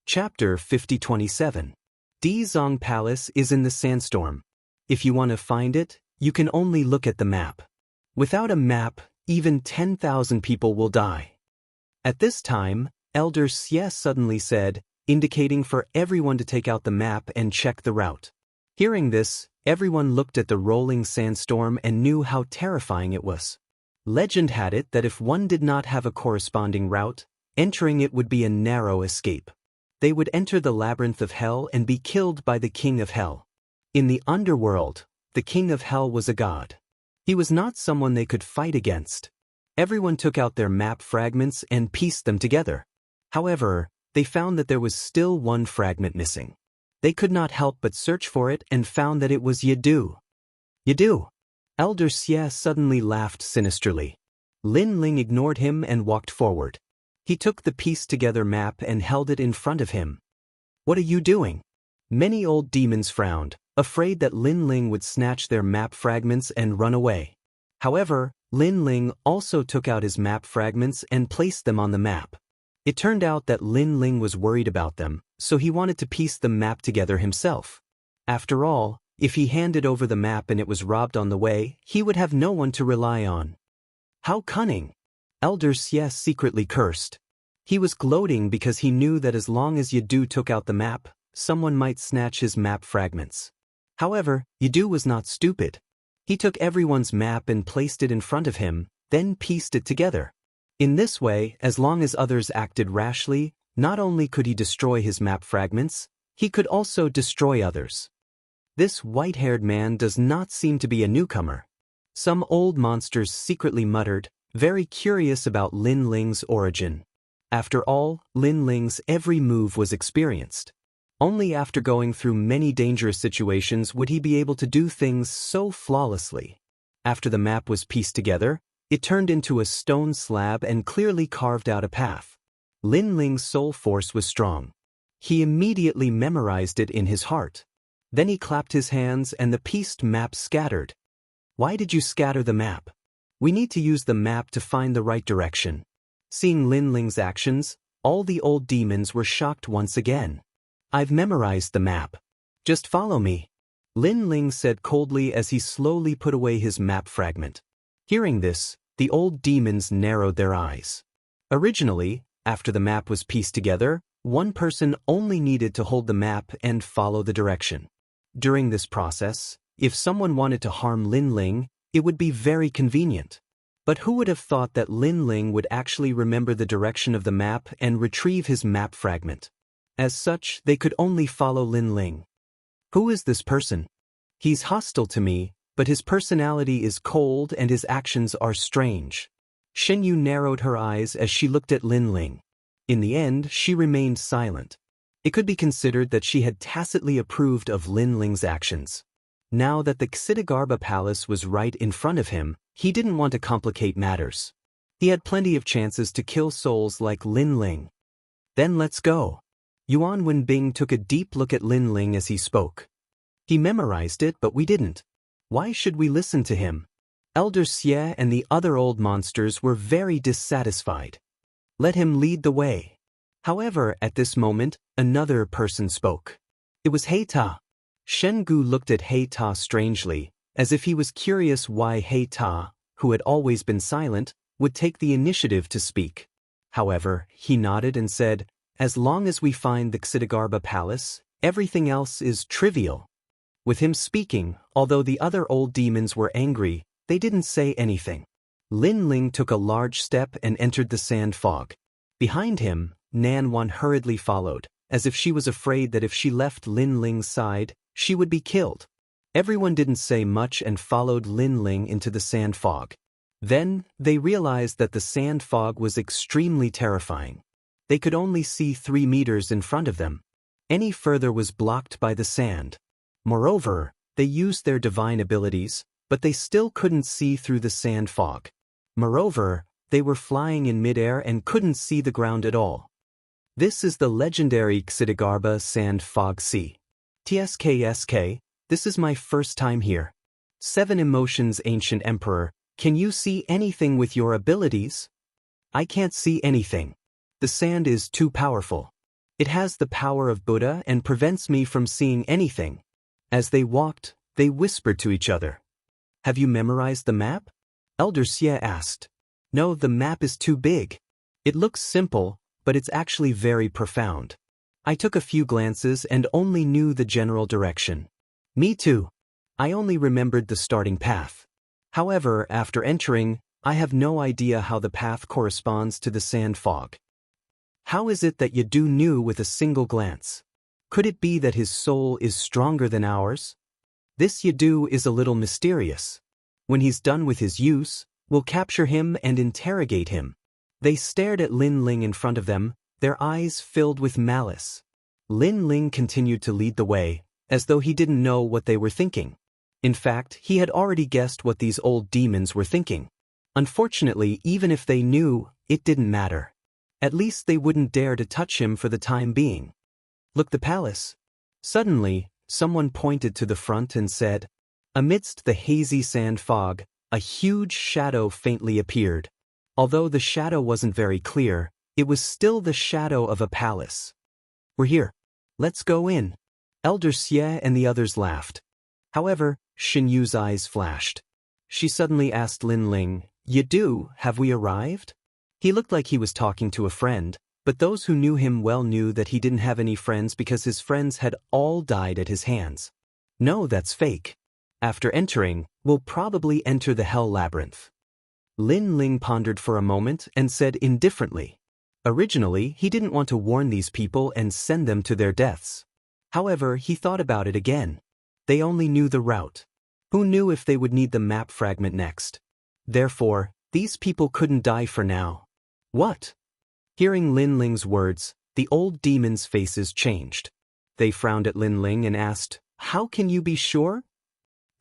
Chapter 5027. Dizong Palace is in the sandstorm. If you want to find it, you can only look at the map. Without a map, even 10,000 people will die. At this time, Elder Xie suddenly said, indicating for everyone to take out the map and check the route. Hearing this, everyone looked at the rolling sandstorm and knew how terrifying it was. Legend had it that if one did not have a corresponding route, entering it would be a narrow escape. They would enter the labyrinth of hell and be killed by the king of hell. In the underworld, the king of hell was a god. He was not someone they could fight against. Everyone took out their map fragments and pieced them together. However, they found that there was still one fragment missing. They could not help but search for it and found that it was Yadu. Yadu! Elder Xie suddenly laughed sinisterly. Lin Ling ignored him and walked forward. He took the pieced-together map and held it in front of him. "What are you doing?" Many old demons frowned, afraid that Lin Ling would snatch their map fragments and run away. However, Lin Ling also took out his map fragments and placed them on the map. It turned out that Lin Ling was worried about them, so he wanted to piece the map together himself. After all, if he handed over the map and it was robbed on the way, he would have no one to rely on. How cunning! Elder Xie secretly cursed. He was gloating because he knew that as long as Yadu took out the map, someone might snatch his map fragments. However, Yadu was not stupid. He took everyone's map and placed it in front of him, then pieced it together. In this way, as long as others acted rashly, not only could he destroy his map fragments, he could also destroy others. This white-haired man does not seem to be a newcomer. Some old monsters secretly muttered, very curious about Lin Ling's origin. After all, Lin Ling's every move was experienced. Only after going through many dangerous situations would he be able to do things so flawlessly. After the map was pieced together, it turned into a stone slab and clearly carved out a path. Lin Ling's soul force was strong. He immediately memorized it in his heart. Then he clapped his hands and the pieced map scattered. "Why did you scatter the map? We need to use the map to find the right direction." Seeing Lin Ling's actions, all the old demons were shocked once again. "I've memorized the map. Just follow me," Lin Ling said coldly as he slowly put away his map fragment. Hearing this, the old demons narrowed their eyes. Originally, after the map was pieced together, one person only needed to hold the map and follow the direction. During this process, if someone wanted to harm Lin Ling, it would be very convenient. But who would have thought that Lin Ling would actually remember the direction of the map and retrieve his map fragment? As such, they could only follow Lin Ling. Who is this person? He's hostile to me, but his personality is cold and his actions are strange. Shen Yu narrowed her eyes as she looked at Lin Ling. In the end, she remained silent. It could be considered that she had tacitly approved of Lin Ling's actions. Now that the Xianxia Palace was right in front of him, he didn't want to complicate matters. He had plenty of chances to kill souls like Lin Ling. "Then let's go." Yuan Wenbing took a deep look at Lin Ling as he spoke. He memorized it, but we didn't. Why should we listen to him? Elder Xie and the other old monsters were very dissatisfied. Let him lead the way. However, at this moment, another person spoke. It was Heita. Shen Gu looked at Heita strangely, as if he was curious why Heita, who had always been silent, would take the initiative to speak. However, he nodded and said, "As long as we find the Xianxia Palace, everything else is trivial." With him speaking, although the other old demons were angry, they didn't say anything. Lin Ling took a large step and entered the sand fog. Behind him, Nan Wan hurriedly followed, as if she was afraid that if she left Lin Ling's side, she would be killed. Everyone didn't say much and followed Lin Ling into the sand fog. Then, they realized that the sand fog was extremely terrifying. They could only see 3 meters in front of them. Any further was blocked by the sand. Moreover, they used their divine abilities, but they still couldn't see through the sand fog. Moreover, they were flying in midair and couldn't see the ground at all. This is the legendary Xianxia Sand Fog Sea. TSKSK, this is my first time here. 7 Emotions Ancient Emperor, can you see anything with your abilities? I can't see anything. The sand is too powerful. It has the power of Buddha and prevents me from seeing anything. As they walked, they whispered to each other. Have you memorized the map? Elder Xie asked. No, the map is too big. It looks simple, but it's actually very profound. I took a few glances and only knew the general direction. Me too. I only remembered the starting path. However, after entering, I have no idea how the path corresponds to the sand fog. How is it that Yadu knew with a single glance? Could it be that his soul is stronger than ours? This Yadu is a little mysterious. When he's done with his use, we'll capture him and interrogate him. They stared at Lin Ling in front of them, their eyes filled with malice. Lin Ling continued to lead the way, as though he didn't know what they were thinking. In fact, he had already guessed what these old demons were thinking. Unfortunately, even if they knew, it didn't matter. At least they wouldn't dare to touch him for the time being. Look, the palace. Suddenly, someone pointed to the front and said, amidst the hazy sand fog, a huge shadow faintly appeared. Although the shadow wasn't very clear, it was still the shadow of a palace. We're here. Let's go in. Elder Xie and the others laughed. However, Xin Yu's eyes flashed. She suddenly asked Lin Ling, Yadu, have we arrived? He looked like he was talking to a friend, but those who knew him well knew that he didn't have any friends because his friends had all died at his hands. No, that's fake. After entering, we'll probably enter the Hell Labyrinth. Lin Ling pondered for a moment and said indifferently. Originally, he didn't want to warn these people and send them to their deaths. However, he thought about it again. They only knew the route. Who knew if they would need the map fragment next? Therefore, these people couldn't die for now. What? Hearing Lin Ling's words, the old demons' faces changed. They frowned at Lin Ling and asked, how can you be sure?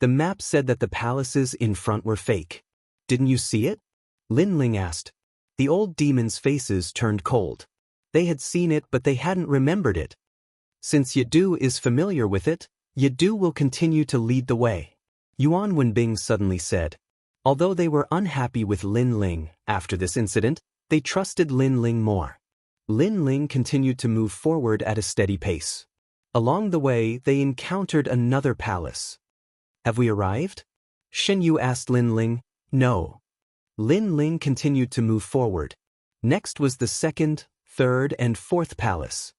The map said that the palaces in front were fake. Didn't you see it? Lin Ling asked. The old demons' faces turned cold. They had seen it, but they hadn't remembered it. Since Yadu is familiar with it, Yadu will continue to lead the way. Yuan Wenbing suddenly said. Although they were unhappy with Lin Ling after this incident, they trusted Lin Ling more. Lin Ling continued to move forward at a steady pace. Along the way, they encountered another palace. Have we arrived? Xin Yu asked Lin Ling. No. Lin Ling continued to move forward. Next was the second, third, and fourth palace.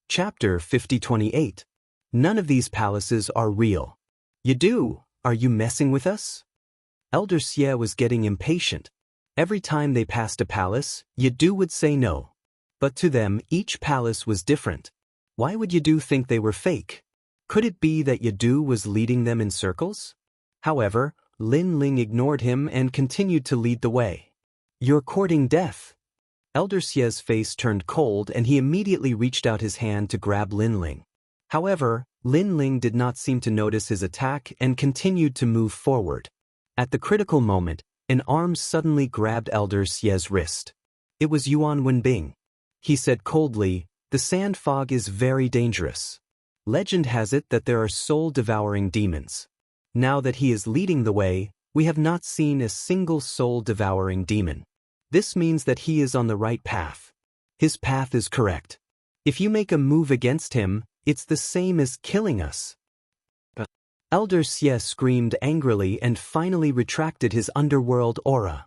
Chapter 5028. None of these palaces are real. Yadu, are you messing with us? Elder Xie was getting impatient. Every time they passed a palace, Yadu would say no. But to them, each palace was different. Why would Yadu think they were fake? Could it be that Yadu was leading them in circles? However, Lin Ling ignored him and continued to lead the way. You're courting death. Elder Xie's face turned cold and he immediately reached out his hand to grab Lin Ling. However, Lin Ling did not seem to notice his attack and continued to move forward. At the critical moment, an arm suddenly grabbed Elder Xie's wrist. It was Yuan Wenbing. He said coldly, the sand fog is very dangerous. Legend has it that there are soul-devouring demons. Now that he is leading the way, we have not seen a single soul-devouring demon. This means that he is on the right path. His path is correct. If you make a move against him, it's the same as killing us. Elder Xie screamed angrily and finally retracted his underworld aura.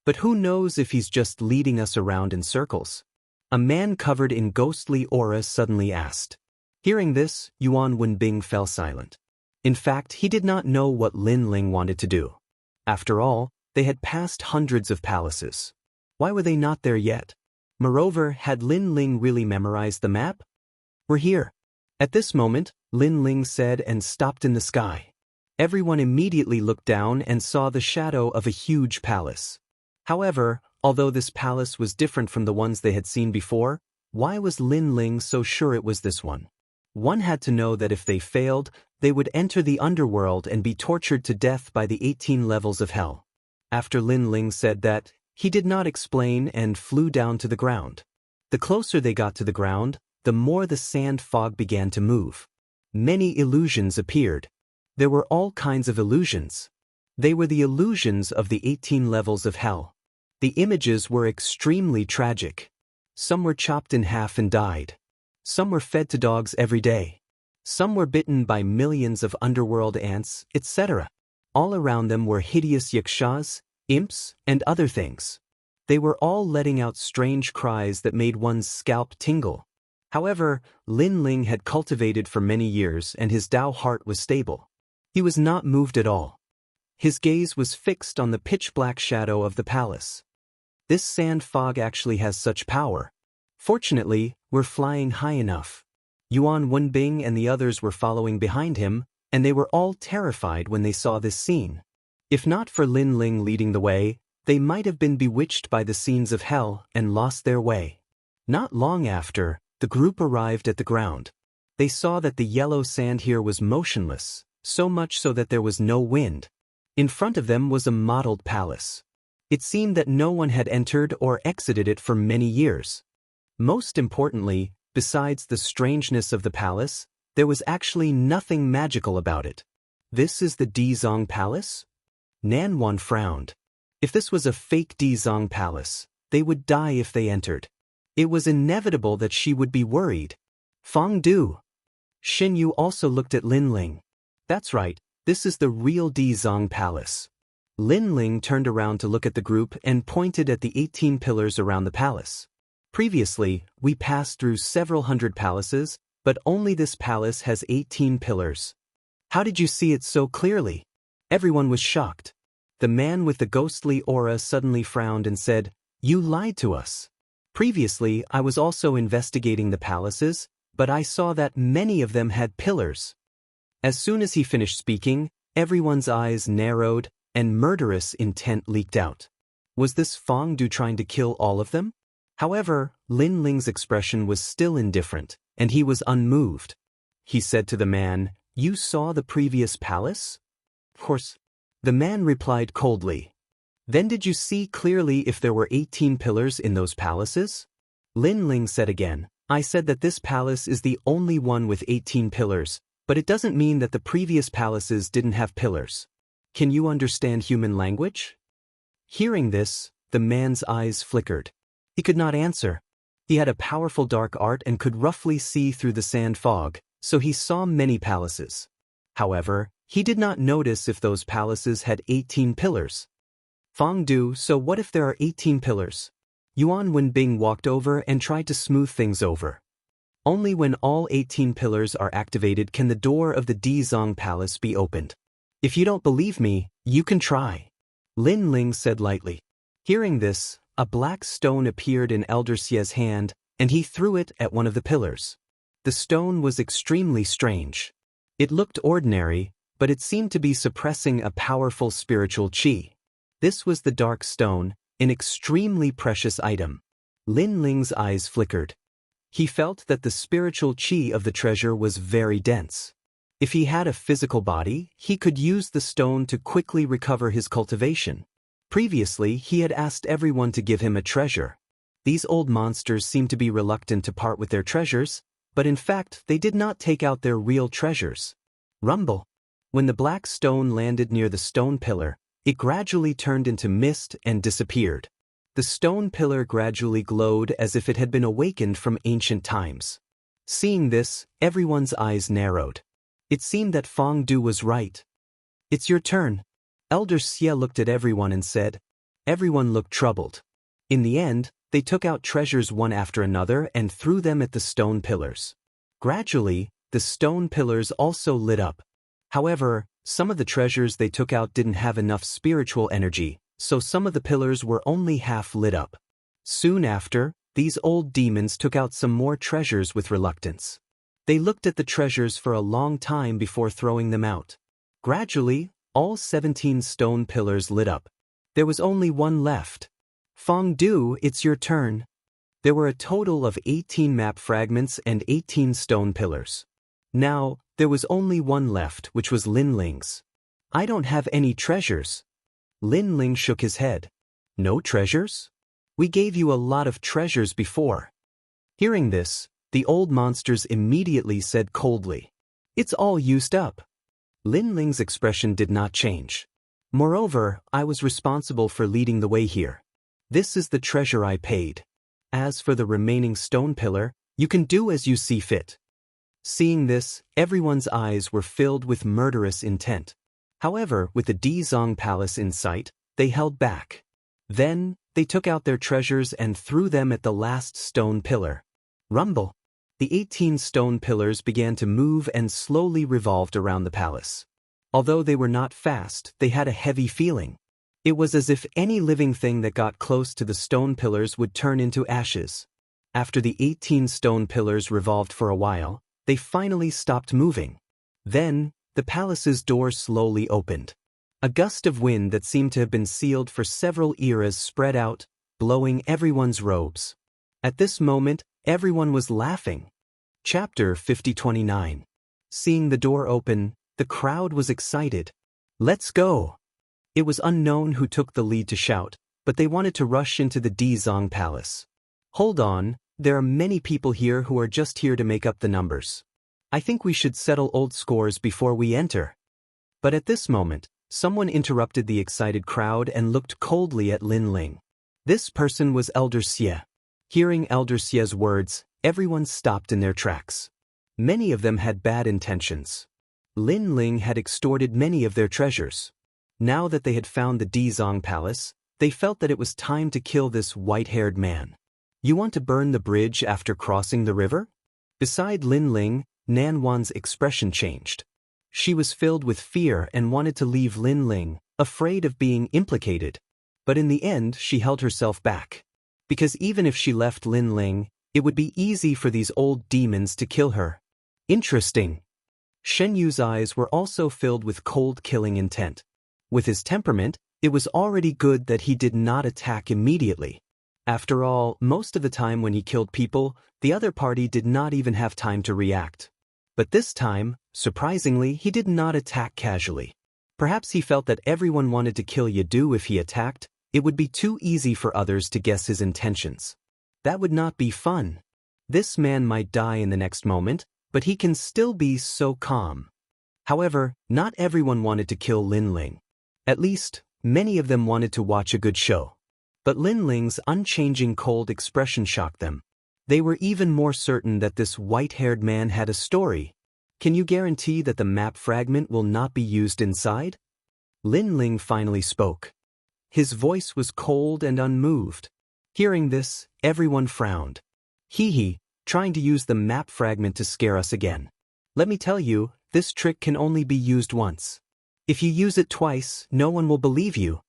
But who knows if he's just leading us around in circles? A man covered in ghostly aura suddenly asked. Hearing this, Yuan Wenbing fell silent. In fact, he did not know what Lin Ling wanted to do. After all, they had passed hundreds of palaces. Why were they not there yet? Moreover, had Lin Ling really memorized the map? We're here. At this moment, Lin Ling said and stopped in the sky. Everyone immediately looked down and saw the shadow of a huge palace. However, although this palace was different from the ones they had seen before, why was Lin Ling so sure it was this one? One had to know that if they failed, they would enter the underworld and be tortured to death by the 18 levels of hell. After Lin Ling said that, he did not explain and flew down to the ground. The closer they got to the ground, the more the sand fog began to move. Many illusions appeared. There were all kinds of illusions. They were the illusions of the 18 levels of hell. The images were extremely tragic. Some were chopped in half and died. Some were fed to dogs every day. Some were bitten by millions of underworld ants, etc. All around them were hideous yakshas, imps, and other things. They were all letting out strange cries that made one's scalp tingle. However, Lin Ling had cultivated for many years and his Tao heart was stable. He was not moved at all. His gaze was fixed on the pitch-black shadow of the palace. This sand fog actually has such power. Fortunately, we're flying high enough. Yuan Wenbing and the others were following behind him, and they were all terrified when they saw this scene. If not for Lin Ling leading the way, they might have been bewitched by the scenes of hell and lost their way. Not long after, the group arrived at the ground. They saw that the yellow sand here was motionless, so much so that there was no wind. In front of them was a modeled palace. It seemed that no one had entered or exited it for many years. Most importantly, besides the strangeness of the palace, there was actually nothing magical about it. This is the Dizong Palace? Nanwan frowned. If this was a fake Dizong Palace, they would die if they entered. It was inevitable that she would be worried. Feng Du. Xin Yu also looked at Lin Ling. That's right, this is the real Dizong Palace. Lin Ling turned around to look at the group and pointed at the 18 pillars around the palace. Previously, we passed through several hundred palaces, but only this palace has 18 pillars. How did you see it so clearly? Everyone was shocked. The man with the ghostly aura suddenly frowned and said, "You lied to us. Previously, I was also investigating the palaces, but I saw that many of them had pillars." As soon as he finished speaking, everyone's eyes narrowed and murderous intent leaked out. Was this Feng Du trying to kill all of them? However, Lin Ling's expression was still indifferent, and he was unmoved. He said to the man, "You saw the previous palace?" "Of course." The man replied coldly. "Then did you see clearly if there were 18 pillars in those palaces?" Lin Ling said again, "I said that this palace is the only one with 18 pillars, but it doesn't mean that the previous palaces didn't have pillars. Can you understand human language?" Hearing this, the man's eyes flickered. He could not answer. He had a powerful dark art and could roughly see through the sand fog, so he saw many palaces. However, he did not notice if those palaces had 18 pillars. Feng Du, so what if there are 18 pillars? Yuan Wenbing walked over and tried to smooth things over. Only when all 18 pillars are activated can the door of the Dizong Palace be opened. If you don't believe me, you can try. Lin Ling said lightly. Hearing this, a black stone appeared in Elder Xie's hand, and he threw it at one of the pillars. The stone was extremely strange. It looked ordinary, but it seemed to be suppressing a powerful spiritual qi. This was the dark stone, an extremely precious item. Lin Ling's eyes flickered. He felt that the spiritual qi of the treasure was very dense. If he had a physical body, he could use the stone to quickly recover his cultivation. Previously, he had asked everyone to give him a treasure. These old monsters seemed to be reluctant to part with their treasures, but in fact, they did not take out their real treasures. Rumble. When the black stone landed near the stone pillar, it gradually turned into mist and disappeared. The stone pillar gradually glowed as if it had been awakened from ancient times. Seeing this, everyone's eyes narrowed. It seemed that Feng Du was right. "It's your turn." Elder Xie looked at everyone and said. Everyone looked troubled. In the end, they took out treasures one after another and threw them at the stone pillars. Gradually, the stone pillars also lit up. However, some of the treasures they took out didn't have enough spiritual energy, so some of the pillars were only half lit up. Soon after, these old demons took out some more treasures with reluctance. They looked at the treasures for a long time before throwing them out. Gradually, all 17 stone pillars lit up. There was only one left. Feng Du, it's your turn. There were a total of 18 map fragments and 18 stone pillars. Now, there was only one left, which was Lin Ling's. "I don't have any treasures." Lin Ling shook his head. "No treasures? We gave you a lot of treasures before." Hearing this, the old monsters immediately said coldly, "It's all used up." Lin Ling's expression did not change. "Moreover, I was responsible for leading the way here. This is the treasure I paid. As for the remaining stone pillar, You can do as you see fit. Seeing this, everyone's eyes were filled with murderous intent. However, with the Dizong Palace in sight, they held back. Then, they took out their treasures and threw them at the last stone pillar. Rumble! The 18 stone pillars began to move and slowly revolved around the palace. Although they were not fast, they had a heavy feeling. It was as if any living thing that got close to the stone pillars would turn into ashes. After the 18 stone pillars revolved for a while, they finally stopped moving. Then, the palace's door slowly opened. A gust of wind that seemed to have been sealed for several eras spread out, blowing everyone's robes. At this moment, everyone was laughing. Chapter 50:29. Seeing the door open, the crowd was excited. Let's go! It was unknown who took the lead to shout, but they wanted to rush into the Dizong Palace. Hold on, there are many people here who are just here to make up the numbers. I think we should settle old scores before we enter. But at this moment, someone interrupted the excited crowd and looked coldly at Lin Ling. This person was Elder Xie. Hearing Elder Xie's words, everyone stopped in their tracks. Many of them had bad intentions. Lin Ling had extorted many of their treasures. Now that they had found the Dizong Palace, they felt that it was time to kill this white-haired man. You want to burn the bridge after crossing the river? Beside Lin Ling, Nan Wan's expression changed. She was filled with fear and wanted to leave Lin Ling, afraid of being implicated. But in the end, she held herself back. Because even if she left Lin Ling, it would be easy for these old demons to kill her. Interesting. Shen Yu's eyes were also filled with cold killing intent. With his temperament, it was already good that he did not attack immediately. After all, most of the time when he killed people, the other party did not even have time to react. But this time, surprisingly, he did not attack casually. Perhaps he felt that everyone wanted to kill Yadu if he attacked. It would be too easy for others to guess his intentions. That would not be fun. This man might die in the next moment, but he can still be so calm. However, not everyone wanted to kill Lin Ling. At least, many of them wanted to watch a good show. But Lin Ling's unchanging cold expression shocked them. They were even more certain that this white-haired man had a story. Can you guarantee that the map fragment will not be used inside? Lin Ling finally spoke. His voice was cold and unmoved. Hearing this, everyone frowned. Hee, trying to use the map fragment to scare us again. Let me tell you, this trick can only be used once. If you use it twice, no one will believe you.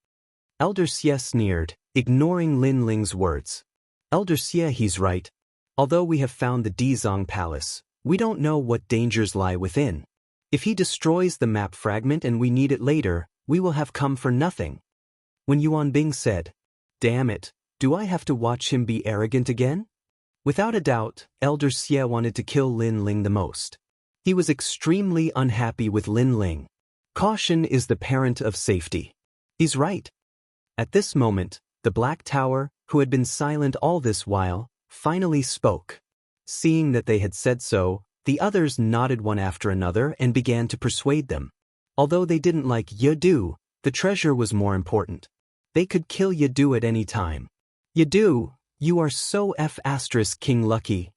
Elder Xie sneered, ignoring Lin Ling's words. Elder Xie, he's right. Although we have found the Dizong Palace, we don't know what dangers lie within. If he destroys the map fragment and we need it later, we will have come for nothing. When Yuan Bing said, "Damn it, do I have to watch him be arrogant again?" Without a doubt, Elder Xie wanted to kill Lin Ling the most. He was extremely unhappy with Lin Ling. Caution is the parent of safety. He's right. At this moment, the Black Tower, who had been silent all this while, finally spoke. Seeing that they had said so, the others nodded one after another and began to persuade them. Although they didn't like Yadu, the treasure was more important. They could kill Yadu at any time. Yadu, you are so King Lucky.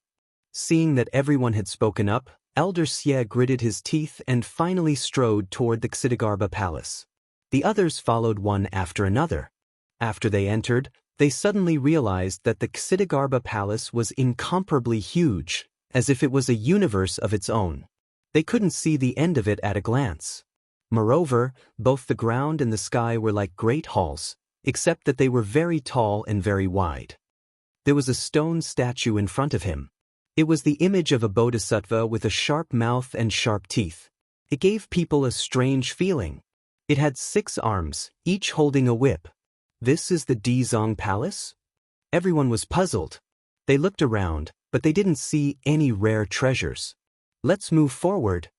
Seeing that everyone had spoken up, Elder Xie gritted his teeth and finally strode toward the Xidigarba Palace. The others followed one after another. After they entered, they suddenly realized that the Xidigarba Palace was incomparably huge, as if it was a universe of its own. They couldn't see the end of it at a glance. Moreover, both the ground and the sky were like great halls, except that they were very tall and very wide. There was a stone statue in front of him. It was the image of a bodhisattva with a sharp mouth and sharp teeth. It gave people a strange feeling. It had 6 arms, each holding a whip. This is the Dizong Palace? Everyone was puzzled. They looked around, but they didn't see any rare treasures. Let's move forward.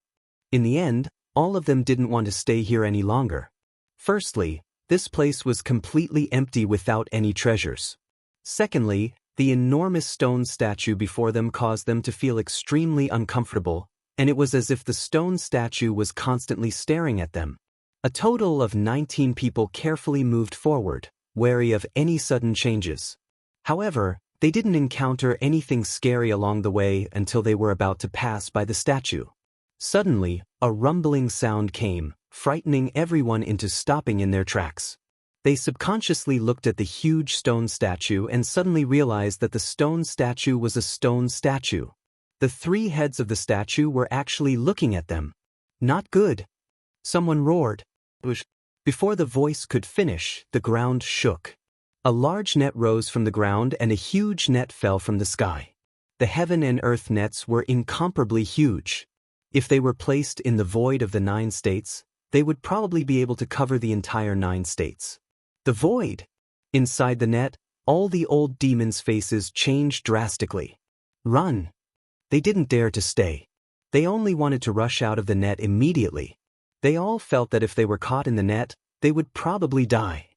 In the end, all of them didn't want to stay here any longer. Firstly, this place was completely empty without any treasures. Secondly, the enormous stone statue before them caused them to feel extremely uncomfortable, and it was as if the stone statue was constantly staring at them. A total of 19 people carefully moved forward, wary of any sudden changes. However, They didn't encounter anything scary along the way until they were about to pass by the statue. Suddenly, a rumbling sound came, frightening everyone into stopping in their tracks. They subconsciously looked at the huge stone statue and suddenly realized that the stone statue was a stone statue. The three heads of the statue were actually looking at them. Not good. Someone roared. Before the voice could finish, the ground shook. A large net rose from the ground and a huge net fell from the sky. The heaven and earth nets were incomparably huge. If they were placed in the void of the 9 states, they would probably be able to cover the entire 9 states. The void! Inside the net, all the old demons' faces changed drastically. Run! They didn't dare to stay. They only wanted to rush out of the net immediately. They all felt that if they were caught in the net, they would probably die.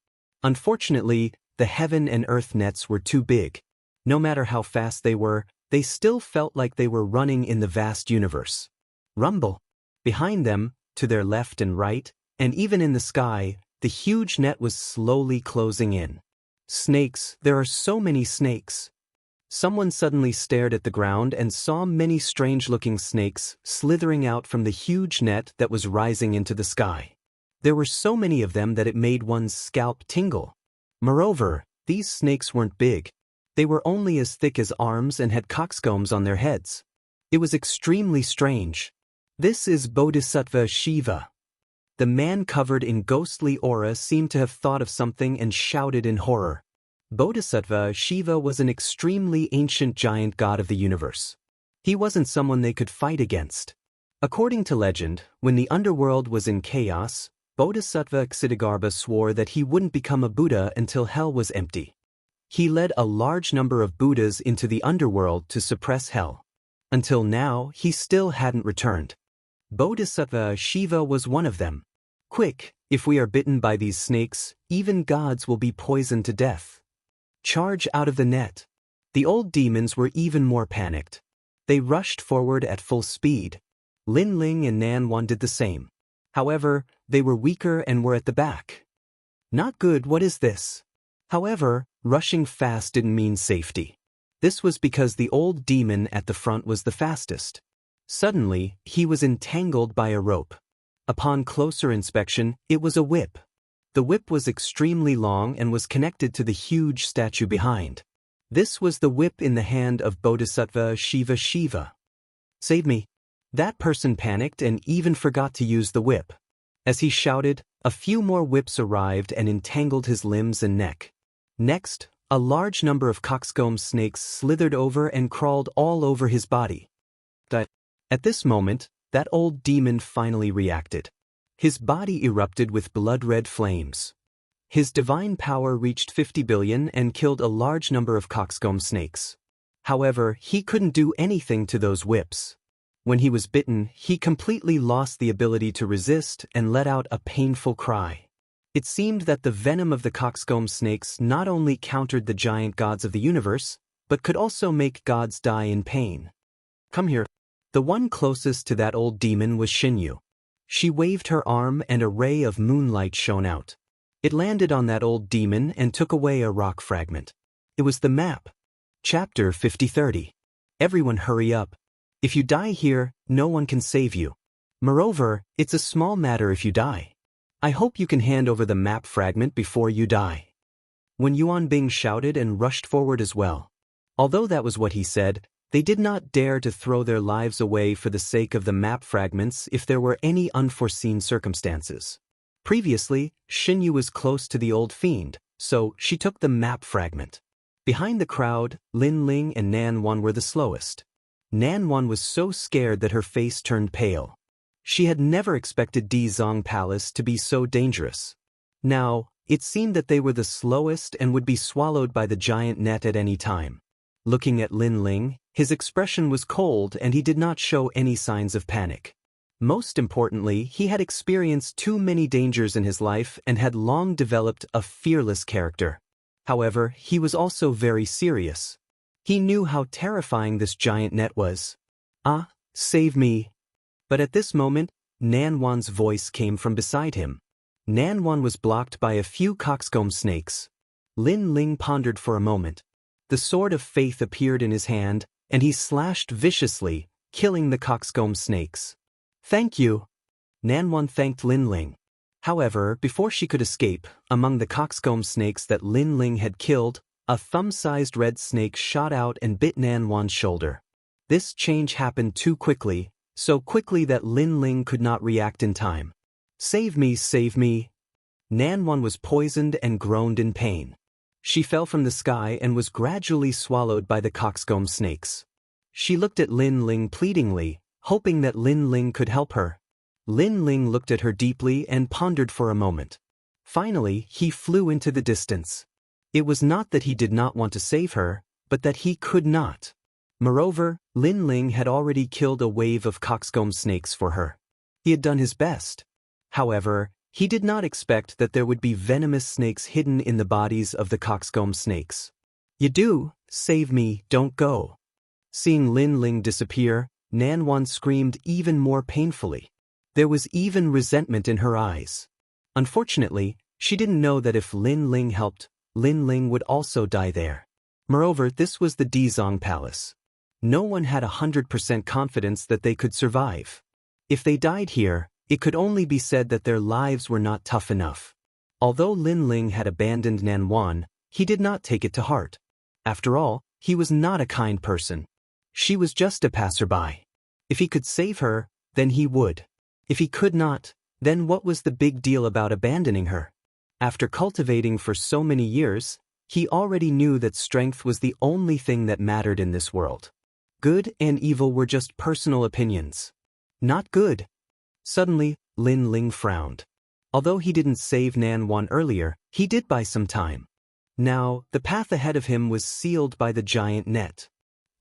Unfortunately, the heaven and earth nets were too big. No matter how fast they were, they still felt like they were running in the vast universe. Rumble! Behind them, to their left and right, and even in the sky, the huge net was slowly closing in. Snakes, there are so many snakes. Someone suddenly stared at the ground and saw many strange-looking snakes slithering out from the huge net that was rising into the sky. There were so many of them that it made one's scalp tingle. Moreover, these snakes weren't big. They were only as thick as arms and had coxcombs on their heads. It was extremely strange. This is Bodhisattva Shiva. The man covered in ghostly aura seemed to have thought of something and shouted in horror. Bodhisattva Shiva was an extremely ancient giant god of the universe. He wasn't someone they could fight against. According to legend, when the underworld was in chaos, Bodhisattva Ksitigarbha swore that he wouldn't become a Buddha until hell was empty. He led a large number of Buddhas into the underworld to suppress hell. Until now, he still hadn't returned. Bodhisattva Shiva was one of them. Quick, if we are bitten by these snakes, even gods will be poisoned to death. Charge out of the net. The old demons were even more panicked. They rushed forward at full speed. Lin Ling and Nan Wan did the same. However, they were weaker and were at the back. Not good, what is this? However, rushing fast didn't mean safety. This was because the old demon at the front was the fastest. Suddenly, he was entangled by a rope. Upon closer inspection, it was a whip. The whip was extremely long and was connected to the huge statue behind. This was the whip in the hand of Bodhisattva Shiva. Save me. That person panicked and even forgot to use the whip. As he shouted, a few more whips arrived and entangled his limbs and neck. Next, a large number of coxcomb snakes slithered over and crawled all over his body. At this moment, that old demon finally reacted. His body erupted with blood-red flames. His divine power reached 50 billion and killed a large number of coxcomb snakes. However, he couldn't do anything to those whips. When he was bitten, he completely lost the ability to resist and let out a painful cry. It seemed that the venom of the coxcomb snakes not only countered the giant gods of the universe, but could also make gods die in pain. Come here. The one closest to that old demon was Xianxia. She waved her arm and a ray of moonlight shone out. It landed on that old demon and took away a rock fragment. It was the map. Chapter 50:30. Everyone hurry up. If you die here, no one can save you. Moreover, it's a small matter if you die. I hope you can hand over the map fragment before you die. When Yuan Bing shouted and rushed forward as well. Although that was what he said, they did not dare to throw their lives away for the sake of the map fragments if there were any unforeseen circumstances. Previously, Xianxia was close to the old fiend, so she took the map fragment. Behind the crowd, Lin Ling and Nan Wan were the slowest. Nan Wan was so scared that her face turned pale. She had never expected Dizong Palace to be so dangerous. Now, it seemed that they were the slowest and would be swallowed by the giant net at any time. Looking at Lin Ling, his expression was cold and he did not show any signs of panic. Most importantly, he had experienced too many dangers in his life and had long developed a fearless character. However, he was also very serious. He knew how terrifying this giant net was. Ah, save me. But at this moment, Nan Wan's voice came from beside him. Nan Wan was blocked by a few coxcomb snakes. Lin Ling pondered for a moment. the sword of faith appeared in his hand, and he slashed viciously, killing the coxcomb snakes. "Thank you." Nanwan thanked Lin Ling. However, before she could escape, among the coxcomb snakes that Lin Ling had killed, a thumb-sized red snake shot out and bit Nanwan's shoulder. This change happened too quickly, so quickly that Lin Ling could not react in time. "Save me, save me." Nanwan was poisoned and groaned in pain. She fell from the sky and was gradually swallowed by the coxcomb snakes. She looked at Lin Ling pleadingly, hoping that Lin Ling could help her. Lin Ling looked at her deeply and pondered for a moment. Finally, he flew into the distance. It was not that he did not want to save her, but that he could not. Moreover, Lin Ling had already killed a wave of coxcomb snakes for her. He had done his best. However, he did not expect that there would be venomous snakes hidden in the bodies of the coxcomb snakes. "You do, save me, don't go." Seeing Lin Ling disappear, Nanwan screamed even more painfully. There was even resentment in her eyes. Unfortunately, she didn't know that if Lin Ling helped, Lin Ling would also die there. Moreover, this was the Dizong Palace. No one had 100% confidence that they could survive. If they died here, it could only be said that their lives were not tough enough. Although Lin Ling had abandoned Nanwan, he did not take it to heart. After all, he was not a kind person. She was just a passerby. If he could save her, then he would. If he could not, then what was the big deal about abandoning her? After cultivating for so many years, he already knew that strength was the only thing that mattered in this world. Good and evil were just personal opinions. Not good. Suddenly, Lin Ling frowned. Although he didn't save Nanwan earlier, he did buy some time. Now, the path ahead of him was sealed by the giant net.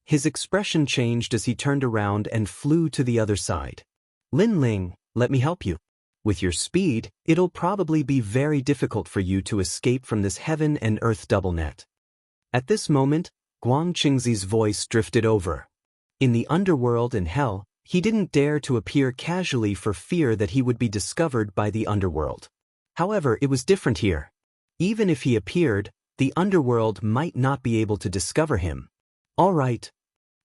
His expression changed as he turned around and flew to the other side. "Lin Ling, let me help you. With your speed, it'll probably be very difficult for you to escape from this heaven and earth double net." At this moment, Guang Qingzi's voice drifted over. In the underworld and hell, he didn't dare to appear casually for fear that he would be discovered by the underworld. However, it was different here. Even if he appeared, the underworld might not be able to discover him. All right.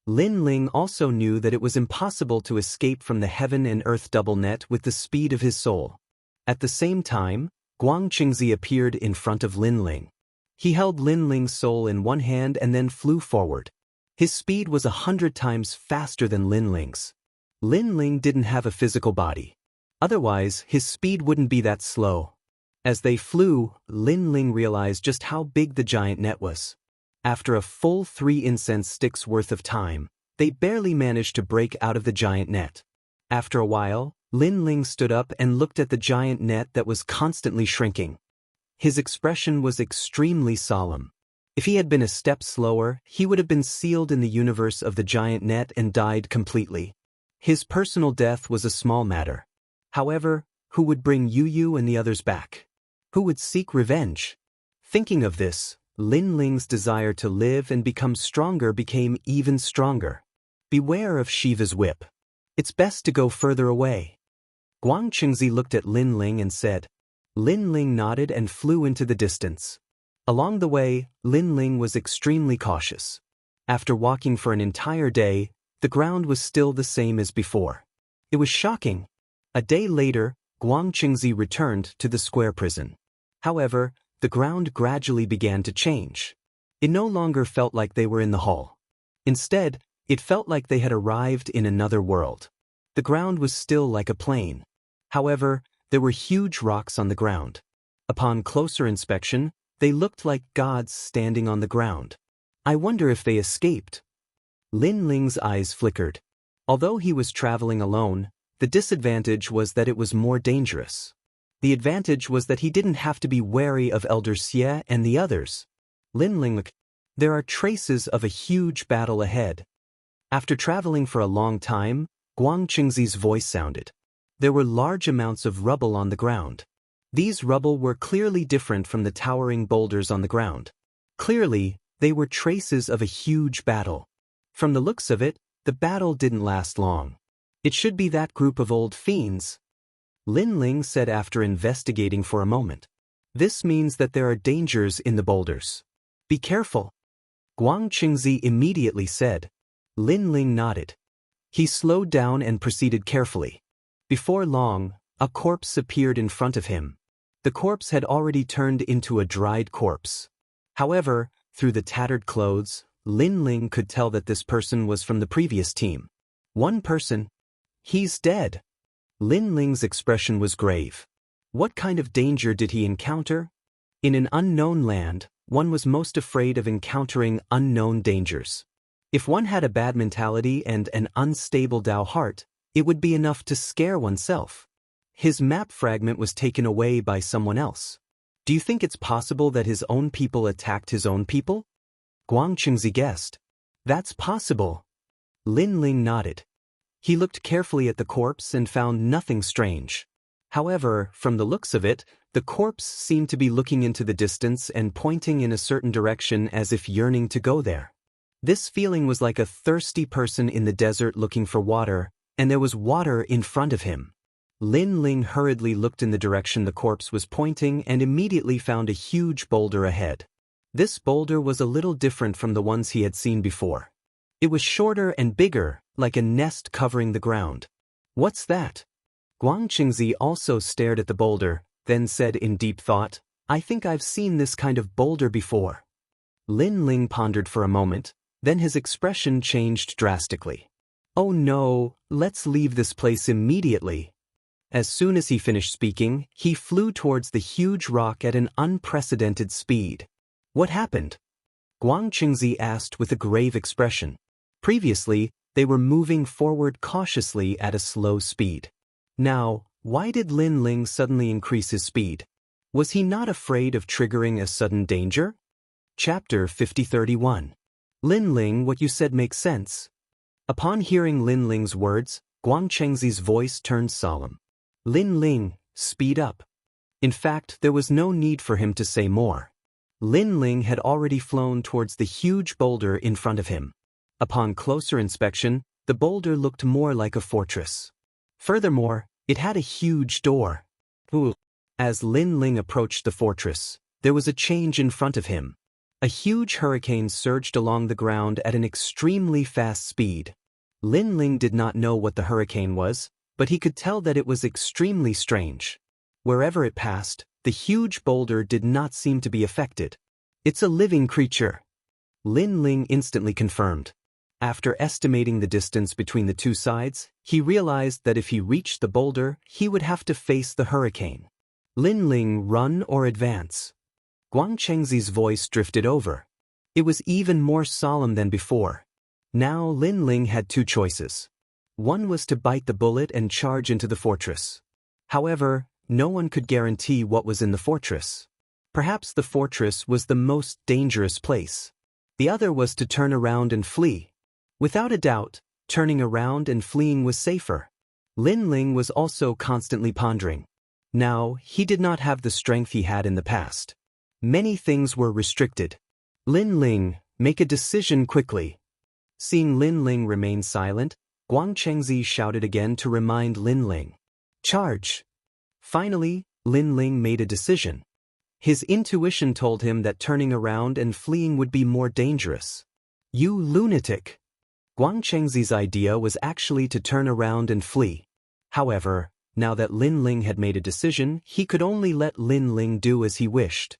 Lin Ling also knew that it was impossible to escape from the heaven and earth double net with the speed of his soul. At the same time, Guang Qingzi appeared in front of Lin Ling. He held Lin Ling's soul in one hand and then flew forward. His speed was 100 times faster than Lin Ling's. Lin Ling didn't have a physical body. Otherwise, his speed wouldn't be that slow. As they flew, Lin Ling realized just how big the giant net was. After a full 3 incense sticks worth of time, they barely managed to break out of the giant net. After a while, Lin Ling stood up and looked at the giant net that was constantly shrinking. His expression was extremely solemn. If he had been a step slower, he would have been sealed in the universe of the giant net and died completely. His personal death was a small matter. However, who would bring Yu and the others back? Who would seek revenge? Thinking of this, Lin Ling's desire to live and become stronger became even stronger. Beware of Shiva's whip. It's best to go further away. Guang Qingzi looked at Lin Ling and said. Lin Ling nodded and flew into the distance. Along the way, Lin Ling was extremely cautious. After walking for an entire day, the ground was still the same as before. It was shocking. A day later, Guang Qingzi returned to the square prison. However, the ground gradually began to change. It no longer felt like they were in the hall. Instead, it felt like they had arrived in another world. The ground was still like a plain. However, there were huge rocks on the ground. Upon closer inspection, they looked like gods standing on the ground. I wonder if they escaped. Lin Ling's eyes flickered. Although he was traveling alone, the disadvantage was that it was more dangerous. The advantage was that he didn't have to be wary of Elder Xie and the others. Lin Ling, there are traces of a huge battle ahead. After traveling for a long time, Guang Qingzi's voice sounded. There were large amounts of rubble on the ground. These rubble were clearly different from the towering boulders on the ground. Clearly, they were traces of a huge battle. From the looks of it, the battle didn't last long. It should be that group of old fiends. Lin Ling said after investigating for a moment. This means that there are dangers in the boulders. Be careful. Guang Qingzi immediately said. Lin Ling nodded. He slowed down and proceeded carefully. Before long, a corpse appeared in front of him. The corpse had already turned into a dried corpse. However, through the tattered clothes, Lin Ling could tell that this person was from the previous team. One person. He's dead. Lin Ling's expression was grave. What kind of danger did he encounter? In an unknown land, one was most afraid of encountering unknown dangers. If one had a bad mentality and an unstable Dao heart, it would be enough to scare oneself. His map fragment was taken away by someone else. Do you think it's possible that his own people attacked his own people? Guang Qingzi guessed. That's possible. Lin Ling nodded. He looked carefully at the corpse and found nothing strange. However, from the looks of it, the corpse seemed to be looking into the distance and pointing in a certain direction as if yearning to go there. This feeling was like a thirsty person in the desert looking for water, and there was water in front of him. Lin Ling hurriedly looked in the direction the corpse was pointing and immediately found a huge boulder ahead. This boulder was a little different from the ones he had seen before. It was shorter and bigger, like a nest covering the ground. What's that? Guang Qingzi also stared at the boulder, then said in deep thought, I think I've seen this kind of boulder before. Lin Ling pondered for a moment, then his expression changed drastically. Oh no, let's leave this place immediately. As soon as he finished speaking, he flew towards the huge rock at an unprecedented speed. What happened? Guang Qingzi asked with a grave expression. Previously, they were moving forward cautiously at a slow speed. Now, why did Lin Ling suddenly increase his speed? Was he not afraid of triggering a sudden danger? Chapter 5031. Lin Ling, what you said makes sense. Upon hearing Lin Ling's words, Guang Qingzi's voice turned solemn. Lin Ling, speed up. In fact, there was no need for him to say more. Lin Ling had already flown towards the huge boulder in front of him. Upon closer inspection, the boulder looked more like a fortress. Furthermore, it had a huge door. As Lin Ling approached the fortress, there was a change in front of him. A huge hurricane surged along the ground at an extremely fast speed. Lin Ling did not know what the hurricane was, but he could tell that it was extremely strange. Wherever it passed, the huge boulder did not seem to be affected. It's a living creature. Lin Ling instantly confirmed. After estimating the distance between the two sides, he realized that if he reached the boulder, he would have to face the hurricane. Lin Ling, run or advance? Guang Qingzi's voice drifted over. It was even more solemn than before. Now Lin Ling had two choices. One was to bite the bullet and charge into the fortress. However, no one could guarantee what was in the fortress. Perhaps the fortress was the most dangerous place. The other was to turn around and flee. Without a doubt, turning around and fleeing was safer. Lin Ling was also constantly pondering. Now, he did not have the strength he had in the past. Many things were restricted. Lin Ling, make a decision quickly. Seeing Lin Ling remain silent, Guang Qingzi shouted again to remind Lin Ling. Charge! Finally, Lin Ling made a decision. His intuition told him that turning around and fleeing would be more dangerous. You lunatic! Guang Qingzi's idea was actually to turn around and flee. However, now that Lin Ling had made a decision, he could only let Lin Ling do as he wished.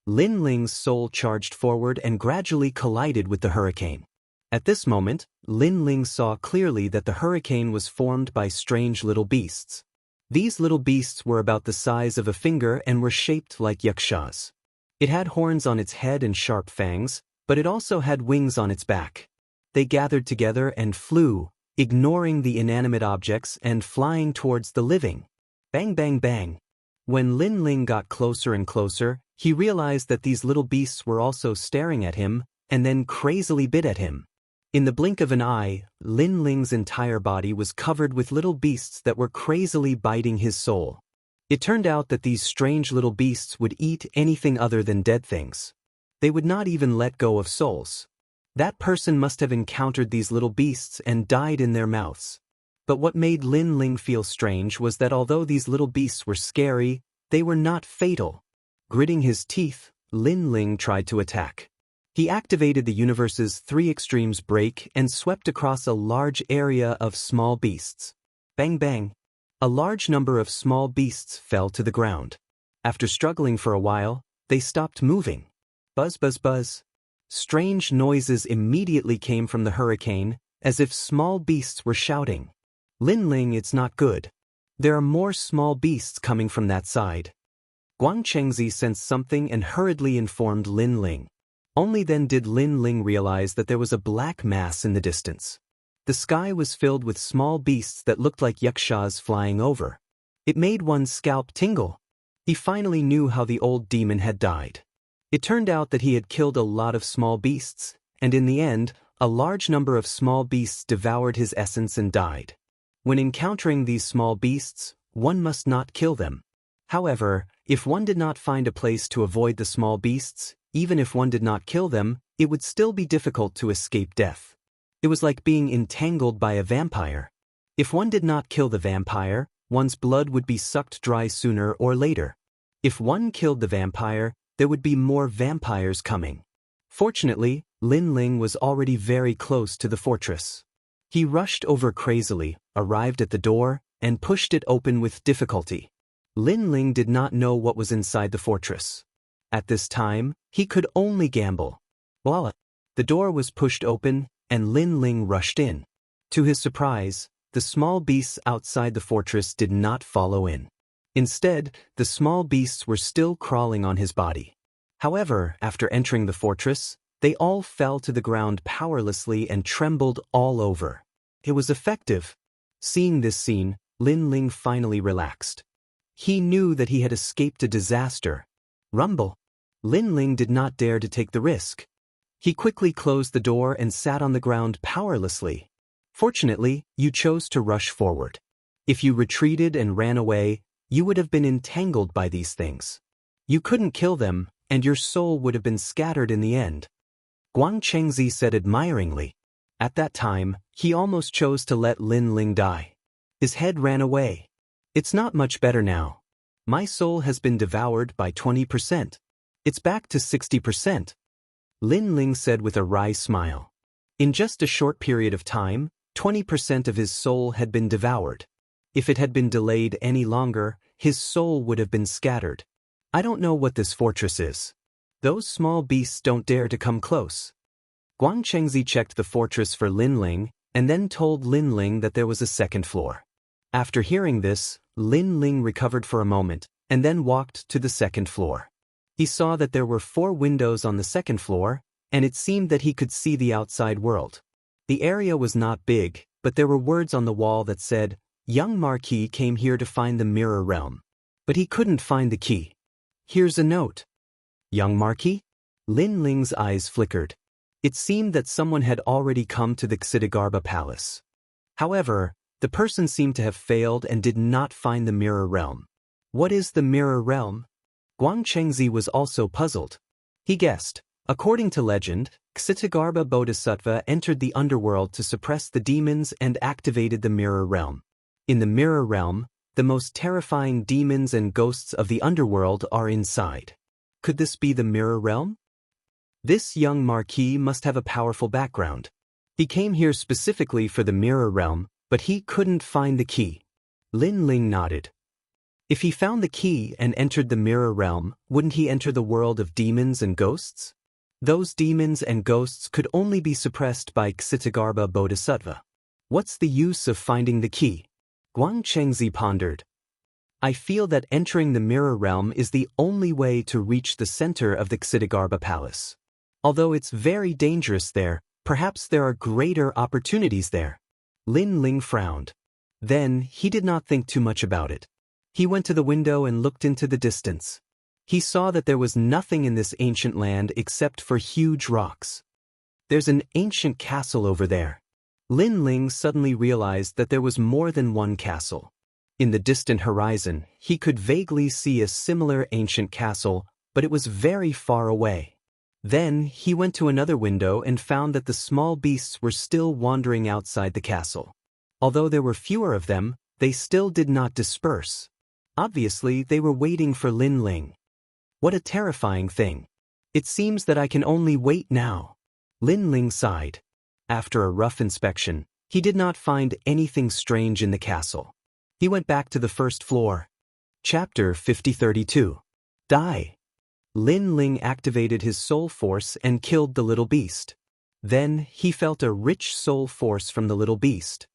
Lin Ling's soul charged forward and gradually collided with the hurricane. At this moment, Lin Ling saw clearly that the hurricane was formed by strange little beasts. These little beasts were about the size of a finger and were shaped like Yuxias. It had horns on its head and sharp fangs, but it also had wings on its back. They gathered together and flew, ignoring the inanimate objects and flying towards the living. Bang, bang, bang. When Lin Ling got closer and closer, he realized that these little beasts were also staring at him and then crazily bit at him. In the blink of an eye, Lin Ling's entire body was covered with little beasts that were crazily biting his soul. It turned out that these strange little beasts would eat anything other than dead things. They would not even let go of souls. That person must have encountered these little beasts and died in their mouths. But what made Lin Ling feel strange was that although these little beasts were scary, they were not fatal. Gritting his teeth, Lin Ling tried to attack. He activated the universe's 3 extremes break and swept across a large area of small beasts. Bang bang. A large number of small beasts fell to the ground. After struggling for a while, they stopped moving. Buzz buzz buzz. Strange noises immediately came from the hurricane, as if small beasts were shouting. Lin Ling, it's not good. There are more small beasts coming from that side. Guang Chengzi sensed something and hurriedly informed Lin Ling. Only then did Lin Ling realize that there was a black mass in the distance. The sky was filled with small beasts that looked like Yuxias flying over. It made one's scalp tingle. He finally knew how the old demon had died. It turned out that he had killed a lot of small beasts, and in the end, a large number of small beasts devoured his essence and died. When encountering these small beasts, one must not kill them. However, if one did not find a place to avoid the small beasts, even if one did not kill them, it would still be difficult to escape death. It was like being entangled by a vampire. If one did not kill the vampire, one's blood would be sucked dry sooner or later. If one killed the vampire, there would be more vampires coming. Fortunately, Lin Ling was already very close to the fortress. He rushed over crazily, arrived at the door, and pushed it open with difficulty. Lin Ling did not know what was inside the fortress. At this time, he could only gamble. Voila! The door was pushed open, and Lin Ling rushed in. To his surprise, the small beasts outside the fortress did not follow in. Instead, the small beasts were still crawling on his body. However, after entering the fortress, they all fell to the ground powerlessly and trembled all over. It was effective. Seeing this scene, Lin Ling finally relaxed. He knew that he had escaped a disaster. Rumble. Lin Ling did not dare to take the risk. He quickly closed the door and sat on the ground powerlessly. Fortunately, you chose to rush forward. If you retreated and ran away, you would have been entangled by these things. You couldn't kill them, and your soul would have been scattered in the end. Guang Chengzi said admiringly. At that time, he almost chose to let Lin Ling die. His head ran away. It's not much better now. My soul has been devoured by 20%. It's back to 60%. Lin Ling said with a wry smile. In just a short period of time, 20% of his soul had been devoured. If it had been delayed any longer, his soul would have been scattered. I don't know what this fortress is. Those small beasts don't dare to come close. Guang Chengzi checked the fortress for Lin Ling, and then told Lin Ling that there was a second floor. After hearing this, Lin Ling recovered for a moment, and then walked to the second floor. He saw that there were 4 windows on the second floor, and it seemed that he could see the outside world. The area was not big, but there were words on the wall that said, "Young Marquis came here to find the Mirror Realm." But he couldn't find the key. Here's a note. Young Marquis? Lin Ling's eyes flickered. It seemed that someone had already come to the Xianxia palace. However, the person seemed to have failed and did not find the Mirror Realm. What is the Mirror Realm? Guang Chengzi was also puzzled. He guessed. According to legend, Xianxia Bodhisattva entered the underworld to suppress the demons and activated the Mirror Realm. In the Mirror Realm, the most terrifying demons and ghosts of the underworld are inside. Could this be the Mirror Realm? This young Marquis must have a powerful background. He came here specifically for the Mirror Realm, but he couldn't find the key. Lin Ling nodded. If he found the key and entered the Mirror Realm, wouldn't he enter the world of demons and ghosts? Those demons and ghosts could only be suppressed by Xianxia Bodhisattva. What's the use of finding the key? Guang Chengzi pondered. I feel that entering the Mirror Realm is the only way to reach the center of the Xianxia Palace. Although it's very dangerous there, perhaps there are greater opportunities there. Lin Ling frowned. Then, he did not think too much about it. He went to the window and looked into the distance. He saw that there was nothing in this ancient land except for huge rocks. There's an ancient castle over there. Lin Ling suddenly realized that there was more than one castle. In the distant horizon, he could vaguely see a similar ancient castle, but it was very far away. Then, he went to another window and found that the small beasts were still wandering outside the castle. Although there were fewer of them, they still did not disperse. Obviously, they were waiting for Lin Ling. What a terrifying thing. It seems that I can only wait now. Lin Ling sighed. After a rough inspection, he did not find anything strange in the castle. He went back to the first floor. Chapter 5032. Die. Lin Ling activated his soul force and killed the little beast. Then he felt a rich soul force from the little beast.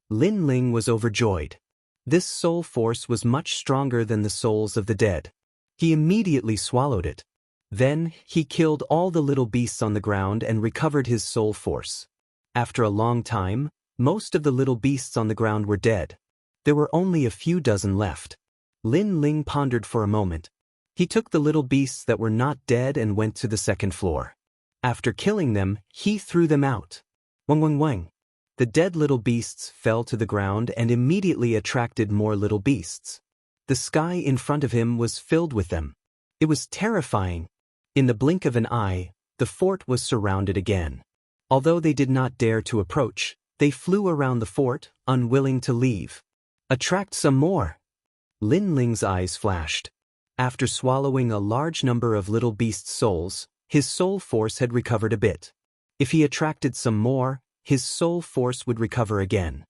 Lin Ling was overjoyed. This soul force was much stronger than the souls of the dead. He immediately swallowed it. Then he killed all the little beasts on the ground and recovered his soul force. After a long time, most of the little beasts on the ground were dead. There were only a few dozen left. Lin Ling pondered for a moment. He took the little beasts that were not dead and went to the second floor. After killing them, he threw them out. Wang wang wang. The dead little beasts fell to the ground and immediately attracted more little beasts. The sky in front of him was filled with them. It was terrifying. In the blink of an eye, the fort was surrounded again. Although they did not dare to approach, they flew around the fort, unwilling to leave. Attract some more. Lin Ling's eyes flashed. After swallowing a large number of little beast souls, his soul force had recovered a bit. If he attracted some more, his soul force would recover again.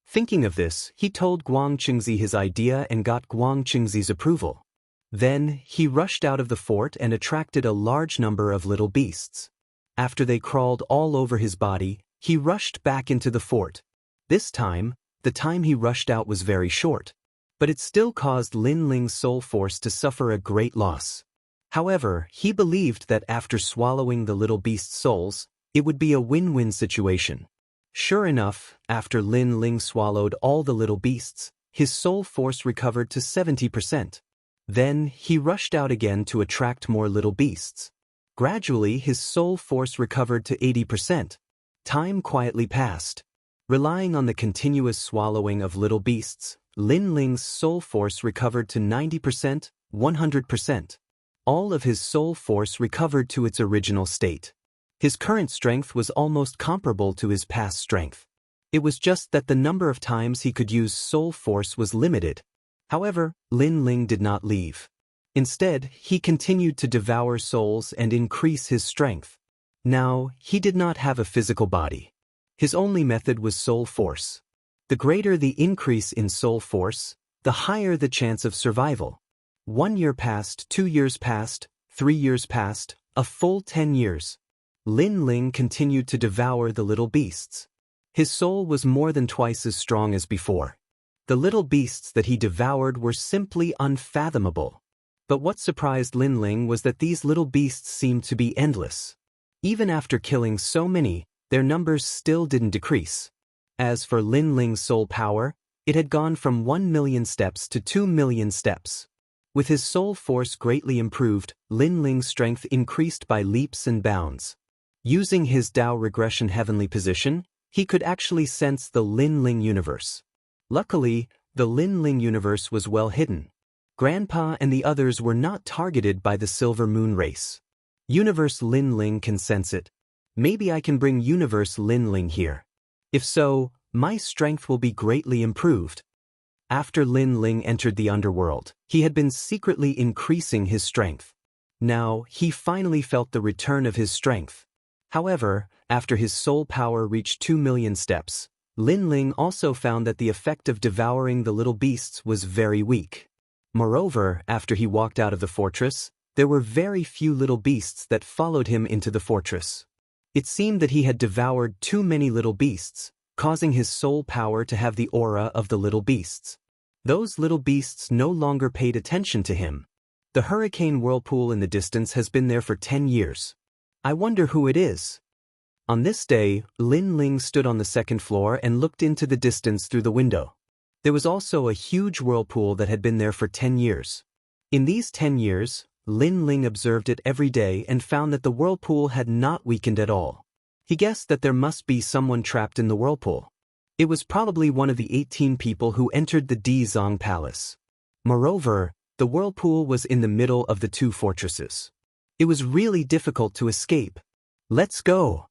Thinking of this, he told Guang Qingzi his idea and got Guang Qingzi's approval. Then he rushed out of the fort and attracted a large number of little beasts. After they crawled all over his body, he rushed back into the fort. This time, the time he rushed out was very short. But it still caused Lin Ling's soul force to suffer a great loss. However, he believed that after swallowing the little beast's souls, it would be a win-win situation. Sure enough, after Lin Ling swallowed all the little beasts, his soul force recovered to 70%. Then he rushed out again to attract more little beasts. Gradually, his soul force recovered to 80%. Time quietly passed. Relying on the continuous swallowing of little beasts, Lin Ling's soul force recovered to 90%, 100%. All of his soul force recovered to its original state. His current strength was almost comparable to his past strength. It was just that the number of times he could use soul force was limited. However, Lin Ling did not leave. Instead, he continued to devour souls and increase his strength. Now, he did not have a physical body. His only method was soul force. The greater the increase in soul force, the higher the chance of survival. 1 year passed, 2 years passed, 3 years passed, a full 10 years. Lin Ling continued to devour the little beasts. His soul was more than twice as strong as before. The little beasts that he devoured were simply unfathomable. But what surprised Lin Ling was that these little beasts seemed to be endless. Even after killing so many, their numbers still didn't decrease. As for Lin Ling's soul power, it had gone from 1 million steps to 2 million steps. With his soul force greatly improved, Lin Ling's strength increased by leaps and bounds. Using his Dao regression heavenly position, he could actually sense the Lin Ling universe. Luckily, the Lin Ling universe was well hidden. Grandpa and the others were not targeted by the Silver Moon race. Universe Lin Ling can sense it. Maybe I can bring Universe Lin Ling here. If so, my strength will be greatly improved. After Lin Ling entered the underworld, he had been secretly increasing his strength. Now, he finally felt the return of his strength. However, after his soul power reached 2 million steps, Lin Ling also found that the effect of devouring the little beasts was very weak. Moreover, after he walked out of the fortress, there were very few little beasts that followed him into the fortress. It seemed that he had devoured too many little beasts, causing his soul power to have the aura of the little beasts. Those little beasts no longer paid attention to him. The hurricane whirlpool in the distance has been there for 10 years. I wonder who it is. On this day, Lin Ling stood on the second floor and looked into the distance through the window. There was also a huge whirlpool that had been there for 10 years. In these 10 years, Lin Ling observed it every day and found that the whirlpool had not weakened at all. He guessed that there must be someone trapped in the whirlpool. It was probably one of the 18 people who entered the Dizong Palace. Moreover, the whirlpool was in the middle of the 2 fortresses. It was really difficult to escape. Let's go.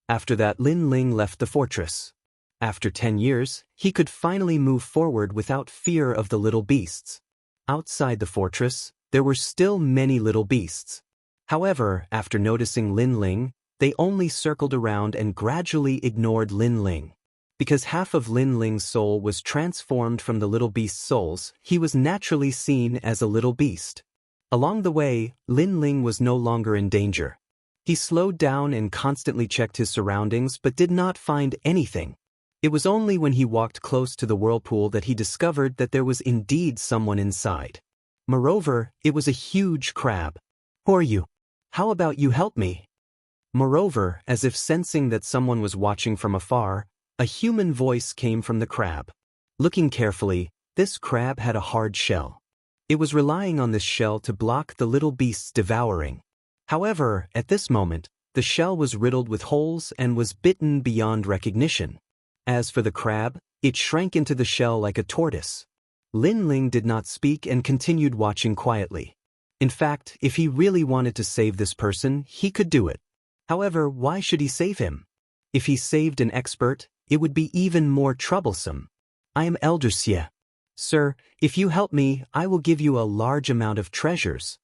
After that, Lin Ling left the fortress. After 10 years, he could finally move forward without fear of the little beasts. Outside the fortress, there were still many little beasts. However, after noticing Lin Ling, they only circled around and gradually ignored Lin Ling. Because half of Lin Ling's soul was transformed from the little beast's souls, he was naturally seen as a little beast. Along the way, Lin Ling was no longer in danger. He slowed down and constantly checked his surroundings but did not find anything. It was only when he walked close to the whirlpool that he discovered that there was indeed someone inside. Moreover, it was a huge crab. "Who are you? How about you help me?" Moreover, as if sensing that someone was watching from afar, a human voice came from the crab. Looking carefully, this crab had a hard shell. It was relying on this shell to block the little beast's devouring. However, at this moment, the shell was riddled with holes and was bitten beyond recognition. As for the crab, it shrank into the shell like a tortoise. Lin Ling did not speak and continued watching quietly. In fact, if he really wanted to save this person, he could do it. However, why should he save him? If he saved an expert, it would be even more troublesome. "I am Elder Xie. Sir, if you help me, I will give you a large amount of treasures."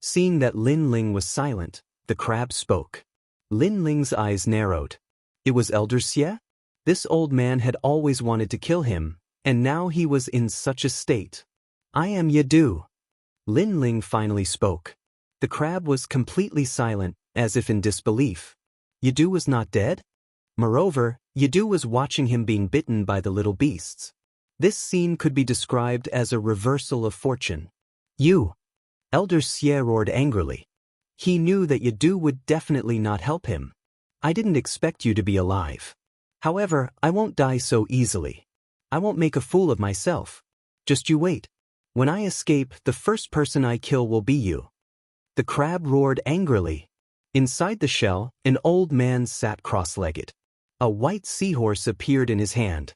Seeing that Lin Ling was silent, the crab spoke. Lin Ling's eyes narrowed. It was Elder Xie? This old man had always wanted to kill him, and now he was in such a state. "I am Yadu." Lin Ling finally spoke. The crab was completely silent, as if in disbelief. Yadu was not dead? Moreover, Yadu was watching him being bitten by the little beasts. This scene could be described as a reversal of fortune. "You!" Elder Xie roared angrily. He knew that Yadu would definitely not help him. "I didn't expect you to be alive. However, I won't die so easily. I won't make a fool of myself. Just you wait. When I escape, the first person I kill will be you." The crab roared angrily. Inside the shell, an old man sat cross-legged. A white seahorse appeared in his hand.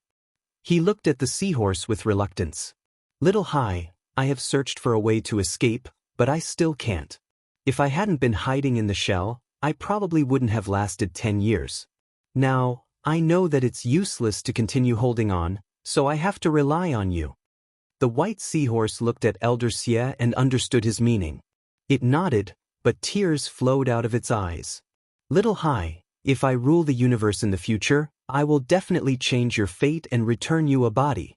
He looked at the seahorse with reluctance. "Little Hai, I have searched for a way to escape, but I still can't. If I hadn't been hiding in the shell, I probably wouldn't have lasted 10 years. Now, I know that it's useless to continue holding on, so I have to rely on you." The white seahorse looked at Elder Xie and understood his meaning. It nodded, but tears flowed out of its eyes. "Little Hai, if I rule the universe in the future, I will definitely change your fate and return you a body."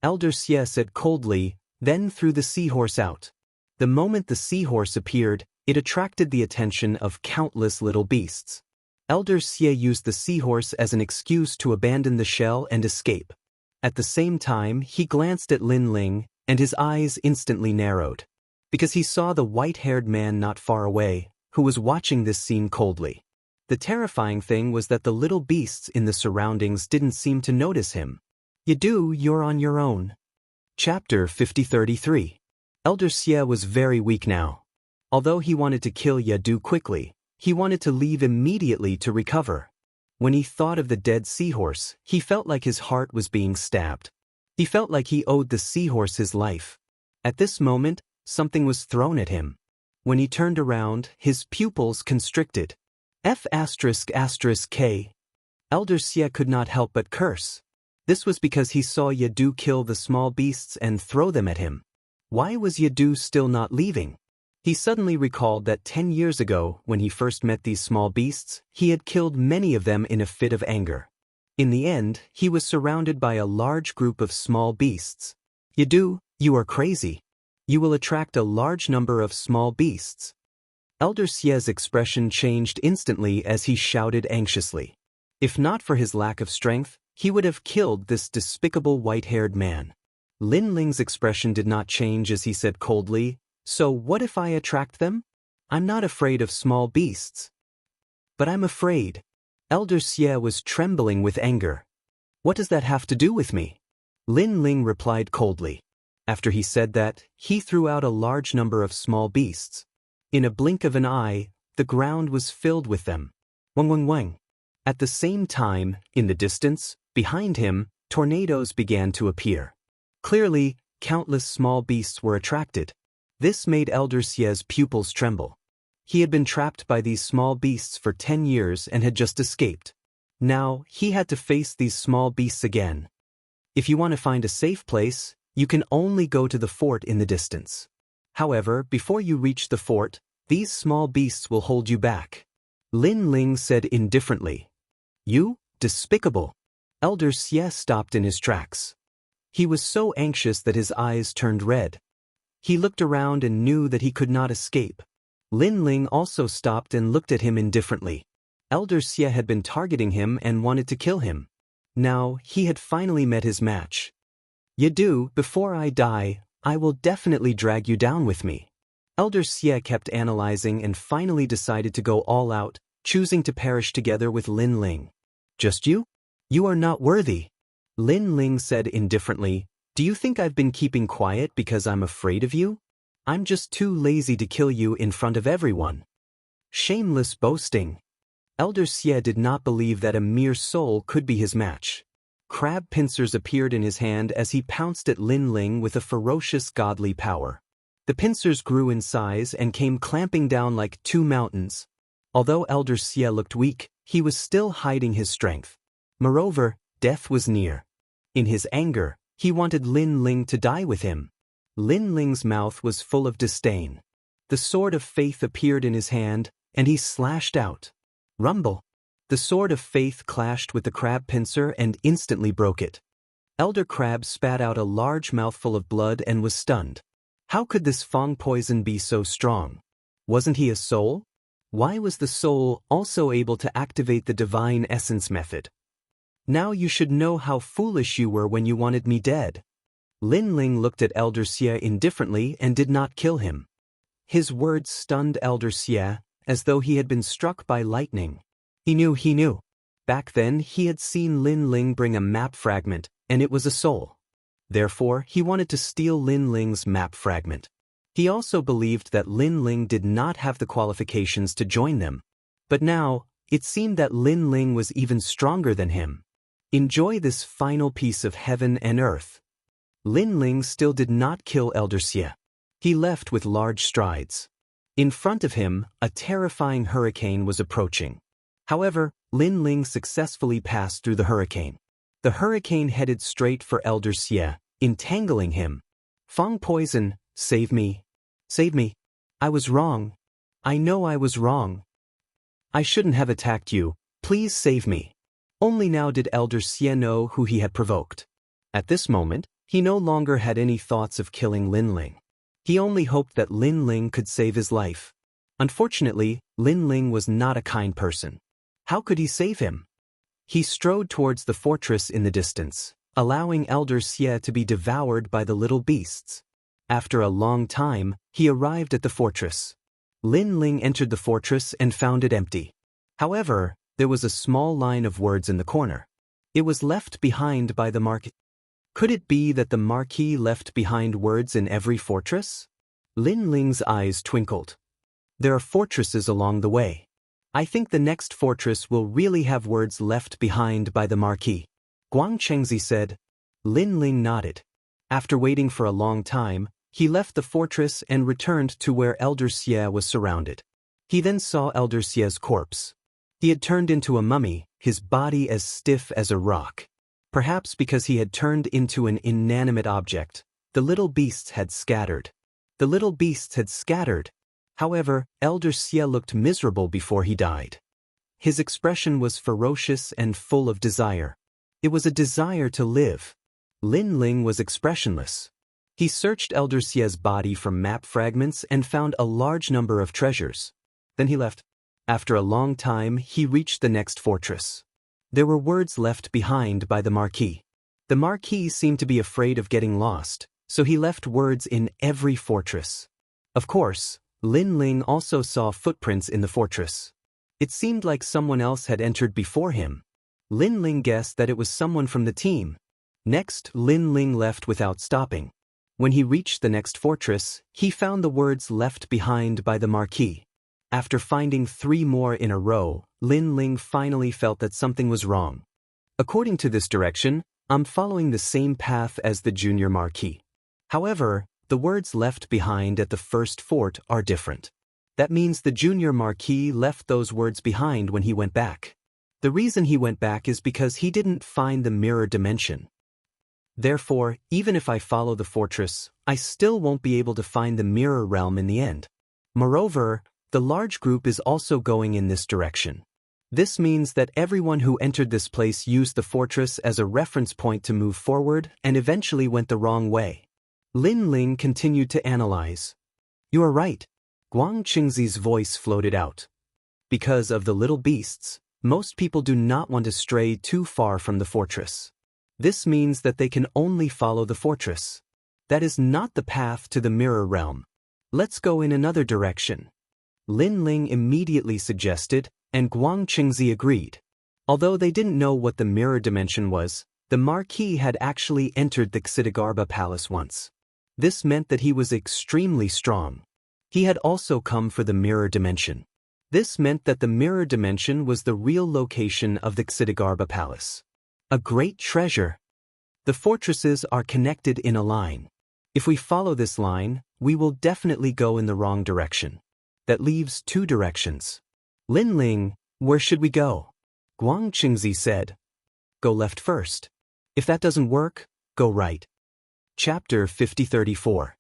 Elder Xie said coldly, then threw the seahorse out. The moment the seahorse appeared, it attracted the attention of countless little beasts. Elder Xie used the seahorse as an excuse to abandon the shell and escape. At the same time, he glanced at Lin Ling, and his eyes instantly narrowed. Because he saw the white-haired man not far away, who was watching this scene coldly. The terrifying thing was that the little beasts in the surroundings didn't seem to notice him. "Yadu, you're on your own." Chapter 5033. Elder Xie was very weak now. Although he wanted to kill Yadu quickly, he wanted to leave immediately to recover. When he thought of the dead seahorse, he felt like his heart was being stabbed. He felt like he owed the seahorse his life. At this moment, something was thrown at him. When he turned around, his pupils constricted. F***K. Elder Xie could not help but curse. This was because he saw Yadu kill the small beasts and throw them at him. Why was Yadu still not leaving? He suddenly recalled that 10 years ago, when he first met these small beasts, he had killed many of them in a fit of anger. In the end, he was surrounded by a large group of small beasts. "Yadu, you are crazy. You will attract a large number of small beasts." Elder Xie's expression changed instantly as he shouted anxiously. If not for his lack of strength, he would have killed this despicable white-haired man. Lin Ling's expression did not change as he said coldly, "So what if I attract them? I'm not afraid of small beasts." "But I'm afraid." Elder Xie was trembling with anger. "What does that have to do with me?" Lin Ling replied coldly. After he said that, he threw out a large number of small beasts. In a blink of an eye, the ground was filled with them. Wang wang wang. At the same time, in the distance, behind him, tornadoes began to appear. Clearly, countless small beasts were attracted. This made Elder Xie's pupils tremble. He had been trapped by these small beasts for 10 years and had just escaped. Now, he had to face these small beasts again. If you want to find a safe place, you can only go to the fort in the distance. However, before you reach the fort, These small beasts will hold you back. Lin Ling said indifferently. You? Despicable. Elder Xie stopped in his tracks. He was so anxious that his eyes turned red. He looked around and knew that he could not escape. Lin Ling also stopped and looked at him indifferently. Elder Xie had been targeting him and wanted to kill him. Now, he had finally met his match. Yadu, before I die, I will definitely drag you down with me. Elder Xie kept analyzing and finally decided to go all out, choosing to perish together with Lin Ling. Just you? You are not worthy. Lin Ling said indifferently, do you think I've been keeping quiet because I'm afraid of you? I'm just too lazy to kill you in front of everyone. Shameless boasting. Elder Xie did not believe that a mere soul could be his match. Crab pincers appeared in his hand as he pounced at Lin Ling with a ferocious godly power. The pincers grew in size and came clamping down like two mountains. Although Elder Xie looked weak, he was still hiding his strength. Moreover, death was near. In his anger, he wanted Lin Ling to die with him. Lin Ling's mouth was full of disdain. The sword of faith appeared in his hand, and he slashed out. Rumble! The sword of faith clashed with the crab pincer and instantly broke it. Elder Crab spat out a large mouthful of blood and was stunned. How could this Fang poison be so strong? Wasn't he a soul? Why was the soul also able to activate the divine essence method? Now you should know how foolish you were when you wanted me dead. Lin Ling looked at Elder Xie indifferently and did not kill him. His words stunned Elder Xie, as though he had been struck by lightning. He knew. Back then he had seen Lin Ling bring a map fragment, and it was a soul. Therefore, he wanted to steal Lin Ling's map fragment. He also believed that Lin Ling did not have the qualifications to join them. But now, it seemed that Lin Ling was even stronger than him. Enjoy this final piece of heaven and earth. Lin Ling still did not kill Elder Xie. He left with large strides. In front of him, a terrifying hurricane was approaching. However, Lin Ling successfully passed through the hurricane. The hurricane headed straight for Elder Xie, entangling him. Fang poison, save me. Save me. I was wrong. I know I was wrong. I shouldn't have attacked you. Please save me. Only now did Elder Xie know who he had provoked. At this moment, he no longer had any thoughts of killing Lin Ling. He only hoped that Lin Ling could save his life. Unfortunately, Lin Ling was not a kind person. How could he save him? He strode towards the fortress in the distance, allowing Elder Xie to be devoured by the little beasts. After a long time, he arrived at the fortress. Lin Ling entered the fortress and found it empty. However, there was a small line of words in the corner. It was left behind by the marquis. Could it be that the marquis left behind words in every fortress? Lin Ling's eyes twinkled. There are fortresses along the way. I think the next fortress will really have words left behind by the marquis. Guang Chengzi said. Lin Ling nodded. After waiting for a long time, he left the fortress and returned to where Elder Xie was surrounded. He then saw Elder Xie's corpse. He had turned into a mummy, his body as stiff as a rock. Perhaps because he had turned into an inanimate object, the little beasts had scattered. The little beasts had scattered. However, Elder Xie looked miserable before he died. His expression was ferocious and full of desire. It was a desire to live. Lin Ling was expressionless. He searched Elder Xie's body for map fragments and found a large number of treasures. Then he left. After a long time, he reached the next fortress. There were words left behind by the marquis. The marquis seemed to be afraid of getting lost, so he left words in every fortress. Of course, Lin Ling also saw footprints in the fortress. It seemed like someone else had entered before him. Lin Ling guessed that it was someone from the team. Next, Lin Ling left without stopping. When he reached the next fortress, he found the words left behind by the marquis. After finding 3 more in a row, Lin Ling finally felt that something was wrong. According to this direction, I'm following the same path as the junior marquis. However, the words left behind at the first fort are different. That means the junior marquis left those words behind when he went back. The reason he went back is because he didn't find the mirror dimension. Therefore, even if I follow the fortress, I still won't be able to find the mirror realm in the end. Moreover, the large group is also going in this direction. This means that everyone who entered this place used the fortress as a reference point to move forward and eventually went the wrong way. Lin Ling continued to analyze. You are right. Guang Qingzi's voice floated out. Because of the little beasts, most people do not want to stray too far from the fortress. This means that they can only follow the fortress. That is not the path to the mirror realm. Let's go in another direction. Lin Ling immediately suggested, and Guang Qingzi agreed. Although they didn't know what the mirror dimension was, the Marquis had actually entered the Xianxia palace once. This meant that he was extremely strong. He had also come for the mirror dimension. This meant that the mirror dimension was the real location of the Xianxia palace. A great treasure. The fortresses are connected in a line. If we follow this line, we will definitely go in the wrong direction. That leaves two directions. Lin Ling, where should we go? Guang Qingzi said. Go left first. If that doesn't work, go right. Chapter 50-34.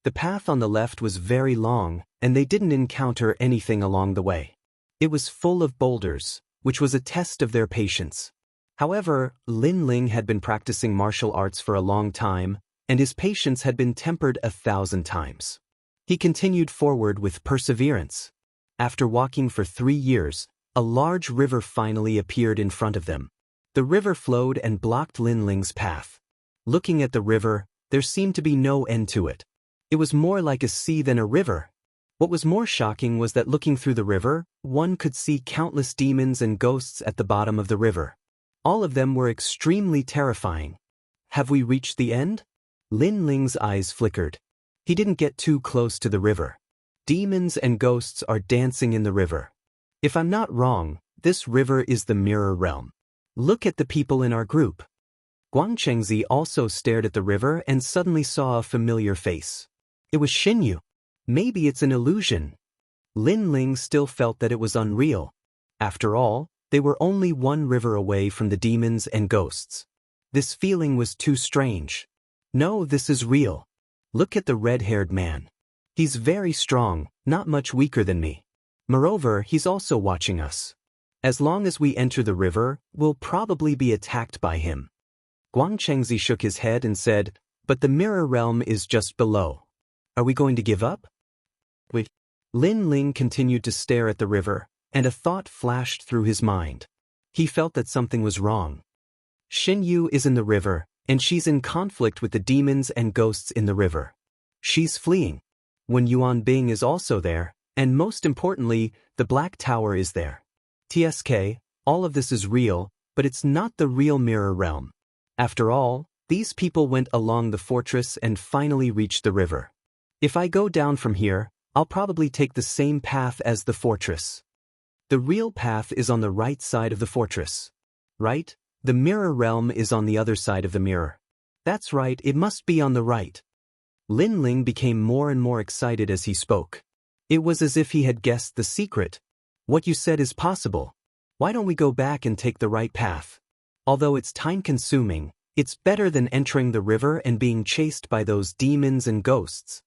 The path on the left was very long, and they didn't encounter anything along the way. It was full of boulders, which was a test of their patience. However, Lin Ling had been practicing martial arts for a long time, and his patience had been tempered 1,000 times. He continued forward with perseverance. After walking for 3 years, a large river finally appeared in front of them. The river flowed and blocked Lin Ling's path. Looking at the river, there seemed to be no end to it. It was more like a sea than a river. What was more shocking was that looking through the river, one could see countless demons and ghosts at the bottom of the river. All of them were extremely terrifying. Have we reached the end? Lin Ling's eyes flickered. He didn't get too close to the river. Demons and ghosts are dancing in the river. If I'm not wrong, this river is the mirror realm. Look at the people in our group. Guang Qingzi also stared at the river and suddenly saw a familiar face. It was Xinyu. Maybe it's an illusion. Lin Ling still felt that it was unreal. After all, they were only one river away from the demons and ghosts. This feeling was too strange. No, this is real. Look at the red-haired man. He's very strong, not much weaker than me. Moreover, he's also watching us. As long as we enter the river, we'll probably be attacked by him. Guang Qingzi shook his head and said, but the mirror realm is just below. Are we going to give up? Lin Ling continued to stare at the river, and a thought flashed through his mind. He felt that something was wrong. Xinyu is in the river, and she's in conflict with the demons and ghosts in the river. She's fleeing. When Yuan Bing is also there, and most importantly, the Black Tower is there. TSK, all of this is real, but it's not the real mirror realm. After all, these people went along the fortress and finally reached the river. If I go down from here, I'll probably take the same path as the fortress. The real path is on the right side of the fortress. Right? The mirror realm is on the other side of the mirror. That's right, it must be on the right. Lin Ling became more and more excited as he spoke. It was as if he had guessed the secret. What you said is possible. Why don't we go back and take the right path? Although it's time-consuming, it's better than entering the river and being chased by those demons and ghosts.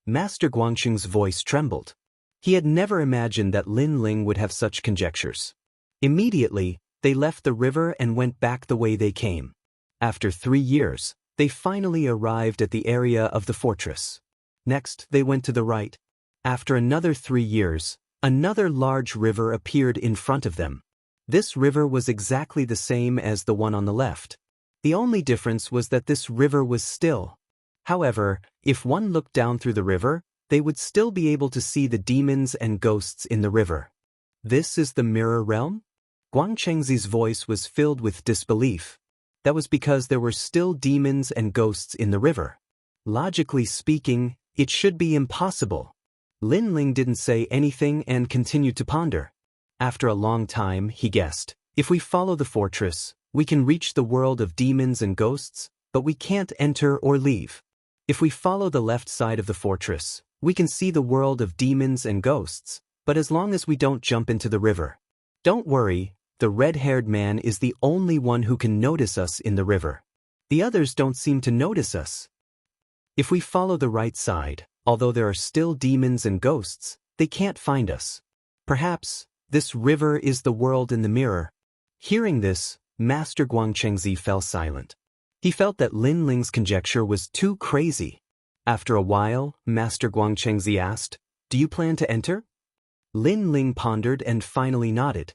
Master Guangqing's voice trembled. He had never imagined that Lin Ling would have such conjectures. Immediately, they left the river and went back the way they came. After 3 years, they finally arrived at the area of the fortress. Next, they went to the right. After another 3 years, another large river appeared in front of them. This river was exactly the same as the one on the left. The only difference was that this river was still. However, if one looked down through the river, they would still be able to see the demons and ghosts in the river. This is the mirror realm? Guang Qingzi's voice was filled with disbelief. That was because there were still demons and ghosts in the river. Logically speaking, it should be impossible. Lin Ling didn't say anything and continued to ponder. After a long time, he guessed, if we follow the fortress, we can reach the world of demons and ghosts, but we can't enter or leave. If we follow the left side of the fortress, we can see the world of demons and ghosts, but as long as we don't jump into the river. Don't worry, the red-haired man is the only one who can notice us in the river. The others don't seem to notice us. If we follow the right side, although there are still demons and ghosts, they can't find us. Perhaps, this river is the world in the mirror. Hearing this, Master Guangchengzi fell silent. He felt that Lin Ling's conjecture was too crazy. After a while, Master Guangchengzi asked, "Do you plan to enter?" Lin Ling pondered and finally nodded.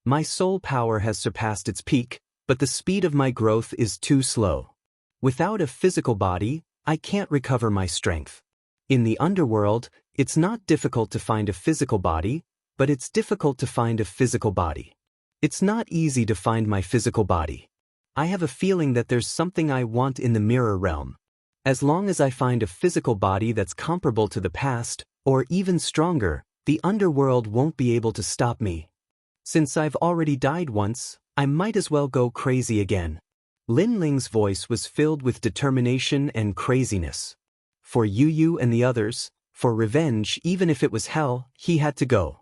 "My soul power has surpassed its peak, but the speed of my growth is too slow. Without a physical body, I can't recover my strength. In the underworld, it's not difficult to find a physical body, but it's difficult to find a physical body. It's not easy to find my physical body. I have a feeling that there's something I want in the mirror realm. As long as I find a physical body that's comparable to the past, or even stronger, the underworld won't be able to stop me. Since I've already died once, I might as well go crazy again." Lin Ling's voice was filled with determination and craziness. For Yu and the others, for revenge, even if it was hell, he had to go.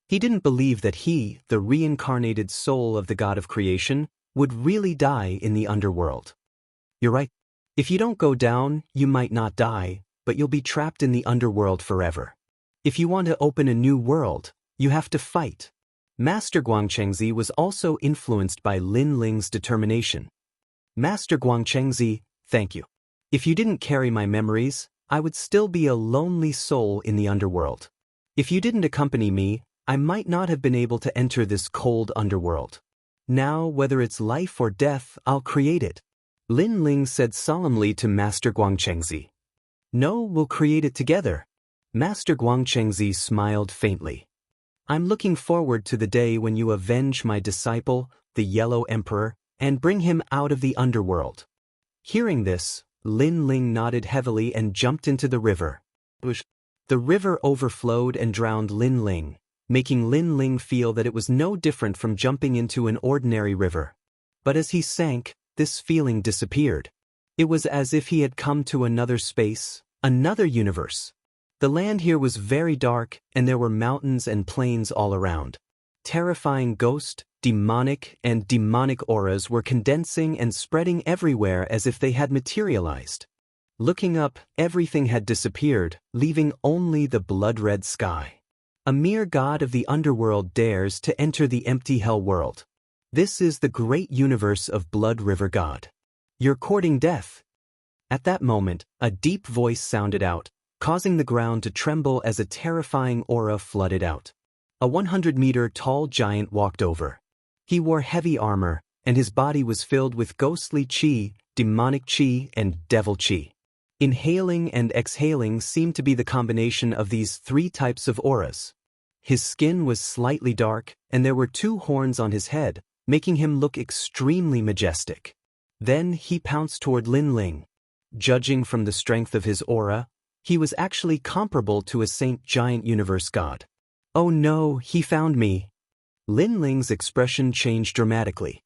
He didn't believe that he, the reincarnated soul of the god of creation, would really die in the underworld. "You're right. If you don't go down, you might not die, but you'll be trapped in the underworld forever. If you want to open a new world, you have to fight." Master Guangchengzi was also influenced by Lin Ling's determination. "Master Guangchengzi, thank you. If you didn't carry my memories, I would still be a lonely soul in the underworld. If you didn't accompany me, I might not have been able to enter this cold underworld. Now, whether it's life or death, I'll create it." Lin Ling said solemnly to Master Guangchengzi. "No, we'll create it together." Master Guangchengzi smiled faintly. "I'm looking forward to the day when you avenge my disciple, the Yellow Emperor, and bring him out of the underworld." Hearing this, Lin Ling nodded heavily and jumped into the river. The river overflowed and drowned Lin Ling, making Lin Ling feel that it was no different from jumping into an ordinary river. But as he sank, this feeling disappeared. It was as if he had come to another space, another universe. The land here was very dark, and there were mountains and plains all around. Terrifying ghost, demonic auras were condensing and spreading everywhere as if they had materialized. Looking up, everything had disappeared, leaving only the blood-red sky. A mere god of the underworld dares to enter the empty hell world. This is the great universe of Blood River God. "You're courting death." At that moment, a deep voice sounded out, causing the ground to tremble as a terrifying aura flooded out. A 100-meter-tall giant walked over. He wore heavy armor, and his body was filled with ghostly chi, demonic chi, and devil chi. Inhaling and exhaling seemed to be the combination of these three types of auras. His skin was slightly dark, and there were 2 horns on his head, making him look extremely majestic. Then he pounced toward Lin Ling. Judging from the strength of his aura, he was actually comparable to a giant universe god. "Oh no, he found me." Lin Ling's expression changed dramatically.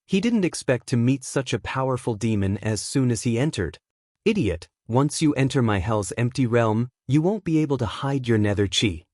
He didn't expect to meet such a powerful demon as soon as he entered. "Idiot, once you enter my hell's empty realm, you won't be able to hide your nether chi."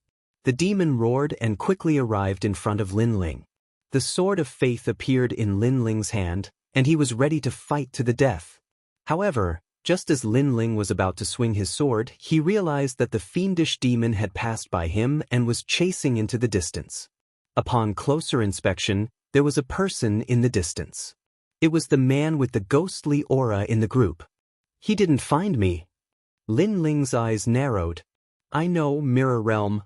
The demon roared and quickly arrived in front of Lin Ling. The sword of faith appeared in Lin Ling's hand, and he was ready to fight to the death. However, just as Lin Ling was about to swing his sword, he realized that the fiendish demon had passed by him and was chasing into the distance. Upon closer inspection, there was a person in the distance. It was the man with the ghostly aura in the group. "He didn't find me." Lin Ling's eyes narrowed. "I know, Mirror Realm.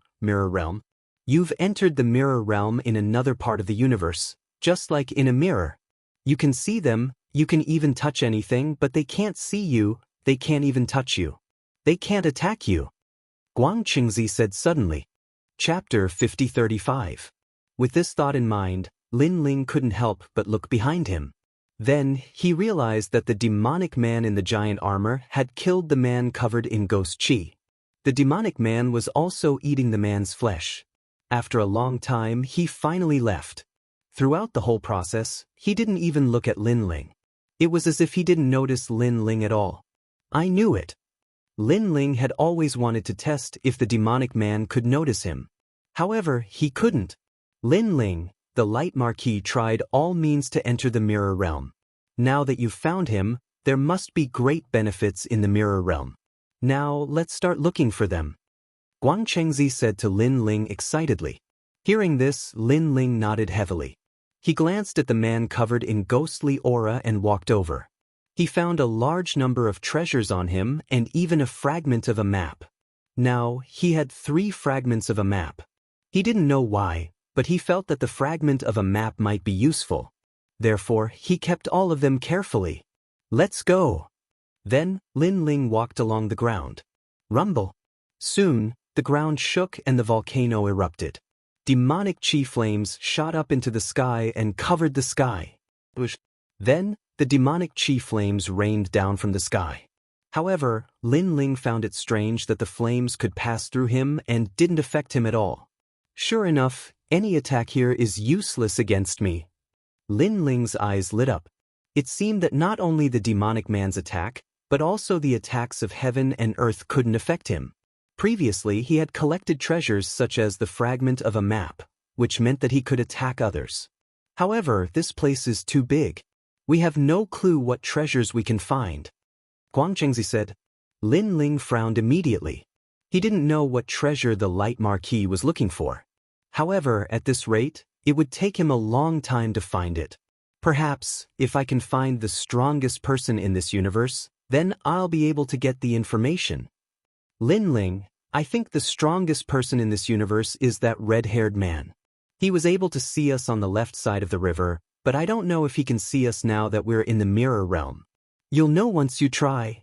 You've entered the mirror realm in another part of the universe, just like in a mirror. You can see them, you can even touch anything, but they can't see you, they can't even touch you. They can't attack you," Guangchengzi said suddenly. Chapter 50-35. With this thought in mind, Lin Ling couldn't help but look behind him. Then, he realized that the demonic man in the giant armor had killed the man covered in ghost chi. The demonic man was also eating the man's flesh. After a long time, he finally left. Throughout the whole process, he didn't even look at Lin Ling. It was as if he didn't notice Lin Ling at all. I knew it. Lin Ling had always wanted to test if the demonic man could notice him. However, he couldn't. Lin Ling, the Light Marquis, tried all means to enter the mirror realm. Now that you've found him, there must be great benefits in the mirror realm. Now, let's start looking for them. Guangchengzi said to Lin Ling excitedly. Hearing this, Lin Ling nodded heavily. He glanced at the man covered in ghostly aura and walked over. He found a large number of treasures on him and even a fragment of a map. Now, he had 3 fragments of a map. He didn't know why, but he felt that the fragment of a map might be useful. Therefore, he kept all of them carefully. Let's go. Then, Lin Ling walked along the ground. Rumble. Soon, the ground shook and the volcano erupted. Demonic chi flames shot up into the sky and covered the sky. Then, the demonic chi flames rained down from the sky. However, Lin Ling found it strange that the flames could pass through him and didn't affect him at all. Sure enough, any attack here is useless against me. Lin Ling's eyes lit up. It seemed that not only the demonic man's attack, but also the attacks of heaven and earth couldn't affect him. Previously, he had collected treasures such as the fragment of a map, which meant that he could attack others. However, this place is too big. We have no clue what treasures we can find. Guangchengzi said. Lin Ling frowned immediately. He didn't know what treasure the light marquis was looking for. However, at this rate, it would take him a long time to find it. Perhaps, if I can find the strongest person in this universe, then I'll be able to get the information. Lin Ling, I think the strongest person in this universe is that red-haired man. He was able to see us on the left side of the river, but I don't know if he can see us now that we're in the mirror realm. You'll know once you try.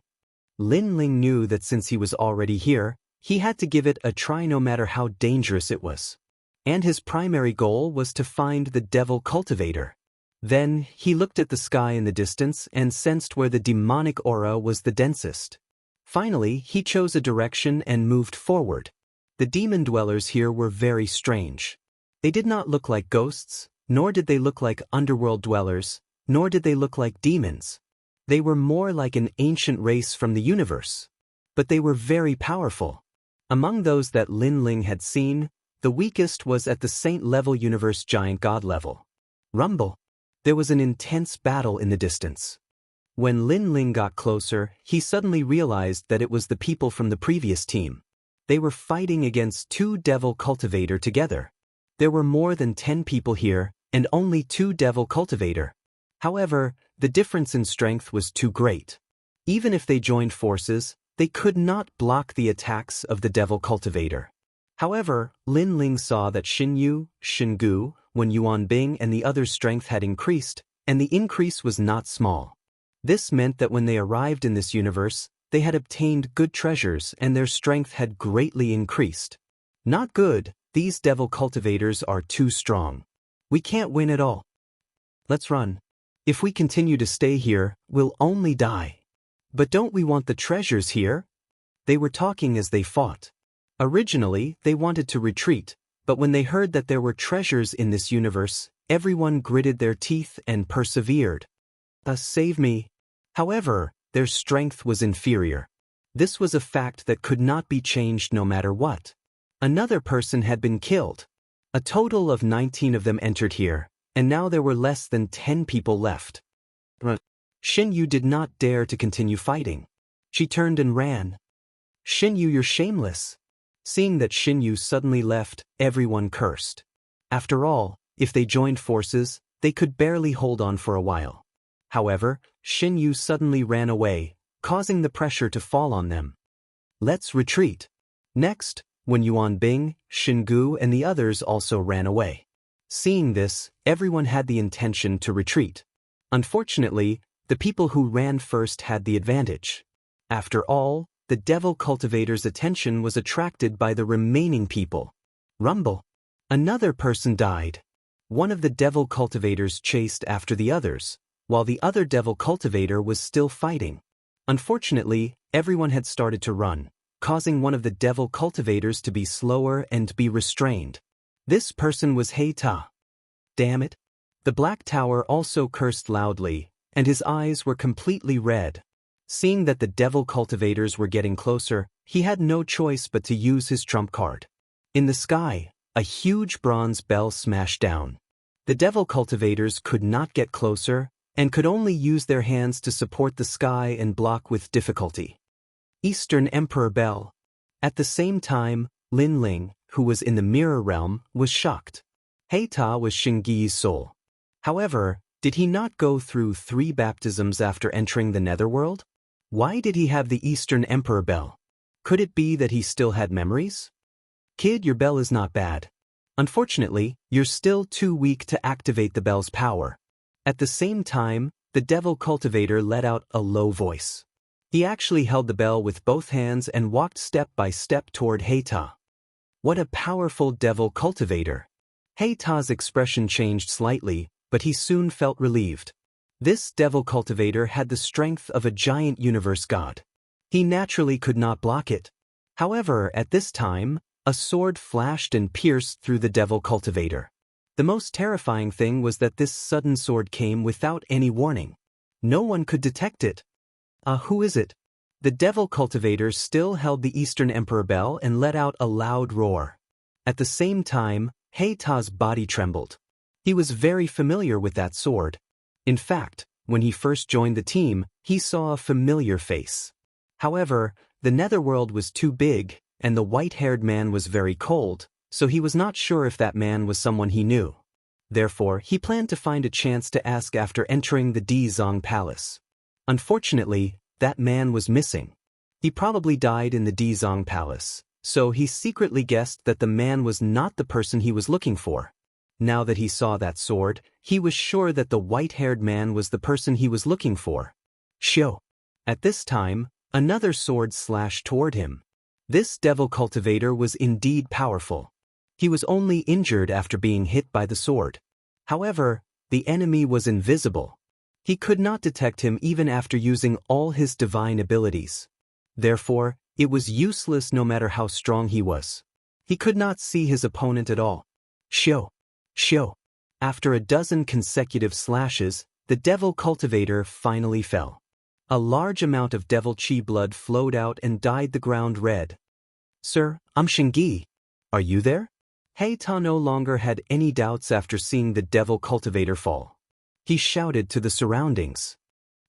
Lin Ling knew that since he was already here, he had to give it a try no matter how dangerous it was. And his primary goal was to find the devil cultivator. Then, he looked at the sky in the distance and sensed where the demonic aura was the densest. Finally, he chose a direction and moved forward. The demon dwellers here were very strange. They did not look like ghosts, nor did they look like underworld dwellers, nor did they look like demons. They were more like an ancient race from the universe. But they were very powerful. Among those that Lin Ling had seen, the weakest was at the saint-level universe giant god level. Rumble. There was an intense battle in the distance. When Lin Ling got closer, he suddenly realized that it was the people from the previous team. They were fighting against 2 devil cultivator together. There were more than 10 people here, and only 2 devil cultivator. However, the difference in strength was too great. Even if they joined forces, they could not block the attacks of the devil cultivator. However, Lin Ling saw that Xinyu, Xingu, Wen Yuanbing and the others' strength had increased, and the increase was not small. This meant that when they arrived in this universe, they had obtained good treasures and their strength had greatly increased. Not good, these devil cultivators are too strong. We can't win at all. Let's run. If we continue to stay here, we'll only die. But don't we want the treasures here? They were talking as they fought. Originally, they wanted to retreat, but when they heard that there were treasures in this universe, everyone gritted their teeth and persevered. Save me. However, their strength was inferior. This was a fact that could not be changed no matter what. Another person had been killed. A total of 19 of them entered here, and now there were less than 10 people left. Xinyu did not dare to continue fighting. She turned and ran. Xinyu, you're shameless. Seeing that Xinyu suddenly left, everyone cursed. After all, if they joined forces, they could barely hold on for a while. However, Xinyu suddenly ran away, causing the pressure to fall on them. Let's retreat. Next, Wen Yuanbing, Xingu and the others also ran away. Seeing this, everyone had the intention to retreat. Unfortunately, the people who ran first had the advantage. After all, the devil cultivator's attention was attracted by the remaining people. Rumble. Another person died. One of the devil cultivators chased after the others, while the other devil cultivator was still fighting. Unfortunately, everyone had started to run, causing one of the devil cultivators to be slower and be restrained. This person was Heita. Damn it. The Black Tower also cursed loudly, and his eyes were completely red. Seeing that the devil cultivators were getting closer, he had no choice but to use his trump card. In the sky, a huge bronze bell smashed down. The devil cultivators could not get closer, and could only use their hands to support the sky and block with difficulty. Eastern Emperor Bell. At the same time, Lin Ling, who was in the mirror realm, was shocked. Heita was Xingyi's soul. However, did he not go through 3 baptisms after entering the netherworld? Why did he have the Eastern Emperor bell? Could it be that he still had memories? Kid, your bell is not bad. Unfortunately, you're still too weak to activate the bell's power. At the same time, the devil cultivator let out a low voice. He actually held the bell with both hands and walked step by step toward Heita. What a powerful devil cultivator! Heita's expression changed slightly, but he soon felt relieved. This devil cultivator had the strength of a giant universe god. He naturally could not block it. However, at this time, a sword flashed and pierced through the devil cultivator. The most terrifying thing was that this sudden sword came without any warning. No one could detect it. Who is it? The devil cultivator still held the Eastern Emperor bell and let out a loud roar. At the same time, Heita's body trembled. He was very familiar with that sword. In fact, when he first joined the team, he saw a familiar face. However, the netherworld was too big, and the white-haired man was very cold, so he was not sure if that man was someone he knew. Therefore, he planned to find a chance to ask after entering the Dizong Palace. Unfortunately, that man was missing. He probably died in the Dizong Palace, so he secretly guessed that the man was not the person he was looking for. Now that he saw that sword, he was sure that the white-haired man was the person he was looking for. Shio. At this time, another sword slashed toward him. This devil cultivator was indeed powerful. He was only injured after being hit by the sword. However, the enemy was invisible. He could not detect him even after using all his divine abilities. Therefore, it was useless no matter how strong he was. He could not see his opponent at all. Shio. Shio. After a dozen consecutive slashes, the devil cultivator finally fell. A large amount of devil chi blood flowed out and dyed the ground red. Sir, I'm Xingyi. Are you there? Heita no longer had any doubts after seeing the devil cultivator fall. He shouted to the surroundings.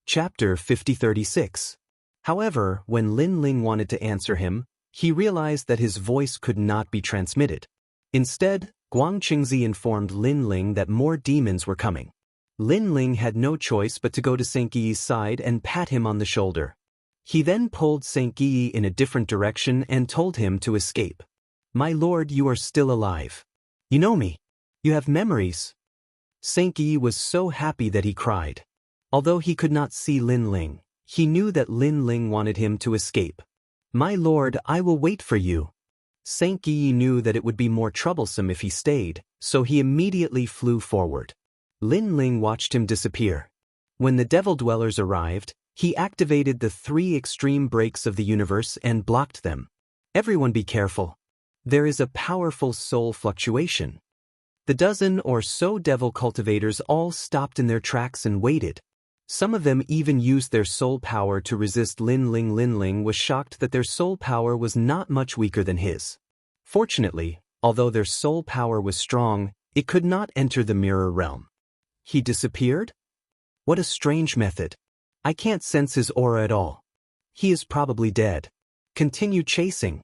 Chapter 5036. However, when Lin Ling wanted to answer him, he realized that his voice could not be transmitted. Instead, Guang Qingzi informed Lin Ling that more demons were coming. Lin Ling had no choice but to go to Xianxia's side and pat him on the shoulder. He then pulled Xianxia in a different direction and told him to escape. My lord, you are still alive. You know me. You have memories. Xianxia was so happy that he cried. Although he could not see Lin Ling, he knew that Lin Ling wanted him to escape. My lord, I will wait for you. Xianxia knew that it would be more troublesome if he stayed, so he immediately flew forward. Lin Ling watched him disappear. When the devil dwellers arrived, he activated the 3 extreme breaks of the universe and blocked them. Everyone be careful. There is a powerful soul fluctuation. The dozen or so devil cultivators all stopped in their tracks and waited. Some of them even used their soul power to resist Lin Ling. Lin Ling was shocked that their soul power was not much weaker than his. Fortunately, although their soul power was strong, it could not enter the mirror realm. He disappeared? What a strange method. I can't sense his aura at all. He is probably dead. Continue chasing.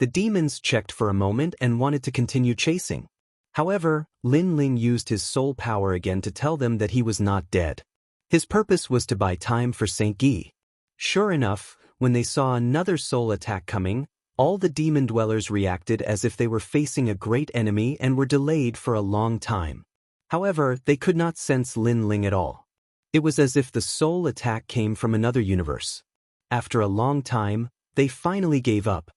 The demons checked for a moment and wanted to continue chasing. However, Lin Ling used his soul power again to tell them that he was not dead. His purpose was to buy time for Xianxia. Sure enough, when they saw another soul attack coming, all the demon dwellers reacted as if they were facing a great enemy and were delayed for a long time. However, they could not sense Lin Ling at all. It was as if the soul attack came from another universe. After a long time, they finally gave up.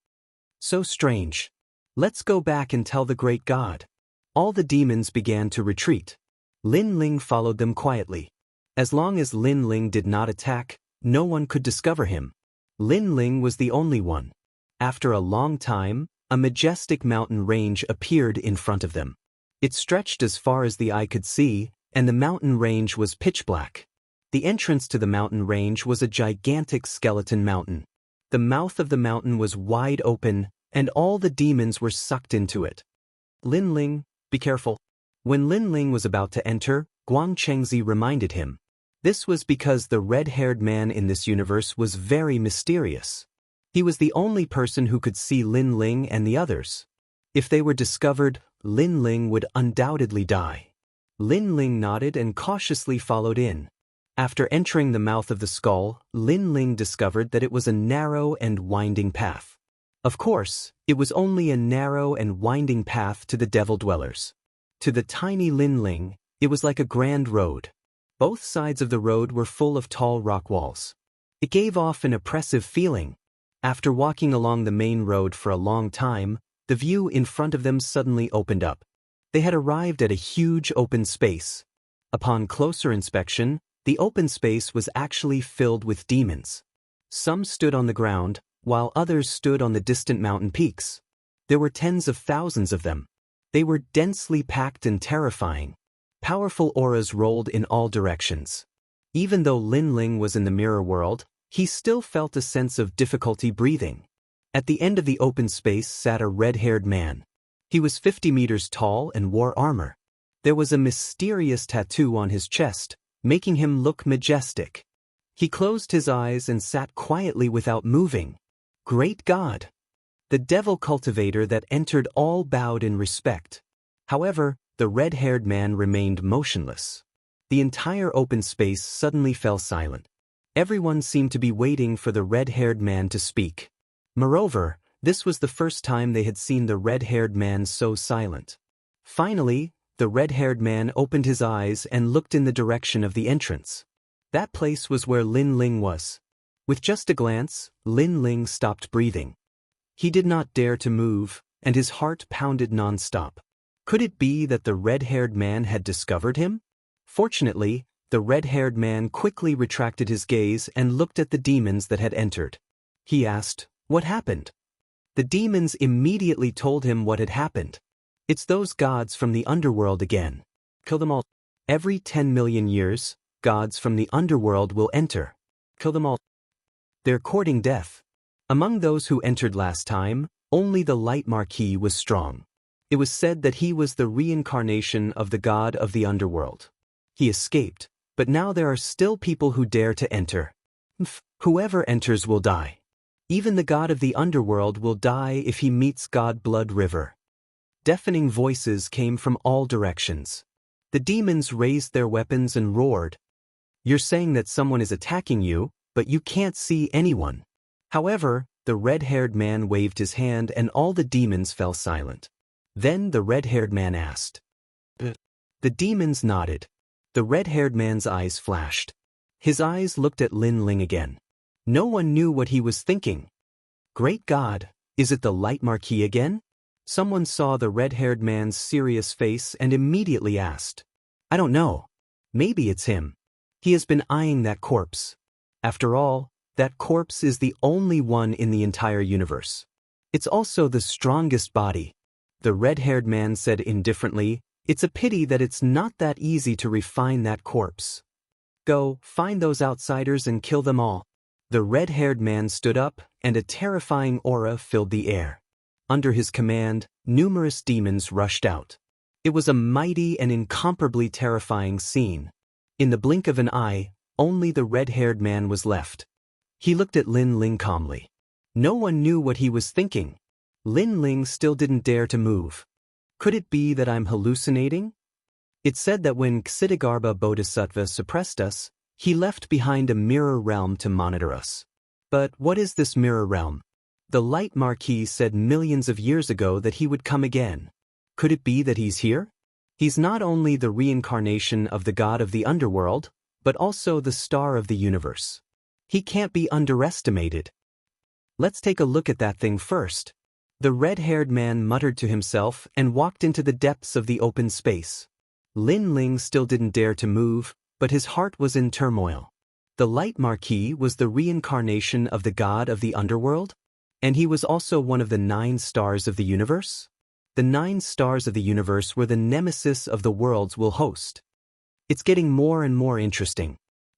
So strange. Let's go back and tell the great god. All the demons began to retreat. Lin Ling followed them quietly. As long as Lin Ling did not attack, no one could discover him. Lin Ling was the only one. After a long time, a majestic mountain range appeared in front of them. It stretched as far as the eye could see, and the mountain range was pitch black. The entrance to the mountain range was a gigantic skeleton mountain. The mouth of the mountain was wide open, and all the demons were sucked into it. Lin Ling, be careful. When Lin Ling was about to enter, Guang Qingzi reminded him. This was because the red-haired man in this universe was very mysterious. He was the only person who could see Lin Ling and the others. If they were discovered, Lin Ling would undoubtedly die. Lin Ling nodded and cautiously followed in. After entering the mouth of the skull, Lin Ling discovered that it was a narrow and winding path. Of course, it was only a narrow and winding path to the devil dwellers. To the tiny Lin Ling, it was like a grand road. Both sides of the road were full of tall rock walls. It gave off an oppressive feeling. After walking along the main road for a long time, the view in front of them suddenly opened up. They had arrived at a huge open space. Upon closer inspection, the open space was actually filled with demons. Some stood on the ground, while others stood on the distant mountain peaks. There were tens of thousands of them. They were densely packed and terrifying. Powerful auras rolled in all directions. Even though Lin Ling was in the mirror world, he still felt a sense of difficulty breathing. At the end of the open space sat a red-haired man. He was 50 meters tall and wore armor. There was a mysterious tattoo on his chest, making him look majestic. He closed his eyes and sat quietly without moving. Great God! The devil cultivator that entered all bowed in respect. However, the red-haired man remained motionless. The entire open space suddenly fell silent. Everyone seemed to be waiting for the red-haired man to speak. Moreover, this was the first time they had seen the red-haired man so silent. Finally, the red-haired man opened his eyes and looked in the direction of the entrance. That place was where Lin Ling was. With just a glance, Lin Ling stopped breathing. He did not dare to move, and his heart pounded non-stop. Could it be that the red-haired man had discovered him? Fortunately, the red-haired man quickly retracted his gaze and looked at the demons that had entered. He asked, "What happened?" The demons immediately told him what had happened. "It's those gods from the underworld again. Kill them all. Every 10 million years, gods from the underworld will enter. Kill them all. They're courting death." Among those who entered last time, only the Light Marquis was strong. It was said that he was the reincarnation of the god of the underworld. He escaped, but now there are still people who dare to enter. Whoever enters will die. Even the god of the underworld will die if he meets God Blood River. Deafening voices came from all directions. The demons raised their weapons and roared. "You're saying that someone is attacking you, but you can't see anyone." However, the red-haired man waved his hand and all the demons fell silent. Then the red-haired man asked. The demons nodded. The red-haired man's eyes flashed. His eyes looked at Lin Ling again. No one knew what he was thinking. Great God, is it the Light Marquis again? Someone saw the red-haired man's serious face and immediately asked. "I don't know. Maybe it's him. He has been eyeing that corpse. After all, that corpse is the only one in the entire universe. It's also the strongest body." The red-haired man said indifferently, "It's a pity that it's not that easy to refine that corpse. Go, find those outsiders and kill them all." The red-haired man stood up, and a terrifying aura filled the air. Under his command, numerous demons rushed out. It was a mighty and incomparably terrifying scene. In the blink of an eye, only the red-haired man was left. He looked at Lin Ling calmly. No one knew what he was thinking. Lin Ling still didn't dare to move. Could it be that I'm hallucinating? It's said that when Ksitigarbha Bodhisattva suppressed us, he left behind a mirror realm to monitor us. But what is this mirror realm? The Light Marquis said millions of years ago that he would come again. Could it be that he's here? He's not only the reincarnation of the god of the underworld, but also the star of the universe. He can't be underestimated. Let's take a look at that thing first. The red-haired man muttered to himself and walked into the depths of the open space. Lin Ling still didn't dare to move, but his heart was in turmoil. The Light Marquis was the reincarnation of the god of the underworld? And he was also one of the 9 stars of the universe? The 9 stars of the universe were the nemesis of the worlds we'll host. It's getting more and more interesting.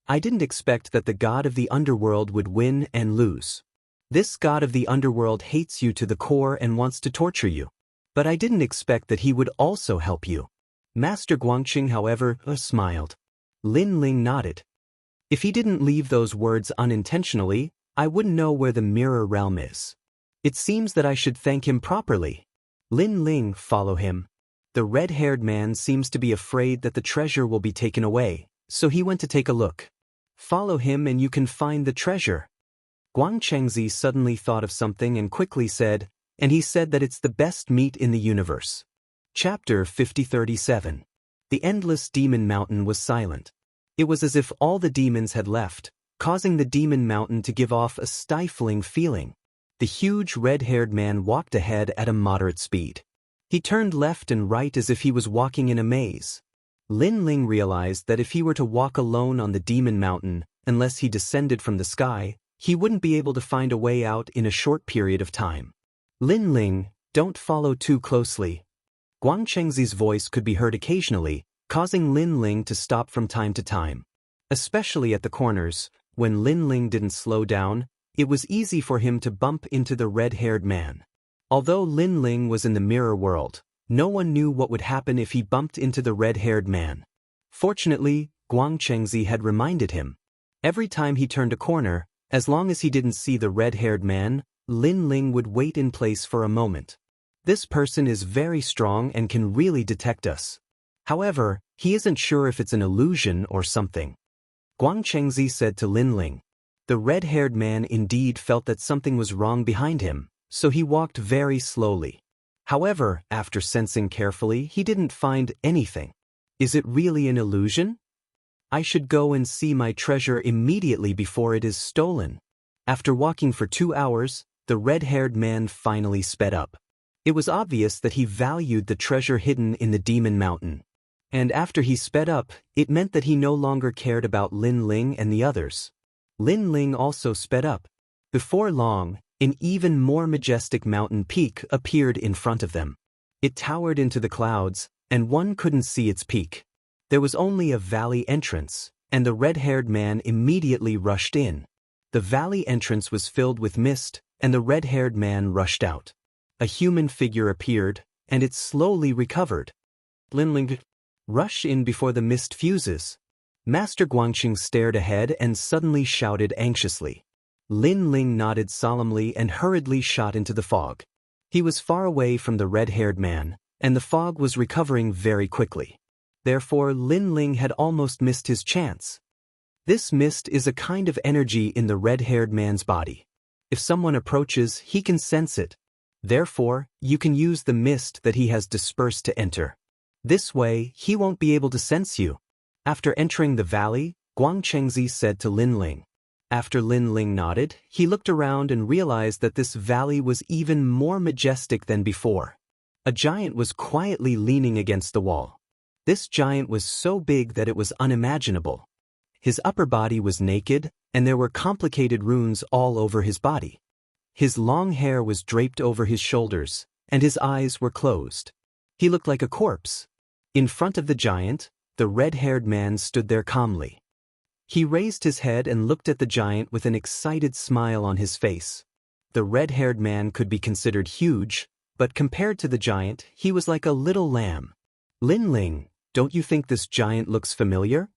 I didn't expect that the god of the underworld would win and lose. This god of the underworld hates you to the core and wants to torture you. But I didn't expect that he would also help you. Master Guangqing, however, smiled. Lin Ling nodded. If he didn't leave those words unintentionally, I wouldn't know where the mirror realm is. It seems that I should thank him properly. Lin Ling, follow him. The red-haired man seems to be afraid that the treasure will be taken away, so he went to take a look. Follow him and you can find the treasure. Guang Chengzi suddenly thought of something and quickly said, and he said that it's the best meat in the universe. Chapter 5037. The endless demon mountain was silent. It was as if all the demons had left, causing the demon mountain to give off a stifling feeling. The huge red-haired man walked ahead at a moderate speed. He turned left and right as if he was walking in a maze. Lin Ling realized that if he were to walk alone on the demon mountain, unless he descended from the sky, he wouldn't be able to find a way out in a short period of time. Lin Ling, don't follow too closely. Guang Chengzi's voice could be heard occasionally, causing Lin Ling to stop from time to time. Especially at the corners, when Lin Ling didn't slow down, it was easy for him to bump into the red-haired man. Although Lin Ling was in the mirror world, no one knew what would happen if he bumped into the red-haired man. Fortunately, Guang Chengzi had reminded him. Every time he turned a corner, as long as he didn't see the red-haired man, Lin Ling would wait in place for a moment. This person is very strong and can really detect us. However, he isn't sure if it's an illusion or something. Guang Chengzi said to Lin Ling. The red-haired man indeed felt that something was wrong behind him, so he walked very slowly. However, after sensing carefully, he didn't find anything. Is it really an illusion? I should go and see my treasure immediately before it is stolen. After walking for 2 hours, the red-haired man finally sped up. It was obvious that he valued the treasure hidden in the demon mountain. And after he sped up, it meant that he no longer cared about Lin Ling and the others. Lin Ling also sped up. Before long, an even more majestic mountain peak appeared in front of them. It towered into the clouds, and one couldn't see its peak. There was only a valley entrance, and the red-haired man immediately rushed in. The valley entrance was filled with mist, and the red-haired man rushed out. A human figure appeared, and it slowly recovered. Lin Ling, rush in before the mist fuses. Master Guangqing stared ahead and suddenly shouted anxiously. Lin Ling nodded solemnly and hurriedly shot into the fog. He was far away from the red-haired man, and the fog was recovering very quickly. Therefore, Lin Ling had almost missed his chance. This mist is a kind of energy in the red-haired man's body. If someone approaches, he can sense it. Therefore, you can use the mist that he has dispersed to enter. This way, he won't be able to sense you. After entering the valley, Guang Chengzi said to Lin Ling. After Lin Ling nodded, he looked around and realized that this valley was even more majestic than before. A giant was quietly leaning against the wall. This giant was so big that it was unimaginable. His upper body was naked, and there were complicated runes all over his body. His long hair was draped over his shoulders, and his eyes were closed. He looked like a corpse. In front of the giant, the red-haired man stood there calmly. He raised his head and looked at the giant with an excited smile on his face. The red-haired man could be considered huge, but compared to the giant, he was like a little lamb. Lin Ling, don't you think this giant looks familiar?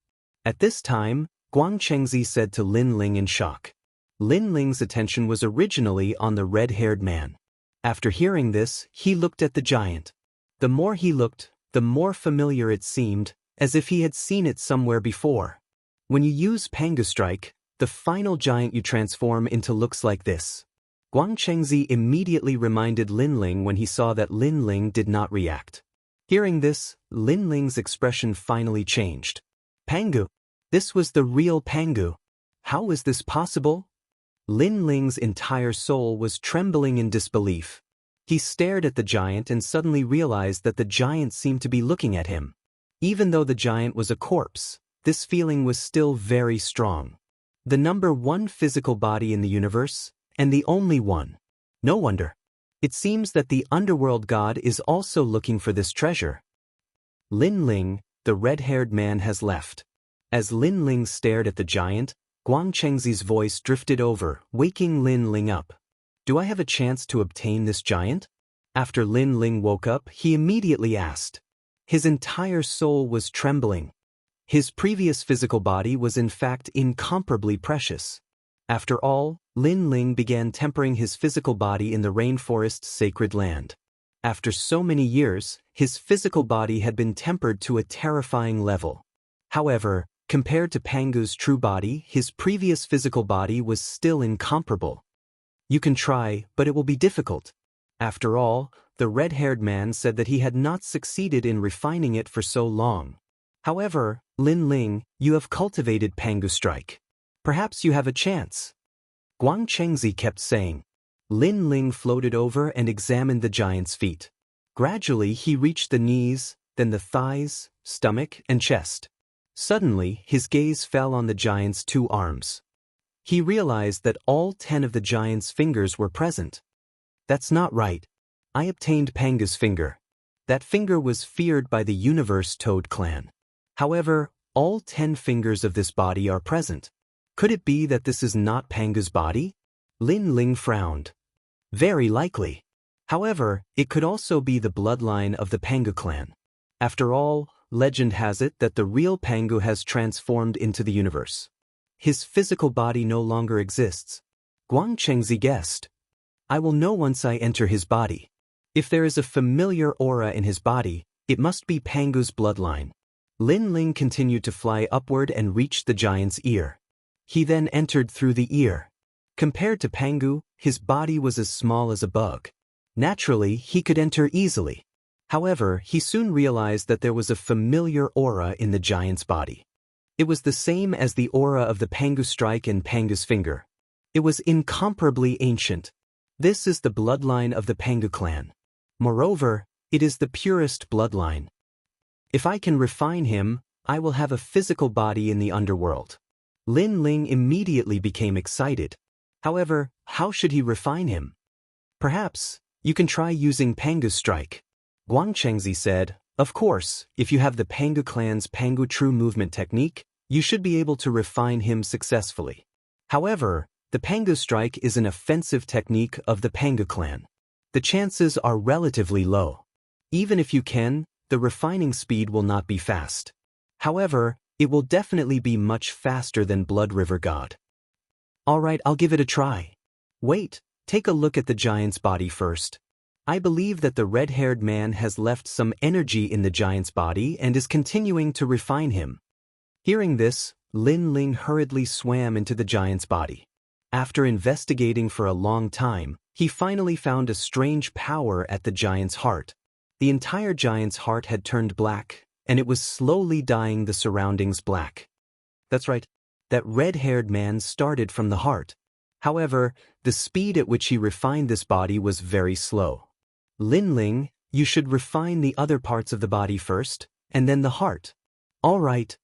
At this time, Guang Chengzi said to Lin Ling in shock. Lin Ling's attention was originally on the red-haired man. After hearing this, he looked at the giant. The more he looked, the more familiar it seemed, as if he had seen it somewhere before. When you use Pangu Strike, the final giant you transform into looks like this. Guang Chengzi immediately reminded Lin Ling when he saw that Lin Ling did not react. Hearing this, Lin Ling's expression finally changed. Pangu. This was the real Pangu. How is this possible? Lin Ling's entire soul was trembling in disbelief. He stared at the giant and suddenly realized that the giant seemed to be looking at him. Even though the giant was a corpse, this feeling was still very strong. The number one physical body in the universe, and the only one. No wonder. It seems that the underworld god is also looking for this treasure. Lin Ling, the red-haired man, has left. As Lin Ling stared at the giant, Guang Chengzi's voice drifted over, waking Lin Ling up. Do I have a chance to obtain this giant? After Lin Ling woke up, he immediately asked. His entire soul was trembling. His previous physical body was in fact incomparably precious. After all, Lin Ling began tempering his physical body in the rainforest's sacred land. After so many years, his physical body had been tempered to a terrifying level. However, compared to Pangu's true body, his previous physical body was still incomparable. You can try, but it will be difficult. After all, the red-haired man said that he had not succeeded in refining it for so long. However, Lin Ling, you have cultivated Pangu strike. Perhaps you have a chance. Guang Chengzi kept saying. Lin Ling floated over and examined the giant's feet. Gradually he reached the knees, then the thighs, stomach, and chest. Suddenly, his gaze fell on the giant's 2 arms. He realized that all 10 of the giant's fingers were present. That's not right. I obtained Pangu's finger. That finger was feared by the Universe Toad clan. However, all 10 fingers of this body are present. Could it be that this is not Pangu's body? Lin Ling frowned. Very likely. However, it could also be the bloodline of the Pangu clan. After all, legend has it that the real Pangu has transformed into the universe. His physical body no longer exists. Guang Chengzi guessed. I will know once I enter his body. If there is a familiar aura in his body, it must be Pangu's bloodline. Lin Ling continued to fly upward and reached the giant's ear. He then entered through the ear. Compared to Pangu, his body was as small as a bug. Naturally, he could enter easily. However, he soon realized that there was a familiar aura in the giant's body. It was the same as the aura of the Pangu strike and Pangu's finger. It was incomparably ancient. This is the bloodline of the Pangu clan. Moreover, it is the purest bloodline. If I can refine him, I will have a physical body in the underworld. Lin Ling immediately became excited. However, how should he refine him? Perhaps, you can try using Pangu's strike. Guang Chengzi said, of course, if you have the Pangu clan's Pangu true movement technique, you should be able to refine him successfully. However, the Pangu strike is an offensive technique of the Pangu clan. The chances are relatively low. Even if you can, the refining speed will not be fast. However, it will definitely be much faster than Blood River God. Alright, I'll give it a try. Wait, take a look at the giant's body first. I believe that the red-haired man has left some energy in the giant's body and is continuing to refine him. Hearing this, Lin Ling hurriedly swam into the giant's body. After investigating for a long time, he finally found a strange power at the giant's heart. The entire giant's heart had turned black, and it was slowly dyeing the surroundings black. That's right, that red-haired man started from the heart. However, the speed at which he refined this body was very slow. Lin Ling, you should refine the other parts of the body first, and then the heart. All right.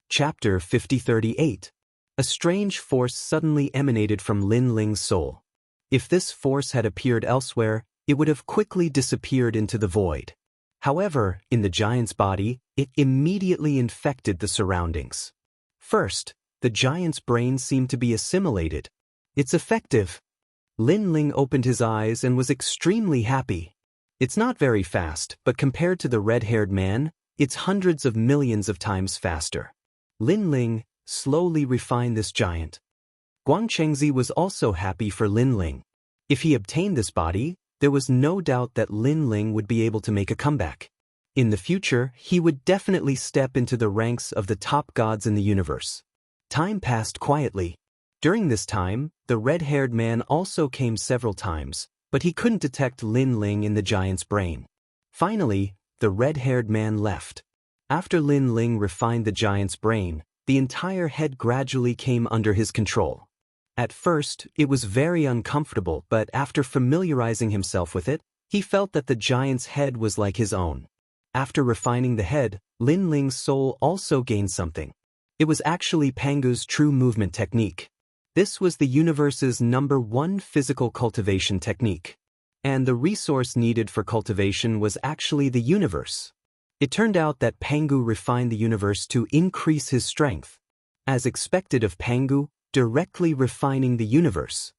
Chapter 5038. A strange force suddenly emanated from Lin Ling's soul. If this force had appeared elsewhere, it would have quickly disappeared into the void. However, in the giant's body, it immediately infected the surroundings. First, the giant's brain seemed to be assimilated. It's effective. Lin Ling opened his eyes and was extremely happy. It's not very fast, but compared to the red-haired man, it's hundreds of millions of times faster. Lin Ling, slowly refine this giant. Guang Chengzi was also happy for Lin Ling. If he obtained this body, there was no doubt that Lin Ling would be able to make a comeback. In the future, he would definitely step into the ranks of the top gods in the universe. Time passed quietly. During this time, the red-haired man also came several times, but he couldn't detect Lin Ling in the giant's brain. Finally, the red-haired man left. After Lin Ling refined the giant's brain, the entire head gradually came under his control. At first, it was very uncomfortable, but after familiarizing himself with it, he felt that the giant's head was like his own. After refining the head, Lin Ling's soul also gained something. It was actually Pangu's true movement technique. This was the universe's #1 physical cultivation technique. And the resource needed for cultivation was actually the universe. It turned out that Pangu refined the universe to increase his strength. As expected of Pangu, directly refining the universe.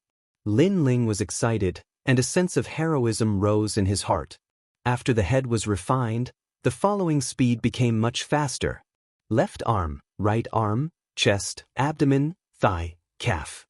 Lin Ling was excited, and a sense of heroism rose in his heart. After the head was refined, the following speed became much faster. Left arm, right arm, chest, abdomen, thigh, calf.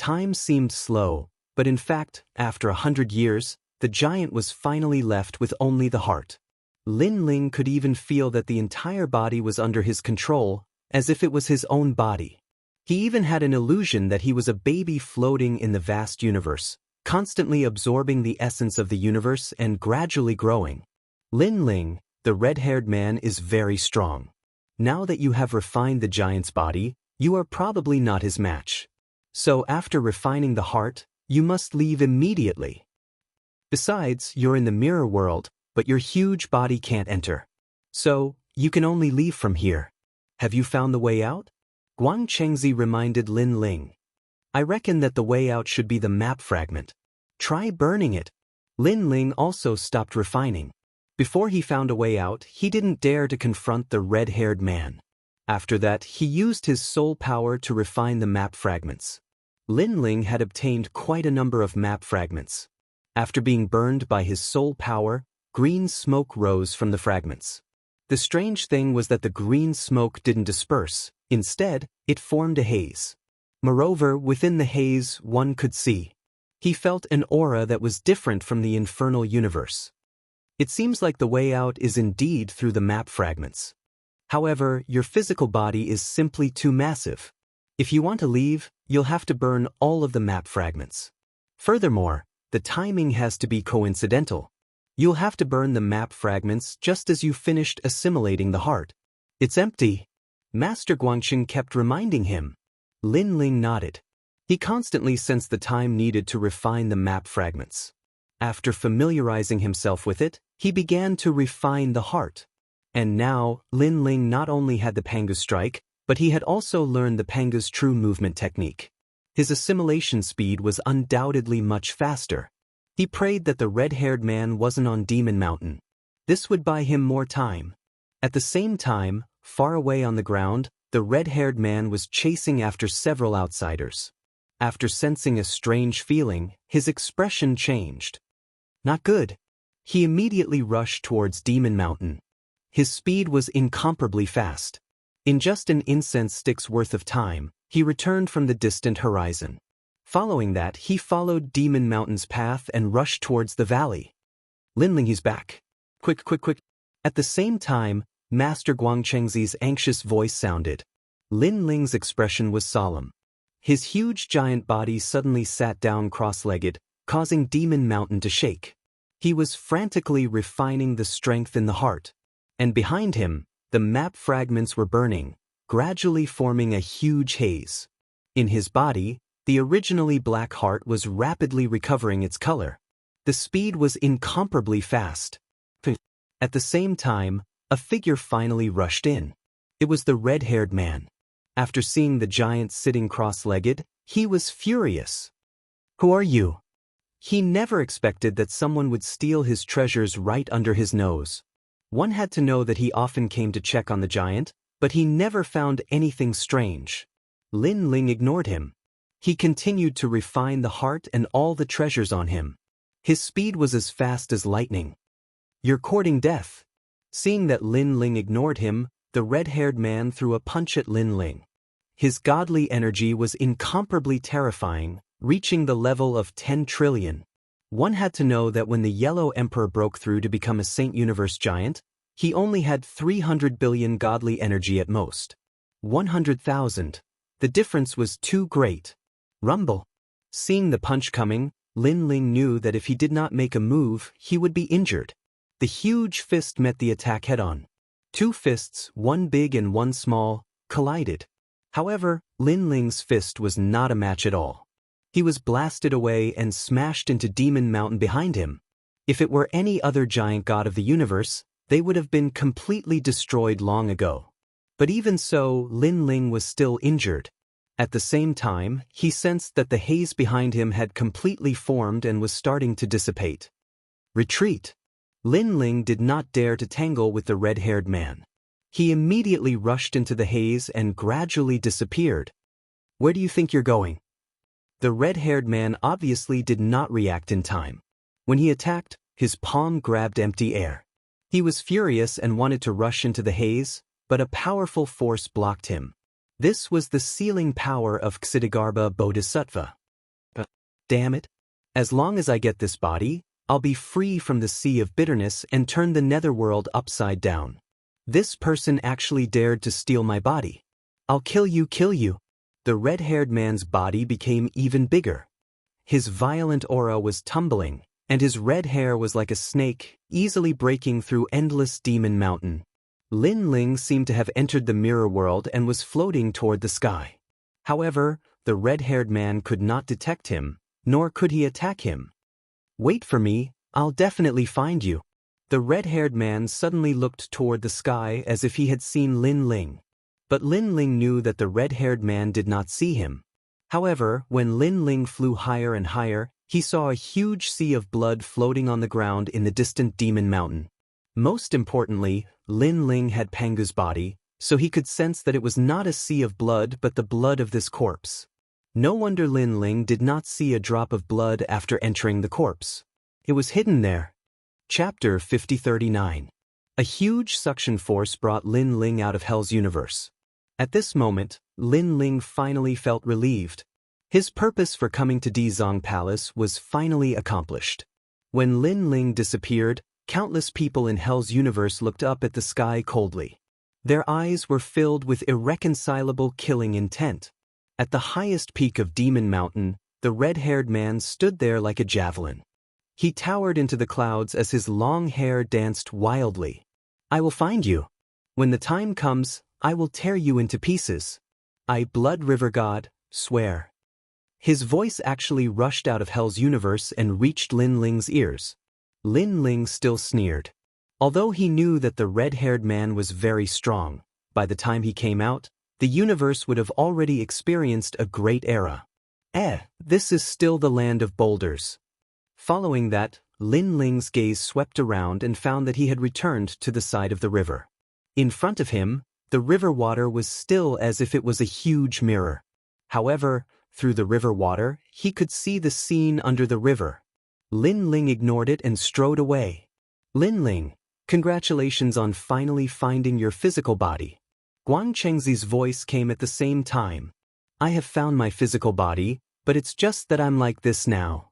Time seemed slow, but in fact, after 100 years, the giant was finally left with only the heart. Lin Ling could even feel that the entire body was under his control, as if it was his own body. He even had an illusion that he was a baby floating in the vast universe, constantly absorbing the essence of the universe and gradually growing. Lin Ling, the red-haired man, is very strong. Now that you have refined the giant's body, you are probably not his match. So after refining the heart, you must leave immediately. Besides, you're in the mirror world, but your huge body can't enter. So, you can only leave from here. Have you found the way out? Guang Chengzi reminded Lin Ling. I reckon that the way out should be the map fragment. Try burning it. Lin Ling also stopped refining. Before he found a way out, he didn't dare to confront the red-haired man. After that, he used his soul power to refine the map fragments. Lin Ling had obtained quite a number of map fragments. After being burned by his soul power, green smoke rose from the fragments. The strange thing was that the green smoke didn't disperse. Instead, it formed a haze. Moreover, within the haze, one could see. He felt an aura that was different from the infernal universe. It seems like the way out is indeed through the map fragments. However, your physical body is simply too massive. If you want to leave, you'll have to burn all of the map fragments. Furthermore, the timing has to be coincidental. You'll have to burn the map fragments just as you finished assimilating the heart. It's empty. Master Guangqing kept reminding him. Lin Ling nodded. He constantly sensed the time needed to refine the map fragments. After familiarizing himself with it, he began to refine the heart. And now, Lin Ling not only had the Pangu strike, but he had also learned the Pangu's true movement technique. His assimilation speed was undoubtedly much faster. He prayed that the red-haired man wasn't on Demon Mountain. This would buy him more time. At the same time, far away on the ground, the red-haired man was chasing after several outsiders. After sensing a strange feeling, his expression changed. Not good. He immediately rushed towards Demon Mountain. His speed was incomparably fast. In just an incense stick's worth of time, he returned from the distant horizon. Following that, he followed Demon Mountain's path and rushed towards the valley. Lin Ling, he's back. Quick, quick, quick. At the same time, Master Guang Chengzi's anxious voice sounded. Lin Ling's expression was solemn. His huge giant body suddenly sat down cross-legged, causing Demon Mountain to shake. He was frantically refining the strength in the heart. And behind him, the map fragments were burning, gradually forming a huge haze. In his body, the originally black heart was rapidly recovering its color. The speed was incomparably fast. At the same time, a figure finally rushed in. It was the red-haired man. After seeing the giant sitting cross-legged, he was furious. Who are you? He never expected that someone would steal his treasures right under his nose. One had to know that he often came to check on the giant, but he never found anything strange. Lin Ling ignored him. He continued to refine the heart and all the treasures on him. His speed was as fast as lightning. You're courting death. Seeing that Lin Ling ignored him, the red-haired man threw a punch at Lin Ling. His godly energy was incomparably terrifying, reaching the level of 10 trillion. One had to know that when the Yellow Emperor broke through to become a Saint Universe giant, he only had 300 billion godly energy at most. 100,000. The difference was too great. Rumble. Seeing the punch coming, Lin Ling knew that if he did not make a move, he would be injured. The huge fist met the attack head-on. Two fists, one big and one small, collided. However, Lin Ling's fist was not a match at all. He was blasted away and smashed into Demon Mountain behind him. If it were any other giant god of the universe, they would have been completely destroyed long ago. But even so, Lin Ling was still injured. At the same time, he sensed that the haze behind him had completely formed and was starting to dissipate. Retreat. Lin Ling did not dare to tangle with the red-haired man. He immediately rushed into the haze and gradually disappeared. Where do you think you're going? The red-haired man obviously did not react in time. When he attacked, his palm grabbed empty air. He was furious and wanted to rush into the haze, but a powerful force blocked him. This was the sealing power of Ksitigarbha Bodhisattva. Damn it. As long as I get this body, I'll be free from the sea of bitterness and turn the netherworld upside down. This person actually dared to steal my body. I'll kill you, kill you. The red-haired man's body became even bigger. His violent aura was tumbling, and his red hair was like a snake, easily breaking through endless demon mountain. Lin Ling seemed to have entered the mirror world and was floating toward the sky. However, the red-haired man could not detect him, nor could he attack him. Wait for me, I'll definitely find you. The red-haired man suddenly looked toward the sky as if he had seen Lin Ling. But Lin Ling knew that the red-haired man did not see him. However, when Lin Ling flew higher and higher, he saw a huge sea of blood floating on the ground in the distant demon mountain. Most importantly, Lin Ling had Pangu's body, so he could sense that it was not a sea of blood but the blood of this corpse. No wonder Lin Ling did not see a drop of blood after entering the corpse. It was hidden there. Chapter 5039. A huge suction force brought Lin Ling out of Hell's universe. At this moment, Lin Ling finally felt relieved. His purpose for coming to Dizong Palace was finally accomplished. When Lin Ling disappeared, countless people in Hell's universe looked up at the sky coldly. Their eyes were filled with irreconcilable killing intent. At the highest peak of Demon Mountain, the red-haired man stood there like a javelin. He towered into the clouds as his long hair danced wildly. I will find you. When the time comes, I will tear you into pieces. I, Blood River God, swear. His voice actually rushed out of Hell's universe and reached Lin Ling's ears. Lin Ling still sneered. Although he knew that the red-haired man was very strong, by the time he came out, the universe would have already experienced a great era. This is still the land of boulders. Following that, Lin Ling's gaze swept around and found that he had returned to the side of the river. In front of him, the river water was still as if it was a huge mirror. However, through the river water, he could see the scene under the river. Lin Ling ignored it and strode away. Lin Ling, congratulations on finally finding your physical body. Guan Chengzi's voice came at the same time. I have found my physical body, but it's just that I'm like this now.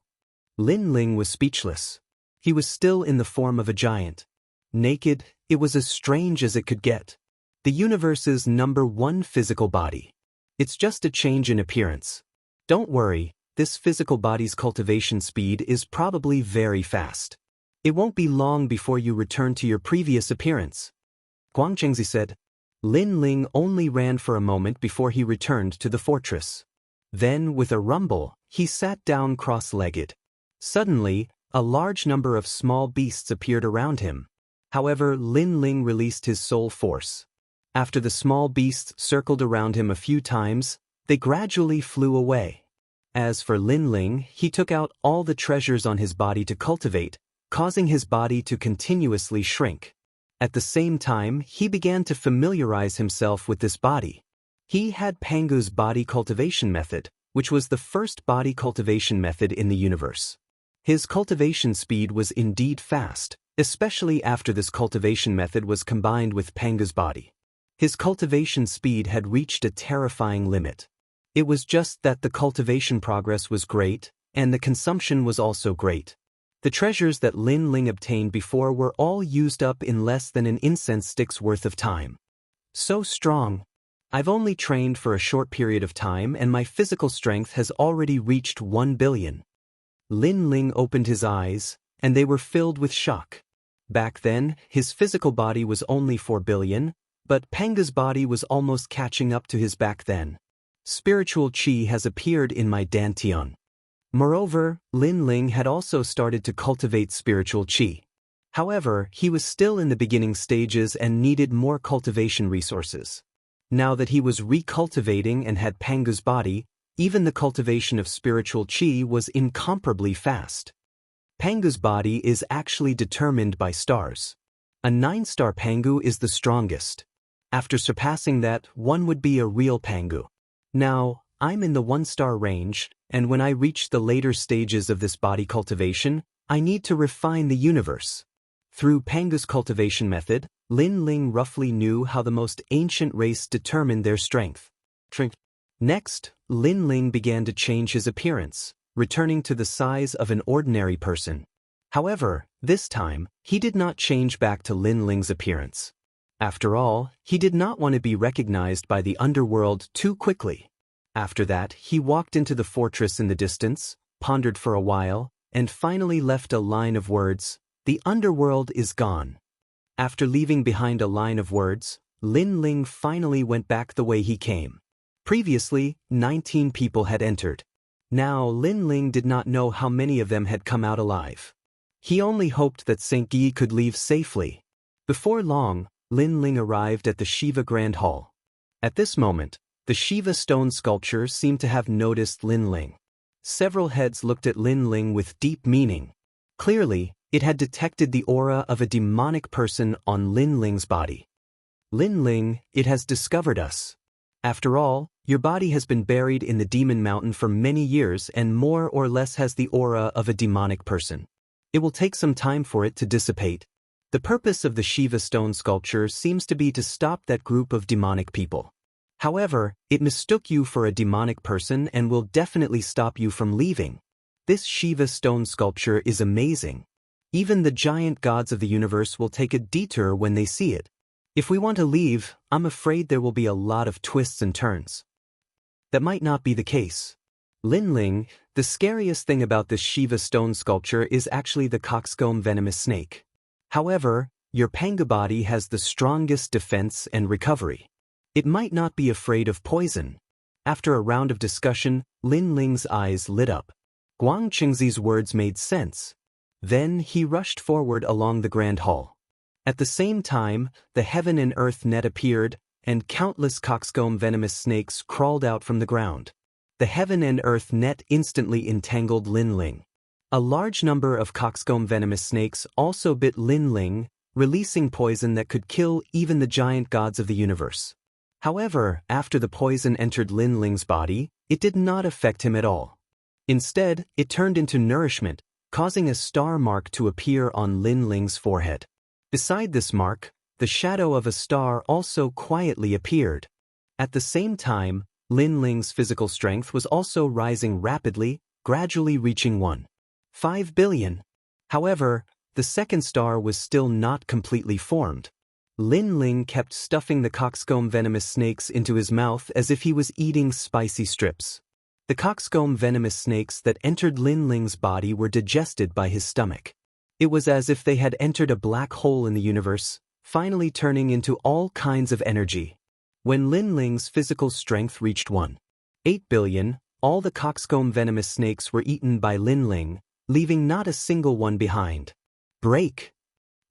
Lin Ling was speechless. He was still in the form of a giant. Naked, it was as strange as it could get. The universe's #1 physical body. It's just a change in appearance. Don't worry, this physical body's cultivation speed is probably very fast. It won't be long before you return to your previous appearance. Guan Chengzi said. Lin Ling only ran for a moment before he returned to the fortress. Then, with a rumble, he sat down cross-legged. Suddenly, a large number of small beasts appeared around him. However, Lin Ling released his soul force. After the small beasts circled around him a few times, they gradually flew away. As for Lin Ling, he took out all the treasures on his body to cultivate, causing his body to continuously shrink. At the same time, he began to familiarize himself with this body. He had Pangu's body cultivation method, which was the first body cultivation method in the universe. His cultivation speed was indeed fast, especially after this cultivation method was combined with Pangu's body. His cultivation speed had reached a terrifying limit. It was just that the cultivation progress was great, and the consumption was also great. The treasures that Lin Ling obtained before were all used up in less than an incense stick's worth of time. So strong. I've only trained for a short period of time and my physical strength has already reached 1 billion. Lin Ling opened his eyes, and they were filled with shock. Back then, his physical body was only 4 billion, but Panga's body was almost catching up to his back then. Spiritual chi has appeared in my dantian. Moreover, Lin Ling had also started to cultivate spiritual chi. However, he was still in the beginning stages and needed more cultivation resources. Now that he was recultivating and had Pangu's body, even the cultivation of spiritual chi was incomparably fast. Pangu's body is actually determined by stars. A 9-star Pangu is the strongest. After surpassing that, one would be a real Pangu. Now, I'm in the 1-star range, and when I reach the later stages of this body cultivation, I need to refine the universe. Through Pangu's cultivation method, Lin Ling roughly knew how the most ancient race determined their strength. Next, Lin Ling began to change his appearance, returning to the size of an ordinary person. However, this time, he did not change back to Lin Ling's appearance. After all, he did not want to be recognized by the underworld too quickly. After that, he walked into the fortress in the distance, pondered for a while, and finally left a line of words, "The underworld is gone." After leaving behind a line of words, Lin Ling finally went back the way he came. Previously, 19 people had entered. Now Lin Ling did not know how many of them had come out alive. He only hoped that Xianxia could leave safely. Before long, Lin Ling arrived at the Shiva Grand Hall. At this moment, the Shiva stone sculpture seemed to have noticed Lin Ling. Several heads looked at Lin Ling with deep meaning. Clearly, it had detected the aura of a demonic person on Lin Ling's body. "Lin Ling, it has discovered us. After all, your body has been buried in the Demon Mountain for many years and more or less has the aura of a demonic person. It will take some time for it to dissipate. The purpose of the Shiva stone sculpture seems to be to stop that group of demonic people. However, it mistook you for a demonic person and will definitely stop you from leaving. This Shiva stone sculpture is amazing. Even the giant gods of the universe will take a detour when they see it. If we want to leave, I'm afraid there will be a lot of twists and turns." That might not be the case. Lin Ling, the scariest thing about this Shiva stone sculpture is actually the coxcomb venomous snake. However, your Panga body has the strongest defense and recovery. It might not be afraid of poison. After a round of discussion, Lin Ling's eyes lit up. Guang Qingzi's words made sense. Then he rushed forward along the Grand Hall. At the same time, the heaven and earth net appeared, and countless coxcomb venomous snakes crawled out from the ground. The heaven and earth net instantly entangled Lin Ling. A large number of coxcomb venomous snakes also bit Lin Ling, releasing poison that could kill even the giant gods of the universe. However, after the poison entered Lin Ling's body, it did not affect him at all. Instead, it turned into nourishment, causing a star mark to appear on Lin Ling's forehead. Beside this mark, the shadow of a star also quietly appeared. At the same time, Lin Ling's physical strength was also rising rapidly, gradually reaching 1.5 billion. However, the second star was still not completely formed. Lin Ling kept stuffing the coxcomb venomous snakes into his mouth as if he was eating spicy strips. The coxcomb venomous snakes that entered Lin Ling's body were digested by his stomach. It was as if they had entered a black hole in the universe, finally turning into all kinds of energy. When Lin Ling's physical strength reached 1.8 billion, all the coxcomb venomous snakes were eaten by Lin Ling, leaving not a single one behind. "Break!"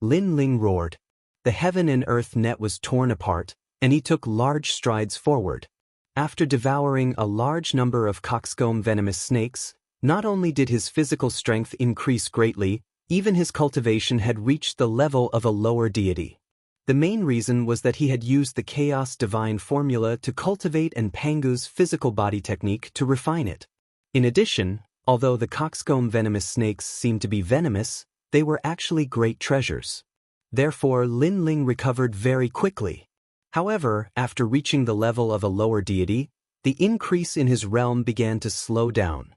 Lin Ling roared. The heaven and earth net was torn apart, and he took large strides forward. After devouring a large number of coxcomb venomous snakes, not only did his physical strength increase greatly, even his cultivation had reached the level of a lower deity. The main reason was that he had used the Chaos Divine formula to cultivate and Pangu's physical body technique to refine it. In addition, although the coxcomb venomous snakes seemed to be venomous, they were actually great treasures. Therefore, Lin Ling recovered very quickly. However, after reaching the level of a lower deity, the increase in his realm began to slow down.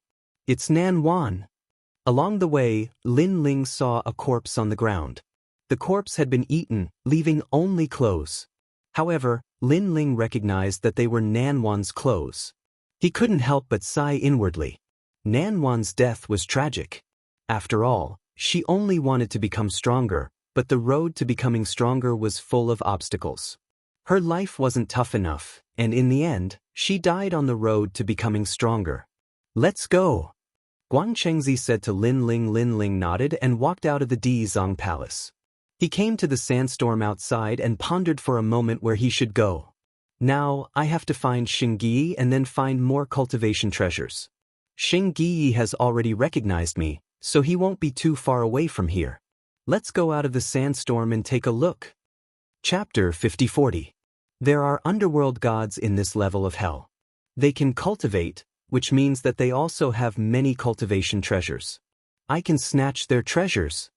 "It's Nan Wan." Along the way, Lin Ling saw a corpse on the ground. The corpse had been eaten, leaving only clothes. However, Lin Ling recognized that they were Nan Wan's clothes. He couldn't help but sigh inwardly. Nan Wan's death was tragic. After all, she only wanted to become stronger, but the road to becoming stronger was full of obstacles. Her life wasn't tough enough, and in the end, she died on the road to becoming stronger. "Let's go," Guang Chengzi said to Lin Ling. Lin Ling nodded and walked out of the Dizong Palace. He came to the sandstorm outside and pondered for a moment where he should go. "Now, I have to find Xianxia and then find more cultivation treasures. Xianxia has already recognized me, so he won't be too far away from here. Let's go out of the sandstorm and take a look." Chapter 50-40. There are underworld gods in this level of hell. They can cultivate, which means that they also have many cultivation treasures. I can snatch their treasures.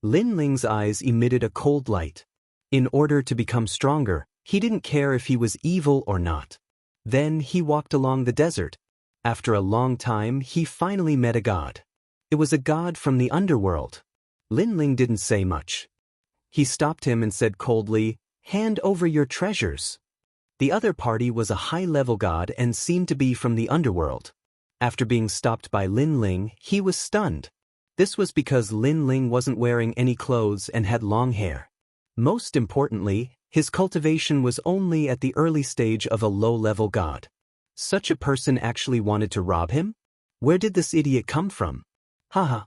Lin Ling's eyes emitted a cold light. In order to become stronger, he didn't care if he was evil or not. Then he walked along the desert. After a long time, he finally met a god. It was a god from the underworld. Lin Ling didn't say much. He stopped him and said coldly, "Hand over your treasures." The other party was a high-level god and seemed to be from the underworld. After being stopped by Lin Ling, he was stunned. This was because Lin Ling wasn't wearing any clothes and had long hair. Most importantly, his cultivation was only at the early stage of a low-level god. Such a person actually wanted to rob him? Where did this idiot come from? Haha.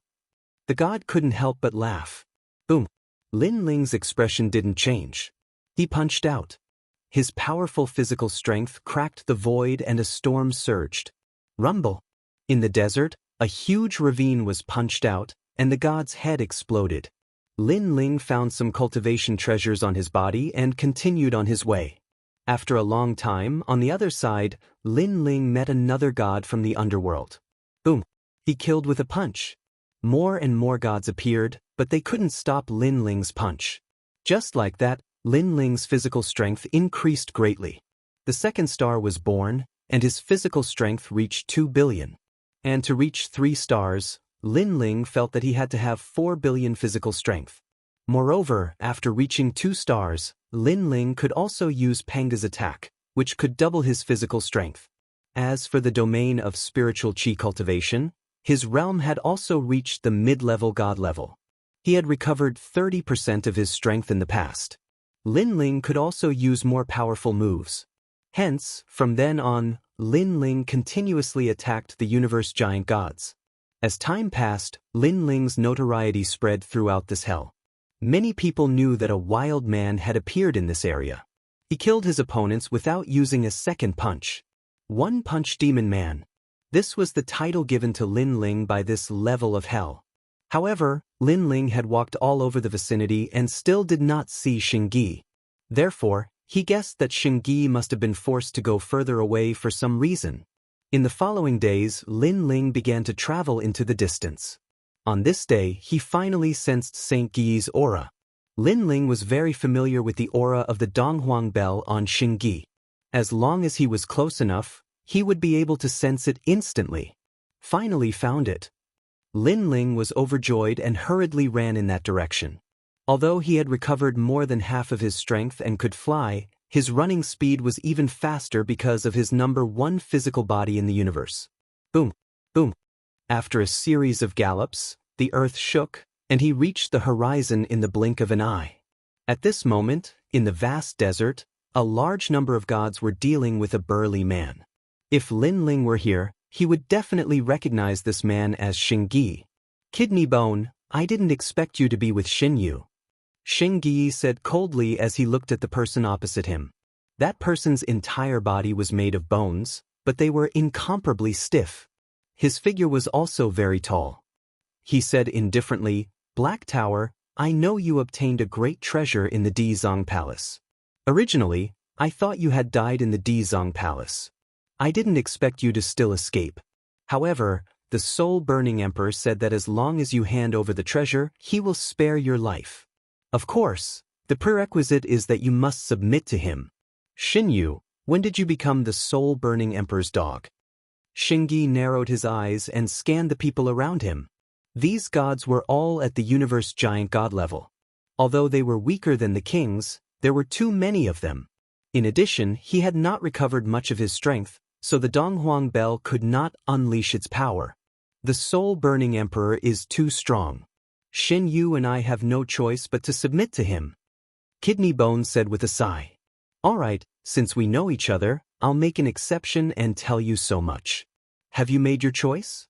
The god couldn't help but laugh. Boom. Lin Ling's expression didn't change. He punched out. His powerful physical strength cracked the void and a storm surged. Rumble. In the desert, a huge ravine was punched out, and the god's head exploded. Lin Ling found some cultivation treasures on his body and continued on his way. After a long time, on the other side, Lin Ling met another god from the underworld. Boom. He killed with a punch. More and more gods appeared, but they couldn't stop Lin Ling's punch. Just like that, Lin Ling's physical strength increased greatly. The second star was born, and his physical strength reached 2 billion. And to reach 3 stars, Lin Ling felt that he had to have 4 billion physical strength. Moreover, after reaching 2 stars, Lin Ling could also use Panga's attack, which could double his physical strength. As for the domain of spiritual chi cultivation, his realm had also reached the mid-level god level. He had recovered 30% of his strength in the past. Lin Ling could also use more powerful moves. Hence, from then on, Lin Ling continuously attacked the universe giant gods. As time passed, Lin Ling's notoriety spread throughout this hell. Many people knew that a wild man had appeared in this area. He killed his opponents without using a second punch. One Punch Demon Man. This was the title given to Lin Ling by this level of hell. However, Lin Ling had walked all over the vicinity and still did not see Xingyi. Therefore, he guessed that Xingyi must have been forced to go further away for some reason. In the following days, Lin Ling began to travel into the distance. On this day, he finally sensed Saint Gui's aura. Lin Ling was very familiar with the aura of the Donghuang bell on Xingyi. As long as he was close enough, he would be able to sense it instantly. Finally found it. Lin Ling was overjoyed and hurriedly ran in that direction. Although he had recovered more than half of his strength and could fly, his running speed was even faster because of his number 1 physical body in the universe. Boom, boom. After a series of gallops, the earth shook, and he reached the horizon in the blink of an eye. At this moment, in the vast desert, a large number of gods were dealing with a burly man. If Lin Ling were here, he would definitely recognize this man as Xingyi. "Kidney Bone, I didn't expect you to be with Xinyu," Xingyi said coldly as he looked at the person opposite him. That person's entire body was made of bones, but they were incomparably stiff. His figure was also very tall. He said indifferently, "Black Tower, I know you obtained a great treasure in the Dizong Palace. Originally, I thought you had died in the Dizong Palace. I didn't expect you to still escape. However, the soul-burning emperor said that as long as you hand over the treasure, he will spare your life. Of course, the prerequisite is that you must submit to him. Xinyu, when did you become the soul-burning emperor's dog?" Xingyi narrowed his eyes and scanned the people around him. These gods were all at the universe giant god level. Although they were weaker than the kings, there were too many of them. In addition, he had not recovered much of his strength, so the Donghuang bell could not unleash its power. The soul-burning emperor is too strong. Xinyu and I have no choice but to submit to him. Kidney Bone said with a sigh. "All right, since we know each other, I'll make an exception and tell you so much. Have you made your choice?"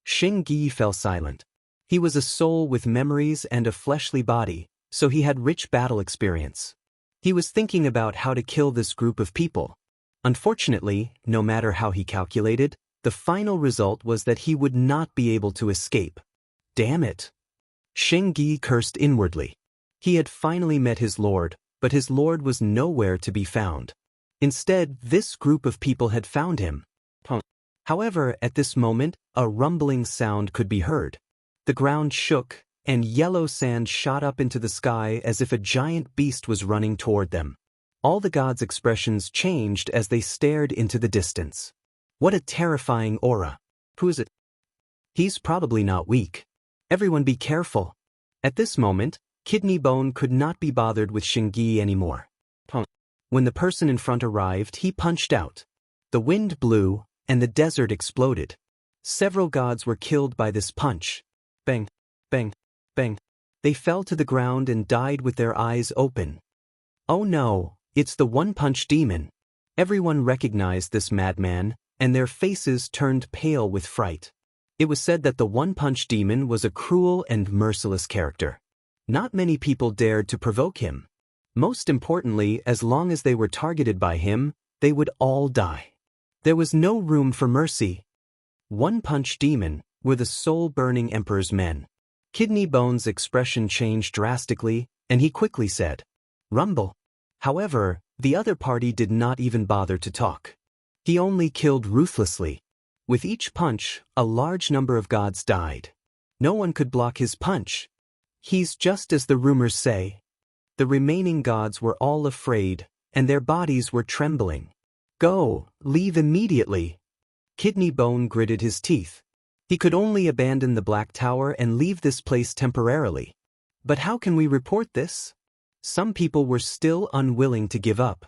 Xingyi fell silent. He was a soul with memories and a fleshly body, so he had rich battle experience. He was thinking about how to kill this group of people. Unfortunately, no matter how he calculated, the final result was that he would not be able to escape. Damn it! Xingyi cursed inwardly. He had finally met his lord, but his lord was nowhere to be found. Instead, this group of people had found him. However, at this moment, a rumbling sound could be heard. The ground shook, and yellow sand shot up into the sky as if a giant beast was running toward them. All the gods' expressions changed as they stared into the distance. What a terrifying aura. Who is it? He's probably not weak. Everyone be careful. At this moment, Kidney Bone could not be bothered with Xianxia anymore. When the person in front arrived, he punched out. The wind blew, and the desert exploded. Several gods were killed by this punch. Bang, bang, bang. They fell to the ground and died with their eyes open. Oh no, it's the one-punch demon. Everyone recognized this madman, and their faces turned pale with fright. It was said that the one-punch demon was a cruel and merciless character. Not many people dared to provoke him. Most importantly, as long as they were targeted by him, they would all die. There was no room for mercy. One-punch demon were the soul-burning emperor's men. Kidney Bone's expression changed drastically, and he quickly said, "Rumble." However, the other party did not even bother to talk. He only killed ruthlessly. With each punch, a large number of gods died. No one could block his punch. He's just as the rumors say. The remaining gods were all afraid, and their bodies were trembling. Go, leave immediately. Kidney Bone gritted his teeth. He could only abandon the Black Tower and leave this place temporarily. But how can we report this? Some people were still unwilling to give up.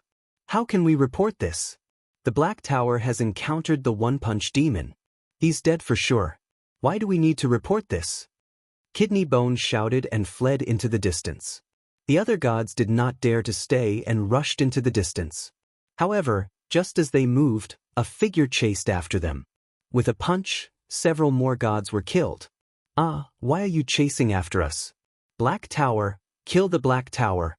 How can we report this? The Black Tower has encountered the one-punch demon. He's dead for sure. Why do we need to report this? Kidney Bone shouted and fled into the distance. The other gods did not dare to stay and rushed into the distance. However, just as they moved, a figure chased after them. With a punch, several more gods were killed. Why are you chasing after us? Black Tower, kill the Black Tower.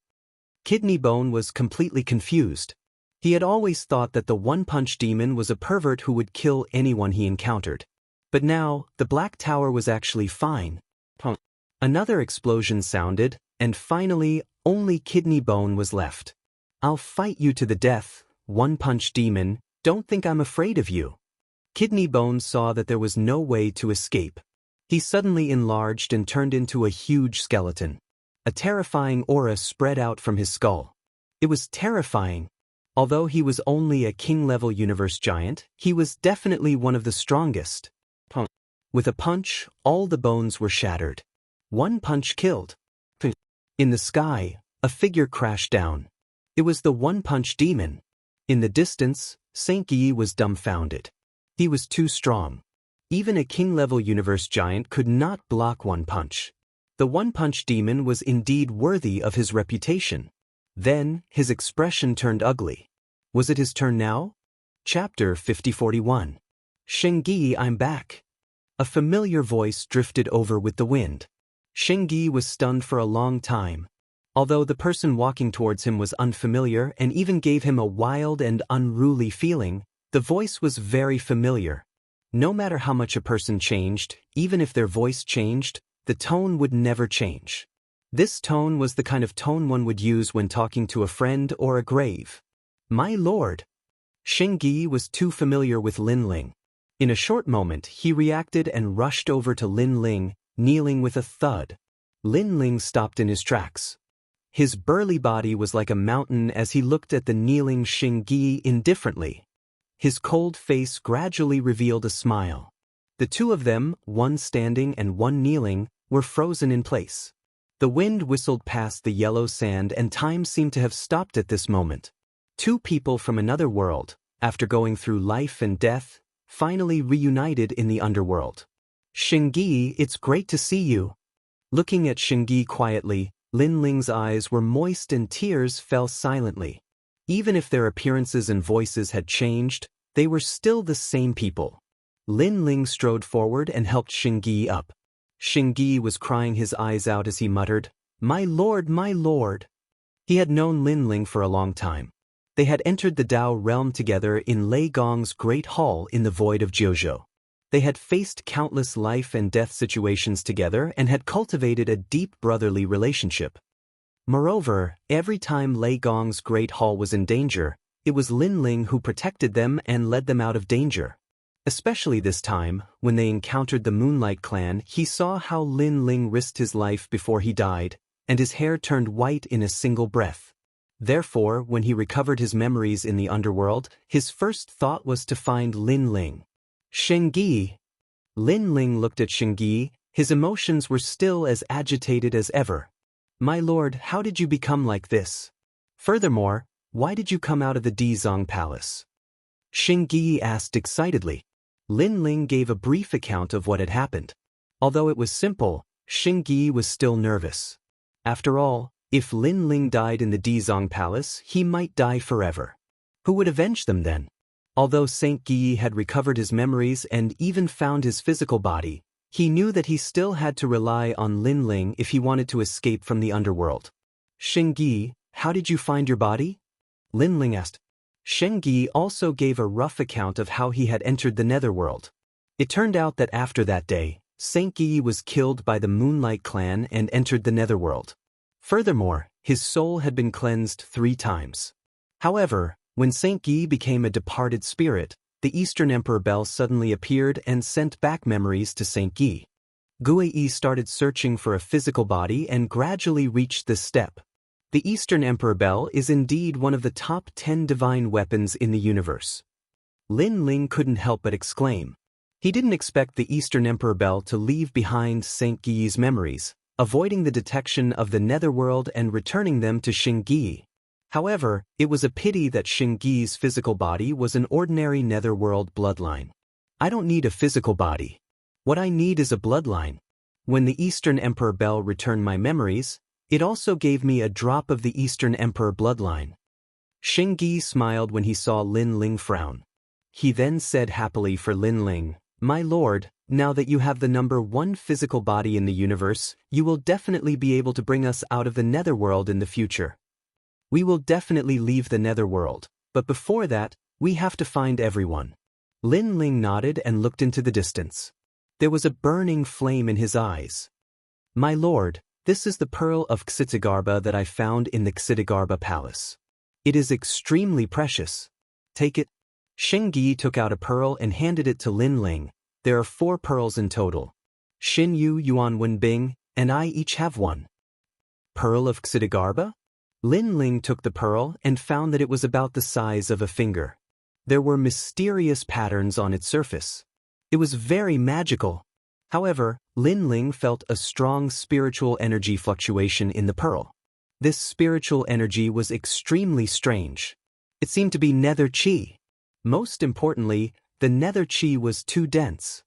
Kidney Bone was completely confused. He had always thought that the one-punch demon was a pervert who would kill anyone he encountered. But now, the Black Tower was actually fine. Another explosion sounded, and finally, only Kidney Bone was left. I'll fight you to the death, one-punch demon, don't think I'm afraid of you. Kidney Bone saw that there was no way to escape. He suddenly enlarged and turned into a huge skeleton. A terrifying aura spread out from his skull. It was terrifying. Although he was only a king-level universe giant, he was definitely one of the strongest. With a punch, all the bones were shattered. One punch killed. In the sky, a figure crashed down. It was the one-punch demon. In the distance, Xianxia was dumbfounded. He was too strong. Even a king-level universe giant could not block one punch. The one-punch demon was indeed worthy of his reputation. Then, his expression turned ugly. Was it his turn now? Chapter 5041. Xianxia, I'm back. A familiar voice drifted over with the wind. Xianxia was stunned for a long time. Although the person walking towards him was unfamiliar and even gave him a wild and unruly feeling, the voice was very familiar. No matter how much a person changed, even if their voice changed, the tone would never change. This tone was the kind of tone one would use when talking to a friend or a grave. My lord. Xianxia was too familiar with Lin Ling. In a short moment, he reacted and rushed over to Lin Ling, kneeling with a thud. Lin Ling stopped in his tracks. His burly body was like a mountain as he looked at the kneeling Xianxia indifferently. His cold face gradually revealed a smile. The two of them, one standing and one kneeling, were frozen in place. The wind whistled past the yellow sand and time seemed to have stopped at this moment. Two people from another world, after going through life and death, finally reunited in the underworld. Xianxia, it's great to see you. Looking at Xianxia quietly, Lin Ling's eyes were moist and tears fell silently. Even if their appearances and voices had changed, they were still the same people. Lin Ling strode forward and helped Xianxia up. Xianxia was crying his eyes out as he muttered, my lord, my lord. He had known Lin Ling for a long time. They had entered the Dao realm together in Lei Gong's great hall in the void of Jiuzhou. They had faced countless life and death situations together and had cultivated a deep brotherly relationship. Moreover, every time Lei Gong's great hall was in danger, it was Lin Ling who protected them and led them out of danger. Especially this time, when they encountered the Moonlight Clan, he saw how Lin Ling risked his life before he died, and his hair turned white in a single breath. Therefore, when he recovered his memories in the underworld, his first thought was to find Lin Ling. Shengyi. Lin Ling looked at Shengyi. His emotions were still as agitated as ever. My lord, how did you become like this? Furthermore, why did you come out of the Dizong Palace? Shengyi asked excitedly. Lin Ling gave a brief account of what had happened. Although it was simple, Shengyi was still nervous. After all, if Lin Ling died in the Dizong Palace, he might die forever. Who would avenge them then? Although Saint Yi had recovered his memories and even found his physical body, he knew that he still had to rely on Lin Ling if he wanted to escape from the underworld. Shengyi, how did you find your body? Lin Ling asked. Shengyi also gave a rough account of how he had entered the netherworld. It turned out that after that day, Saint Yi was killed by the Moonlight Clan and entered the netherworld. Furthermore, his soul had been cleansed 3 times. However, when Saint Yi became a departed spirit, the Eastern Emperor Bel suddenly appeared and sent back memories to Saint Yi. Gui started searching for a physical body and gradually reached this step. The Eastern Emperor Bel is indeed one of the top 10 divine weapons in the universe. Lin Ling couldn't help but exclaim. He didn't expect the Eastern Emperor Bel to leave behind Saint Yi's memories, avoiding the detection of the netherworld and returning them to Shengyi. However, it was a pity that Shengyi's physical body was an ordinary netherworld bloodline. I don't need a physical body. What I need is a bloodline. When the Eastern Emperor Bel returned my memories, it also gave me a drop of the Eastern Emperor bloodline. Shengyi smiled when he saw Lin Ling frown. He then said happily for Lin Ling, My lord, now that you have the number 1 physical body in the universe, you will definitely be able to bring us out of the netherworld in the future. We will definitely leave the netherworld, but before that, we have to find everyone. Lin Ling nodded and looked into the distance. There was a burning flame in his eyes. My lord, this is the pearl of Xianxia that I found in the Xianxia palace. It is extremely precious. Take it. Shengyi took out a pearl and handed it to Lin Ling. There are 4 pearls in total. Xin Yu, Yuan Wenbing, and I each have 1. Pearl of Xianxia? Lin Ling took the pearl and found that it was about the size of a finger. There were mysterious patterns on its surface. It was very magical. However, Lin Ling felt a strong spiritual energy fluctuation in the pearl. This spiritual energy was extremely strange. It seemed to be nether chi. Most importantly, the nether chi was too dense.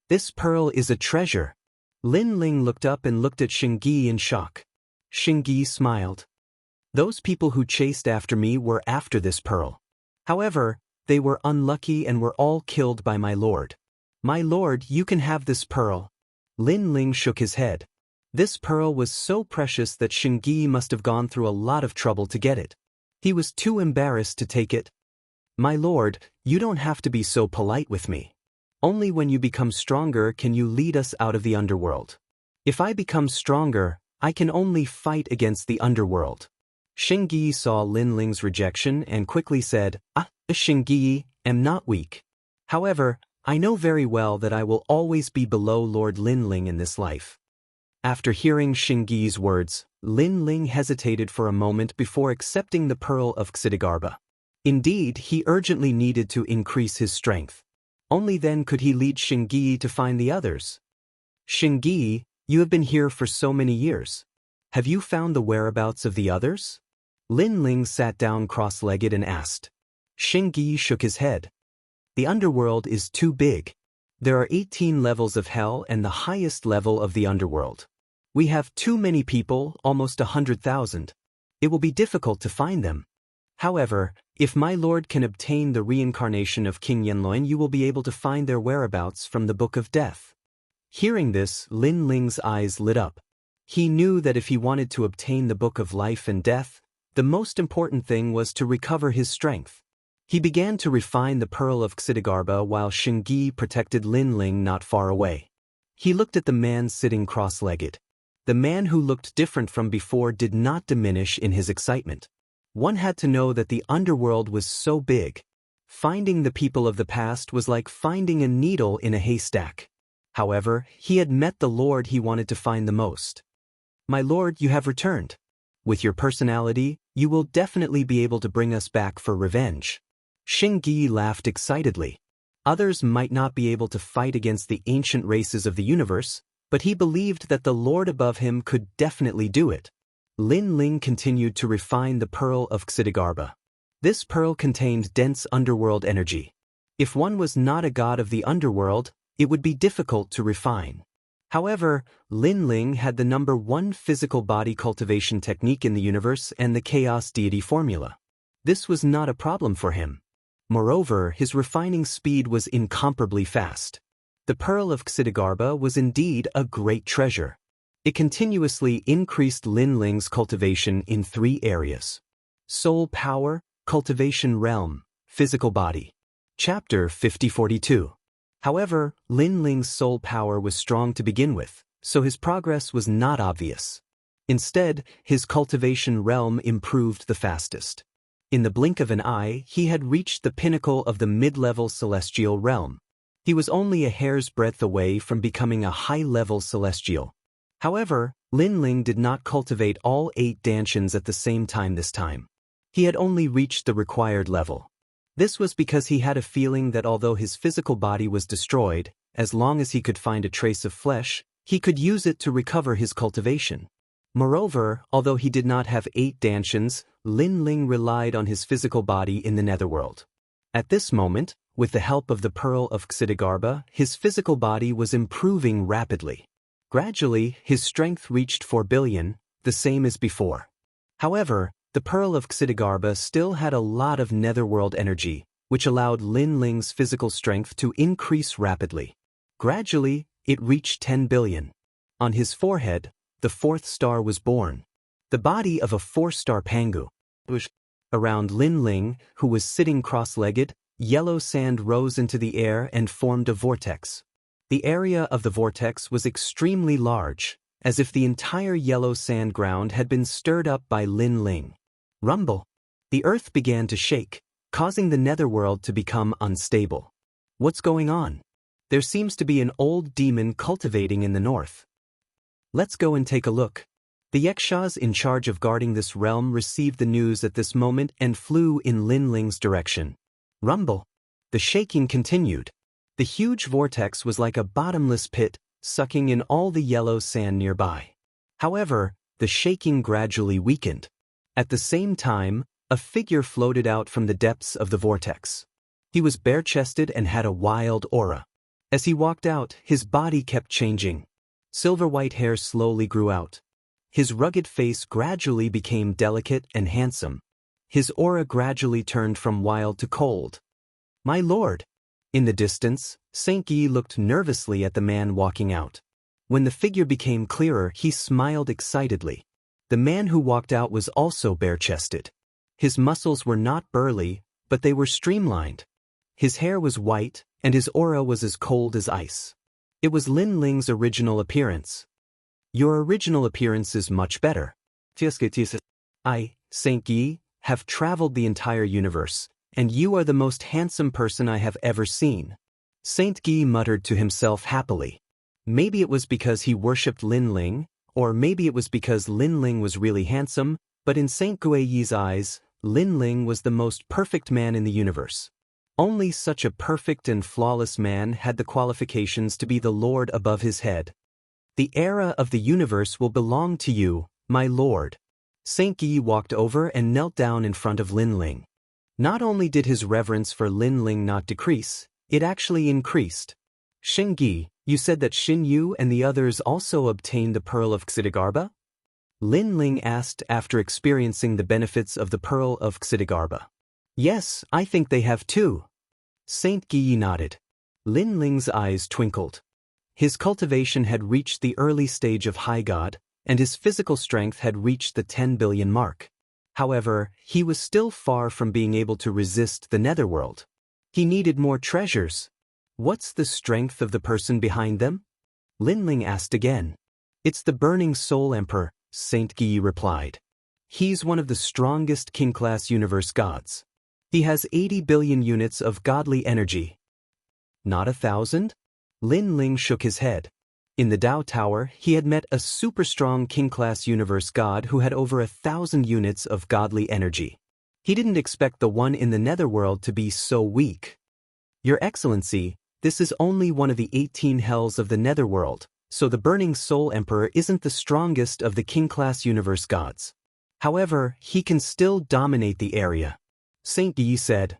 This pearl is a treasure. Lin Ling looked up and looked at Shengyi in shock. Shengyi smiled. Those people who chased after me were after this pearl. However, they were unlucky and were all killed by my lord. My lord, you can have this pearl. Lin Ling shook his head. This pearl was so precious that Shengyi must have gone through a lot of trouble to get it. He was too embarrassed to take it. My lord, you don't have to be so polite with me. Only when you become stronger can you lead us out of the underworld. If I become stronger, I can only fight against the underworld. Shengyi saw Lin Ling's rejection and quickly said, Shengyi, am not weak. However, I know very well that I will always be below Lord Lin Ling in this life. After hearing Shengyi's words, Lin Ling hesitated for a moment before accepting the pearl of Xianxia. Indeed, he urgently needed to increase his strength. Only then could he lead Shengyi to find the others. Shengyi, you have been here for so many years. Have you found the whereabouts of the others? Lin Ling sat down cross-legged and asked. Shengyi shook his head. The underworld is too big. There are 18 levels of hell and the highest level of the underworld. We have too many people, almost 100,000. It will be difficult to find them. However, if my lord can obtain the reincarnation of King Yanluan, you will be able to find their whereabouts from the Book of Death. Hearing this, Lin Ling's eyes lit up. He knew that if he wanted to obtain the Book of Life and Death, the most important thing was to recover his strength. He began to refine the pearl of Xianxia while Shengyi protected Lin Ling not far away. He looked at the man sitting cross-legged. The man who looked different from before did not diminish in his excitement. One had to know that the underworld was so big. Finding the people of the past was like finding a needle in a haystack. However, he had met the lord he wanted to find the most. My lord, you have returned. With your personality, you will definitely be able to bring us back for revenge. Xingyi laughed excitedly. Others might not be able to fight against the ancient races of the universe, but he believed that the Lord above him could definitely do it. Lin Ling continued to refine the pearl of Xidigarba. This pearl contained dense underworld energy. If one was not a god of the underworld, it would be difficult to refine. However, Lin Ling had the #1 physical body cultivation technique in the universe and the chaos deity formula. This was not a problem for him. Moreover, his refining speed was incomparably fast. The pearl of Xidigarba was indeed a great treasure. It continuously increased Lin Ling's cultivation in 3 areas: soul power, cultivation realm, physical body. Chapter 5042. However, Lin Ling's soul power was strong to begin with, so his progress was not obvious. Instead, his cultivation realm improved the fastest. In the blink of an eye, he had reached the pinnacle of the mid-level celestial realm. He was only a hair's breadth away from becoming a high-level celestial. However, Lin Ling did not cultivate all 8 dantians at the same time this time. He had only reached the required level. This was because he had a feeling that although his physical body was destroyed, as long as he could find a trace of flesh, he could use it to recover his cultivation. Moreover, although he did not have 8 dantians, Lin Ling relied on his physical body in the netherworld. At this moment, with the help of the Pearl of Xidigarba, his physical body was improving rapidly. Gradually, his strength reached 4 billion, the same as before. However, the Pearl of Xidigarba still had a lot of netherworld energy, which allowed Lin Ling's physical strength to increase rapidly. Gradually, it reached 10 billion. On his forehead, the 4th star was born. The body of a 4-star pangu. Around Lin Ling, who was sitting cross-legged, yellow sand rose into the air and formed a vortex. The area of the vortex was extremely large, as if the entire yellow sand ground had been stirred up by Lin Ling. Rumble. The earth began to shake, causing the netherworld to become unstable. What's going on? There seems to be an old demon cultivating in the north. Let's go and take a look. The Yakshas in charge of guarding this realm received the news at this moment and flew in Lin Ling's direction. Rumble. The shaking continued. The huge vortex was like a bottomless pit, sucking in all the yellow sand nearby. However, the shaking gradually weakened. At the same time, a figure floated out from the depths of the vortex. He was bare-chested and had a wild aura. As he walked out, his body kept changing. Silver-white hair slowly grew out. His rugged face gradually became delicate and handsome. His aura gradually turned from wild to cold. My lord! In the distance, Xianxia looked nervously at the man walking out. When the figure became clearer, he smiled excitedly. The man who walked out was also bare-chested. His muscles were not burly, but they were streamlined. His hair was white, and his aura was as cold as ice. It was Lin Ling's original appearance. Your original appearance is much better. I, Xianxia, have traveled the entire universe, and you are the most handsome person I have ever seen. Xianxia muttered to himself happily. Maybe it was because he worshipped Lin Ling, or maybe it was because Lin Ling was really handsome, but in Xianxia's eyes, Lin Ling was the most perfect man in the universe. Only such a perfect and flawless man had the qualifications to be the lord above his head. The era of the universe will belong to you, my lord. Xianxia walked over and knelt down in front of Lin Ling. Not only did his reverence for Lin Ling not decrease, it actually increased. Xingyi, you said that Xin Yu and the others also obtained the Pearl of Xidigarba? Lin Ling asked after experiencing the benefits of the Pearl of Xidigarba. Yes, I think they have too. Xianxia nodded. Lin Ling's eyes twinkled. His cultivation had reached the early stage of high god, and his physical strength had reached the 10 billion mark. However, he was still far from being able to resist the netherworld. He needed more treasures. What's the strength of the person behind them? Lin Ling asked again. It's the Burning Soul Emperor, Xianxia replied. He's one of the strongest king-class universe gods. He has 80 billion units of godly energy. Not 1,000? Lin Ling shook his head. In the Tao Tower, he had met a super-strong king-class universe god who had over 1,000 units of godly energy. He didn't expect the one in the netherworld to be so weak. Your Excellency, this is only one of the 18 hells of the netherworld, so the Burning Soul Emperor isn't the strongest of the king-class universe gods. However, he can still dominate the area. Saint Yi said.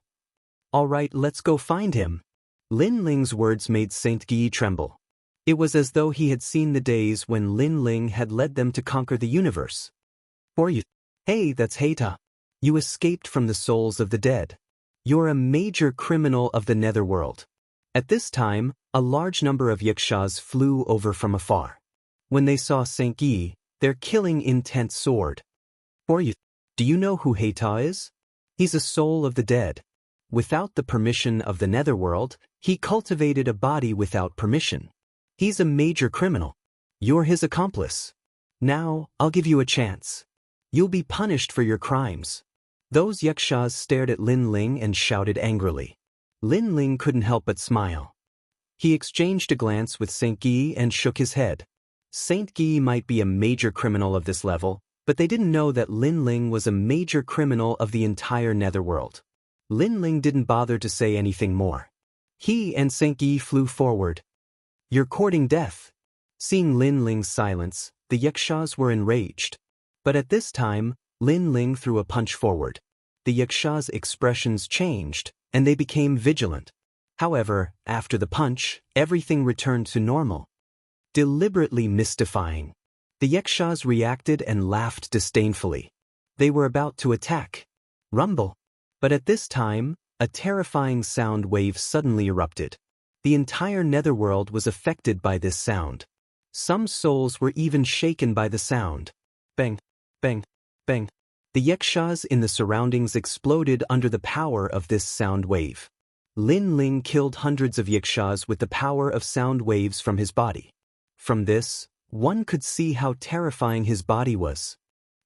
All right, let's go find him. Lin Ling's words made Saint Yi tremble. It was as though he had seen the days when Lin Ling had led them to conquer the universe. For you. Hey, that's Heita. You escaped from the souls of the dead. You're a major criminal of the netherworld. At this time, a large number of Yixias flew over from afar. When they saw Saint Yi, their killing intent soared. For you. Do you know who Heita is? He's a soul of the dead. Without the permission of the netherworld, he cultivated a body without permission. He's a major criminal. You're his accomplice. Now, I'll give you a chance. You'll be punished for your crimes. Those Yixias stared at Lin Ling and shouted angrily. Lin Ling couldn't help but smile. He exchanged a glance with Saint Yi and shook his head. Saint Yi might be a major criminal of this level, but they didn't know that Lin Ling was a major criminal of the entire netherworld. Lin Ling didn't bother to say anything more. He and Saint Yi flew forward. You're courting death. Seeing Lin Ling's silence, the Yixias were enraged. But at this time, Lin Ling threw a punch forward. The Yixias' expressions changed, and they became vigilant. However, after the punch, everything returned to normal. Deliberately mystifying. The Yixias reacted and laughed disdainfully. They were about to attack. Rumble. But at this time, a terrifying sound wave suddenly erupted. The entire netherworld was affected by this sound. Some souls were even shaken by the sound. Bang, bang, bang. The Yixias in the surroundings exploded under the power of this sound wave. Lin Ling killed hundreds of Yixias with the power of sound waves from his body. From this, one could see how terrifying his body was.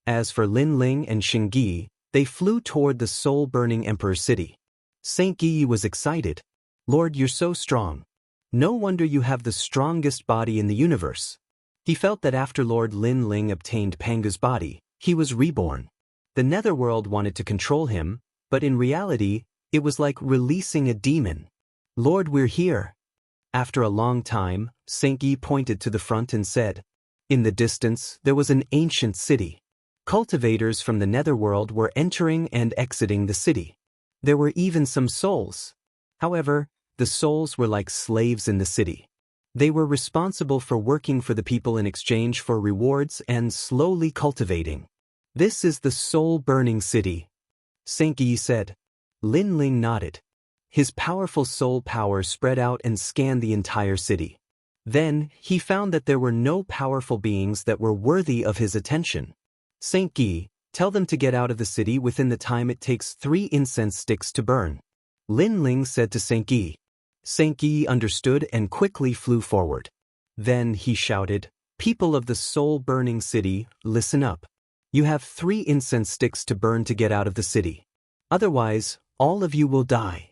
As for Lin Ling and Xingyi, they flew toward the soul-burning Emperor's city. Saint Yi was excited. Lord, you're so strong. No wonder you have the strongest body in the universe. He felt that after Lord Lin Ling obtained Panga's body, he was reborn. The netherworld wanted to control him, but in reality, it was like releasing a demon. Lord, we're here. After a long time, Saint Yi pointed to the front and said, in the distance, there was an ancient city. Cultivators from the netherworld were entering and exiting the city. There were even some souls. However, the souls were like slaves in the city. They were responsible for working for the people in exchange for rewards and slowly cultivating. This is the soul-burning city. Saint Yi said. Lin Ling nodded. His powerful soul power spread out and scanned the entire city. Then, he found that there were no powerful beings that were worthy of his attention. Saint Yi, tell them to get out of the city within the time it takes 3 incense sticks to burn. Lin Ling said to Saint Yi. Saint Yi understood and quickly flew forward. Then he shouted, people of the soul-burning city, listen up. You have 3 incense sticks to burn to get out of the city. Otherwise, all of you will die.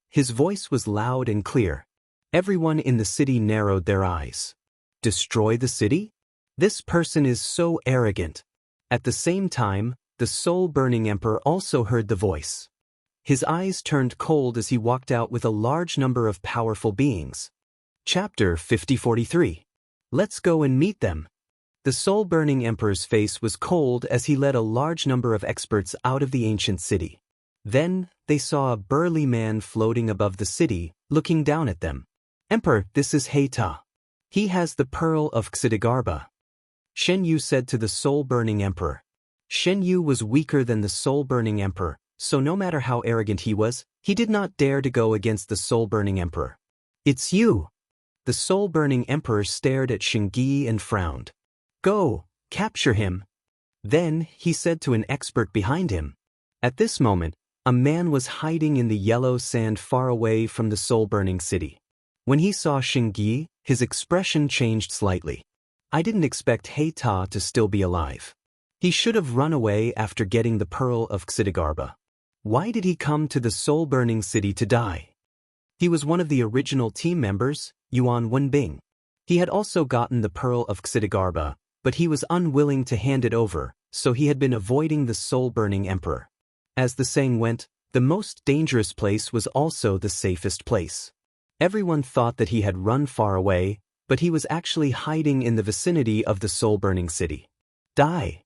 His voice was loud and clear. Everyone in the city narrowed their eyes. Destroy the city? This person is so arrogant. At the same time, the soul-burning emperor also heard the voice. His eyes turned cold as he walked out with a large number of powerful beings. Chapter 5043. Let's go and meet them. The soul-burning emperor's face was cold as he led a large number of experts out of the ancient city. Then, they saw a burly man floating above the city, looking down at them. Emperor, this is Heita. He has the pearl of Xidigarba. Shen Yu said to the soul-burning emperor. Shen Yu was weaker than the soul-burning emperor, so no matter how arrogant he was, he did not dare to go against the soul-burning emperor. It's you! The soul-burning emperor stared at Xingyi and frowned. Go, capture him. Then, he said to an expert behind him. At this moment, a man was hiding in the yellow sand far away from the soul-burning city. When he saw Xingyi, his expression changed slightly. I didn't expect Heita to still be alive. He should have run away after getting the pearl of Xidigarba. Why did he come to the soul-burning city to die? He was one of the original team members, Yuan Wenbing. He had also gotten the Pearl of Xianxia, but he was unwilling to hand it over, so he had been avoiding the soul-burning emperor. As the saying went, the most dangerous place was also the safest place. Everyone thought that he had run far away, but he was actually hiding in the vicinity of the soul-burning city. Die!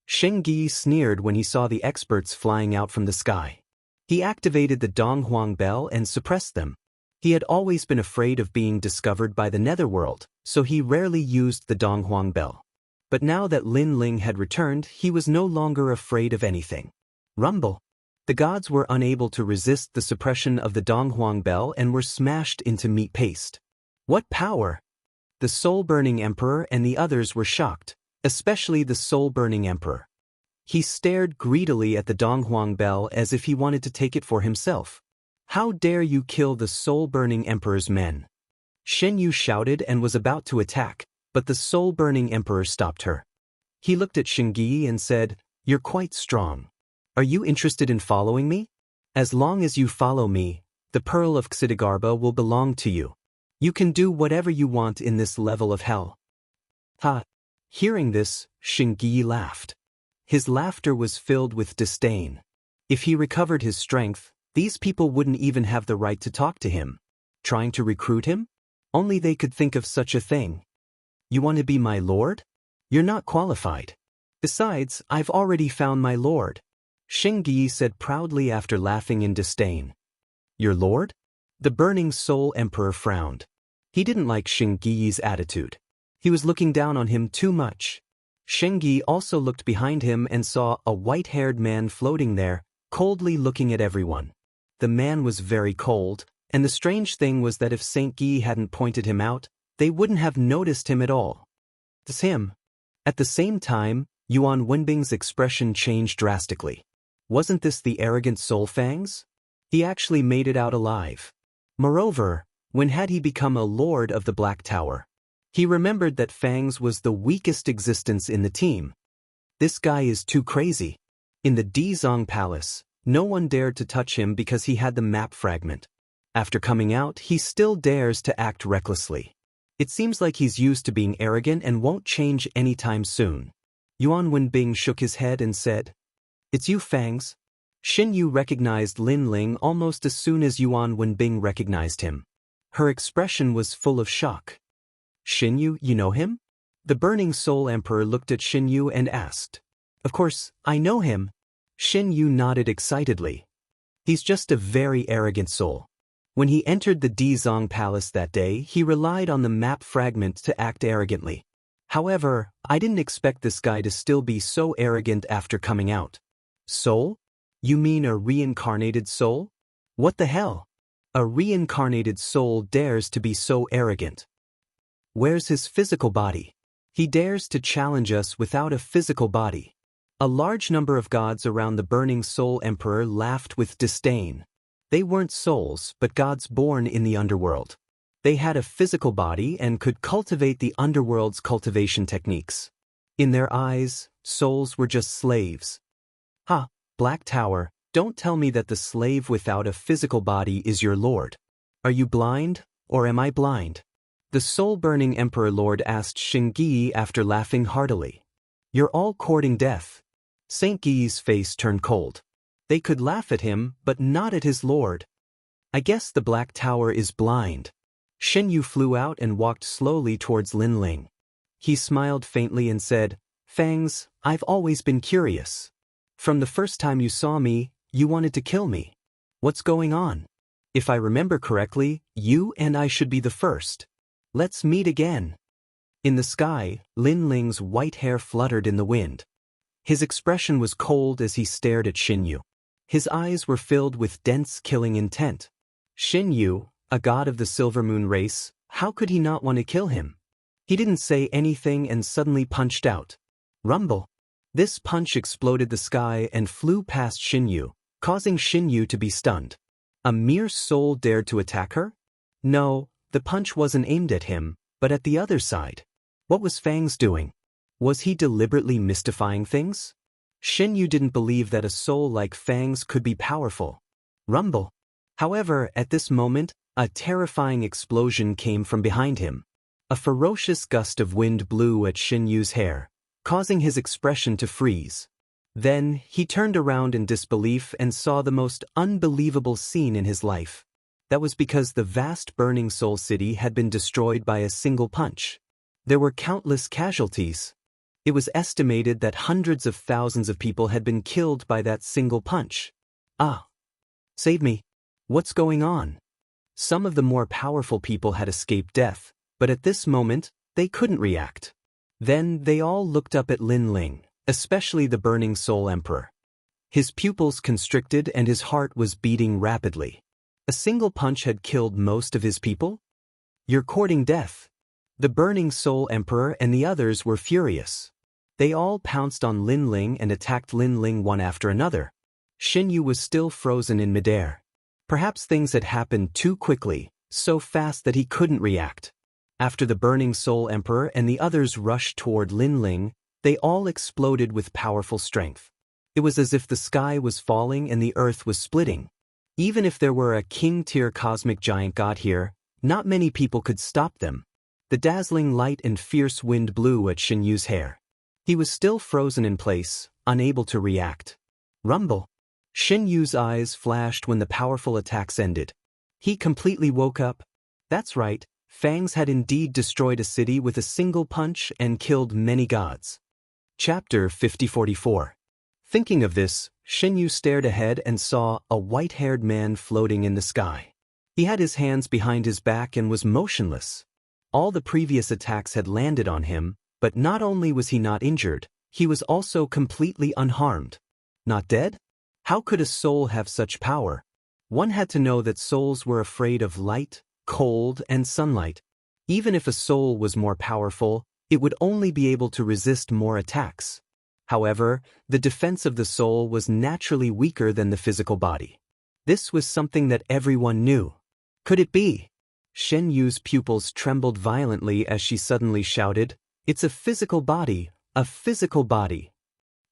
Xianxia sneered when he saw the experts flying out from the sky. He activated the Donghuang bell and suppressed them. He had always been afraid of being discovered by the netherworld, so he rarely used the Donghuang bell. But now that Lin Ling had returned, he was no longer afraid of anything. Rumble! The gods were unable to resist the suppression of the Donghuang bell and were smashed into meat paste. What power! The soul-burning emperor and the others were shocked, especially the soul-burning emperor. He stared greedily at the Donghuang bell as if he wanted to take it for himself. How dare you kill the soul-burning emperor's men? Xianxia shouted and was about to attack, but the soul-burning emperor stopped her. He looked at Xianxia and said, "You're quite strong. Are you interested in following me? As long as you follow me, the Pearl of Xianxia will belong to you. You can do whatever you want in this level of hell." Ha! Hearing this, Xianxia laughed. His laughter was filled with disdain. If he recovered his strength, these people wouldn't even have the right to talk to him. Trying to recruit him? Only they could think of such a thing. You want to be my lord? You're not qualified. Besides, I've already found my lord. Xianxia said proudly after laughing in disdain. Your lord? The burning soul emperor frowned. He didn't like Xianxia's attitude. He was looking down on him too much. Xianxia also looked behind him and saw a white-haired man floating there, coldly looking at everyone. The man was very cold, and the strange thing was that if Saint Guy hadn't pointed him out, they wouldn't have noticed him at all. It's him. At the same time, Yuan Wenbing's expression changed drastically. Wasn't this the arrogant Soul Fangs? He actually made it out alive. Moreover, when had he become a lord of the Black Tower? He remembered that Fangs was the weakest existence in the team. This guy is too crazy. In the Dizong Palace, no one dared to touch him because he had the map fragment. After coming out, he still dares to act recklessly. It seems like he's used to being arrogant and won't change anytime soon. Yuan Wenbing shook his head and said, "It's you, Fangs." Xianxia recognized Lin Ling almost as soon as Yuan Wenbing recognized him. Her expression was full of shock. "Xianxia, you know him?" The burning soul emperor looked at Xianxia and asked. "Of course, I know him." Xianxia nodded excitedly. "He's just a very arrogant soul. When he entered the Dizong Palace that day, he relied on the map fragment to act arrogantly. However, I didn't expect this guy to still be so arrogant after coming out." "Soul? You mean a reincarnated soul? What the hell? A reincarnated soul dares to be so arrogant. Where's his physical body? He dares to challenge us without a physical body." A large number of gods around the burning soul emperor laughed with disdain. They weren't souls, but gods born in the underworld. They had a physical body and could cultivate the underworld's cultivation techniques. In their eyes, souls were just slaves. "Ha, Black Tower, don't tell me that the slave without a physical body is your lord. Are you blind, or am I blind?" The soul-burning Emperor Lord asked Xianxia after laughing heartily. "You're all courting death." Saint Guy's face turned cold. They could laugh at him, but not at his lord. "I guess the Black Tower is blind." Xianxia flew out and walked slowly towards Lin Ling. He smiled faintly and said, "Fangs, I've always been curious. From the first time you saw me, you wanted to kill me. What's going on? If I remember correctly, you and I should be the first. Let's meet again." In the sky, Lin Ling's white hair fluttered in the wind. His expression was cold as he stared at Xianxia. His eyes were filled with dense killing intent. Xianxia, a god of the Silver Moon race, how could he not want to kill him? He didn't say anything and suddenly punched out. Rumble! This punch exploded the sky and flew past Xianxia, causing Xianxia to be stunned. A mere soul dared to attack her? No, the punch wasn't aimed at him, but at the other side. What was Fangs doing? Was he deliberately mystifying things? Xianxia didn't believe that a soul like Fangs could be powerful. Rumble! However, at this moment, a terrifying explosion came from behind him. A ferocious gust of wind blew at Xianyu's hair, causing his expression to freeze. Then, he turned around in disbelief and saw the most unbelievable scene in his life. That was because the vast burning soul city had been destroyed by a single punch. There were countless casualties. It was estimated that hundreds of thousands of people had been killed by that single punch. Ah! Save me! What's going on? Some of the more powerful people had escaped death, but at this moment, they couldn't react. Then they all looked up at Lin Ling, especially the Burning Soul Emperor. His pupils constricted and his heart was beating rapidly. A single punch had killed most of his people? You're courting death. The Burning Soul Emperor and the others were furious. They all pounced on Lin Ling and attacked Lin Ling one after another. Xianyu was still frozen in midair. Perhaps things had happened too quickly, so fast that he couldn't react. After the Burning Soul Emperor and the others rushed toward Lin Ling, they all exploded with powerful strength. It was as if the sky was falling and the earth was splitting. Even if there were a king-tier cosmic giant god here, not many people could stop them. The dazzling light and fierce wind blew at Xianyu's hair. He was still frozen in place, unable to react. Rumble! Xianyu's eyes flashed when the powerful attacks ended. He completely woke up. That's right, Fangs had indeed destroyed a city with a single punch and killed many gods. Chapter 5044. Thinking of this, Xianyu stared ahead and saw a white-haired man floating in the sky. He had his hands behind his back and was motionless. All the previous attacks had landed on him, but not only was he not injured, he was also completely unharmed. Not dead? How could a soul have such power? One had to know that souls were afraid of light, cold, and sunlight. Even if a soul was more powerful, it would only be able to resist more attacks. However, the defense of the soul was naturally weaker than the physical body. This was something that everyone knew. Could it be? Xianyu's pupils trembled violently as she suddenly shouted, "It's a physical body, a physical body."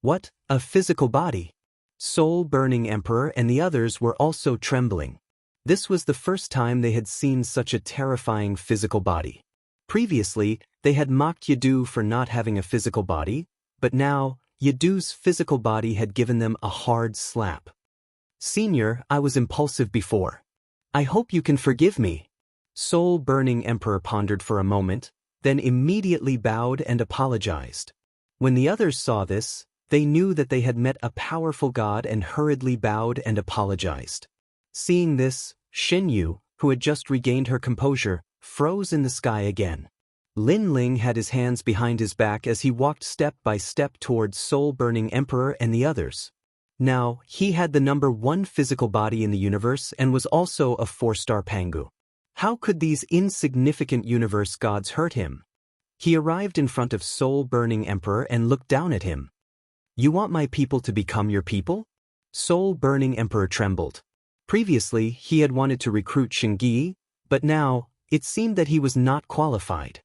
What, a physical body? Soul-burning Emperor and the others were also trembling. This was the first time they had seen such a terrifying physical body. Previously, they had mocked Yadu for not having a physical body, but now, Yadu's physical body had given them a hard slap. "Senior, I was impulsive before. I hope you can forgive me." Soul-burning Emperor pondered for a moment, then immediately bowed and apologized. When the others saw this, they knew that they had met a powerful god and hurriedly bowed and apologized. Seeing this, Xianyu, who had just regained her composure, froze in the sky again. Lin Ling had his hands behind his back as he walked step by step towards Soul-burning Emperor and the others. Now, he had the #1 physical body in the universe and was also a 4-star Pangu. How could these insignificant universe gods hurt him? He arrived in front of Soul-burning Emperor and looked down at him. "You want my people to become your people?" Soul-burning Emperor trembled. Previously, he had wanted to recruit Xingyi, but now, it seemed that he was not qualified.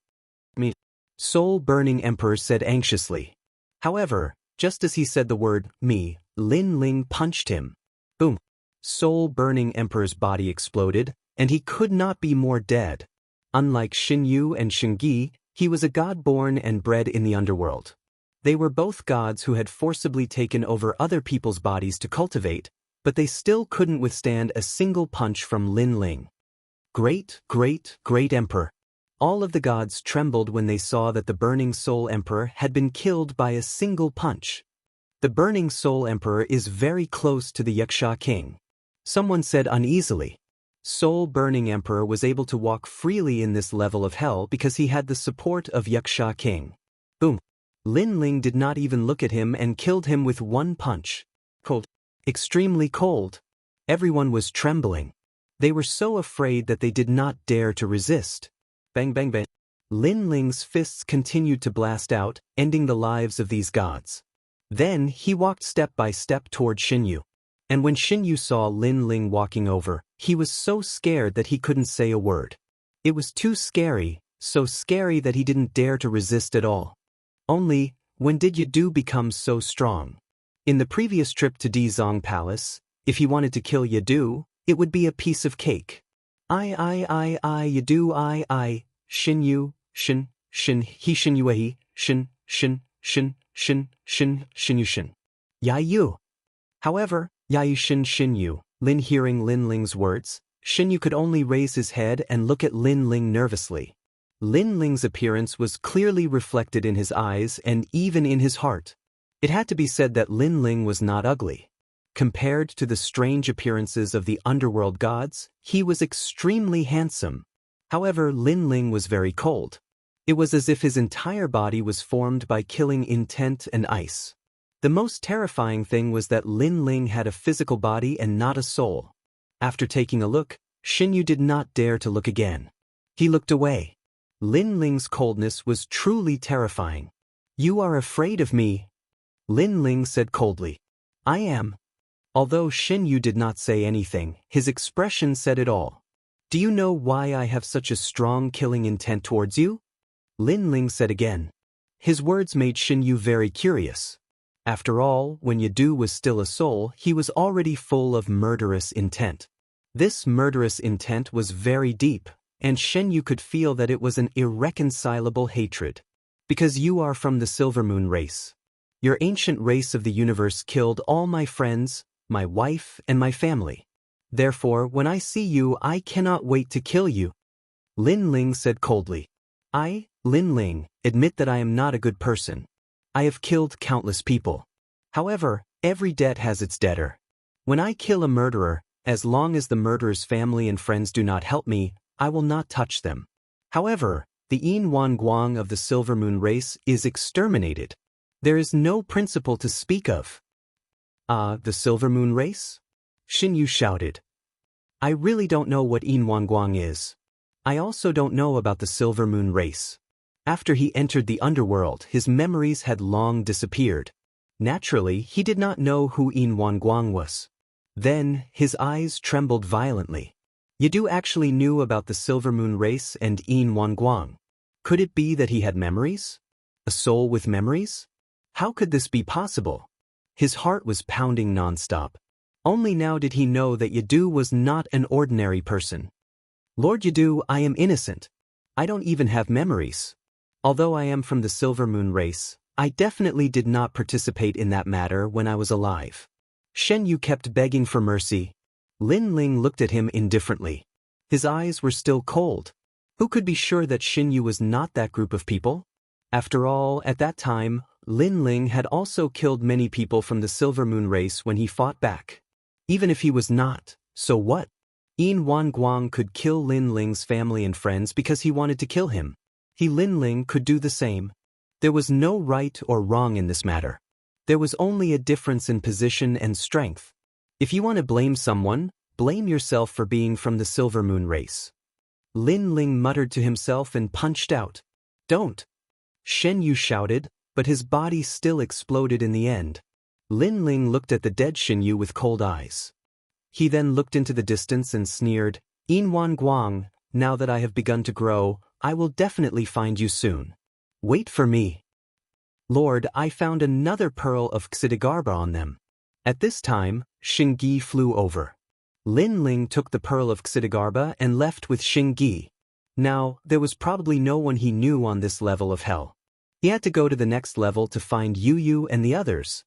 "Me," Soul-burning Emperor said anxiously. However, just as he said the word, "me," Lin Ling punched him. Boom! Soul-burning Emperor's body exploded, and he could not be more dead. Unlike Xinyu and Xingyi, he was a god born and bred in the underworld. They were both gods who had forcibly taken over other people's bodies to cultivate, but they still couldn't withstand a single punch from Lin Ling. Great Emperor! All of the gods trembled when they saw that the Burning Soul Emperor had been killed by a single punch. The Burning Soul Emperor is very close to the Wuxia king. Someone said uneasily. Soul-burning Emperor was able to walk freely in this level of hell because he had the support of Wuxia king. Boom! Lin Ling did not even look at him and killed him with one punch. Cold. Extremely cold. Everyone was trembling. They were so afraid that they did not dare to resist. Bang bang bang. Lin Ling's fists continued to blast out, ending the lives of these gods. Then he walked step by step toward Xianyu. And when Xianyu saw Lin Ling walking over, he was so scared that he couldn't say a word. It was too scary, so scary that he didn't dare to resist at all. Only, when did Yadu become so strong? In the previous trip to Dizong Palace, if he wanted to kill Yadu, it would be a piece of cake. Yadu, Xinyu, Shin, Shin, He Shin Yue, Shin, Shin, Shin, Shin, Shin, Shin Yu Shin. Yayu. However, Yayu Shin Shin Yu, Lin hearing Lin Ling's words, Shin Yu could only raise his head and look at Lin Ling nervously. Lin Ling's appearance was clearly reflected in his eyes and even in his heart. It had to be said that Lin Ling was not ugly. Compared to the strange appearances of the underworld gods, he was extremely handsome. However, Lin Ling was very cold. It was as if his entire body was formed by killing intent and ice. The most terrifying thing was that Lin Ling had a physical body and not a soul. After taking a look, Shin Yu did not dare to look again. He looked away. Lin Ling's coldness was truly terrifying. "You are afraid of me?" Lin Ling said coldly. "I am." Although Shin Yu did not say anything, his expression said it all. "Do you know why I have such a strong killing intent towards you?" Lin Ling said again. His words made Shin Yu very curious. After all, when Yadu was still a soul, he was already full of murderous intent. This murderous intent was very deep, and Shin Yu could feel that it was an irreconcilable hatred. "Because you are from the Silver Moon race. Your ancient race of the universe killed all my friends, my wife, and my family. Therefore, when I see you, I cannot wait to kill you." Lin Ling said coldly. "I, Lin Ling, admit that I am not a good person. I have killed countless people. However, every debt has its debtor. When I kill a murderer, as long as the murderer's family and friends do not help me, I will not touch them. However, the Yin Wan Guang of the Silver Moon race is exterminated. There is no principle to speak of." The Silver Moon race?" Shin Yu shouted. "I really don't know what Yin Wan Guang is. I also don't know about the Silver Moon race." After he entered the underworld, his memories had long disappeared. Naturally, he did not know who Yin Wan Guang was. Then, his eyes trembled violently. Yadu actually knew about the Silver Moon race and Yin Wan Guang. Could it be that he had memories? A soul with memories? How could this be possible? His heart was pounding nonstop. Only now did he know that Yadu was not an ordinary person. "Lord Yadu, I am innocent. I don't even have memories. Although I am from the Silver Moon race, I definitely did not participate in that matter when I was alive." Shen Yu kept begging for mercy. Lin Ling looked at him indifferently. His eyes were still cold. Who could be sure that Shin Yu was not that group of people? After all, at that time, Lin Ling had also killed many people from the Silver Moon race when he fought back. Even if he was not, so what? Yin Wan Guang could kill Lin Ling's family and friends because he wanted to kill him. He, Lin Ling, could do the same. There was no right or wrong in this matter. There was only a difference in position and strength. If you want to blame someone, blame yourself for being from the Silver Moon race. Lin Ling muttered to himself and punched out. "Don't!" Shen Yu shouted, but his body still exploded in the end. Lin Ling looked at the dead Shin Yu with cold eyes. He then looked into the distance and sneered, "Yin Wan Guang, now that I have begun to grow, I will definitely find you soon. Wait for me." "Lord, I found another pearl of Xidigarba on them." At this time, Xingyi flew over. Lin Ling took the pearl of Xidigarba and left with Xingyi. Now, there was probably no one he knew on this level of hell. He had to go to the next level to find Yu Yu and the others.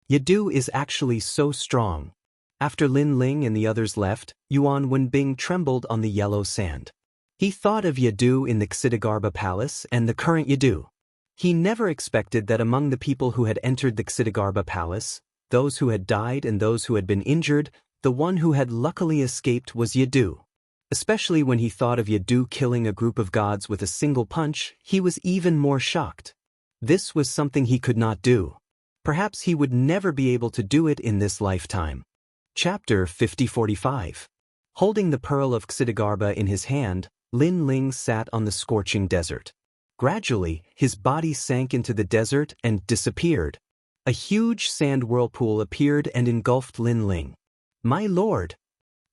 Yadu is actually so strong. After Lin Ling and the others left, Yuan Wenbing trembled on the yellow sand. He thought of Yadu in the Xidigarba Palace and the current Yadu. He never expected that among the people who had entered the Xidigarba Palace, those who had died and those who had been injured, the one who had luckily escaped was Yadu. Especially when he thought of Yadu killing a group of gods with a single punch, he was even more shocked. This was something he could not do. Perhaps he would never be able to do it in this lifetime. Chapter 50-45. Holding the pearl of Xidigarba in his hand, Lin Ling sat on the scorching desert. Gradually, his body sank into the desert and disappeared. A huge sand whirlpool appeared and engulfed Lin Ling. "My lord!"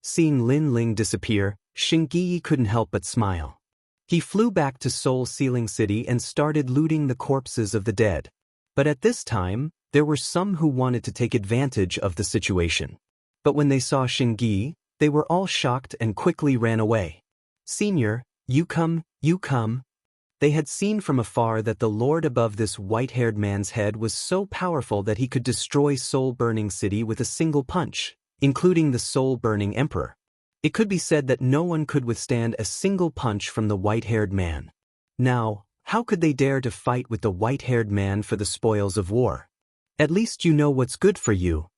Seeing Lin Ling disappear, Xingyi couldn't help but smile. He flew back to Seoul Ceiling City and started looting the corpses of the dead. But at this time, there were some who wanted to take advantage of the situation. But when they saw Xingyi, they were all shocked and quickly ran away. "Senior, you come, you come." They had seen from afar that the lord above this white-haired man's head was so powerful that he could destroy soul-burning city with a single punch, including the soul-burning emperor. It could be said that no one could withstand a single punch from the white-haired man. Now, how could they dare to fight with the white-haired man for the spoils of war? At least you know what's good for you.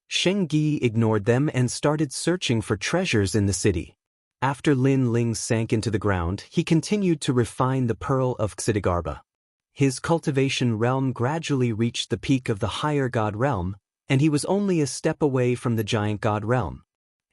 Shengyi ignored them and started searching for treasures in the city. After Lin Ling sank into the ground, he continued to refine the pearl of Xidigarba. His cultivation realm gradually reached the peak of the higher god realm, and he was only a step away from the giant god realm.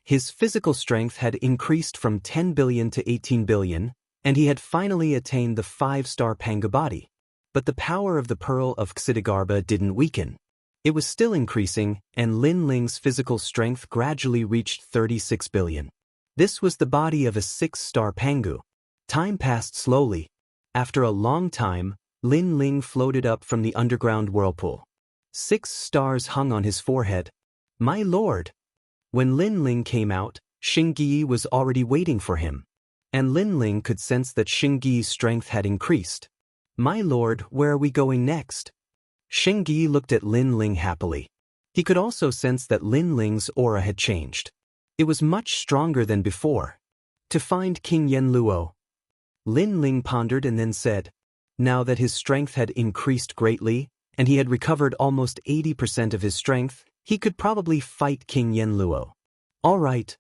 His physical strength had increased from 10 billion to 18 billion, and he had finally attained the 5-star Panga body. But the power of the pearl of Xidigarba didn't weaken. It was still increasing, and Lin Ling's physical strength gradually reached 36 billion. This was the body of a 6-star Pangu. Time passed slowly. After a long time, Lin Ling floated up from the underground whirlpool. 6 stars hung on his forehead. My lord! When Lin Ling came out, Shengyi was already waiting for him. And Lin Ling could sense that Shengyi's strength had increased. My lord, where are we going next? Shengyi looked at Lin Ling happily. He could also sense that Lin Ling's aura had changed. It was much stronger than before. To find King Yenluo. Lin Ling pondered and then said, now that his strength had increased greatly, and he had recovered almost 80% of his strength, he could probably fight King Yenluo. All right.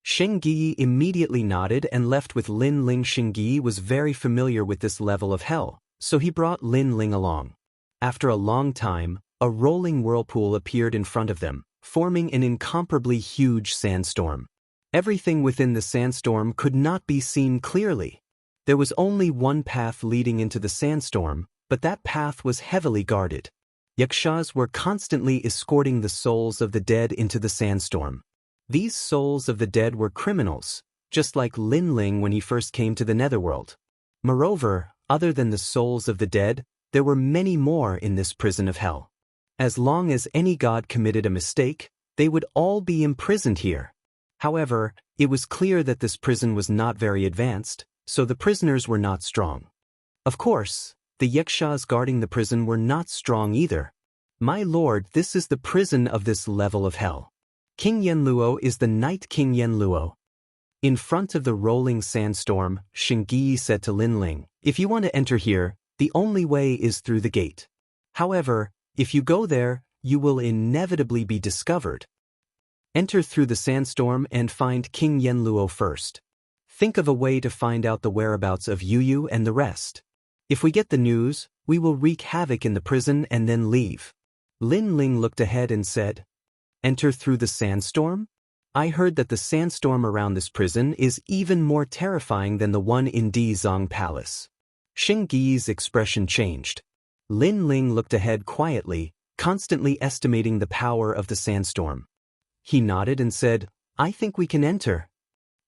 Shengyi immediately nodded and left with Lin Ling. Shengyi was very familiar with this level of hell, so he brought Lin Ling along. After a long time, a rolling whirlpool appeared in front of them, forming an incomparably huge sandstorm. Everything within the sandstorm could not be seen clearly. There was only one path leading into the sandstorm, but that path was heavily guarded. Yakshas were constantly escorting the souls of the dead into the sandstorm. These souls of the dead were criminals, just like Lin Ling when he first came to the netherworld. Moreover, other than the souls of the dead, there were many more in this prison of hell. As long as any god committed a mistake, they would all be imprisoned here. However, it was clear that this prison was not very advanced, so the prisoners were not strong. Of course, the yakshas guarding the prison were not strong either. My lord, this is the prison of this level of hell. King Yenluo is the Night King Yenluo. In front of the rolling sandstorm, Shengyi said to Lin Ling, if you want to enter here, the only way is through the gate. However, if you go there, you will inevitably be discovered. Enter through the sandstorm and find King Yenluo first. Think of a way to find out the whereabouts of Yuyu and the rest. If we get the news, we will wreak havoc in the prison and then leave. Lin Ling looked ahead and said, enter through the sandstorm? I heard that the sandstorm around this prison is even more terrifying than the one in Dizong Palace. Shengyi's expression changed. Lin Ling looked ahead quietly, constantly estimating the power of the sandstorm. He nodded and said, I think we can enter.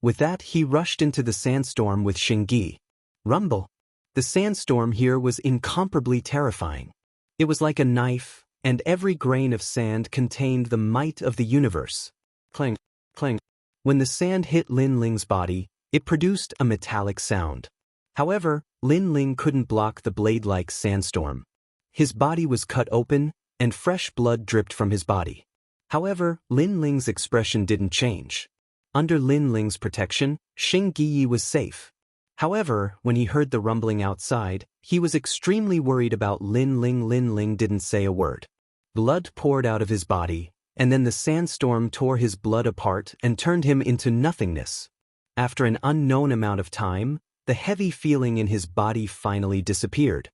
With that, he rushed into the sandstorm with Shengyi. Rumble. The sandstorm here was incomparably terrifying. It was like a knife, and every grain of sand contained the might of the universe. Clang, clang. When the sand hit Lin Ling's body, it produced a metallic sound. However, Lin Ling couldn't block the blade-like sandstorm. His body was cut open, and fresh blood dripped from his body. However, Lin Ling's expression didn't change. Under Lin Ling's protection, Shengyi was safe. However, when he heard the rumbling outside, he was extremely worried about Lin Ling. Lin Ling didn't say a word. Blood poured out of his body, and then the sandstorm tore his blood apart and turned him into nothingness. After an unknown amount of time, the heavy feeling in his body finally disappeared.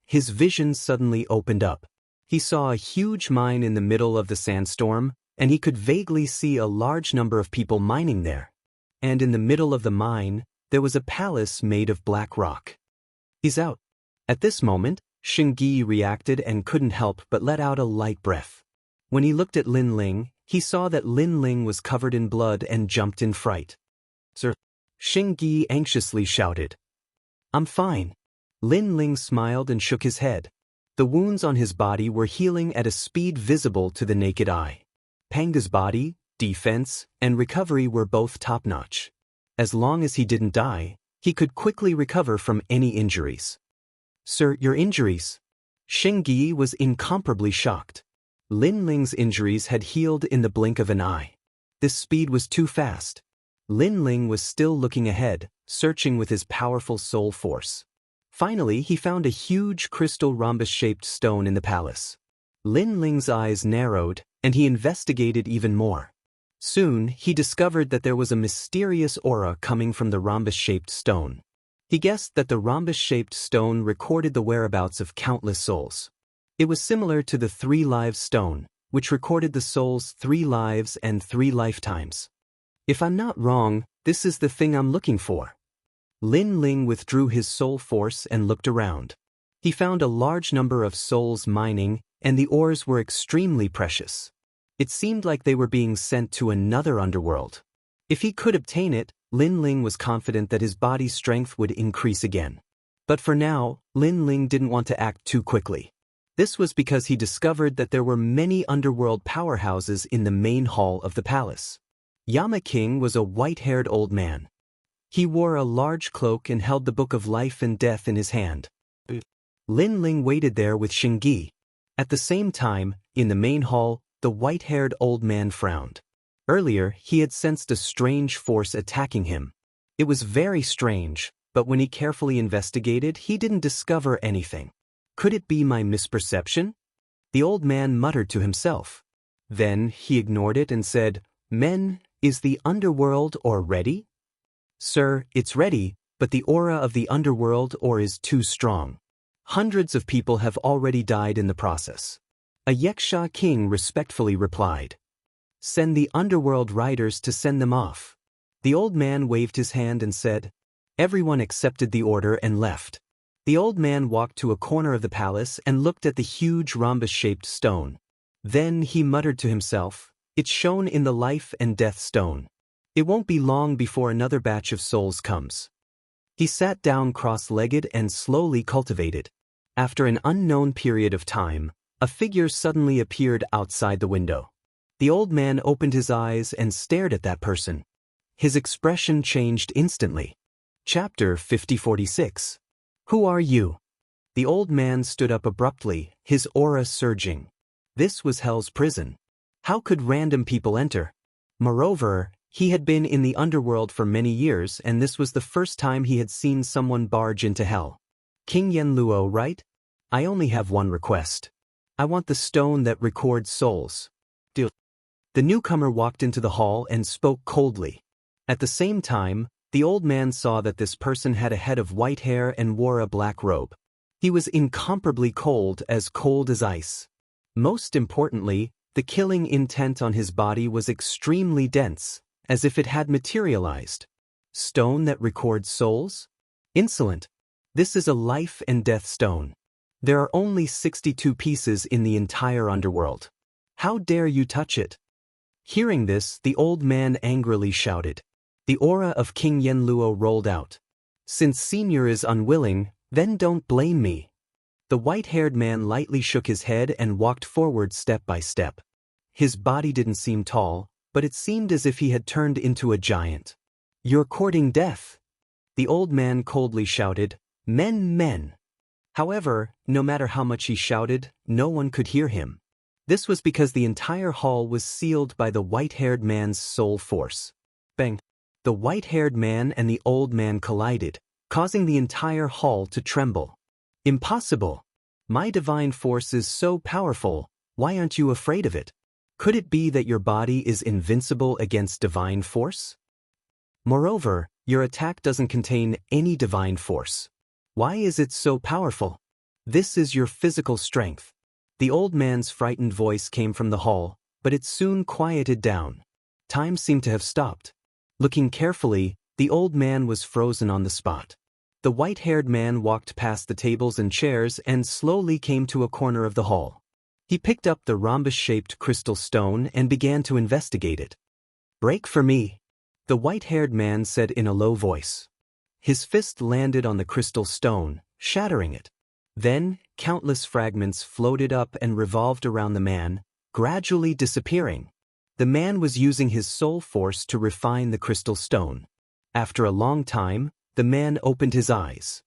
His vision suddenly opened up. He saw a huge mine in the middle of the sandstorm, and he could vaguely see a large number of people mining there. And in the middle of the mine, there was a palace made of black rock. He's out. At this moment, Shengyi reacted and couldn't help but let out a light breath. When he looked at Lin Ling, he saw that Lin Ling was covered in blood and jumped in fright. Sir, Shengyi anxiously shouted. I'm fine. Lin Ling smiled and shook his head. The wounds on his body were healing at a speed visible to the naked eye. Panga's body, defense, and recovery were both top-notch. As long as he didn't die, He could quickly recover from any injuries. "Sir, your injuries?" Shengyi was incomparably shocked. Lin Ling's injuries had healed in the blink of an eye. This speed was too fast. Lin Ling was still looking ahead, searching with his powerful soul force. Finally, he found a huge crystal rhombus-shaped stone in the palace. Lin Ling's eyes narrowed, and he investigated even more. Soon, he discovered that there was a mysterious aura coming from the rhombus-shaped stone. He guessed that the rhombus-shaped stone recorded the whereabouts of countless souls. It was similar to the 3 Lives stone, which recorded the soul's 3 lives and 3 lifetimes. "If I'm not wrong, this is the thing I'm looking for." Lin Ling withdrew his soul force and looked around. He found a large number of souls mining, and the ores were extremely precious. It seemed like they were being sent to another underworld. If he could obtain it, Lin Ling was confident that his body's strength would increase again. But for now, Lin Ling didn't want to act too quickly. This was because he discovered that there were many underworld powerhouses in the main hall of the palace. Yama King was a white-haired old man. He wore a large cloak and held the Book of Life and Death in his hand. Lin Ling waited there with Shengyi. At the same time, in the main hall, the white-haired old man frowned. Earlier, he had sensed a strange force attacking him. It was very strange, but when he carefully investigated, he didn't discover anything. Could it be my misperception? The old man muttered to himself. Then he ignored it and said, "Men, is the underworld ore ready?" "Sir, it's ready, but the aura of the underworld ore is too strong. Hundreds of people have already died in the process." A Xianxia king respectfully replied. "Send the underworld riders to send them off." The old man waved his hand and said. Everyone accepted the order and left. The old man walked to a corner of the palace and looked at the huge rhombus-shaped stone. Then he muttered to himself, "It's shown in the Life and Death stone. It won't be long before another batch of souls comes." He sat down cross-legged and slowly cultivated. After an unknown period of time, a figure suddenly appeared outside the window. The old man opened his eyes and stared at that person. His expression changed instantly. Chapter 5046. Who are you? The old man stood up abruptly, his aura surging. This was Hell's prison. How could random people enter? Moreover, he had been in the underworld for many years, and this was the first time he had seen someone barge into Hell. "King Yenluo, right? I only have one request. I want the stone that records souls." The newcomer walked into the hall and spoke coldly. At the same time, the old man saw that this person had a head of white hair and wore a black robe. He was incomparably cold as ice. Most importantly, the killing intent on his body was extremely dense, as if it had materialized. Stone that records souls? Insolent. This is a life and death stone. There are only 62 pieces in the entire underworld. How dare you touch it? Hearing this, the old man angrily shouted. The aura of King Yenluo rolled out. "Since Senior is unwilling, then don't blame me." The white-haired man lightly shook his head and walked forward step by step. His body didn't seem tall, but it seemed as if he had turned into a giant. "You're courting death." The old man coldly shouted, Men. However, no matter how much he shouted, no one could hear him. This was because the entire hall was sealed by the white-haired man's soul force. Bang! The white-haired man and the old man collided, causing the entire hall to tremble. "Impossible! My divine force is so powerful, why aren't you afraid of it? Could it be that your body is invincible against divine force? Moreover, your attack doesn't contain any divine force. Why is it so powerful? This is your physical strength." The old man's frightened voice came from the hall, but it soon quieted down. Time seemed to have stopped. Looking carefully, the old man was frozen on the spot. The white-haired man walked past the tables and chairs and slowly came to a corner of the hall. He picked up the rhombus-shaped crystal stone and began to investigate it. "Break for me," the white-haired man said in a low voice. His fist landed on the crystal stone, shattering it. Then, countless fragments floated up and revolved around the man, gradually disappearing. The man was using his soul force to refine the crystal stone. After a long time, the man opened his eyes.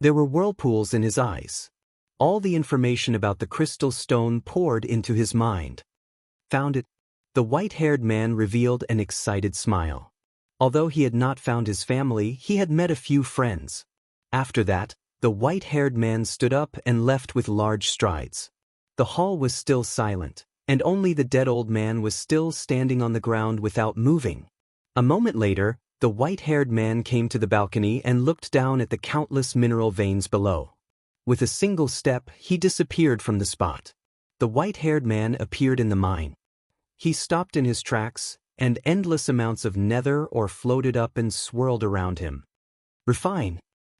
There were whirlpools in his eyes. All the information about the crystal stone poured into his mind. Found it? The white-haired man revealed an excited smile. Although he had not found his family, he had met a few friends. After that, the white-haired man stood up and left with large strides. The hall was still silent, and only the dead old man was still standing on the ground without moving. A moment later, the white-haired man came to the balcony and looked down at the countless mineral veins below. With a single step, he disappeared from the spot. The white-haired man appeared in the mine. He stopped in his tracks, and endless amounts of nether ore floated up and swirled around him. Refine.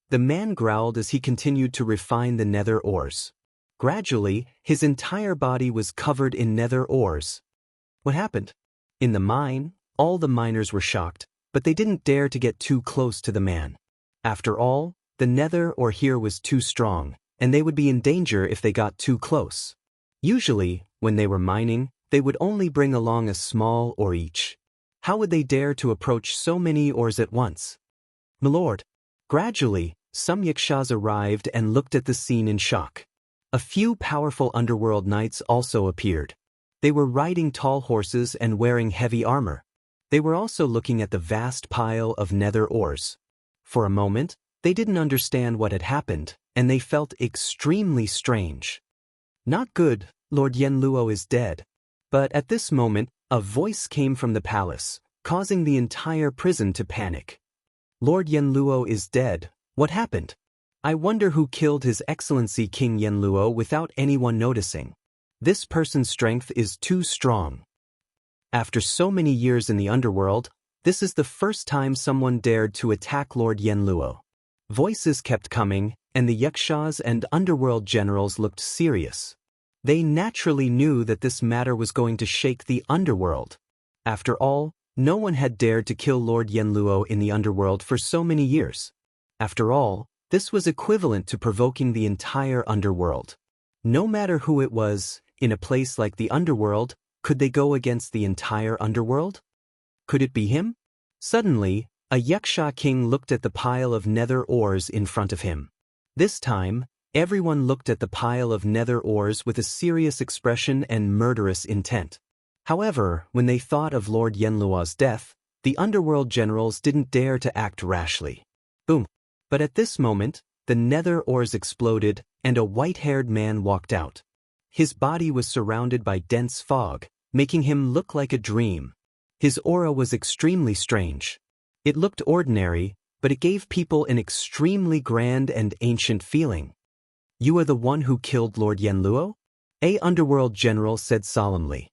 The man growled as he continued to refine the nether ores. Gradually, his entire body was covered in nether ores. What happened? In the mine, all the miners were shocked, but they didn't dare to get too close to the man. After all, the nether ore here was too strong, and they would be in danger if they got too close. Usually, when they were mining, they would only bring along a small ore each. How would they dare to approach so many ores at once? My lord. Gradually, some Yakshas arrived and looked at the scene in shock. A few powerful underworld knights also appeared. They were riding tall horses and wearing heavy armor. They were also looking at the vast pile of nether ores. For a moment, they didn't understand what had happened, and they felt extremely strange. Not good, Lord Yenluo is dead. But at this moment, a voice came from the palace, causing the entire prison to panic. Lord Yenluo is dead. What happened? I wonder who killed His Excellency King Yenluo without anyone noticing. This person's strength is too strong. After so many years in the underworld, this is the first time someone dared to attack Lord Yenluo. Voices kept coming, and the Yakshas and underworld generals looked serious. They naturally knew that this matter was going to shake the underworld. After all, no one had dared to kill Lord Yenluo in the underworld for so many years. After all, this was equivalent to provoking the entire underworld. No matter who it was, in a place like the underworld, could they go against the entire underworld? Could it be him? Suddenly, a Yaksha king looked at the pile of nether ores in front of him. This time, everyone looked at the pile of nether ores with a serious expression and murderous intent. However, when they thought of Lord Yenluo's death, the underworld generals didn't dare to act rashly. Boom! But at this moment, the nether ores exploded, and a white-haired man walked out. His body was surrounded by dense fog, making him look like a dream. His aura was extremely strange. It looked ordinary, but it gave people an extremely grand and ancient feeling. You are the one who killed Lord Yenluo? A underworld general said solemnly.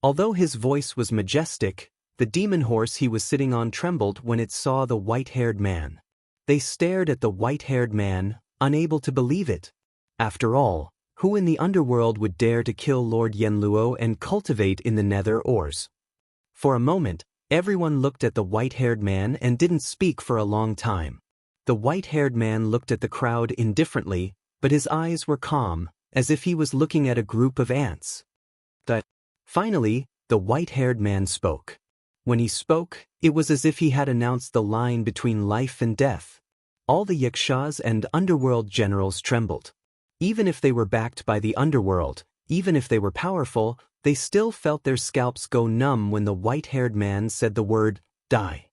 Although his voice was majestic, the demon horse he was sitting on trembled when it saw the white-haired man. They stared at the white-haired man, unable to believe it. After all, who in the underworld would dare to kill Lord Yenluo and cultivate in the nether ores? For a moment, everyone looked at the white-haired man and didn't speak for a long time. The white-haired man looked at the crowd indifferently, but his eyes were calm, as if he was looking at a group of ants. Finally, the white-haired man spoke. When he spoke, it was as if he had announced the line between life and death. All the Yakshas and underworld generals trembled. Even if they were backed by the underworld, even if they were powerful, they still felt their scalps go numb when the white-haired man said the word, die.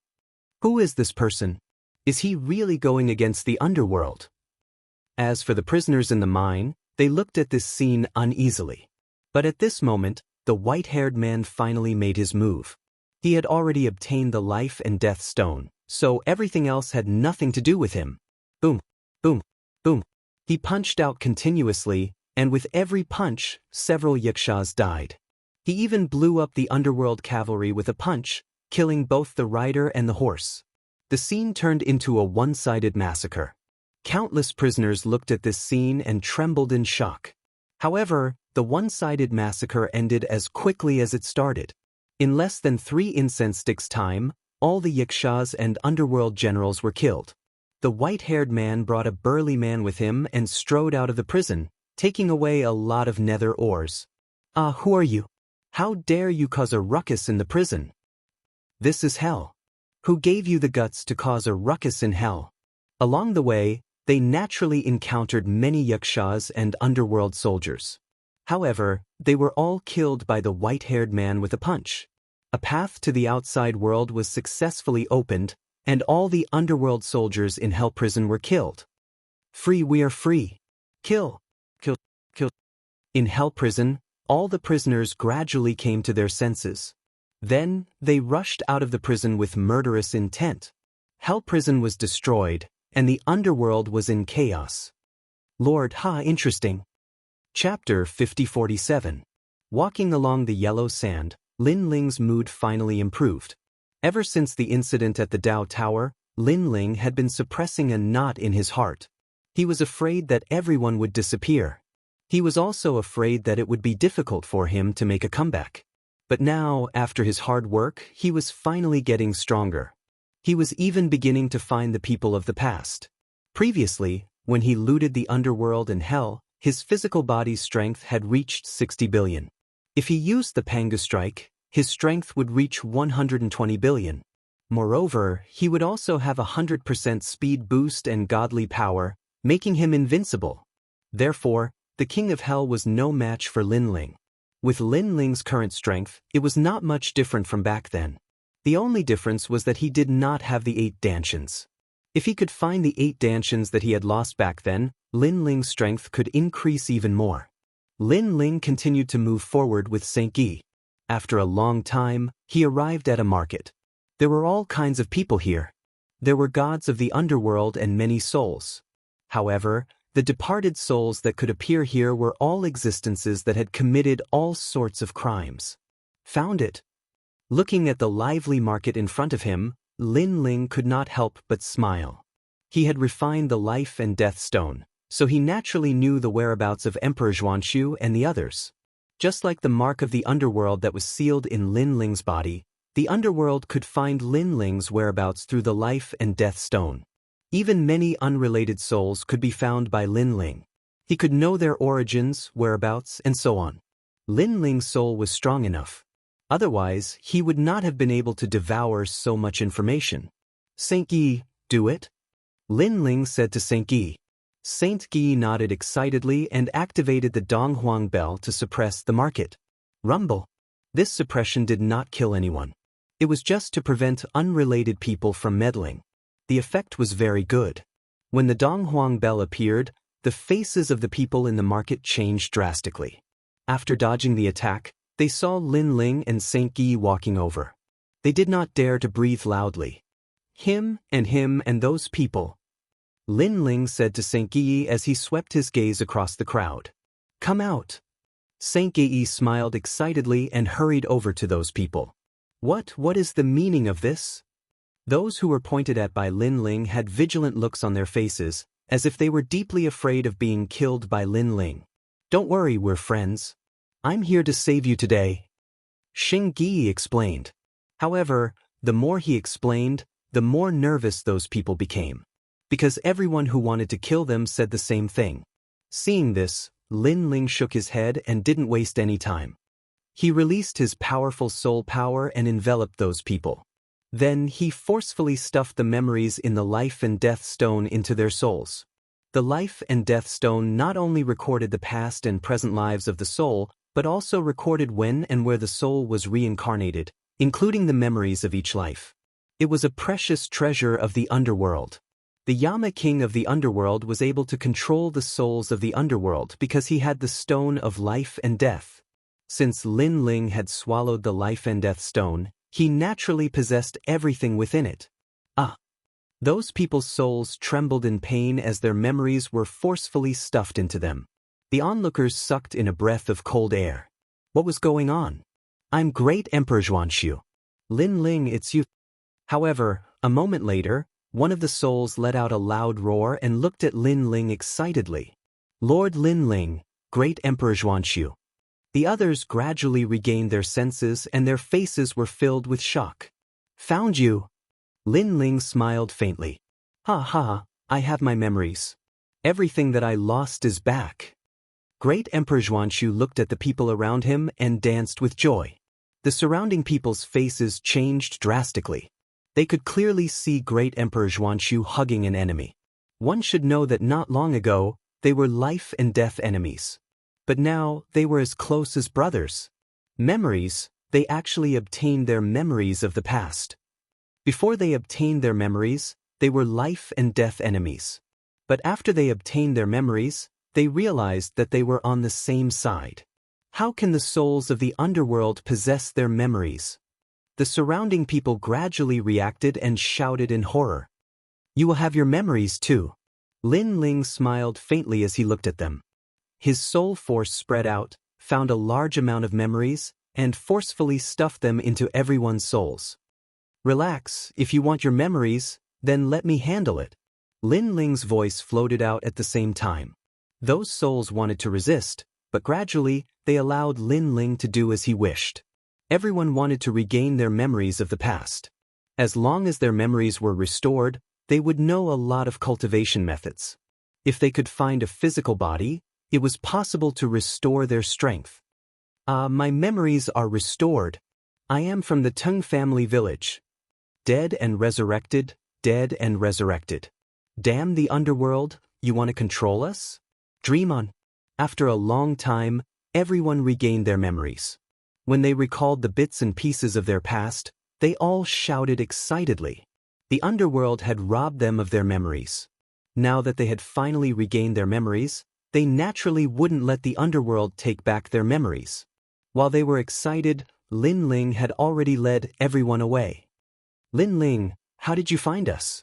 Who is this person? Is he really going against the underworld? As for the prisoners in the mine, they looked at this scene uneasily. But at this moment, the white-haired man finally made his move. He had already obtained the life and death stone, so everything else had nothing to do with him. Boom, boom, boom. He punched out continuously, and with every punch, several Yakshas died. He even blew up the underworld cavalry with a punch, killing both the rider and the horse. The scene turned into a one-sided massacre. Countless prisoners looked at this scene and trembled in shock. However, the one-sided massacre ended as quickly as it started. In less than 3 incense sticks' time, all the Yakshas and underworld generals were killed. The white-haired man brought a burly man with him and strode out of the prison, taking away a lot of nether ores. Who are you? How dare you cause a ruckus in the prison? This is hell. Who gave you the guts to cause a ruckus in hell? Along the way, they naturally encountered many Yuxias and underworld soldiers. However, they were all killed by the white-haired man with a punch. A path to the outside world was successfully opened, and all the underworld soldiers in Hell Prison were killed. Free, we are free. Kill, kill, kill. In Hell Prison, all the prisoners gradually came to their senses. Then, they rushed out of the prison with murderous intent. Hell Prison was destroyed, and the underworld was in chaos. Lord, interesting. Chapter 5047. Walking along the yellow sand, Lin Ling's mood finally improved. Ever since the incident at the Dao Tower, Lin Ling had been suppressing a knot in his heart. He was afraid that everyone would disappear. He was also afraid that it would be difficult for him to make a comeback. But now, after his hard work, he was finally getting stronger. He was even beginning to find the people of the past. Previously, when he looted the underworld and hell, his physical body's strength had reached 60 billion. If he used the Panga Strike, his strength would reach 120 billion. Moreover, he would also have 100% speed boost and godly power, making him invincible. Therefore, the King of Hell was no match for Lin Ling. With Lin Ling's current strength, it was not much different from back then. The only difference was that he did not have the 8 dantians. If he could find the 8 dantians that he had lost back then, Lin Ling's strength could increase even more. Lin Ling continued to move forward with Xianxia. After a long time, he arrived at a market. There were all kinds of people here. There were gods of the underworld and many souls. However, the departed souls that could appear here were all existences that had committed all sorts of crimes. Found it. Looking at the lively market in front of him, Lin Ling could not help but smile. He had refined the life and death stone, so he naturally knew the whereabouts of Emperor Xianxia and the others. Just like the mark of the underworld that was sealed in Lin Ling's body, the underworld could find Lin Ling's whereabouts through the life and death stone. Even many unrelated souls could be found by Lin Ling. He could know their origins, whereabouts, and so on. Lin Ling's soul was strong enough. Otherwise, he would not have been able to devour so much information. Xianxia, do it? Lin Ling said to Xianxia. Xianxia nodded excitedly and activated the Donghuang bell to suppress the market. Rumble. This suppression did not kill anyone. It was just to prevent unrelated people from meddling. The effect was very good. When the Donghuang bell appeared, the faces of the people in the market changed drastically. After dodging the attack, they saw Lin Ling and Xianxia walking over. They did not dare to breathe loudly. Him and those people. Lin Ling said to Xianxia as he swept his gaze across the crowd. Come out. Xianxia smiled excitedly and hurried over to those people. What is the meaning of this? Those who were pointed at by Lin Ling had vigilant looks on their faces, as if they were deeply afraid of being killed by Lin Ling. Don't worry, we're friends. I'm here to save you today. Xianxia explained. However, the more he explained, the more nervous those people became. Because everyone who wanted to kill them said the same thing. Seeing this, Lin Ling shook his head and didn't waste any time. He released his powerful soul power and enveloped those people. Then he forcefully stuffed the memories in the life and death stone into their souls. The life and death stone not only recorded the past and present lives of the soul, but also recorded when and where the soul was reincarnated, including the memories of each life. It was a precious treasure of the underworld. The Yama King of the underworld was able to control the souls of the underworld because he had the stone of life and death. Since Lin Ling had swallowed the life and death stone, he naturally possessed everything within it. Those people's souls trembled in pain as their memories were forcefully stuffed into them. The onlookers sucked in a breath of cold air. What was going on? I'm Great Emperor Xianxia. Lin Ling, it's you. However, a moment later, one of the souls let out a loud roar and looked at Lin Ling excitedly. Lord Lin Ling, Great Emperor Xianxia. The others gradually regained their senses and their faces were filled with shock. Found you. Lin Ling smiled faintly. Ha, I have my memories. Everything that I lost is back. Great Emperor Xianxia looked at the people around him and danced with joy. The surrounding people's faces changed drastically. They could clearly see Great Emperor Xianxia hugging an enemy. One should know that not long ago, they were life and death enemies. But now, they were as close as brothers. Memories, they actually obtained their memories of the past. Before they obtained their memories, they were life and death enemies. But after they obtained their memories, they realized that they were on the same side. How can the souls of the underworld possess their memories? The surrounding people gradually reacted and shouted in horror. You will have your memories too. Lin Ling smiled faintly as he looked at them. His soul force spread out, found a large amount of memories, and forcefully stuffed them into everyone's souls. Relax, if you want your memories, then let me handle it. Lin Ling's voice floated out at the same time. Those souls wanted to resist, but gradually, they allowed Lin Ling to do as he wished. Everyone wanted to regain their memories of the past. As long as their memories were restored, they would know a lot of cultivation methods. If they could find a physical body, it was possible to restore their strength. My memories are restored. I am from the Tung family village. Dead and resurrected, dead and resurrected. Damn the underworld, you want to control us? Dream on. After a long time, everyone regained their memories. When they recalled the bits and pieces of their past, they all shouted excitedly. The underworld had robbed them of their memories. Now that they had finally regained their memories, they naturally wouldn't let the underworld take back their memories. While they were excited, Lin Ling had already led everyone away. Lin Ling, how did you find us?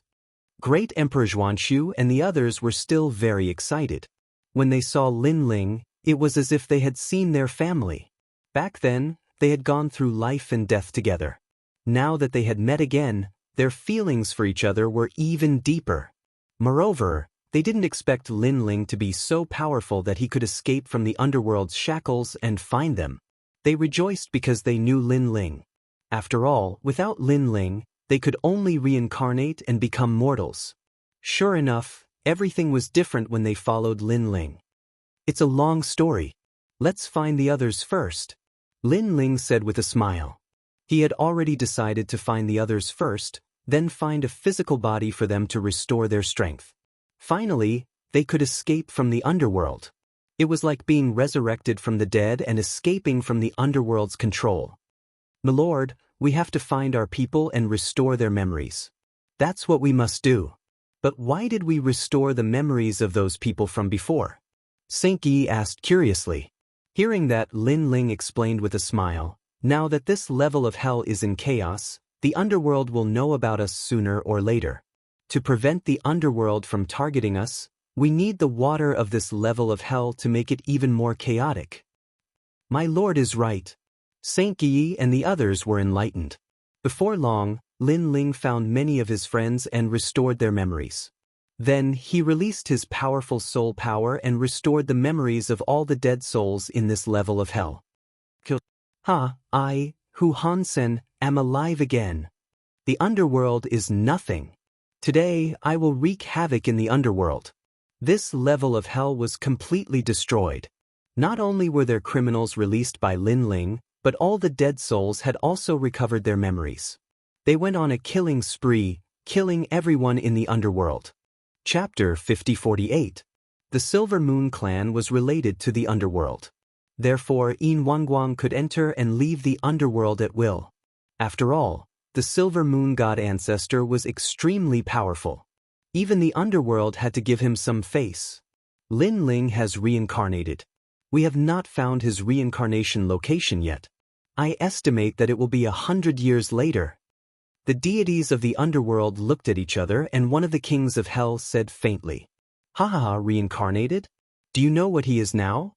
Great Emperor Xianxia and the others were still very excited. When they saw Lin Ling, it was as if they had seen their family. Back then, they had gone through life and death together. Now that they had met again, their feelings for each other were even deeper. Moreover, they didn't expect Lin Ling to be so powerful that he could escape from the underworld's shackles and find them. They rejoiced because they knew Lin Ling. After all, without Lin Ling, they could only reincarnate and become mortals. Sure enough, everything was different when they followed Lin Ling. It's a long story. Let's find the others first, Lin Ling said with a smile. He had already decided to find the others first, then find a physical body for them to restore their strength. Finally, they could escape from the underworld. It was like being resurrected from the dead and escaping from the underworld's control. My lord, we have to find our people and restore their memories. That's what we must do. But why did we restore the memories of those people from before? Xianxia asked curiously. Hearing that, Lin Ling explained with a smile, now that this level of hell is in chaos, the underworld will know about us sooner or later. To prevent the underworld from targeting us, we need the water of this level of hell to make it even more chaotic. My lord is right. Xianxia and the others were enlightened. Before long, Lin Ling found many of his friends and restored their memories. Then he released his powerful soul power and restored the memories of all the dead souls in this level of hell. I, Hu Hansen, am alive again. The underworld is nothing. Today, I will wreak havoc in the underworld. This level of hell was completely destroyed. Not only were there criminals released by Lin Ling, but all the dead souls had also recovered their memories. They went on a killing spree, killing everyone in the underworld. Chapter 5048. The Silver Moon clan was related to the underworld. Therefore, Yin Wangguang could enter and leave the underworld at will. After all, the Silver Moon god ancestor was extremely powerful. Even the underworld had to give him some face. Lin Ling has reincarnated. We have not found his reincarnation location yet. I estimate that it will be 100 years later. The deities of the underworld looked at each other and one of the kings of hell said faintly, "Ha, reincarnated? Do you know what he is now?"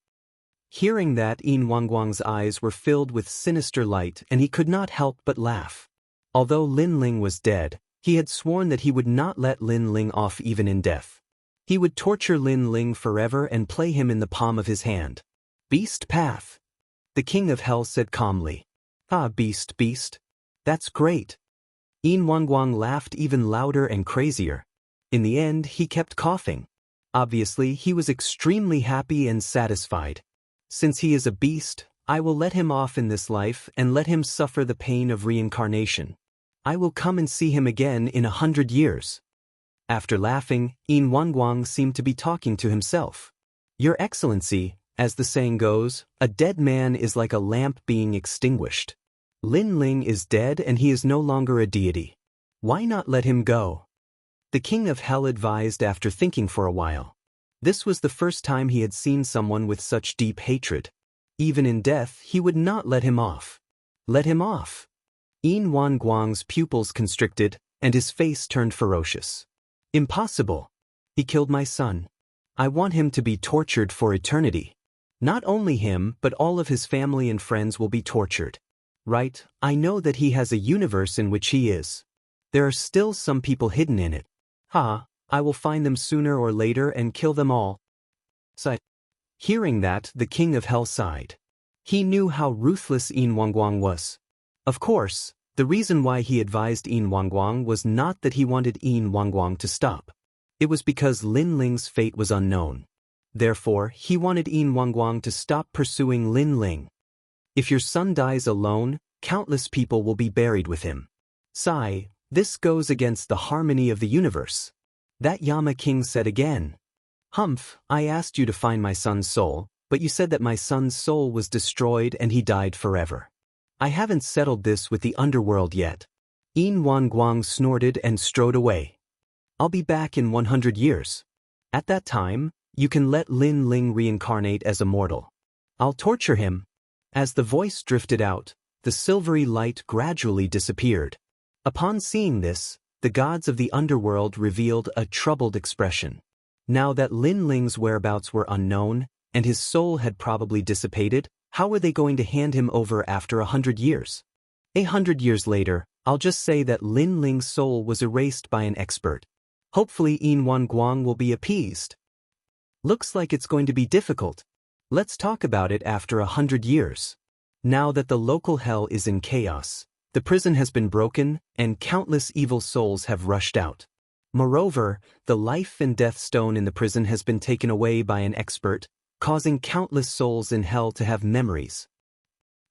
Hearing that, Yin Wangguang's eyes were filled with sinister light and he could not help but laugh. Although Lin Ling was dead, he had sworn that he would not let Lin Ling off even in death. He would torture Lin Ling forever and play him in the palm of his hand. Beast path. The king of hell said calmly. Beast. That's great. Yin Wangguang laughed even louder and crazier. In the end, he kept coughing. Obviously, he was extremely happy and satisfied. Since he is a beast, I will let him off in this life and let him suffer the pain of reincarnation. I will come and see him again in 100 years. After laughing, Yin Wanguang seemed to be talking to himself. Your Excellency, as the saying goes, a dead man is like a lamp being extinguished. Lin Ling is dead and he is no longer a deity. Why not let him go? The King of Hell advised after thinking for a while. This was the first time he had seen someone with such deep hatred. Even in death, he would not let him off. Let him off. Yin Wanguang's pupils constricted, and his face turned ferocious. Impossible. He killed my son. I want him to be tortured for eternity. Not only him, but all of his family and friends will be tortured. Right, I know that he has a universe in which he is. There are still some people hidden in it. I will find them sooner or later and kill them all. Sighed. Hearing that, the King of Hell sighed. He knew how ruthless Yin Wanguang was. Of course, the reason why he advised Yin Wanguang was not that he wanted Yin Wanguang to stop. It was because Lin Ling's fate was unknown. Therefore, he wanted Yin Wanguang to stop pursuing Lin Ling. If your son dies alone, countless people will be buried with him. Sigh, this goes against the harmony of the universe. That Yama King said again. Humph, I asked you to find my son's soul, but you said that my son's soul was destroyed and he died forever. I haven't settled this with the underworld yet. Yin Wanguang snorted and strode away. I'll be back in 100 years. At that time, you can let Lin Ling reincarnate as a mortal. I'll torture him. As the voice drifted out, the silvery light gradually disappeared. Upon seeing this, the gods of the underworld revealed a troubled expression. Now that Lin Ling's whereabouts were unknown, and his soul had probably dissipated, how were they going to hand him over after 100 years? 100 years later, I'll just say that Lin Ling's soul was erased by an expert. Hopefully Yin Wanguang will be appeased. Looks like it's going to be difficult. Let's talk about it after 100 years. Now that the local hell is in chaos, the prison has been broken, and countless evil souls have rushed out. Moreover, the life and death stone in the prison has been taken away by an expert, causing countless souls in hell to have memories.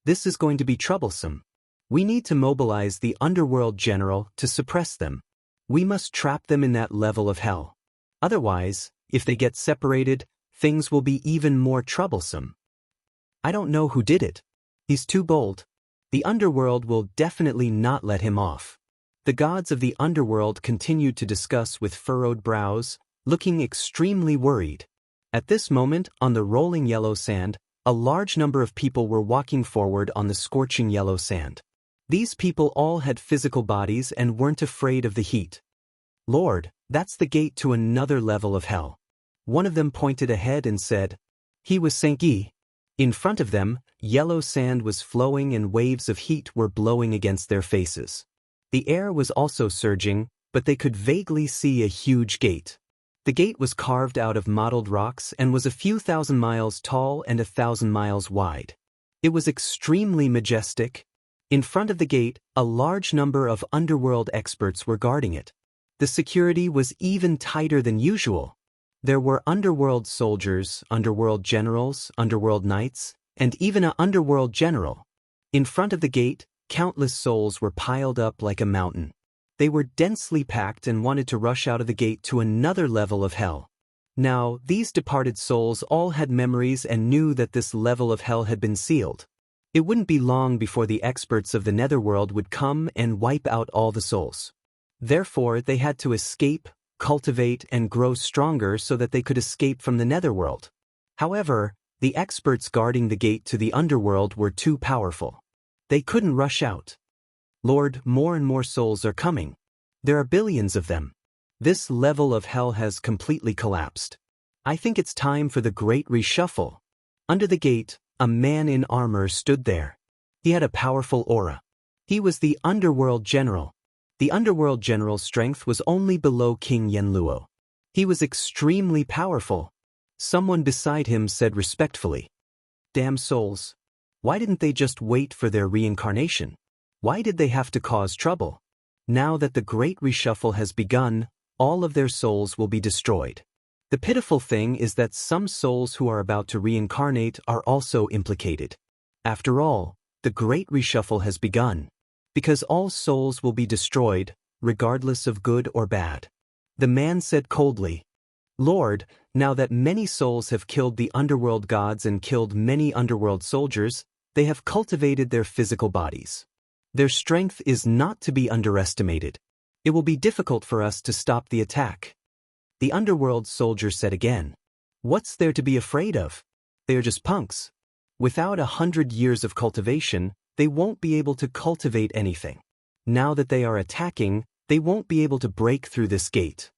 This is going to be troublesome. We need to mobilize the underworld general to suppress them. We must trap them in that level of hell. Otherwise, if they get separated, things will be even more troublesome. I don't know who did it. He's too bold. The underworld will definitely not let him off. The gods of the underworld continued to discuss with furrowed brows, looking extremely worried. At this moment, on the rolling yellow sand, a large number of people were walking forward on the scorching yellow sand. These people all had physical bodies and weren't afraid of the heat. Lord, that's the gate to another level of hell. One of them pointed ahead and said, he was Xianxia. In front of them, yellow sand was flowing and waves of heat were blowing against their faces. The air was also surging, but they could vaguely see a huge gate. The gate was carved out of mottled rocks and was a few thousand miles tall and 1,000 miles wide. It was extremely majestic. In front of the gate, a large number of underworld experts were guarding it. The security was even tighter than usual. There were underworld soldiers, underworld generals, underworld knights, and even an underworld general. In front of the gate, countless souls were piled up like a mountain. They were densely packed and wanted to rush out of the gate to another level of hell. Now, these departed souls all had memories and knew that this level of hell had been sealed. It wouldn't be long before the experts of the netherworld would come and wipe out all the souls. Therefore, they had to escape, cultivate, and grow stronger so that they could escape from the netherworld. However, the experts guarding the gate to the underworld were too powerful. They couldn't rush out. Lord, more and more souls are coming. There are billions of them. This level of hell has completely collapsed. I think it's time for the great reshuffle. Under the gate, a man in armor stood there. He had a powerful aura. He was the underworld general. The underworld general's strength was only below King Yanluo. He was extremely powerful. Someone beside him said respectfully, "Damn souls. Why didn't they just wait for their reincarnation? Why did they have to cause trouble? Now that the great reshuffle has begun, all of their souls will be destroyed." The pitiful thing is that some souls who are about to reincarnate are also implicated. After all, the great reshuffle has begun. Because all souls will be destroyed, regardless of good or bad. The man said coldly, Lord, now that many souls have killed the underworld gods and killed many underworld soldiers, they have cultivated their physical bodies. Their strength is not to be underestimated. It will be difficult for us to stop the attack. The underworld soldier said again, What's there to be afraid of? They are just punks. Without 100 years of cultivation, they won't be able to cultivate anything. Now that they are attacking, they won't be able to break through this gate.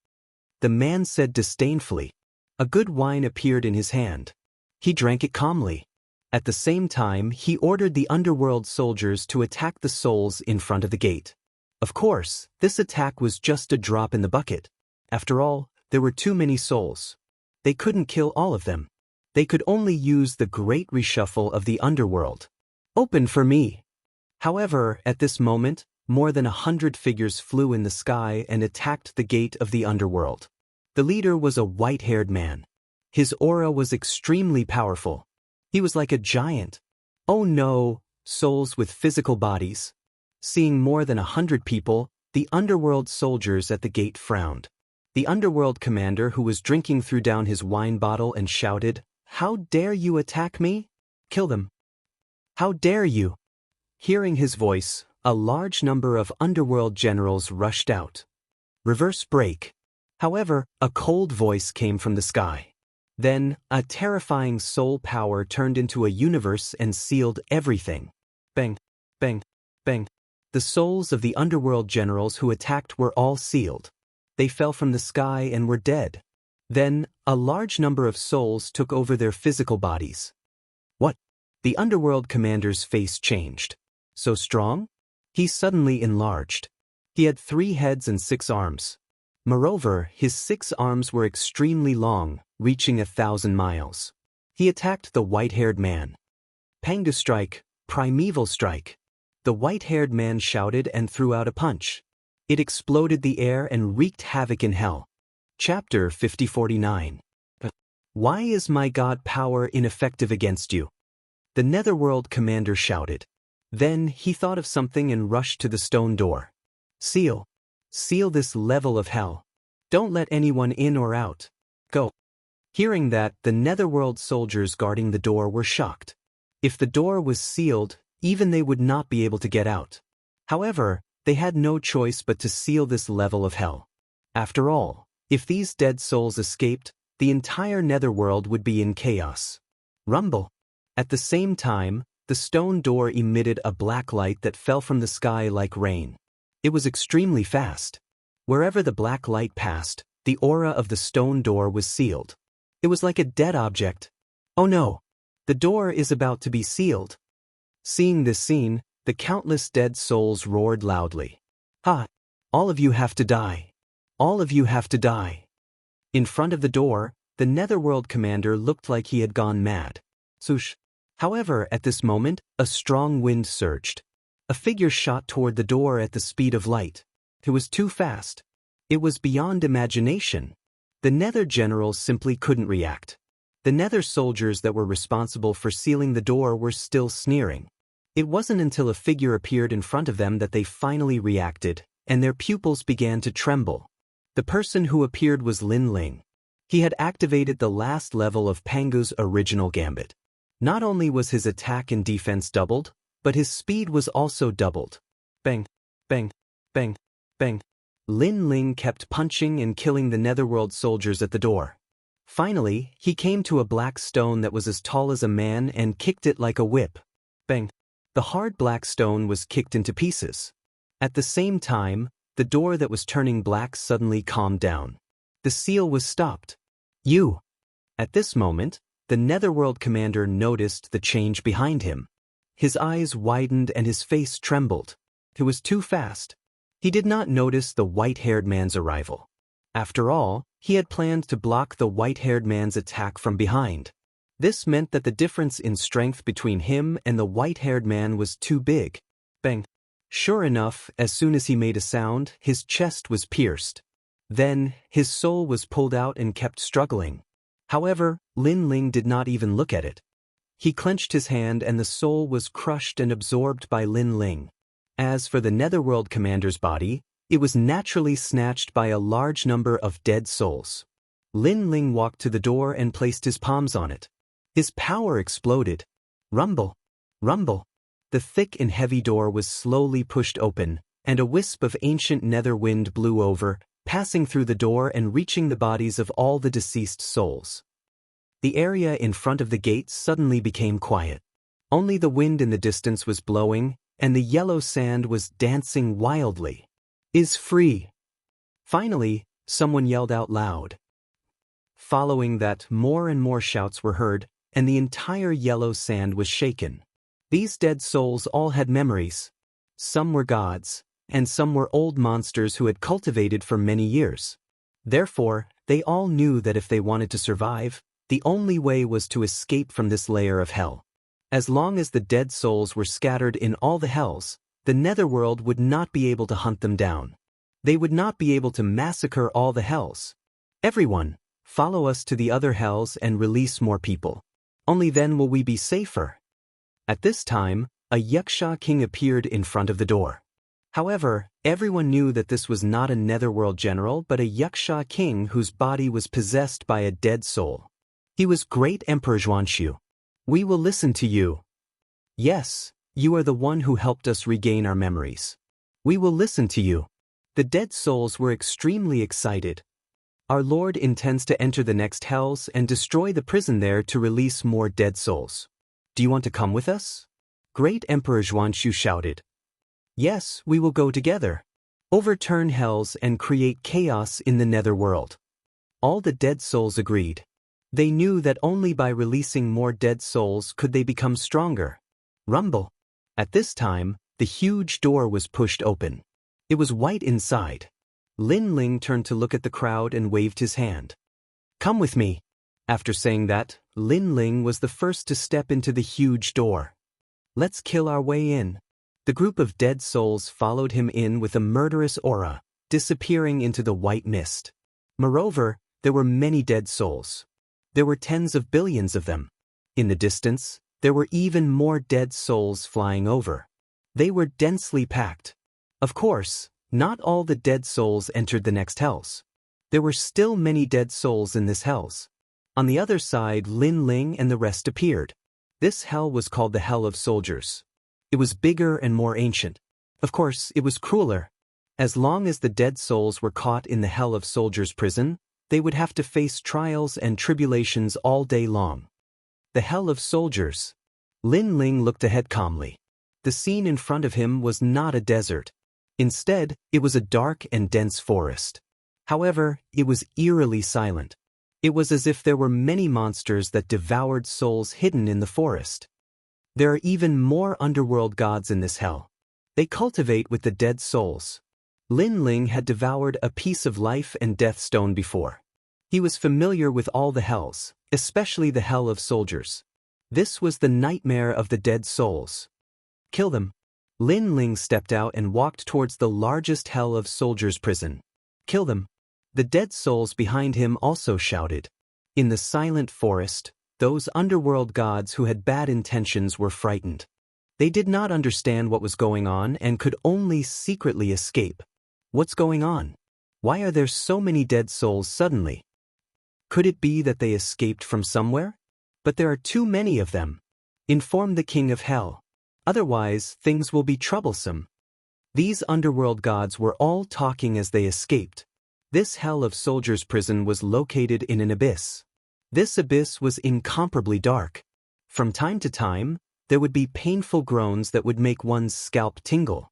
The man said disdainfully. A good wine appeared in his hand. He drank it calmly. At the same time, he ordered the underworld soldiers to attack the souls in front of the gate. Of course, this attack was just a drop in the bucket. After all, there were too many souls. They couldn't kill all of them. They could only use the great reshuffle of the underworld. Open for me. However, at this moment, more than 100 figures flew in the sky and attacked the gate of the underworld. The leader was a white-haired man. His aura was extremely powerful. He was like a giant. Oh no, souls with physical bodies. Seeing more than 100 people, the underworld soldiers at the gate frowned. The underworld commander who was drinking threw down his wine bottle and shouted, How dare you attack me? Kill them. How dare you? Hearing his voice, a large number of underworld generals rushed out. Reverse break. However, a cold voice came from the sky. Then, a terrifying soul power turned into a universe and sealed everything. Bang, bang, bang. The souls of the underworld generals who attacked were all sealed. They fell from the sky and were dead. Then, a large number of souls took over their physical bodies. What? The underworld commander's face changed. So strong? He suddenly enlarged. He had 3 heads and 6 arms. Moreover, his 6 arms were extremely long, reaching 1,000 miles. He attacked the white-haired man. Pangu strike, primeval strike. The white-haired man shouted and threw out a punch. It exploded the air and wreaked havoc in hell. Chapter 5049. Why is my god power ineffective against you? The netherworld commander shouted. Then he thought of something and rushed to the stone door. Seal. Seal this level of hell. Don't let anyone in or out. Go. Hearing that, the netherworld soldiers guarding the door were shocked. If the door was sealed, even they would not be able to get out. However, they had no choice but to seal this level of hell. After all, if these dead souls escaped, the entire netherworld would be in chaos. Rumble. At the same time, the stone door emitted a black light that fell from the sky like rain. It was extremely fast. Wherever the black light passed, the aura of the stone door was sealed. It was like a dead object. Oh no! The door is about to be sealed. Seeing this scene, the countless dead souls roared loudly. Ha! All of you have to die. All of you have to die. In front of the door, the netherworld commander looked like he had gone mad. Swoosh! However, at this moment, a strong wind surged. A figure shot toward the door at the speed of light. It was too fast. It was beyond imagination. The nether generals simply couldn't react. The nether soldiers that were responsible for sealing the door were still sneering. It wasn't until a figure appeared in front of them that they finally reacted, and their pupils began to tremble. The person who appeared was Lin Ling. He had activated the last level of Pangu's original gambit. Not only was his attack and defense doubled, but his speed was also doubled. Bang, bang, bang, bang. Lin Ling kept punching and killing the netherworld soldiers at the door. Finally, he came to a black stone that was as tall as a man and kicked it like a whip. Bang. The hard black stone was kicked into pieces. At the same time, the door that was turning black suddenly calmed down. The seal was stopped. You! At this moment, the netherworld commander noticed the change behind him. His eyes widened and his face trembled. It was too fast. He did not notice the white-haired man's arrival. After all, he had planned to block the white-haired man's attack from behind. This meant that the difference in strength between him and the white-haired man was too big. Bang. Sure enough, as soon as he made a sound, his chest was pierced. Then, his soul was pulled out and kept struggling. However, Lin Ling did not even look at it. He clenched his hand and the soul was crushed and absorbed by Lin Ling. As for the netherworld commander's body, It was naturally snatched by a large number of dead souls. Lin Ling walked to the door and placed his palms on it. His power exploded. Rumble, rumble. The thick and heavy door was slowly pushed open, and a wisp of ancient nether wind blew over, passing through the door and reaching the bodies of all the deceased souls. The area in front of the gate suddenly became quiet. Only the wind in the distance was blowing, and the yellow sand was dancing wildly. Is free. Finally, someone yelled out loud. Following that, more and more shouts were heard, and the entire yellow sand was shaken. These dead souls all had memories. Some were gods, and some were old monsters who had cultivated for many years. Therefore, they all knew that if they wanted to survive, the only way was to escape from this layer of hell. As long as the dead souls were scattered in all the hells, the netherworld would not be able to hunt them down. They would not be able to massacre all the hells. Everyone, follow us to the other hells and release more people. Only then will we be safer. At this time, a Xianxia king appeared in front of the door. However, everyone knew that this was not a netherworld general but a Xianxia king whose body was possessed by a dead soul. He was Great Emperor Xianxia. We will listen to you. Yes, you are the one who helped us regain our memories. We will listen to you. The dead souls were extremely excited. Our Lord intends to enter the next hells and destroy the prison there to release more dead souls. Do you want to come with us? Great Emperor Xianxia shouted. Yes, we will go together. Overturn hells and create chaos in the netherworld. All the dead souls agreed. They knew that only by releasing more dead souls could they become stronger. Rumble. At this time, the huge door was pushed open. It was white inside. Lin Ling turned to look at the crowd and waved his hand. Come with me. After saying that, Lin Ling was the first to step into the huge door. Let's kill our way in. The group of dead souls followed him in with a murderous aura, disappearing into the white mist. Moreover, there were many dead souls. There were tens of billions of them. In the distance, there were even more dead souls flying over. They were densely packed. Of course, not all the dead souls entered the next hells. There were still many dead souls in this hells. On the other side, Lin Ling and the rest appeared. This hell was called the Hell of Soldiers. It was bigger and more ancient. Of course, it was crueler. As long as the dead souls were caught in the Hell of Soldiers prison, they would have to face trials and tribulations all day long. The Hell of Soldiers. Lin Ling looked ahead calmly. The scene in front of him was not a desert. Instead, it was a dark and dense forest. However, it was eerily silent. It was as if there were many monsters that devoured souls hidden in the forest. There are even more underworld gods in this hell. They cultivate with the dead souls. Lin Ling had devoured a piece of life and death stone before. He was familiar with all the hells, especially the Hell of Soldiers. This was the nightmare of the dead souls. Kill them. Lin Ling stepped out and walked towards the largest Hell of Soldiers prison. Kill them. The dead souls behind him also shouted. In the silent forest, those underworld gods who had bad intentions were frightened. They did not understand what was going on and could only secretly escape. What's going on? Why are there so many dead souls suddenly? Could it be that they escaped from somewhere? But there are too many of them. Inform the King of Hell. Otherwise, things will be troublesome. These underworld gods were all talking as they escaped. This Hell of Soldiers prison was located in an abyss. This abyss was incomparably dark. From time to time, there would be painful groans that would make one's scalp tingle.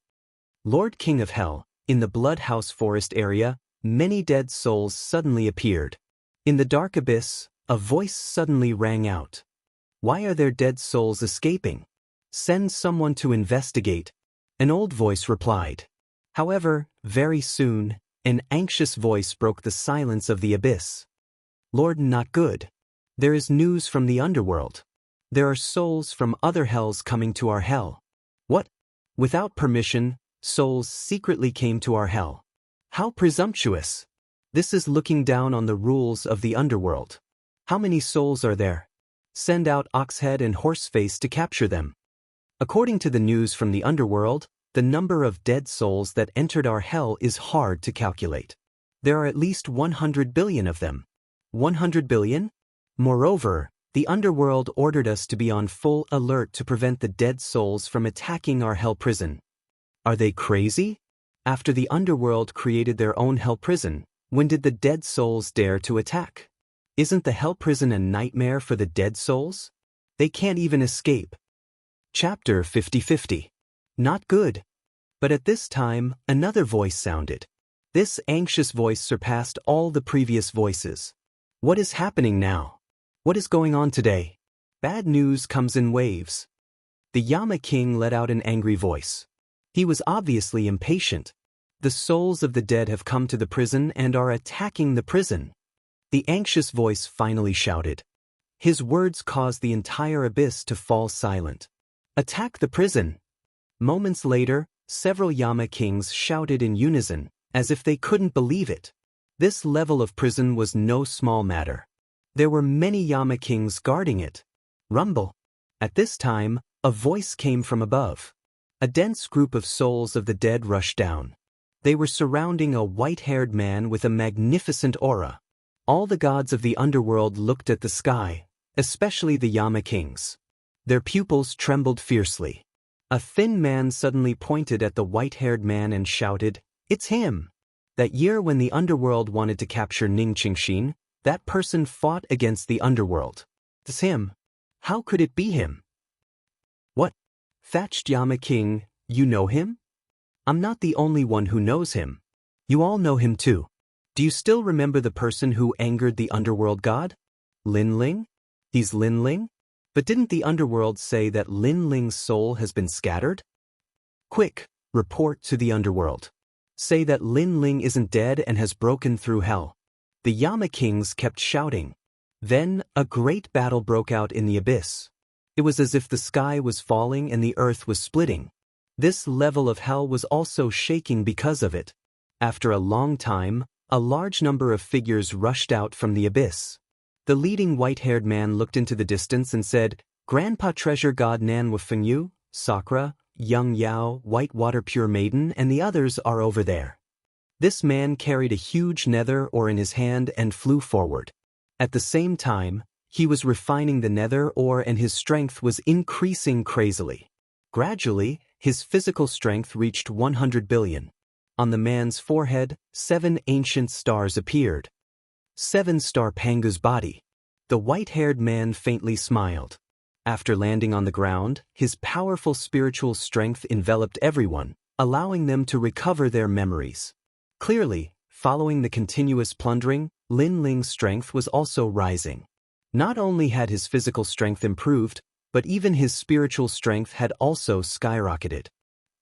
Lord King of Hell, in the Bloodhouse Forest area, many dead souls suddenly appeared. In the dark abyss, a voice suddenly rang out. Why are there dead souls escaping? Send someone to investigate. An old voice replied. However, very soon, an anxious voice broke the silence of the abyss. Lord, not good. There is news from the underworld. There are souls from other hells coming to our hell. What? Without permission, souls secretly came to our hell. How presumptuous! This is looking down on the rules of the underworld. How many souls are there? Send out Oxhead and Horseface to capture them. According to the news from the underworld, The number of dead souls that entered our hell is hard to calculate. There are at least 100 billion of them. 100 billion? Moreover, the underworld ordered us to be on full alert to prevent the dead souls from attacking our hell prison. Are they crazy? After the underworld created their own hell prison, when did the dead souls dare to attack? Isn't the hell prison a nightmare for the dead souls? They can't even escape. Chapter 50-50. Not good. But at this time, another voice sounded. This anxious voice surpassed all the previous voices. What is happening now? What is going on today? Bad news comes in waves. The Yama King let out an angry voice. He was obviously impatient. The souls of the dead have come to the prison and are attacking the prison. The anxious voice finally shouted. His words caused the entire abyss to fall silent. Attack the prison! Moments later, several Yama Kings shouted in unison, as if they couldn't believe it. This level of prison was no small matter. There were many Yama Kings guarding it. Rumble. At this time, a voice came from above. A dense group of souls of the dead rushed down. They were surrounding a white-haired man with a magnificent aura. All the gods of the underworld looked at the sky, especially the Yama Kings. Their pupils trembled fiercely. A thin man suddenly pointed at the white-haired man and shouted, "It's him!" That year when the underworld wanted to capture Xianxia, that person fought against the underworld. It's him. How could it be him? What? Thatched Yama King, you know him? I'm not the only one who knows him. You all know him too. Do you still remember the person who angered the underworld god? Lin Ling? He's Lin Ling? But didn't the underworld say that Lin Ling's soul has been scattered? Quick, report to the underworld. Say that Lin Ling isn't dead and has broken through hell. The Yama Kings kept shouting. Then, a great battle broke out in the abyss. It was as if the sky was falling and the earth was splitting. This level of hell was also shaking because of it. After a long time, a large number of figures rushed out from the abyss. The leading white-haired man looked into the distance and said, Grandpa Treasure God Nan Wufengyu, Sakura, Young Yao, White Water Pure Maiden, and the others are over there. This man carried a huge nether ore in his hand and flew forward. At the same time, he was refining the nether ore and his strength was increasing crazily. Gradually, his physical strength reached 100 billion. On the man's forehead, 7 ancient stars appeared. 7-star Pangu's body. The white-haired man faintly smiled. After landing on the ground, his powerful spiritual strength enveloped everyone, allowing them to recover their memories. Clearly, following the continuous plundering, Lin Ling's strength was also rising. Not only had his physical strength improved, but even his spiritual strength had also skyrocketed.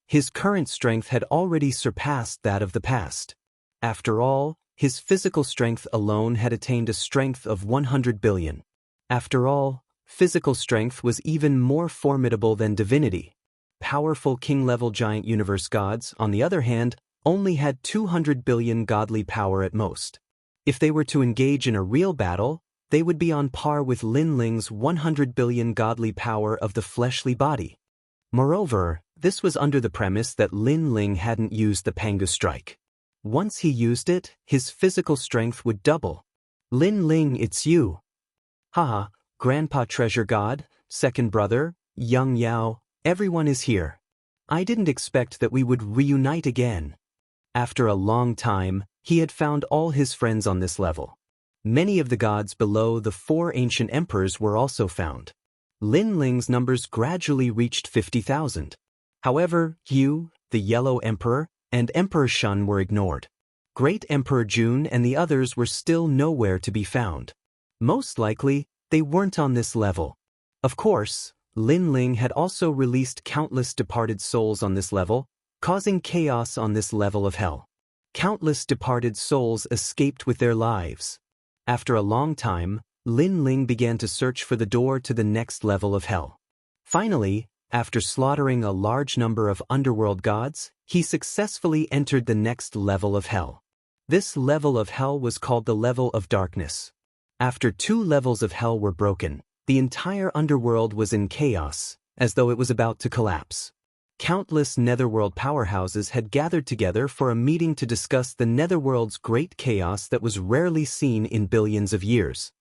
His current strength had already surpassed that of the past. After all, his physical strength alone had attained a strength of 100 billion. After all, physical strength was even more formidable than divinity. Powerful king-level giant universe gods, on the other hand, only had 200 billion godly power at most. If they were to engage in a real battle, they would be on par with Lin Ling's 100 billion godly power of the fleshly body. Moreover, this was under the premise that Lin Ling hadn't used the Pangu strike. Once he used it, his physical strength would double. Lin Ling, it's you. Haha, Grandpa Treasure God, second brother, Young Yao, everyone is here. I didn't expect that we would reunite again. After a long time, he had found all his friends on this level. Many of the gods below the 4 ancient emperors were also found. Lin Ling's numbers gradually reached 50,000. However, you, the Yellow Emperor, and Emperor Shun were ignored. Great Emperor Jun and the others were still nowhere to be found. Most likely, they weren't on this level. Of course, Lin Ling had also released countless departed souls on this level, causing chaos on this level of hell. Countless departed souls escaped with their lives. After a long time, Lin Ling began to search for the door to the next level of hell. Finally, after slaughtering a large number of underworld gods, he successfully entered the next level of hell. This level of hell was called the level of darkness. After 2 levels of hell were broken, the entire underworld was in chaos, as though it was about to collapse. Countless netherworld powerhouses had gathered together for a meeting to discuss the netherworld's great chaos that was rarely seen in billions of years.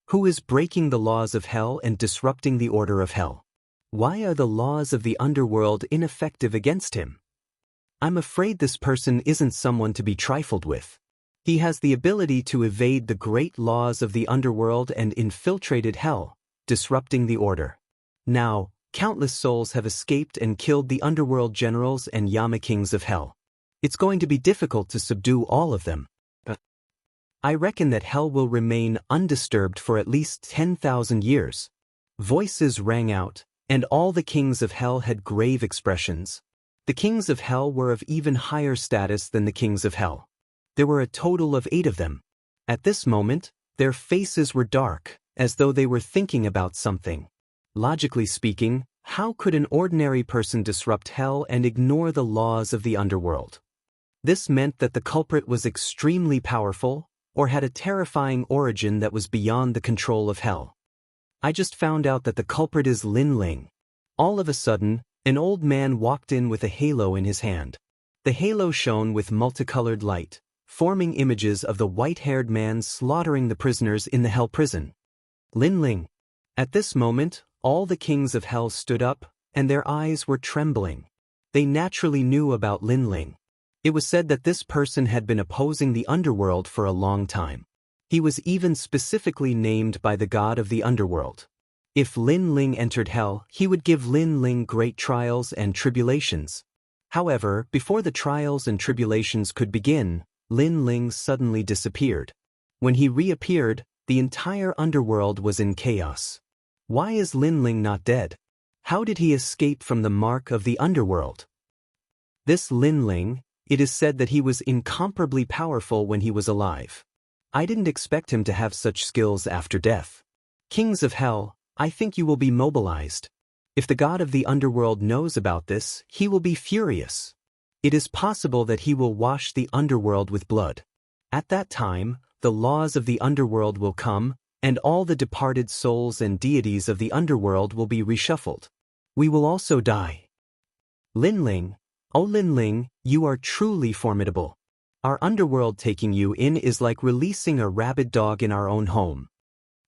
Who is breaking the laws of hell and disrupting the order of hell? Why are the laws of the underworld ineffective against him? I'm afraid this person isn't someone to be trifled with. He has the ability to evade the great laws of the underworld and infiltrated hell, disrupting the order. Now, countless souls have escaped and killed the underworld generals and Yama kings of hell. It's going to be difficult to subdue all of them. I reckon that hell will remain undisturbed for at least 10,000 years. Voices rang out, and all the kings of hell had grave expressions. The kings of hell were of even higher status than the kings of hell. There were a total of 8 of them. At this moment, their faces were dark, as though they were thinking about something. Logically speaking, how could an ordinary person disrupt hell and ignore the laws of the underworld? This meant that the culprit was extremely powerful, or had a terrifying origin that was beyond the control of hell. I just found out that the culprit is Lin Ling. All of a sudden, an old man walked in with a halo in his hand. The halo shone with multicolored light, forming images of the white-haired man slaughtering the prisoners in the hell prison. Lin Ling. At this moment, all the kings of hell stood up, and their eyes were trembling. They naturally knew about Lin Ling. It was said that this person had been opposing the underworld for a long time. He was even specifically named by the god of the underworld. If Lin Ling entered hell, he would give Lin Ling great trials and tribulations. However, before the trials and tribulations could begin, Lin Ling suddenly disappeared. When he reappeared, the entire underworld was in chaos. Why is Lin Ling not dead? How did he escape from the mark of the underworld? This Lin Ling, it is said that he was incomparably powerful when he was alive. I didn't expect him to have such skills after death. Kings of hell, I think you will be mobilized. If the god of the underworld knows about this, he will be furious. It is possible that he will wash the underworld with blood. At that time, the laws of the underworld will come, and all the departed souls and deities of the underworld will be reshuffled. We will also die. Lin Ling, oh Lin Ling, you are truly formidable. Our underworld taking you in is like releasing a rabid dog in our own home.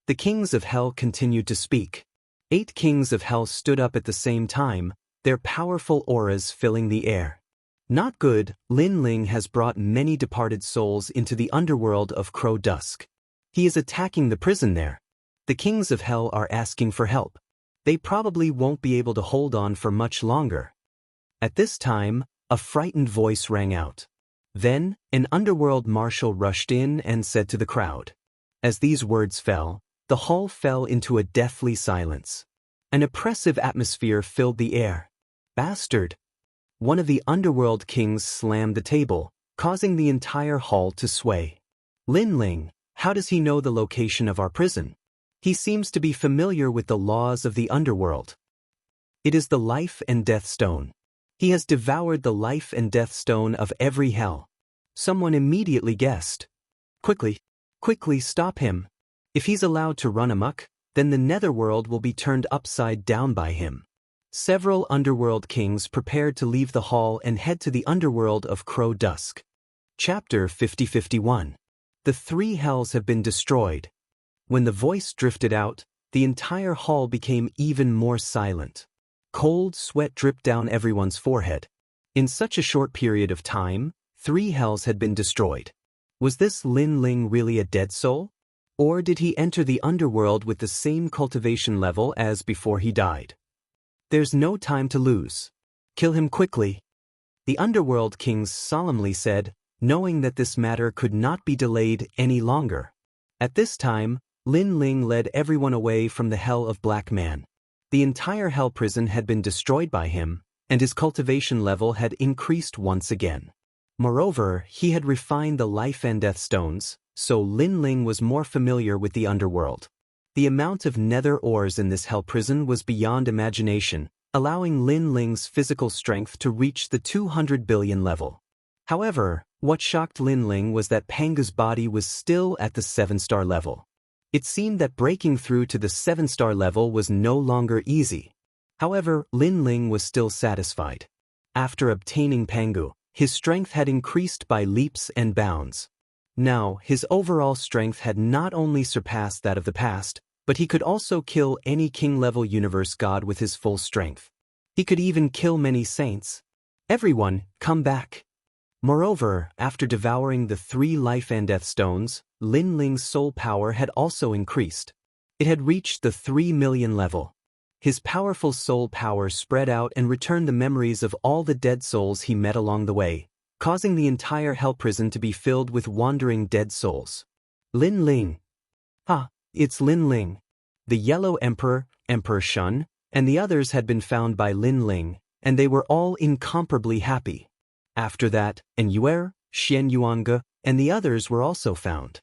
The kings of hell continued to speak. 8 kings of hell stood up at the same time, their powerful auras filling the air. Not good, Lin Ling has brought many departed souls into the underworld of Crow Dusk. He is attacking the prison there. The kings of hell are asking for help. They probably won't be able to hold on for much longer. At this time, a frightened voice rang out. Then, an underworld marshal rushed in and said to the crowd. As these words fell, the hall fell into a deathly silence. An oppressive atmosphere filled the air. Bastard! One of the underworld kings slammed the table, causing the entire hall to sway. Lin Ling, how does he know the location of our prison? He seems to be familiar with the laws of the underworld. It is the life and death stone. He has devoured the life and death stone of every hell. Someone immediately guessed. Quickly stop him. If he's allowed to run amok, then the netherworld will be turned upside down by him. Several underworld kings prepared to leave the hall and head to the underworld of Crow Dusk. Chapter 50-51. The 3 hells have been destroyed. When the voice drifted out, the entire hall became even more silent. Cold sweat dripped down everyone's forehead. In such a short period of time, 3 hells had been destroyed. Was this Lin Ling really a dead soul? Or did he enter the underworld with the same cultivation level as before he died? There's no time to lose. Kill him quickly. The underworld kings solemnly said, knowing that this matter could not be delayed any longer. At this time, Lin Ling led everyone away from the hell of Black Man. The entire hell prison had been destroyed by him, and his cultivation level had increased once again. Moreover, he had refined the life and death stones, so Lin Ling was more familiar with the underworld. The amount of nether ores in this hell prison was beyond imagination, allowing Lin Ling's physical strength to reach the 200 billion level. However, what shocked Lin Ling was that Panga's body was still at the 7-star level. It seemed that breaking through to the 7-star level was no longer easy. However, Lin Ling was still satisfied. After obtaining Pangu, his strength had increased by leaps and bounds. Now, his overall strength had not only surpassed that of the past, but he could also kill any king-level universe god with his full strength. He could even kill many saints. Everyone, come back. Moreover, after devouring the 3 life and death stones, Lin Ling's soul power had also increased. It had reached the 3 million level. His powerful soul power spread out and returned the memories of all the dead souls he met along the way, causing the entire hell prison to be filled with wandering dead souls. Lin Ling. It's Lin Ling. The Yellow Emperor, Emperor Shun, and the others had been found by Lin Ling, and they were all incomparably happy. After that, Enyuer, Xianxia, and the others were also found.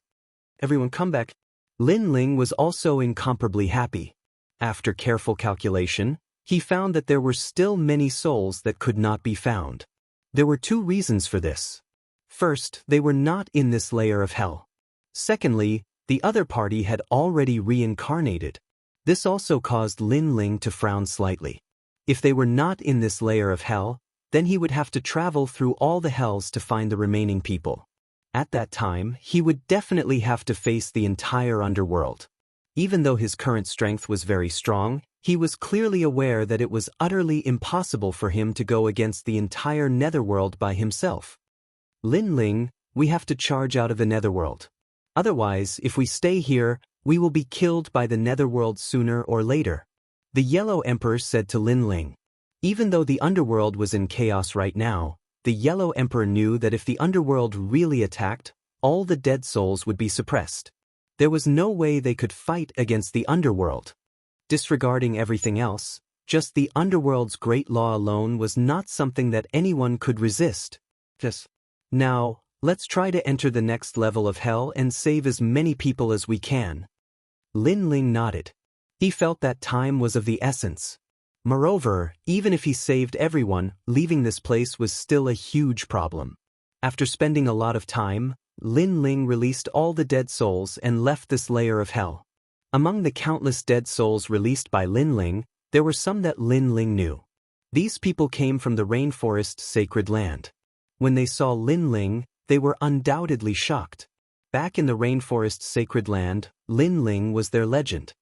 Everyone come back. Lin Ling was also incomparably happy. After careful calculation, he found that there were still many souls that could not be found. There were 2 reasons for this. First, they were not in this layer of hell. Secondly, the other party had already reincarnated. This also caused Lin Ling to frown slightly. If they were not in this layer of hell, then he would have to travel through all the hells to find the remaining people. At that time, he would definitely have to face the entire underworld. Even though his current strength was very strong, he was clearly aware that it was utterly impossible for him to go against the entire netherworld by himself. Lin Ling, we have to charge out of the netherworld. Otherwise, if we stay here, we will be killed by the netherworld sooner or later. The Yellow Emperor said to Lin Ling. Even though the underworld was in chaos right now, the Yellow Emperor knew that if the underworld really attacked, all the dead souls would be suppressed. There was no way they could fight against the underworld. Disregarding everything else, just the underworld's great law alone was not something that anyone could resist. Now, let's try to enter the next level of hell and save as many people as we can. Lin Ling nodded. He felt that time was of the essence. Moreover, even if he saved everyone, leaving this place was still a huge problem. After spending a lot of time, Lin Ling released all the dead souls and left this layer of hell. Among the countless dead souls released by Lin Ling, there were some that Lin Ling knew. These people came from the rainforest sacred land. When they saw Lin Ling, they were undoubtedly shocked. Back in the rainforest sacred land, Lin Ling was their legend.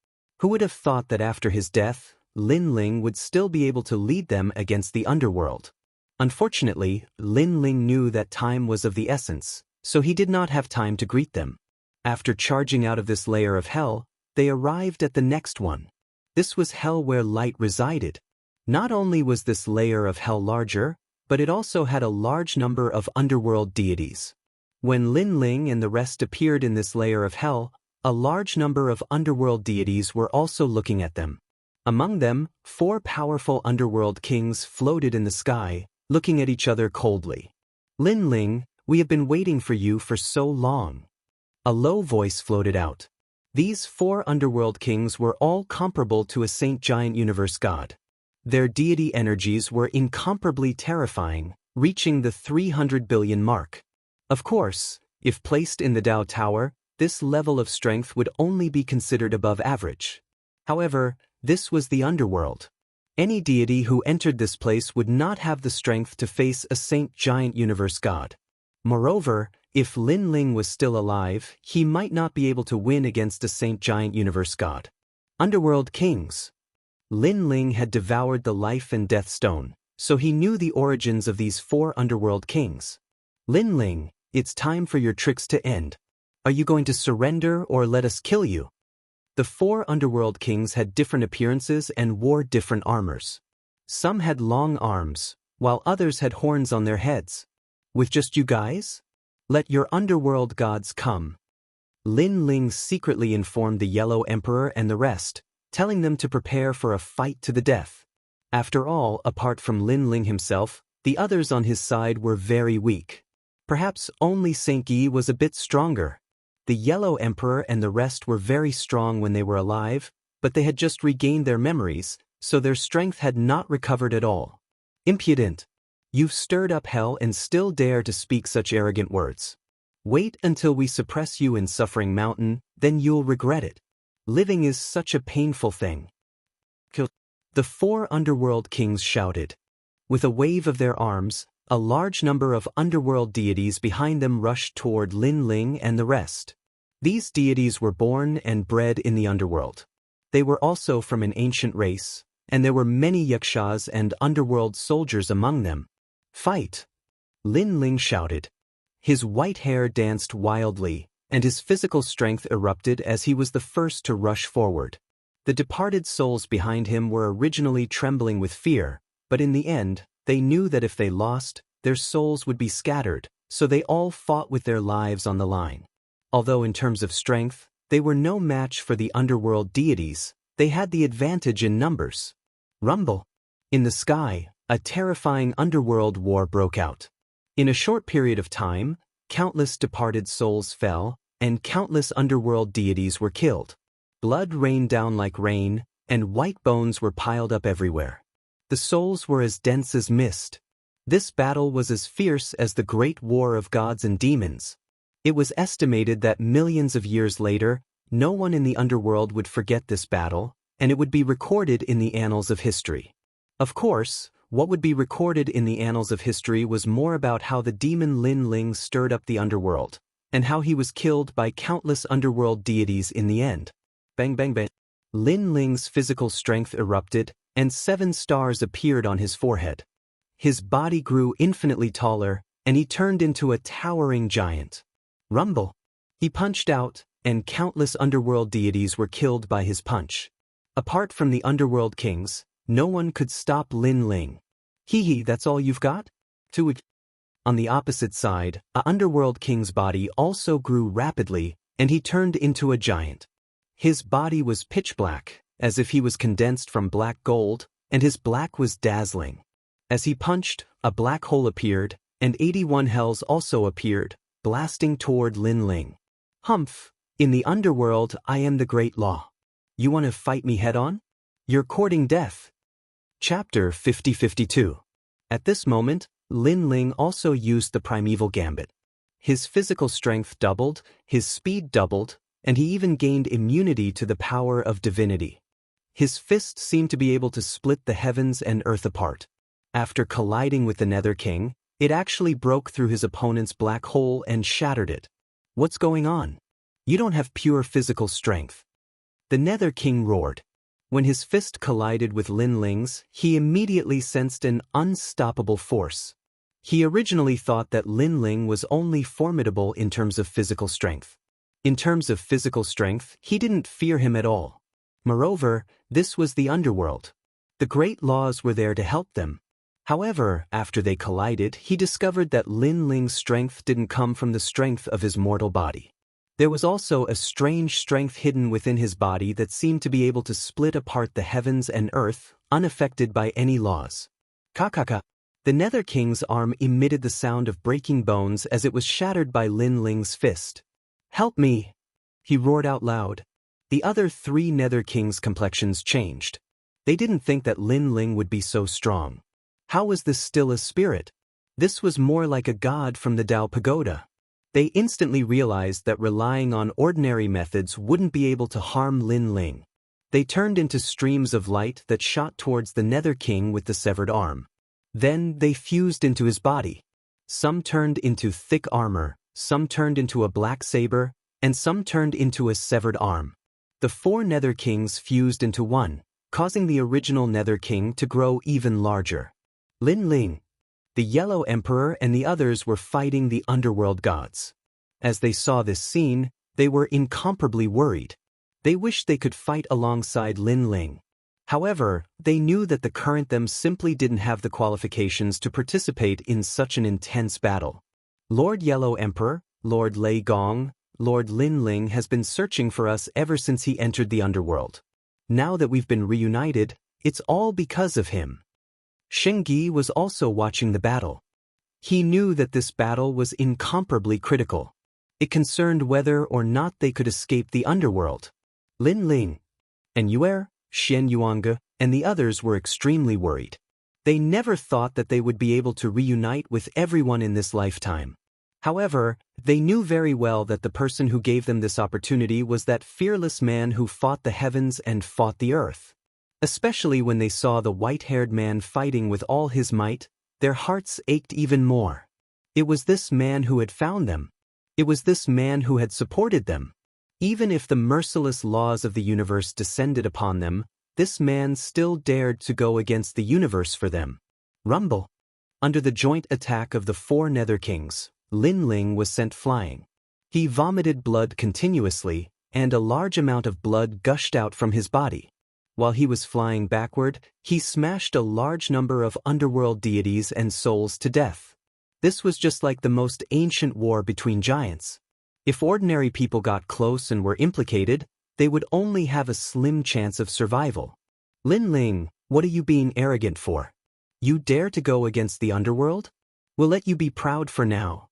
Who would have thought that after his death, Lin Ling would still be able to lead them against the underworld? Unfortunately, Lin Ling knew that time was of the essence, so he did not have time to greet them. After charging out of this layer of hell, they arrived at the next one. This was hell where light resided. Not only was this layer of hell larger, but it also had a large number of underworld deities. When Lin Ling and the rest appeared in this layer of hell, a large number of underworld deities were also looking at them. Among them, 4 powerful underworld kings floated in the sky, looking at each other coldly. Lin Ling, we have been waiting for you for so long. A low voice floated out. These 4 underworld kings were all comparable to a saint giant universe god. Their deity energies were incomparably terrifying, reaching the 300 billion mark. Of course, if placed in the Dao Tower, this level of strength would only be considered above average. However, this was the underworld. Any deity who entered this place would not have the strength to face a saint giant universe god. Moreover, if Lin Ling was still alive, he might not be able to win against a saint giant universe god. Underworld kings. Lin Ling had devoured the life and death stone, so he knew the origins of these 4 underworld kings. Lin Ling, it's time for your tricks to end. Are you going to surrender or let us kill you? The 4 underworld kings had different appearances and wore different armors. Some had long arms, while others had horns on their heads. With just you guys? Let your underworld gods come. Lin Ling secretly informed the Yellow Emperor and the rest, telling them to prepare for a fight to the death. After all, apart from Lin Ling himself, the others on his side were very weak. Perhaps only Saint Yi was a bit stronger. The Yellow Emperor and the rest were very strong when they were alive, but they had just regained their memories, so their strength had not recovered at all. Impudent! You've stirred up hell and still dare to speak such arrogant words. Wait until we suppress you in Suffering Mountain, then you'll regret it. Living is such a painful thing. The 4 underworld kings shouted. With a wave of their arms, a large number of underworld deities behind them rushed toward Lin Ling and the rest. These deities were born and bred in the underworld. They were also from an ancient race, and there were many yakshas and underworld soldiers among them. Fight! Lin Ling shouted. His white hair danced wildly, and his physical strength erupted as he was the first to rush forward. The departed souls behind him were originally trembling with fear, but in the end, they knew that if they lost, their souls would be scattered, so they all fought with their lives on the line. Although in terms of strength, they were no match for the underworld deities, they had the advantage in numbers. Rumble! In the sky, a terrifying underworld war broke out. In a short period of time, countless departed souls fell, and countless underworld deities were killed. Blood rained down like rain, and white bones were piled up everywhere. The souls were as dense as mist. This battle was as fierce as the great war of gods and demons. It was estimated that millions of years later, no one in the underworld would forget this battle, and it would be recorded in the annals of history. Of course, what would be recorded in the annals of history was more about how the demon Lin Ling stirred up the underworld, and how he was killed by countless underworld deities in the end. Bang bang bang. Lin Ling's physical strength erupted, and 7 stars appeared on his forehead. His body grew infinitely taller, and he turned into a towering giant. Rumble! He punched out, and countless underworld deities were killed by his punch. Apart from the underworld kings, no one could stop Lin Ling. Hee, that's all you've got? On the opposite side, a underworld king's body also grew rapidly, and he turned into a giant. His body was pitch black, as if he was condensed from black gold, and his black was dazzling. As he punched, a black hole appeared, and 81 hells also appeared, blasting toward Lin Ling. Humph! In the underworld, I am the great law. You want to fight me head-on? You're courting death. Chapter 50-52. At this moment, Lin Ling also used the primeval gambit. His physical strength doubled, his speed doubled, and he even gained immunity to the power of divinity. His fist seemed to be able to split the heavens and earth apart. After colliding with the Nether King, it actually broke through his opponent's black hole and shattered it. What's going on? You don't have pure physical strength. The Nether King roared. When his fist collided with Lin Ling's, he immediately sensed an unstoppable force. He originally thought that Lin Ling was only formidable in terms of physical strength. In terms of physical strength, he didn't fear him at all. Moreover, this was the underworld. The great laws were there to help them. However, after they collided, he discovered that Lin Ling's strength didn't come from the strength of his mortal body. There was also a strange strength hidden within his body that seemed to be able to split apart the heavens and earth, unaffected by any laws. Kakaka! The Nether King's arm emitted the sound of breaking bones as it was shattered by Lin Ling's fist. Help me! He roared out loud. The other 3 Nether Kings' complexions changed. They didn't think that Lin Ling would be so strong. How was this still a spirit? This was more like a god from the Dao Pagoda. They instantly realized that relying on ordinary methods wouldn't be able to harm Lin Ling. They turned into streams of light that shot towards the Nether King with the severed arm. Then they fused into his body. Some turned into thick armor, some turned into a black saber, and some turned into a severed arm. The 4 Nether Kings fused into one, causing the original Nether King to grow even larger. Lin Ling, the Yellow Emperor, and the others were fighting the underworld gods. As they saw this scene, they were incomparably worried. They wished they could fight alongside Lin Ling. However, they knew that the current them simply didn't have the qualifications to participate in such an intense battle. Lord Yellow Emperor, Lord Lei Gong, Lord Lin Ling has been searching for us ever since he entered the underworld. Now that we've been reunited, it's all because of him. Shengyi was also watching the battle. He knew that this battle was incomparably critical. It concerned whether or not they could escape the underworld. Lin Ling, and Yuer, Shen Yuanga, and the others were extremely worried. They never thought that they would be able to reunite with everyone in this lifetime. However, they knew very well that the person who gave them this opportunity was that fearless man who fought the heavens and fought the earth. Especially when they saw the white-haired man fighting with all his might, their hearts ached even more. It was this man who had found them. It was this man who had supported them. Even if the merciless laws of the universe descended upon them, this man still dared to go against the universe for them. Rumble. Under the joint attack of the 4 Nether Kings, Lin Ling was sent flying. He vomited blood continuously, and a large amount of blood gushed out from his body. While he was flying backward, he smashed a large number of underworld deities and souls to death. This was just like the most ancient war between giants. If ordinary people got close and were implicated, they would only have a slim chance of survival. Lin Ling, what are you being arrogant for? You dare to go against the underworld? We'll let you be proud for now.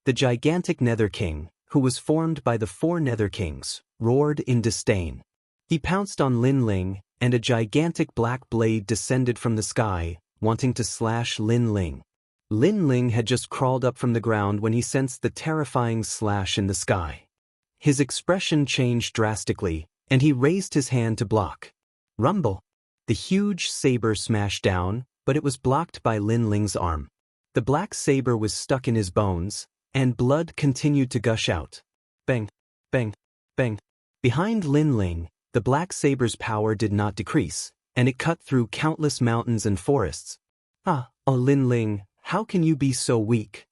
The gigantic Nether King, who was formed by the 4 Nether Kings, roared in disdain. He pounced on Lin Ling, and a gigantic black blade descended from the sky, wanting to slash Lin Ling. Lin Ling had just crawled up from the ground when he sensed the terrifying slash in the sky. His expression changed drastically, and he raised his hand to block. Rumble. The huge saber smashed down, but it was blocked by Lin Ling's arm. The black saber was stuck in his bones, and blood continued to gush out. Bang, bang, bang. Behind Lin Ling, the black saber's power did not decrease, and it cut through countless mountains and forests. Oh, Lin Ling, how can you be so weak?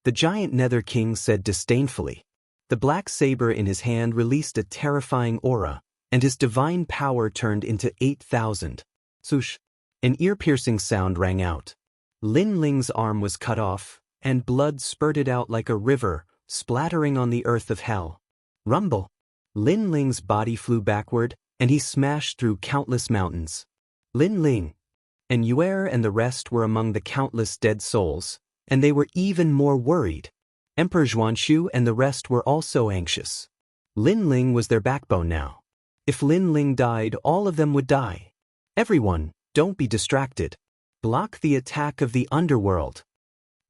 The giant Nether King said disdainfully. The black saber in his hand released a terrifying aura, and his divine power turned into 8,000. Swoosh! An ear-piercing sound rang out. Lin Ling's arm was cut off, and blood spurted out like a river, splattering on the earth of hell. Rumble! Lin Ling's body flew backward, and he smashed through countless mountains. Lin Ling and Yuer and the rest were among the countless dead souls, and they were even more worried. Emperor Xianxia and the rest were also anxious. Lin Ling was their backbone now. If Lin Ling died, all of them would die. Everyone, don't be distracted. Block the attack of the underworld.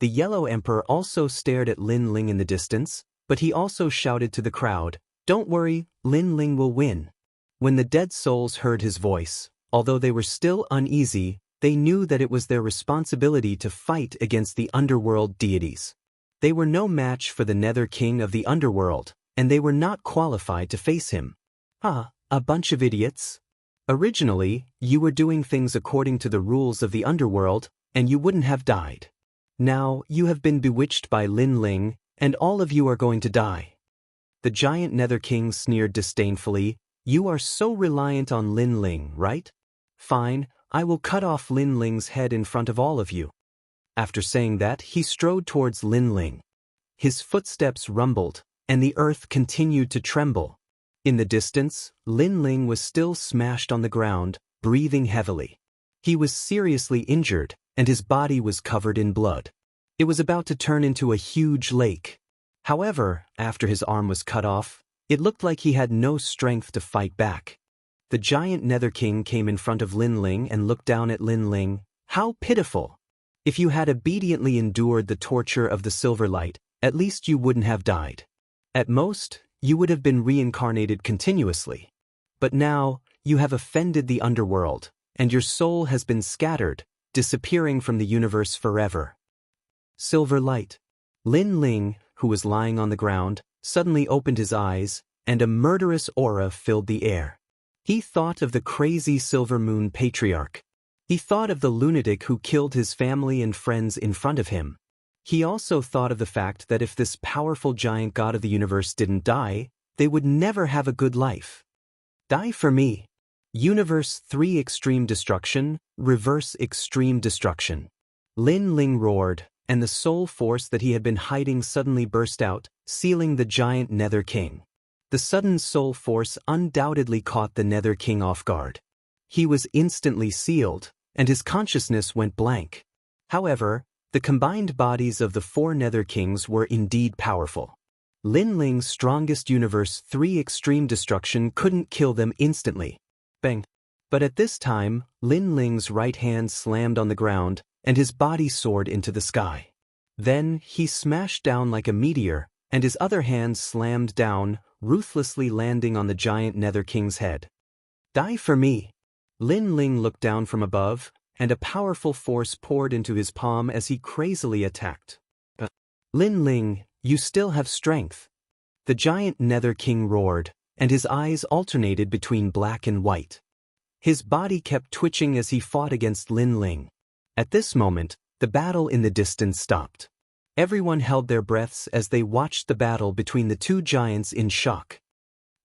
The Yellow Emperor also stared at Lin Ling in the distance, but he also shouted to the crowd, "Don't worry, Lin Ling will win." When the dead souls heard his voice, although they were still uneasy, they knew that it was their responsibility to fight against the underworld deities. They were no match for the Nether King of the underworld, and they were not qualified to face him. A bunch of idiots. Originally, you were doing things according to the rules of the underworld, and you wouldn't have died. Now, you have been bewitched by Lin Ling, and all of you are going to die. The giant Nether King sneered disdainfully. You are so reliant on Lin Ling, right? Fine, I will cut off Lin Ling's head in front of all of you. After saying that, he strode towards Lin Ling. His footsteps rumbled, and the earth continued to tremble. In the distance, Lin Ling was still smashed on the ground, breathing heavily. He was seriously injured, and his body was covered in blood. It was about to turn into a huge lake. However, after his arm was cut off, it looked like he had no strength to fight back. The giant Nether King came in front of Lin Ling and looked down at Lin Ling. How pitiful! If you had obediently endured the torture of the silver light, at least you wouldn't have died. At most, you would have been reincarnated continuously. But now, you have offended the underworld, and your soul has been scattered, disappearing from the universe forever. Silver light. Lin Ling, who was lying on the ground, suddenly opened his eyes, and a murderous aura filled the air. He thought of the crazy Silver Moon Patriarch. He thought of the lunatic who killed his family and friends in front of him. He also thought of the fact that if this powerful giant god of the universe didn't die, they would never have a good life. Die for me. Universe 3 Extreme Destruction, Reverse Extreme Destruction. Lin Ling roared, and the soul force that he had been hiding suddenly burst out, sealing the giant Nether King. The sudden soul force undoubtedly caught the Nether King off guard. He was instantly sealed, and his consciousness went blank. However, the combined bodies of the 4 Nether Kings were indeed powerful. Lin Ling's strongest Universe 3 Extreme Destruction couldn't kill them instantly. Bang! But at this time, Lin Ling's right hand slammed on the ground, and his body soared into the sky. Then, he smashed down like a meteor, and his other hand slammed down, ruthlessly landing on the giant Nether King's head. Die for me. Lin Ling looked down from above, and a powerful force poured into his palm as he crazily attacked. Lin Ling, you still have strength. The giant Nether King roared, and his eyes alternated between black and white. His body kept twitching as he fought against Lin Ling. At this moment, the battle in the distance stopped. Everyone held their breaths as they watched the battle between the two giants in shock.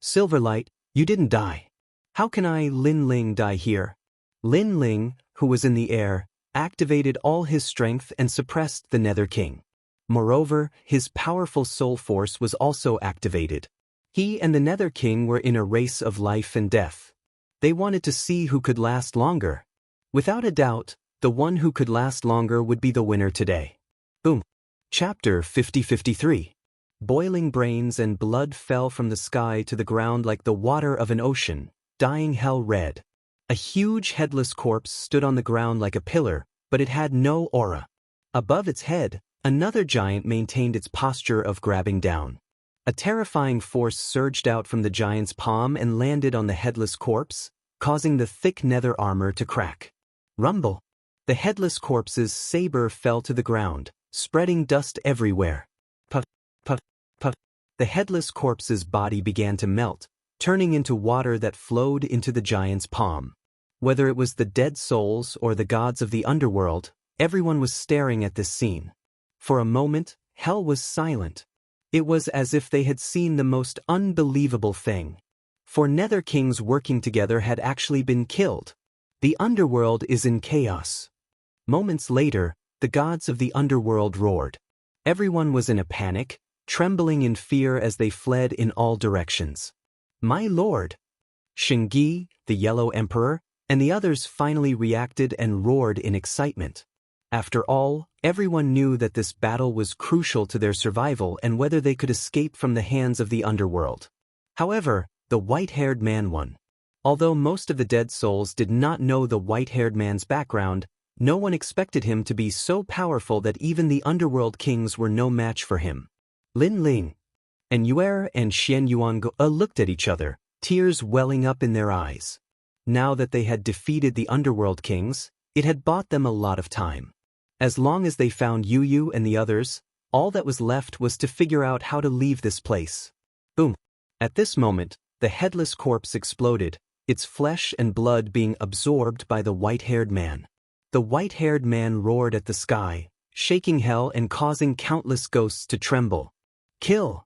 Silverlight, you didn't die. How can Lin Ling, die here? Lin Ling, who was in the air, activated all his strength and suppressed the Nether King. Moreover, his powerful soul force was also activated. He and the Nether King were in a race of life and death. They wanted to see who could last longer. Without a doubt, the one who could last longer would be the winner today. Boom. Chapter 50-53. Boiling brains and blood fell from the sky to the ground like the water of an ocean, dyeing hell red. A huge headless corpse stood on the ground like a pillar, but it had no aura. Above its head, another giant maintained its posture of grabbing down. A terrifying force surged out from the giant's palm and landed on the headless corpse, causing the thick nether armor to crack. Rumble! The headless corpse's saber fell to the ground, spreading dust everywhere. Puff, puff, puff. The headless corpse's body began to melt, turning into water that flowed into the giant's palm. Whether it was the dead souls or the gods of the underworld, everyone was staring at this scene. For a moment, hell was silent. It was as if they had seen the most unbelievable thing. 4 Nether Kings working together had actually been killed. The underworld is in chaos. Moments later, the gods of the underworld roared. Everyone was in a panic, trembling in fear as they fled in all directions. My lord! Xianxia, the Yellow Emperor, and the others finally reacted and roared in excitement. After all, everyone knew that this battle was crucial to their survival and whether they could escape from the hands of the underworld. However, the white-haired man won. Although most of the dead souls did not know the white-haired man's background, no one expected him to be so powerful that even the underworld kings were no match for him. Lin Ling and Yuer and Xian Yuan looked at each other, tears welling up in their eyes. Now that they had defeated the underworld kings, it had bought them a lot of time. As long as they found Yu and the others, all that was left was to figure out how to leave this place. Boom! At this moment, the headless corpse exploded, its flesh and blood being absorbed by the white-haired man. The white-haired man roared at the sky, shaking hell and causing countless ghosts to tremble. Kill!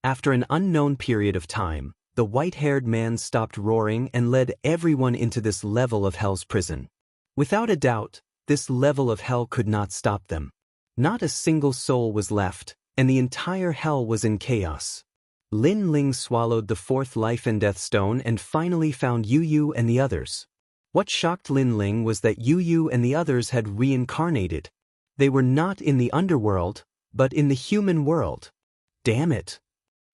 After an unknown period of time, the white-haired man stopped roaring and led everyone into this level of hell's prison. Without a doubt, this level of hell could not stop them. Not a single soul was left, and the entire hell was in chaos. Lin Ling swallowed the 4th life and death stone and finally found Yu and the others. What shocked Lin Ling was that Yu and the others had reincarnated. They were not in the underworld, but in the human world. Damn it!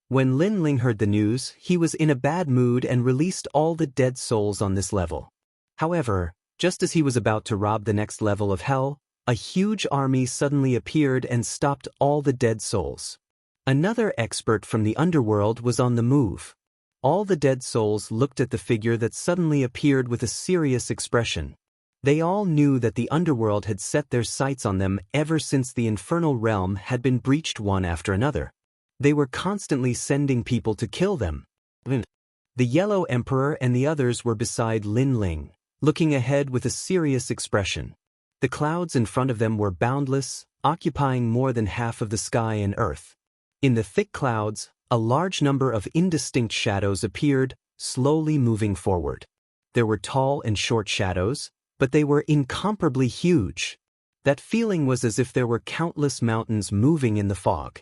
When Lin Ling heard the news, he was in a bad mood and released all the dead souls on this level. However, just as he was about to rob the next level of hell, a huge army suddenly appeared and stopped all the dead souls. Another expert from the underworld was on the move. All the dead souls looked at the figure that suddenly appeared with a serious expression. They all knew that the underworld had set their sights on them ever since the infernal realm had been breached one after another. They were constantly sending people to kill them. The Yellow Emperor and the others were beside Lin Ling, looking ahead with a serious expression. The clouds in front of them were boundless, occupying more than half of the sky and earth. In the thick clouds, a large number of indistinct shadows appeared, slowly moving forward. There were tall and short shadows, but they were incomparably huge. That feeling was as if there were countless mountains moving in the fog.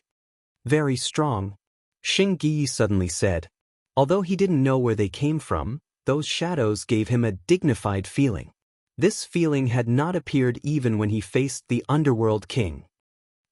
Very strong, Xianxia suddenly said. Although he didn't know where they came from, those shadows gave him a dignified feeling. This feeling had not appeared even when he faced the Underworld King.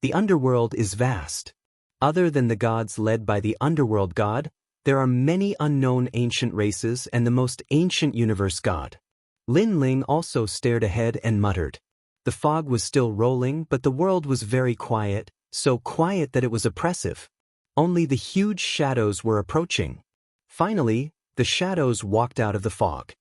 The Underworld is vast. Other than the gods led by the Underworld God, there are many unknown ancient races and the most ancient universe god. Lin Ling also stared ahead and muttered. The fog was still rolling, but the world was very quiet, so quiet that it was oppressive. Only the huge shadows were approaching. Finally, the shadows walked out of the fog.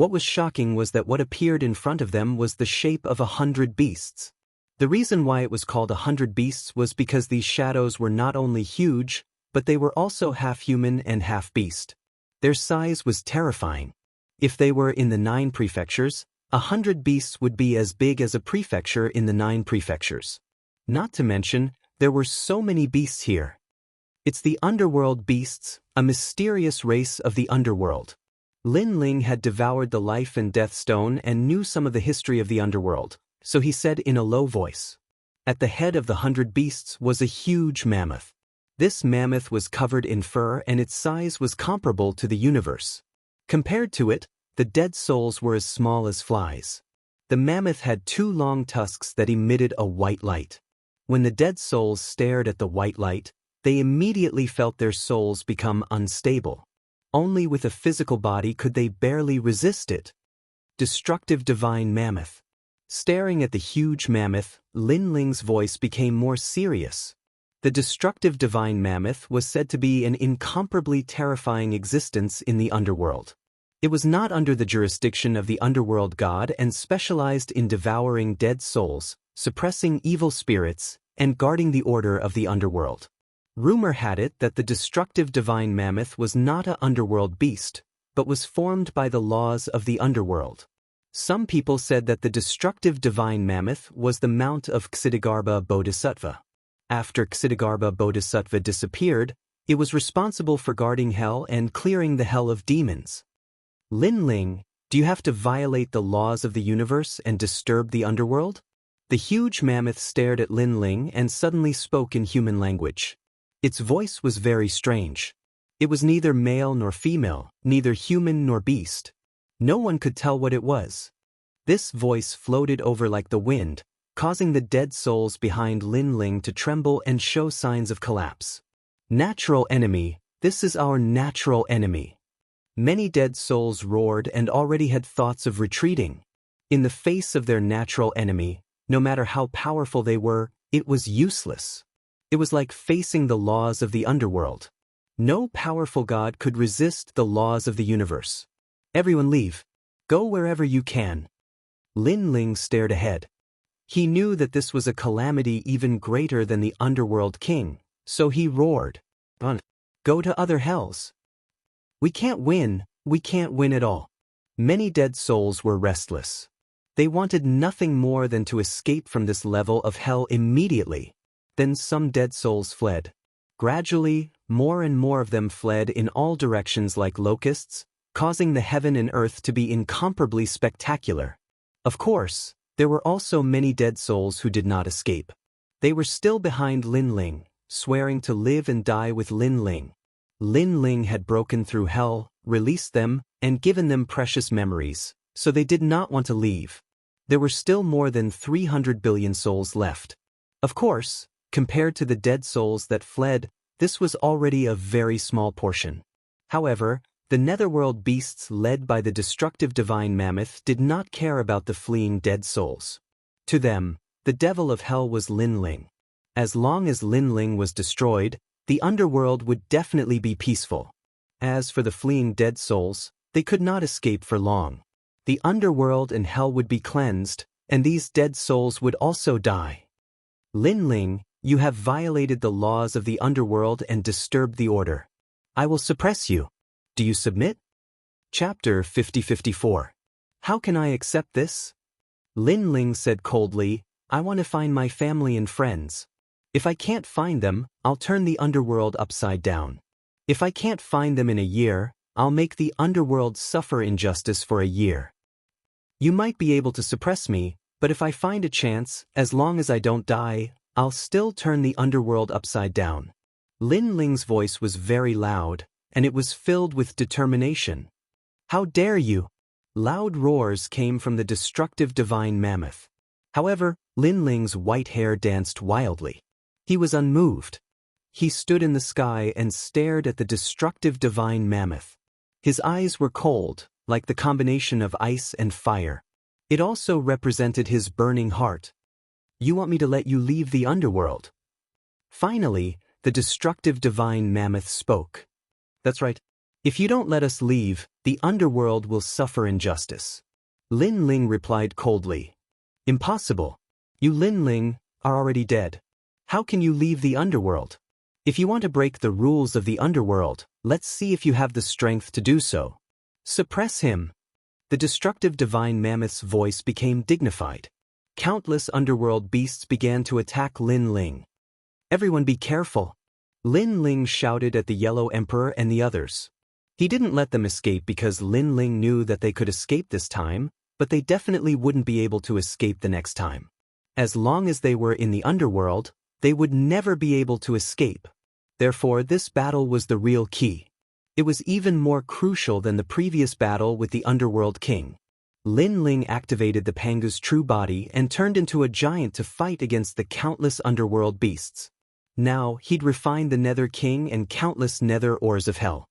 What was shocking was that what appeared in front of them was the shape of 100 beasts. The reason why it was called 100 beasts was because these shadows were not only huge, but they were also half human and half beast. Their size was terrifying. If they were in the 9 prefectures, 100 beasts would be as big as a prefecture in the 9 prefectures. Not to mention, there were so many beasts here. It's the underworld beasts, a mysterious race of the underworld. Lin Ling had devoured the life and death stone and knew some of the history of the underworld, so he said in a low voice. At the head of the 100 beasts was a huge mammoth. This mammoth was covered in fur and its size was comparable to the universe. Compared to it, the dead souls were as small as flies. The mammoth had 2 long tusks that emitted a white light. When the dead souls stared at the white light, they immediately felt their souls become unstable. Only with a physical body could they barely resist it. Destructive divine mammoth. Staring at the huge mammoth, Lin Ling's voice became more serious. The destructive divine mammoth was said to be an incomparably terrifying existence in the underworld. It was not under the jurisdiction of the underworld god and specialized in devouring dead souls, suppressing evil spirits, and guarding the order of the underworld. Rumor had it that the destructive divine mammoth was not an underworld beast, but was formed by the laws of the underworld. Some people said that the destructive divine mammoth was the mount of Ksitigarbha Bodhisattva. After Ksitigarbha Bodhisattva disappeared, it was responsible for guarding hell and clearing the hell of demons. Lin Ling, do you have to violate the laws of the universe and disturb the underworld? The huge mammoth stared at Lin Ling and suddenly spoke in human language. Its voice was very strange. It was neither male nor female, neither human nor beast. No one could tell what it was. This voice floated over like the wind, causing the dead souls behind Lin Ling to tremble and show signs of collapse. Natural enemy, this is our natural enemy. Many dead souls roared and already had thoughts of retreating. In the face of their natural enemy, no matter how powerful they were, it was useless. It was like facing the laws of the underworld. No powerful god could resist the laws of the universe. Everyone leave. Go wherever you can. Lin Ling stared ahead. He knew that this was a calamity even greater than the underworld king, so he roared. Go to other hells. We can't win at all. Many dead souls were restless. They wanted nothing more than to escape from this level of hell immediately. Then some dead souls fled. Gradually, more and more of them fled in all directions like locusts, causing the heaven and earth to be incomparably spectacular. Of course, there were also many dead souls who did not escape. They were still behind Lin Ling, swearing to live and die with Lin Ling. Lin Ling had broken through hell, released them, and given them precious memories, so they did not want to leave. There were still more than 300 billion souls left. Of course, compared to the dead souls that fled, this was already a very small portion. However, the netherworld beasts led by the destructive divine mammoth did not care about the fleeing dead souls. To them, the devil of hell was Lin Ling. As long as Lin Ling was destroyed, the underworld would definitely be peaceful. As for the fleeing dead souls, they could not escape for long. The underworld and hell would be cleansed, and these dead souls would also die. Lin Ling, you have violated the laws of the underworld and disturbed the order. I will suppress you. Do you submit? Chapter 50-54. How can I accept this? Lin Ling said coldly, I want to find my family and friends. If I can't find them, I'll turn the underworld upside down. If I can't find them in a year, I'll make the underworld suffer injustice for a year. You might be able to suppress me, but if I find a chance, as long as I don't die, I'll still turn the underworld upside down. Lin Ling's voice was very loud, and it was filled with determination. How dare you? Loud roars came from the destructive divine mammoth. However, Lin Ling's white hair danced wildly. He was unmoved. He stood in the sky and stared at the destructive divine mammoth. His eyes were cold, like the combination of ice and fire. It also represented his burning heart. You want me to let you leave the underworld? Finally, the destructive divine mammoth spoke. That's right. If you don't let us leave, the underworld will suffer injustice. Lin Ling replied coldly. Impossible. You Lin Ling are already dead. How can you leave the underworld? If you want to break the rules of the underworld, let's see if you have the strength to do so. Suppress him. The destructive divine mammoth's voice became dignified. Countless underworld beasts began to attack Lin Ling. Everyone be careful. Lin Ling shouted at the Yellow Emperor and the others. He didn't let them escape because Lin Ling knew that they could escape this time, but they definitely wouldn't be able to escape the next time. As long as they were in the underworld, they would never be able to escape. Therefore, this battle was the real key. It was even more crucial than the previous battle with the Underworld King. Lin Ling activated the Pangu's true body and turned into a giant to fight against the countless underworld beasts. Now, he'd refined the Nether King and countless nether ores of hell.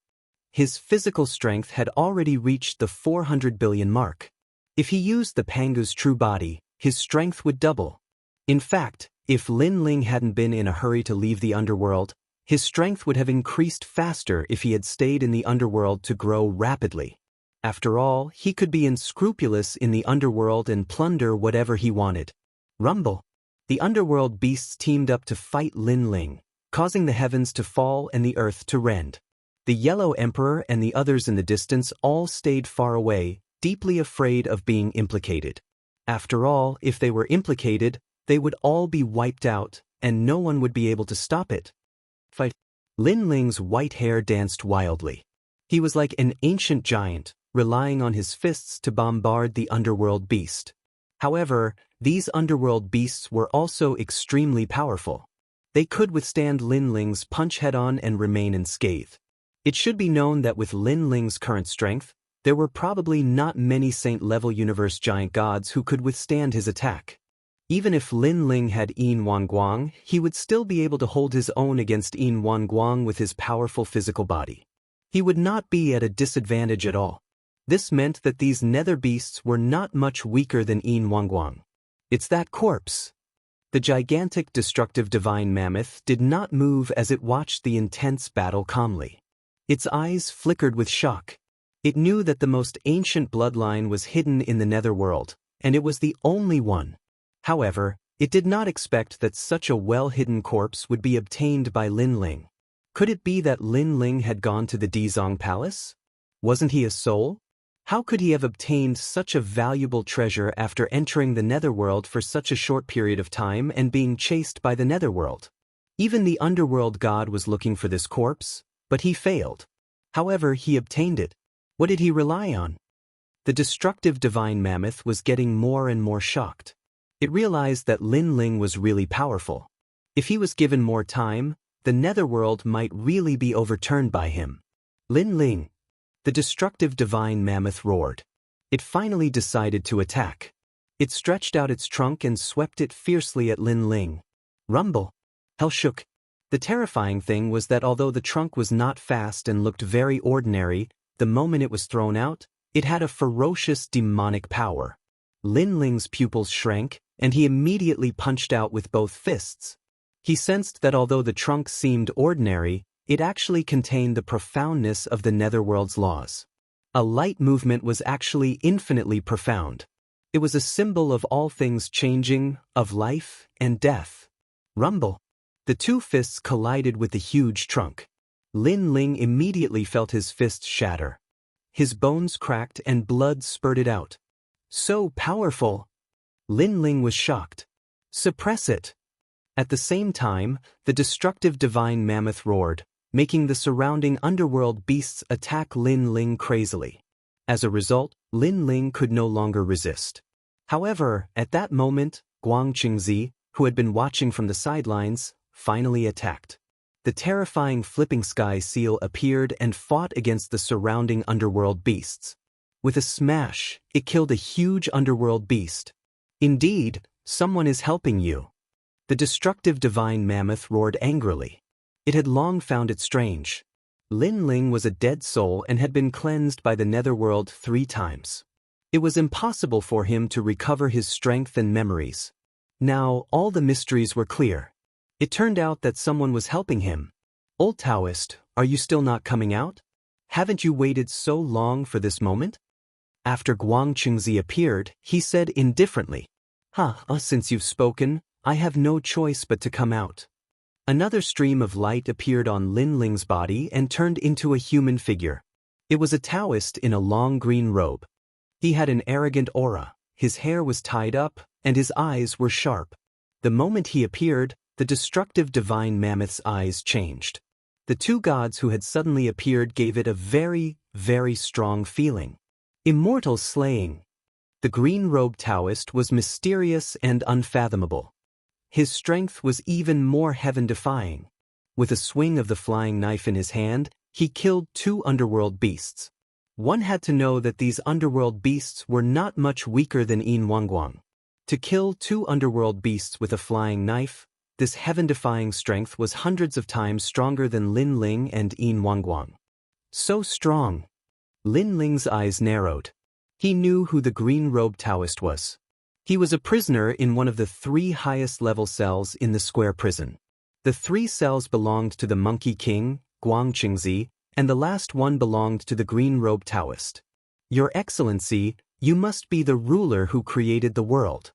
His physical strength had already reached the 400 billion mark. If he used the Pangu's true body, his strength would double. In fact, if Lin Ling hadn't been in a hurry to leave the underworld, his strength would have increased faster if he had stayed in the underworld to grow rapidly. After all, he could be unscrupulous in the underworld and plunder whatever he wanted. Rumble. The underworld beasts teamed up to fight Lin Ling, causing the heavens to fall and the earth to rend. The Yellow Emperor and the others in the distance all stayed far away, deeply afraid of being implicated. After all, if they were implicated, they would all be wiped out, and no one would be able to stop it. Fight. Lin Ling's white hair danced wildly. He was like an ancient giant, relying on his fists to bombard the underworld beast. However, these underworld beasts were also extremely powerful. They could withstand Lin Ling's punch head-on and remain unscathed. It should be known that with Lin Ling's current strength, there were probably not many saint-level universe giant gods who could withstand his attack. Even if Lin Ling had Yin Wanguang, he would still be able to hold his own against Yin Wanguang with his powerful physical body. He would not be at a disadvantage at all. This meant that these nether beasts were not much weaker than Yin Wanguang. It's that corpse. The gigantic destructive divine mammoth did not move as it watched the intense battle calmly. Its eyes flickered with shock. It knew that the most ancient bloodline was hidden in the netherworld, and it was the only one. However, it did not expect that such a well-hidden corpse would be obtained by Lin Ling. Could it be that Lin Ling had gone to the Dizong Palace? Wasn't he a soul? How could he have obtained such a valuable treasure after entering the netherworld for such a short period of time and being chased by the netherworld? Even the underworld god was looking for this corpse, but he failed. However, he obtained it. What did he rely on? The destructive divine mammoth was getting more and more shocked. It realized that Lin Ling was really powerful. If he was given more time, the netherworld might really be overturned by him. Lin Ling. The destructive divine mammoth roared. It finally decided to attack. It stretched out its trunk and swept it fiercely at Lin Ling. Rumble. Hell shook. The terrifying thing was that although the trunk was not fast and looked very ordinary, the moment it was thrown out, it had a ferocious demonic power. Lin Ling's pupils shrank, and he immediately punched out with both fists. He sensed that although the trunk seemed ordinary, it actually contained the profoundness of the netherworld's laws. A light movement was actually infinitely profound. It was a symbol of all things changing, of life and death. Rumble. The two fists collided with the huge trunk. Lin Ling immediately felt his fist shatter. His bones cracked and blood spurted out. So powerful! Lin Ling was shocked. Suppress it! At the same time, the destructive divine mammoth roared, making the surrounding underworld beasts attack Lin Ling crazily. As a result, Lin Ling could no longer resist. However, at that moment, Guang Qingzi, who had been watching from the sidelines, finally attacked. The terrifying flipping sky seal appeared and fought against the surrounding underworld beasts. With a smash, it killed a huge underworld beast. Indeed, someone is helping you. The destructive divine mammoth roared angrily. It had long found it strange. Lin Ling was a dead soul and had been cleansed by the netherworld 3 times. It was impossible for him to recover his strength and memories. Now, all the mysteries were clear. It turned out that someone was helping him. Old Taoist, are you still not coming out? Haven't you waited so long for this moment? After Guangqingzi appeared, he said indifferently, since you've spoken, I have no choice but to come out. Another stream of light appeared on Lin Ling's body and turned into a human figure. It was a Taoist in a long green robe. He had an arrogant aura, his hair was tied up, and his eyes were sharp. The moment he appeared, the destructive divine mammoth's eyes changed. The two gods who had suddenly appeared gave it a very, very strong feeling. Immortal slaying. The green-robed Taoist was mysterious and unfathomable. His strength was even more heaven-defying. With a swing of the flying knife in his hand, he killed two underworld beasts. One had to know that these underworld beasts were not much weaker than Yin Wangguang. To kill two underworld beasts with a flying knife, this heaven-defying strength was hundreds of times stronger than Lin Ling and Yin Wangguang. So strong. Lin Ling's eyes narrowed. He knew who the green-robed Taoist was. He was a prisoner in one of the 3 highest-level cells in the square prison. The 3 cells belonged to the Monkey King, Guangqingzi, and the last one belonged to the green-robed Taoist. Your Excellency, you must be the ruler who created the world.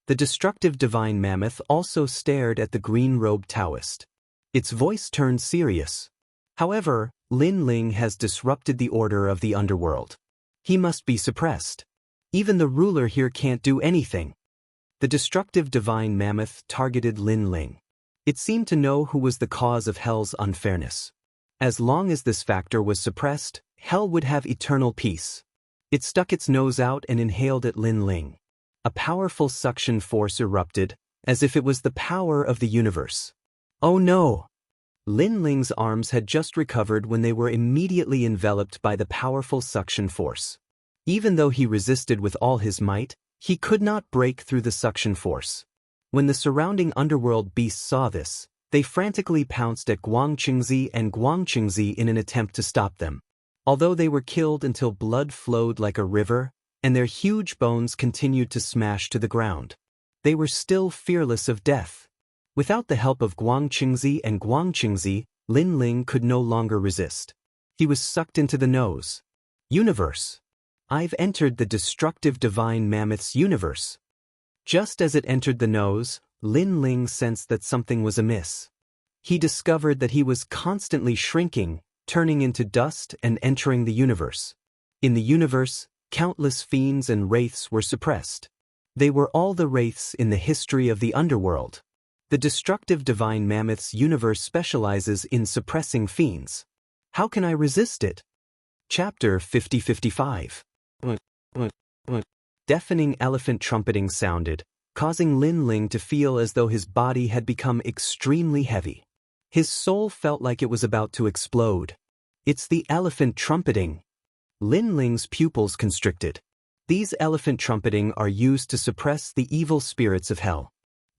The destructive divine mammoth also stared at the green-robed Taoist. Its voice turned serious. However, Lin Ling has disrupted the order of the underworld. He must be suppressed. Even the ruler here can't do anything. The destructive divine mammoth targeted Lin Ling. It seemed to know who was the cause of hell's unfairness. As long as this factor was suppressed, hell would have eternal peace. It stuck its nose out and inhaled at Lin Ling. A powerful suction force erupted, as if it was the power of the universe. Oh no! Lin Ling's arms had just recovered when they were immediately enveloped by the powerful suction force. Even though he resisted with all his might, he could not break through the suction force. When the surrounding underworld beasts saw this, they frantically pounced at Guangqingzi and Guangqingzi in an attempt to stop them. Although they were killed until blood flowed like a river, and their huge bones continued to smash to the ground, they were still fearless of death. Without the help of Guangqingzi and Guangqingzi, Lin Ling could no longer resist. He was sucked into the nose. Universe. I've entered the destructive divine mammoth's universe. Just as it entered the nose, Lin Ling sensed that something was amiss. He discovered that he was constantly shrinking, turning into dust and entering the universe. In the universe, countless fiends and wraiths were suppressed. They were all the wraiths in the history of the underworld. The destructive divine mammoth's universe specializes in suppressing fiends. How can I resist it? Chapter 50-55. Deafening elephant trumpeting sounded, causing Lin Ling to feel as though his body had become extremely heavy. His soul felt like it was about to explode. It's the elephant trumpeting. Lin Ling's pupils constricted. These elephant trumpeting are used to suppress the evil spirits of hell.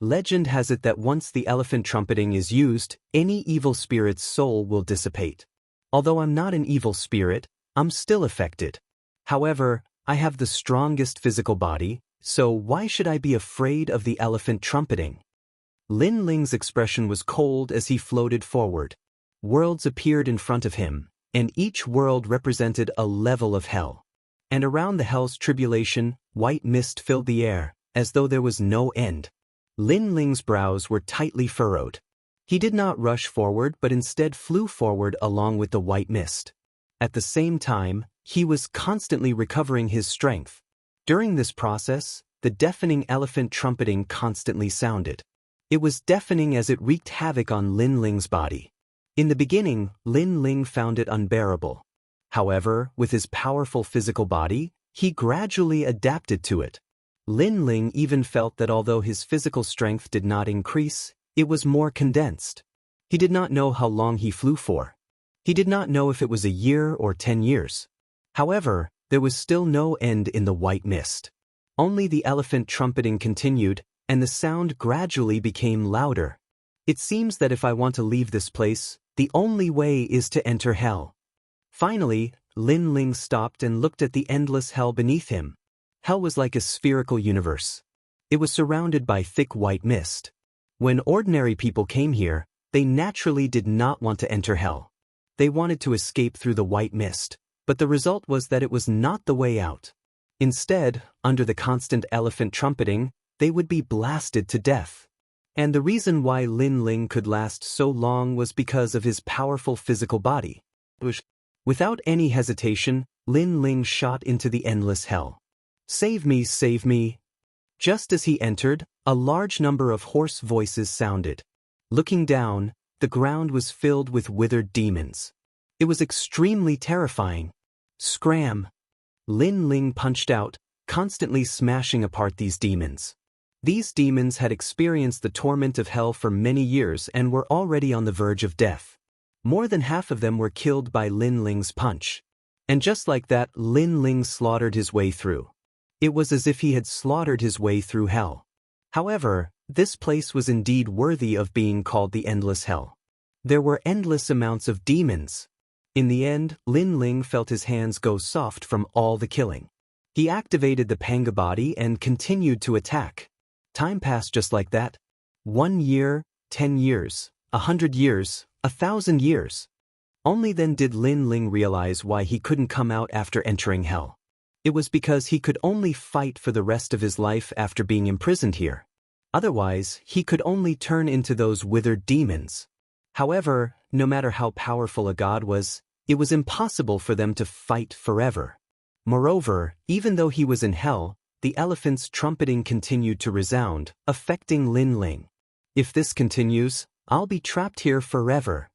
Legend has it that once the elephant trumpeting is used, any evil spirit's soul will dissipate. Although I'm not an evil spirit, I'm still affected. However, I have the strongest physical body, so why should I be afraid of the elephant trumpeting? Lin Ling's expression was cold as he floated forward. Worlds appeared in front of him, and each world represented a level of hell. And around the hell's tribulation, white mist filled the air, as though there was no end. Lin Ling's brows were tightly furrowed. He did not rush forward but instead flew forward along with the white mist. At the same time, he was constantly recovering his strength. During this process, the deafening elephant trumpeting constantly sounded. It was deafening as it wreaked havoc on Lin Ling's body. In the beginning, Lin Ling found it unbearable. However, with his powerful physical body, he gradually adapted to it. Lin Ling even felt that although his physical strength did not increase, it was more condensed. He did not know how long he flew for. He did not know if it was a year or 10 years. However, there was still no end in the white mist. Only the elephant trumpeting continued, and the sound gradually became louder. It seems that if I want to leave this place, the only way is to enter hell. Finally, Lin Ling stopped and looked at the endless hell beneath him. Hell was like a spherical universe. It was surrounded by thick white mist. When ordinary people came here, they naturally did not want to enter hell. They wanted to escape through the white mist, but the result was that it was not the way out. Instead, under the constant elephant trumpeting, they would be blasted to death. And the reason why Lin Ling could last so long was because of his powerful physical body. Without any hesitation, Lin Ling shot into the endless hell. "Save me, save me." Just as he entered, a large number of hoarse voices sounded. Looking down, the ground was filled with withered demons. It was extremely terrifying. Scram! Lin Ling punched out, constantly smashing apart these demons. These demons had experienced the torment of hell for many years and were already on the verge of death. More than half of them were killed by Lin Ling's punch. And just like that, Lin Ling slaughtered his way through. It was as if he had slaughtered his way through hell. However, this place was indeed worthy of being called the Endless Hell. There were endless amounts of demons. In the end, Lin Ling felt his hands go soft from all the killing. He activated the Panga body and continued to attack. Time passed just like that. 1 year, 10 years, 100 years, 1,000 years. Only then did Lin Ling realize why he couldn't come out after entering hell. It was because he could only fight for the rest of his life after being imprisoned here. Otherwise, he could only turn into those withered demons. However, no matter how powerful a god was, it was impossible for them to fight forever. Moreover, even though he was in hell, the elephant's trumpeting continued to resound, affecting Lin Ling. "If this continues, I'll be trapped here forever.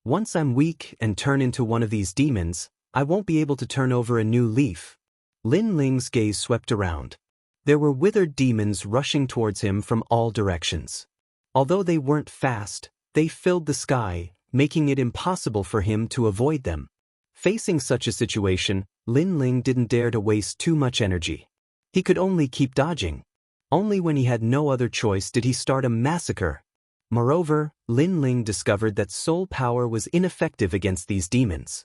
Once I'm weak and turn into one of these demons, I won't be able to turn over a new leaf." Lin Ling's gaze swept around. There were withered demons rushing towards him from all directions. Although they weren't fast, they filled the sky, making it impossible for him to avoid them. Facing such a situation, Lin Ling didn't dare to waste too much energy. He could only keep dodging. Only when he had no other choice did he start a massacre. Moreover, Lin Ling discovered that soul power was ineffective against these demons.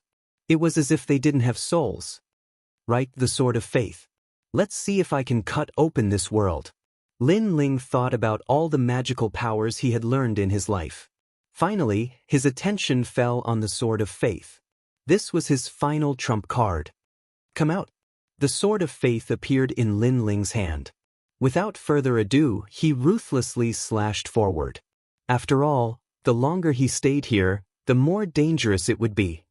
It was as if they didn't have souls. Right, the sword of faith. Let's see if I can cut open this world. Lin Ling thought about all the magical powers he had learned in his life. Finally, his attention fell on the sword of faith. This was his final trump card. "Come out." The sword of faith appeared in Lin Ling's hand. Without further ado, he ruthlessly slashed forward. After all, the longer he stayed here, the more dangerous it would be.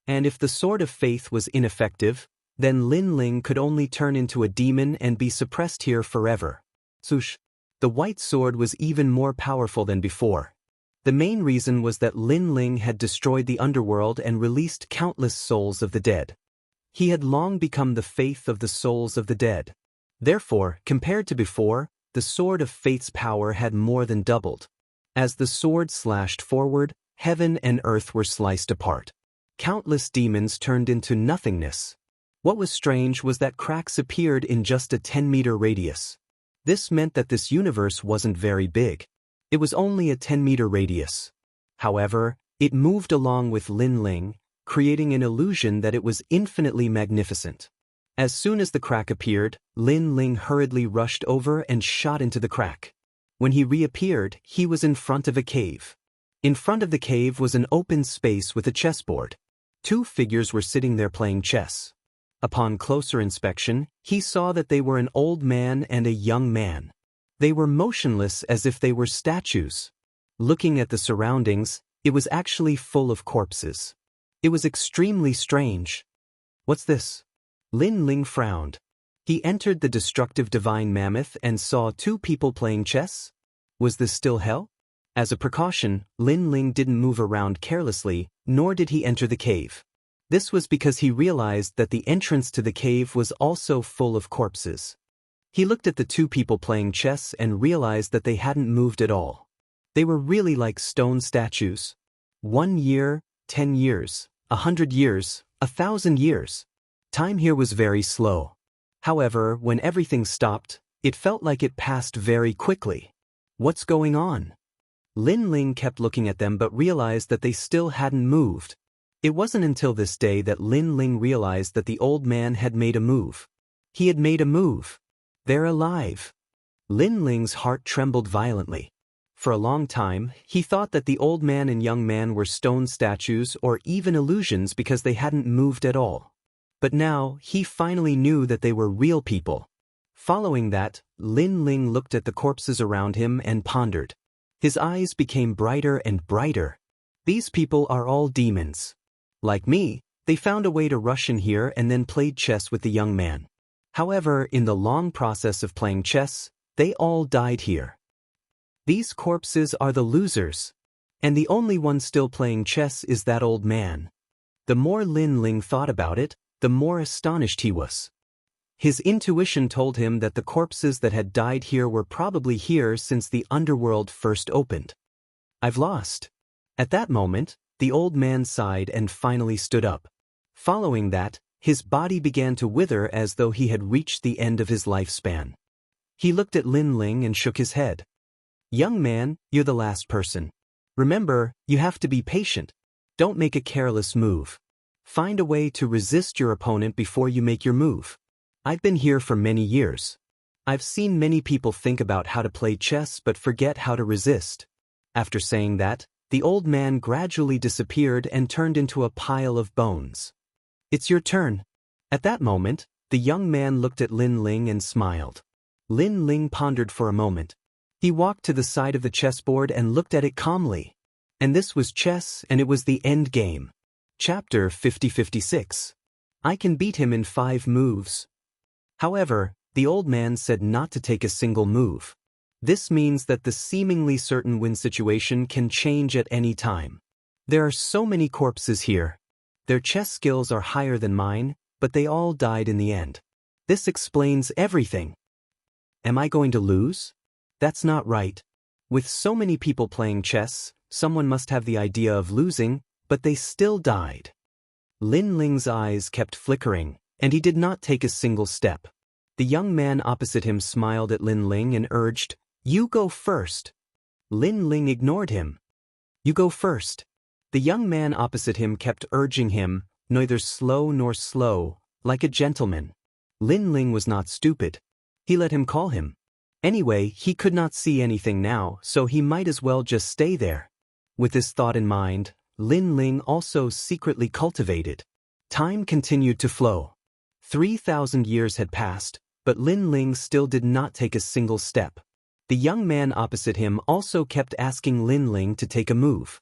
And if the sword of faith was ineffective, then Lin Ling could only turn into a demon and be suppressed here forever. Swoosh! The white sword was even more powerful than before. The main reason was that Lin Ling had destroyed the underworld and released countless souls of the dead. He had long become the faith of the souls of the dead. Therefore, compared to before, the sword of faith's power had more than doubled. As the sword slashed forward, heaven and earth were sliced apart. Countless demons turned into nothingness. What was strange was that cracks appeared in just a 10-meter radius. This meant that this universe wasn't very big. It was only a 10-meter radius. However, it moved along with Lin Ling, creating an illusion that it was infinitely magnificent. As soon as the crack appeared, Lin Ling hurriedly rushed over and shot into the crack. When he reappeared, he was in front of a cave. In front of the cave was an open space with a chessboard. 2 figures were sitting there playing chess. Upon closer inspection, he saw that they were an old man and a young man. They were motionless as if they were statues. Looking at the surroundings, it was actually full of corpses. It was extremely strange. "What's this?" Lin Ling frowned. He entered the destructive divine mammoth and saw 2 people playing chess. Was this still hell? As a precaution, Lin Ling didn't move around carelessly, nor did he enter the cave. This was because he realized that the entrance to the cave was also full of corpses. He looked at the 2 people playing chess and realized that they hadn't moved at all. They were really like stone statues. 1 year, 10 years, 100 years, 1,000 years. Time here was very slow. However, when everything stopped, it felt like it passed very quickly. What's going on? Lin Ling kept looking at them but realized that they still hadn't moved. It wasn't until this day that Lin Ling realized that the old man had made a move. He had made a move. They're alive. Lin Ling's heart trembled violently. For a long time, he thought that the old man and young man were stone statues or even illusions because they hadn't moved at all. But now, he finally knew that they were real people. Following that, Lin Ling looked at the corpses around him and pondered. His eyes became brighter and brighter. These people are all demons. Like me, they found a way to rush in here and then played chess with the young man. However, in the long process of playing chess, they all died here. These corpses are the losers. And the only one still playing chess is that old man. The more Lin Ling thought about it, the more astonished he was. His intuition told him that the corpses that had died here were probably here since the underworld first opened. I've lost. At that moment, the old man sighed and finally stood up. Following that, his body began to wither as though he had reached the end of his lifespan. He looked at Lin Ling and shook his head. Young man, you're the last person. Remember, you have to be patient. Don't make a careless move. Find a way to resist your opponent before you make your move. I've been here for many years. I've seen many people think about how to play chess but forget how to resist. After saying that, the old man gradually disappeared and turned into a pile of bones. It's your turn. At that moment, the young man looked at Lin Ling and smiled. Lin Ling pondered for a moment. He walked to the side of the chessboard and looked at it calmly. And this was chess, and it was the end game. Chapter 50-56. I can beat him in 5 moves. However, the old man said not to take a single move. This means that the seemingly certain win situation can change at any time. There are so many corpses here. Their chess skills are higher than mine, but they all died in the end. This explains everything. Am I going to lose? That's not right. With so many people playing chess, someone must have the idea of losing, but they still died. Lin Ling's eyes kept flickering, and he did not take a single step. The young man opposite him smiled at Lin Ling and urged, "You go first." Lin Ling ignored him. "You go first." The young man opposite him kept urging him, neither slow nor slow, like a gentleman. Lin Ling was not stupid. He let him call him. Anyway, he could not see anything now, so he might as well just stay there. With this thought in mind, Lin Ling also secretly cultivated. Time continued to flow. 3,000 years had passed, but Lin Ling still did not take a single step. The young man opposite him also kept asking Lin Ling to take a move.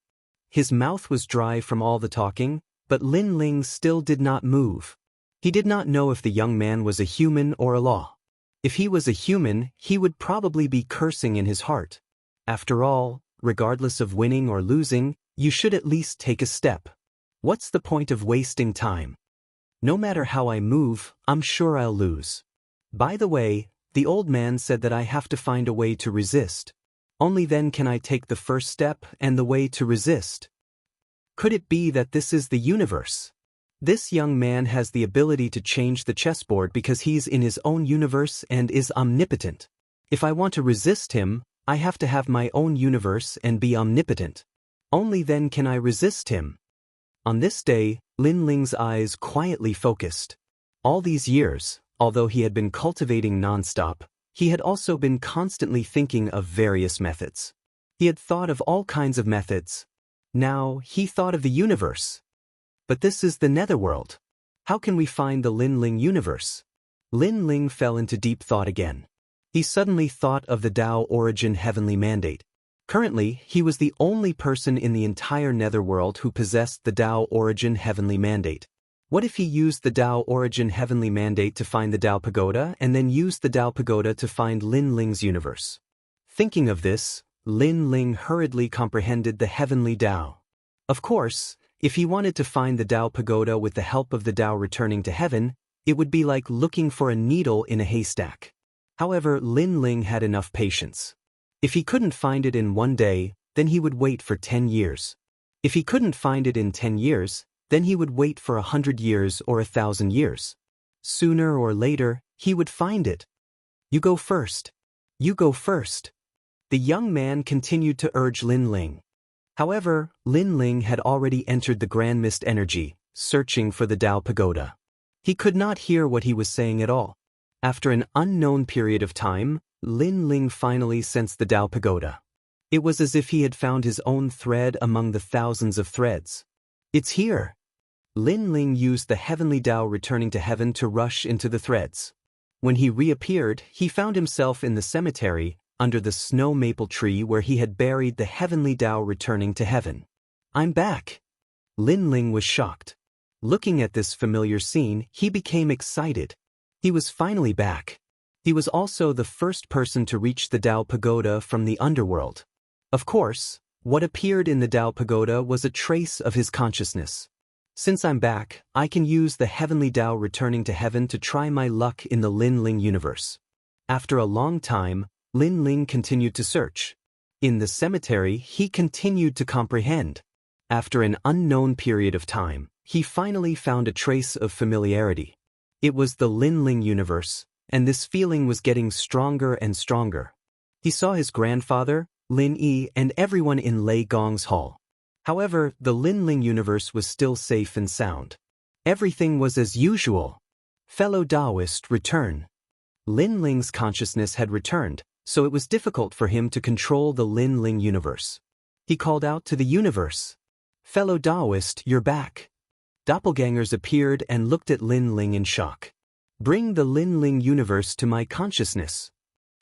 His mouth was dry from all the talking, but Lin Ling still did not move. He did not know if the young man was a human or a law. If he was a human, he would probably be cursing in his heart. After all, regardless of winning or losing, you should at least take a step. What's the point of wasting time? No matter how I move, I'm sure I'll lose. By the way, the old man said that I have to find a way to resist. Only then can I take the first step and the way to resist. Could it be that this is the universe? This young man has the ability to change the chessboard because he's in his own universe and is omnipotent. If I want to resist him, I have to have my own universe and be omnipotent. Only then can I resist him. On this day, Lin Ling's eyes quietly focused. All these years, although he had been cultivating nonstop, he had also been constantly thinking of various methods. He had thought of all kinds of methods. Now, he thought of the universe. But this is the netherworld. How can we find the Lin Ling universe? Lin Ling fell into deep thought again. He suddenly thought of the Tao Origin Heavenly Mandate. Currently, he was the only person in the entire netherworld who possessed the Tao Origin Heavenly Mandate. What if he used the Tao Origin Heavenly Mandate to find the Tao Pagoda and then used the Tao Pagoda to find Lin Ling's universe? Thinking of this, Lin Ling hurriedly comprehended the Heavenly Tao. Of course, if he wanted to find the Tao Pagoda with the help of the Tao returning to heaven, it would be like looking for a needle in a haystack. However, Lin Ling had enough patience. If he couldn't find it in one day, then he would wait for 10 years. If he couldn't find it in 10 years, then he would wait for 100 years or 1,000 years. Sooner or later, he would find it. You go first. You go first. The young man continued to urge Lin Ling. However, Lin Ling had already entered the Grand Mist energy, searching for the Tao Pagoda. He could not hear what he was saying at all. After an unknown period of time, Lin Ling finally sensed the Tao Pagoda. It was as if he had found his own thread among the thousands of threads. It's here. Lin Ling used the heavenly Tao returning to heaven to rush into the threads. When he reappeared, he found himself in the cemetery, under the snow maple tree where he had buried the heavenly Tao returning to heaven. I'm back. Lin Ling was shocked. Looking at this familiar scene, he became excited. He was finally back. He was also the first person to reach the Tao Pagoda from the underworld. Of course, what appeared in the Tao Pagoda was a trace of his consciousness. Since I'm back, I can use the heavenly Tao returning to heaven to try my luck in the Lin Ling universe. After a long time, Lin Ling continued to search. In the cemetery, he continued to comprehend. After an unknown period of time, he finally found a trace of familiarity. It was the Lin Ling universe, and this feeling was getting stronger and stronger. He saw his grandfather, Lin Yi, and everyone in Lei Gong's hall. However, the Lin Ling universe was still safe and sound. Everything was as usual. Fellow Taoist, return. Lin Ling's consciousness had returned, so it was difficult for him to control the Lin Ling universe. He called out to the universe. Fellow Taoist, you're back. Doppelgangers appeared and looked at Lin Ling in shock. Bring the Lin Ling universe to my consciousness.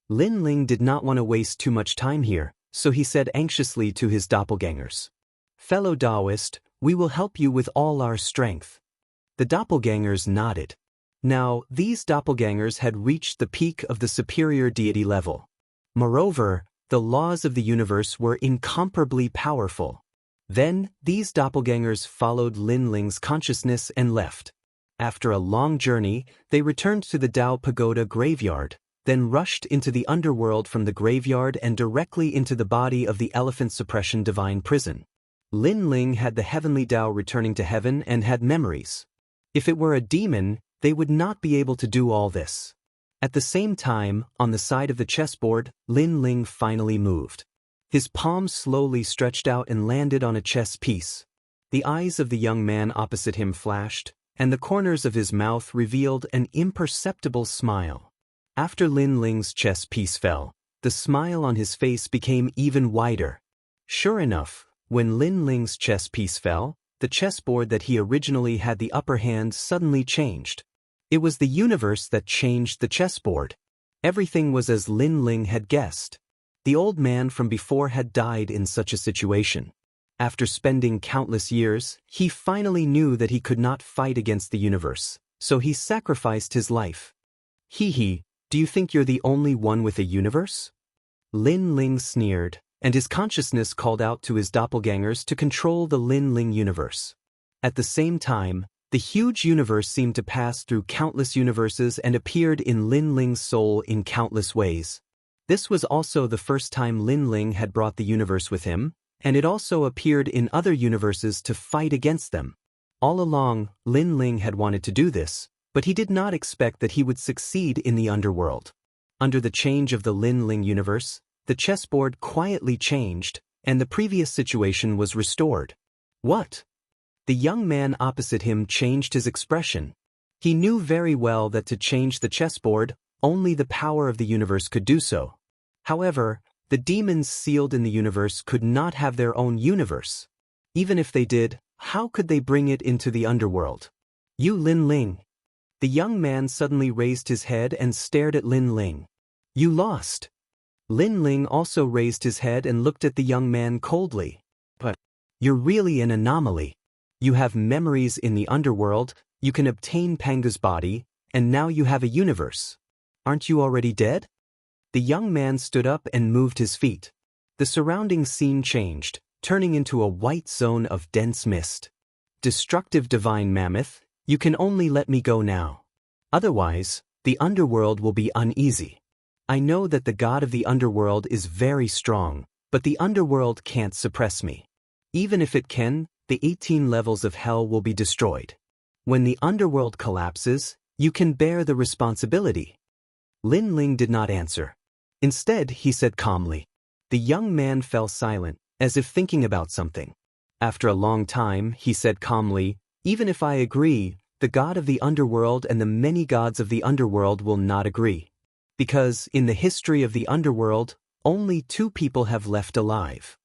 Lin Ling did not want to waste too much time here, so he said anxiously to his doppelgangers. Fellow Taoist, we will help you with all our strength. The doppelgangers nodded. Now, these doppelgangers had reached the peak of the superior deity level. Moreover, the laws of the universe were incomparably powerful. Then, these doppelgangers followed Lin Ling's consciousness and left. After a long journey, they returned to the Tao Pagoda graveyard, then rushed into the underworld from the graveyard and directly into the body of the Elephant Suppression Divine Prison. Lin Ling had the heavenly Tao returning to heaven and had memories. If it were a demon, they would not be able to do all this. At the same time, on the side of the chessboard, Lin Ling finally moved. His palms slowly stretched out and landed on a chess piece. The eyes of the young man opposite him flashed, and the corners of his mouth revealed an imperceptible smile. After Lin Ling's chess piece fell, the smile on his face became even wider. Sure enough, when Lin Ling's chess piece fell, the chessboard that he originally had the upper hand suddenly changed. It was the universe that changed the chessboard. Everything was as Lin Ling had guessed. The old man from before had died in such a situation. After spending countless years, he finally knew that he could not fight against the universe, so he sacrificed his life. Hee, do you think you're the only one with a universe? Lin Ling sneered, and his consciousness called out to his doppelgangers to control the Lin Ling universe. At the same time, the huge universe seemed to pass through countless universes and appeared in Lin Ling's soul in countless ways. This was also the first time Lin Ling had brought the universe with him, and it also appeared in other universes to fight against them. All along, Lin Ling had wanted to do this, but he did not expect that he would succeed in the underworld. Under the change of the Lin Ling universe, the chessboard quietly changed, and the previous situation was restored. What? The young man opposite him changed his expression. He knew very well that to change the chessboard, only the power of the universe could do so. However, the demons sealed in the universe could not have their own universe. Even if they did, how could they bring it into the underworld? You Lin Ling. The young man suddenly raised his head and stared at Lin Ling. You lost. Lin Ling also raised his head and looked at the young man coldly. But you're really an anomaly. You have memories in the underworld, you can obtain Panga's body, and now you have a universe. Aren't you already dead? The young man stood up and moved his feet. The surrounding scene changed, turning into a white zone of dense mist. Destructive divine mammoth, you can only let me go now. Otherwise, the underworld will be uneasy. I know that the god of the underworld is very strong, but the underworld can't suppress me. Even if it can, the 18 levels of hell will be destroyed. When the underworld collapses, you can bear the responsibility. Lin Ling did not answer. Instead, he said calmly. The young man fell silent, as if thinking about something. After a long time, he said calmly, even if I agree, the god of the underworld and the many gods of the underworld will not agree. Because, in the history of the underworld, Only 2 people have left alive.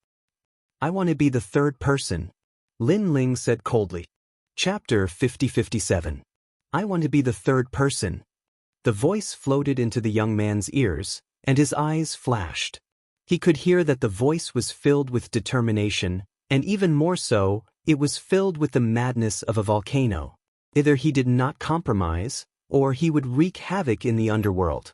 I want to be the third person, Lin Ling said coldly. Chapter 50-57. I want to be the third person. The voice floated into the young man's ears, and his eyes flashed. He could hear that the voice was filled with determination, and even more so, it was filled with the madness of a volcano. Either he did not compromise, or he would wreak havoc in the underworld.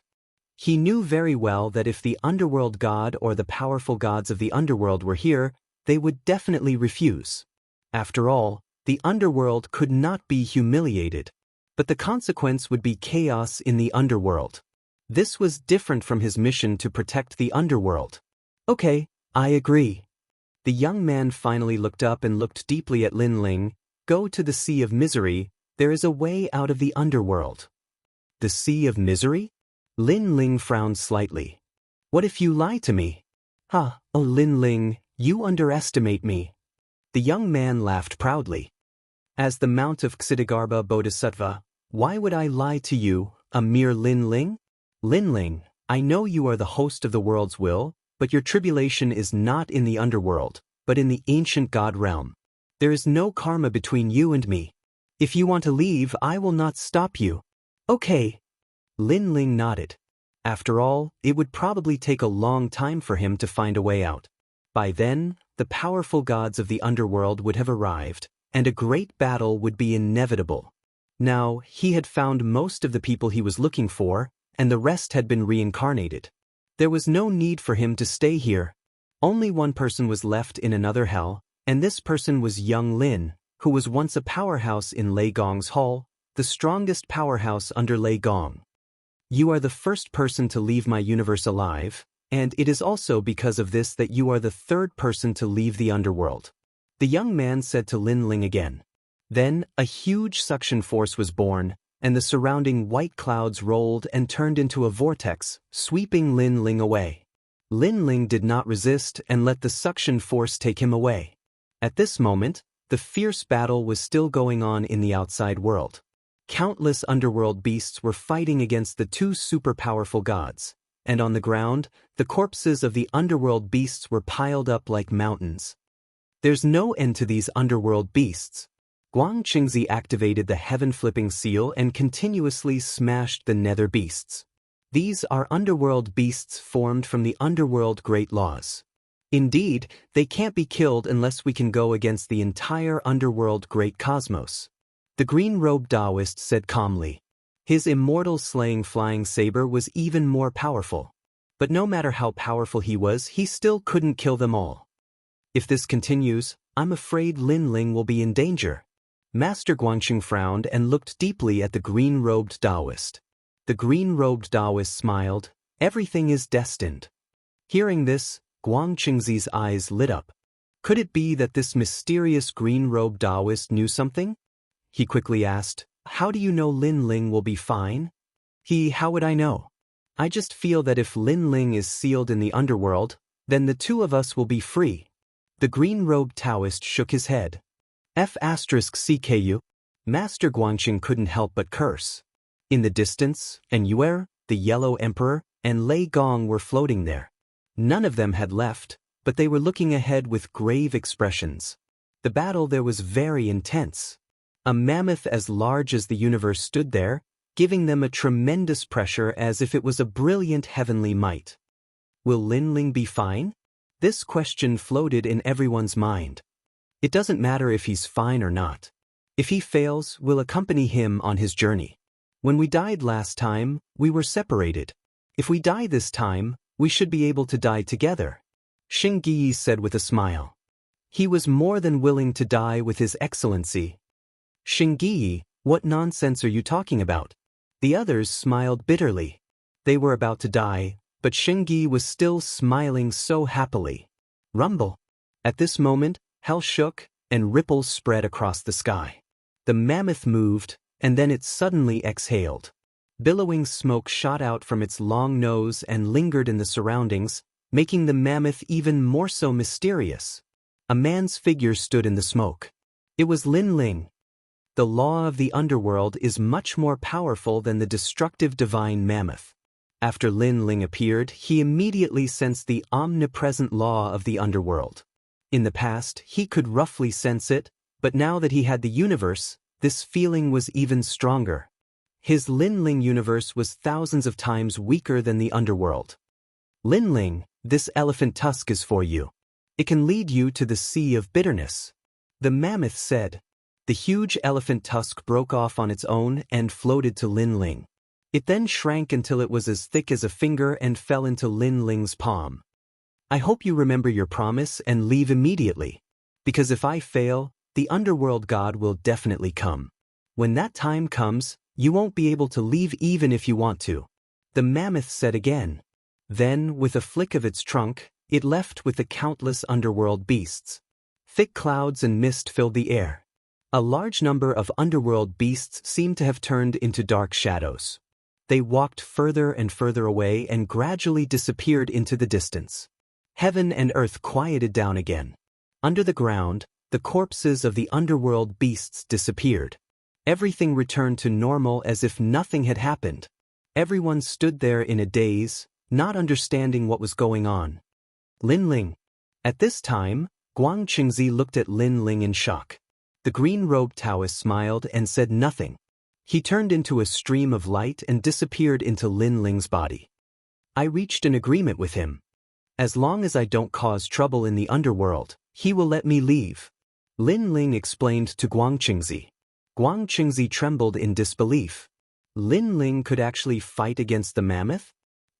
He knew very well that if the underworld god or the powerful gods of the underworld were here, they would definitely refuse. After all, the underworld could not be humiliated, but the consequence would be chaos in the underworld. This was different from his mission to protect the underworld. Okay, I agree. The young man finally looked up and looked deeply at Lin Ling. Go to the Sea of Misery, there is a way out of the underworld. The Sea of Misery? Lin Ling frowned slightly. What if you lie to me? Oh Lin Ling, you underestimate me. The young man laughed proudly. As the Mount of Ksitigarbha Bodhisattva, why would I lie to you, a mere Lin Ling? Lin Ling, I know you are the host of the world's will, but your tribulation is not in the underworld, but in the ancient god realm. There is no karma between you and me. If you want to leave, I will not stop you. Okay. Lin Ling nodded. After all, it would probably take a long time for him to find a way out. By then, the powerful gods of the underworld would have arrived, and a great battle would be inevitable. Now, he had found most of the people he was looking for, and the rest had been reincarnated. There was no need for him to stay here. Only one person was left in another hell, and this person was young Lin, who was once a powerhouse in Lei Gong's hall, the strongest powerhouse under Lei Gong. You are the first person to leave my universe alive, and it is also because of this that you are the third person to leave the underworld. The young man said to Lin Ling again. Then, a huge suction force was born, and the surrounding white clouds rolled and turned into a vortex, sweeping Lin Ling away. Lin Ling did not resist and let the suction force take him away. At this moment, the fierce battle was still going on in the outside world. Countless underworld beasts were fighting against the 2 super-powerful gods, and on the ground, the corpses of the underworld beasts were piled up like mountains. There's no end to these underworld beasts. Guang Qingzi activated the heaven-flipping seal and continuously smashed the nether beasts. These are underworld beasts formed from the underworld great laws. Indeed, they can't be killed unless we can go against the entire underworld great cosmos. The green-robed Taoist said calmly. His immortal slaying flying saber was even more powerful. But no matter how powerful he was, he still couldn't kill them all. If this continues, I'm afraid Lin Ling will be in danger. Master Guangqing frowned and looked deeply at the green-robed Taoist. The green-robed Taoist smiled. Everything is destined. Hearing this, Guang Qingzi's eyes lit up. Could it be that this mysterious green-robed Taoist knew something? He quickly asked, how do you know Lin Ling will be fine? How would I know? I just feel that if Lin Ling is sealed in the underworld, then the 2 of us will be free. The green-robed Taoist shook his head. F*CKU. Master Guangqing couldn't help but curse. In the distance, Anyuer, the Yellow Emperor, and Lei Gong were floating there. None of them had left, but they were looking ahead with grave expressions. The battle there was very intense. A mammoth as large as the universe stood there, giving them a tremendous pressure as if it was a brilliant heavenly might. Will Lin Ling be fine? This question floated in everyone's mind. It doesn't matter if he's fine or not. If he fails, we'll accompany him on his journey. When we died last time, we were separated. If we die this time, we should be able to die together. Xing Yi said with a smile. He was more than willing to die with His Excellency. Xing Yi, what nonsense are you talking about? The others smiled bitterly. They were about to die, but Xing Yi was still smiling so happily. Rumble. At this moment, hell shook, and ripples spread across the sky. The mammoth moved, and then it suddenly exhaled. Billowing smoke shot out from its long nose and lingered in the surroundings, making the mammoth even more so mysterious. A man's figure stood in the smoke. It was Lin Ling. The law of the underworld is much more powerful than the destructive divine mammoth. After Lin Ling appeared, he immediately sensed the omnipresent law of the underworld. In the past, he could roughly sense it, but now that he had the universe, this feeling was even stronger. His Lin Ling universe was thousands of times weaker than the underworld. Lin Ling, this elephant tusk is for you. It can lead you to the sea of bitterness. The mammoth said. The huge elephant tusk broke off on its own and floated to Lin Ling. It then shrank until it was as thick as a finger and fell into Lin Ling's palm. I hope you remember your promise and leave immediately. Because if I fail, the underworld god will definitely come. When that time comes, you won't be able to leave even if you want to. The mammoth said again. Then, with a flick of its trunk, it left with the countless underworld beasts. Thick clouds and mist filled the air. A large number of underworld beasts seemed to have turned into dark shadows. They walked further and further away and gradually disappeared into the distance. Heaven and earth quieted down again. Under the ground, the corpses of the underworld beasts disappeared. Everything returned to normal as if nothing had happened. Everyone stood there in a daze, not understanding what was going on. Lin Ling. At this time, Guang Qingzi looked at Lin Ling in shock. The green-robed Taoist smiled and said nothing. He turned into a stream of light and disappeared into Lin Ling's body. I reached an agreement with him. As long as I don't cause trouble in the underworld, he will let me leave. Lin Ling explained to Guang Qingzi. Guang Qingzi trembled in disbelief. Lin Ling could actually fight against the mammoth?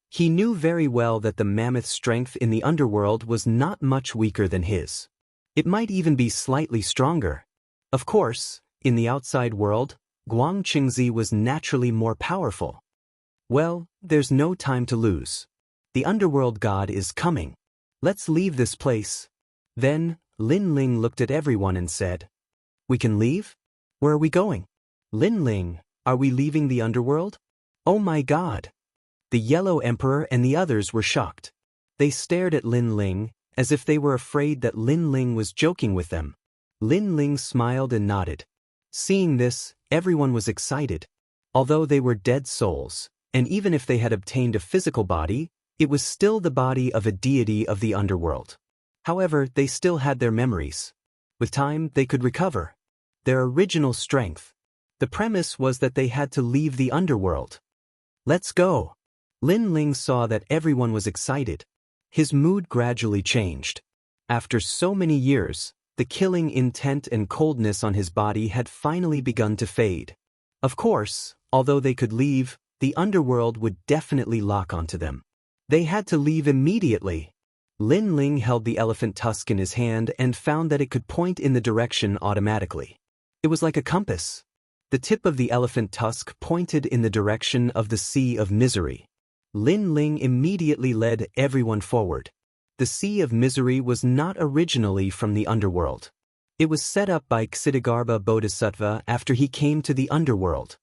He knew very well that the mammoth's strength in the underworld was not much weaker than his. It might even be slightly stronger. Of course, in the outside world, Guang Qingzi was naturally more powerful. Well, there's no time to lose. The underworld god is coming. Let's leave this place. Then, Lin Ling looked at everyone and said, We can leave? Where are we going? Lin Ling, are we leaving the underworld? Oh my god! The Yellow Emperor and the others were shocked. They stared at Lin Ling, as if they were afraid that Lin Ling was joking with them. Lin Ling smiled and nodded. Seeing this, everyone was excited. Although they were dead souls, and even if they had obtained a physical body, it was still the body of a deity of the underworld. However, they still had their memories. With time, they could recover their original strength. The premise was that they had to leave the underworld. Let's go. Lin Ling saw that everyone was excited. His mood gradually changed. After so many years, the killing intent and coldness on his body had finally begun to fade. Of course, although they could leave, the underworld would definitely lock onto them. They had to leave immediately. Lin Ling held the elephant tusk in his hand and found that it could point in the direction automatically. It was like a compass. The tip of the elephant tusk pointed in the direction of the Sea of Misery. Lin Ling immediately led everyone forward. The Sea of Misery was not originally from the underworld. It was set up by Ksitigarbha Bodhisattva after he came to the underworld.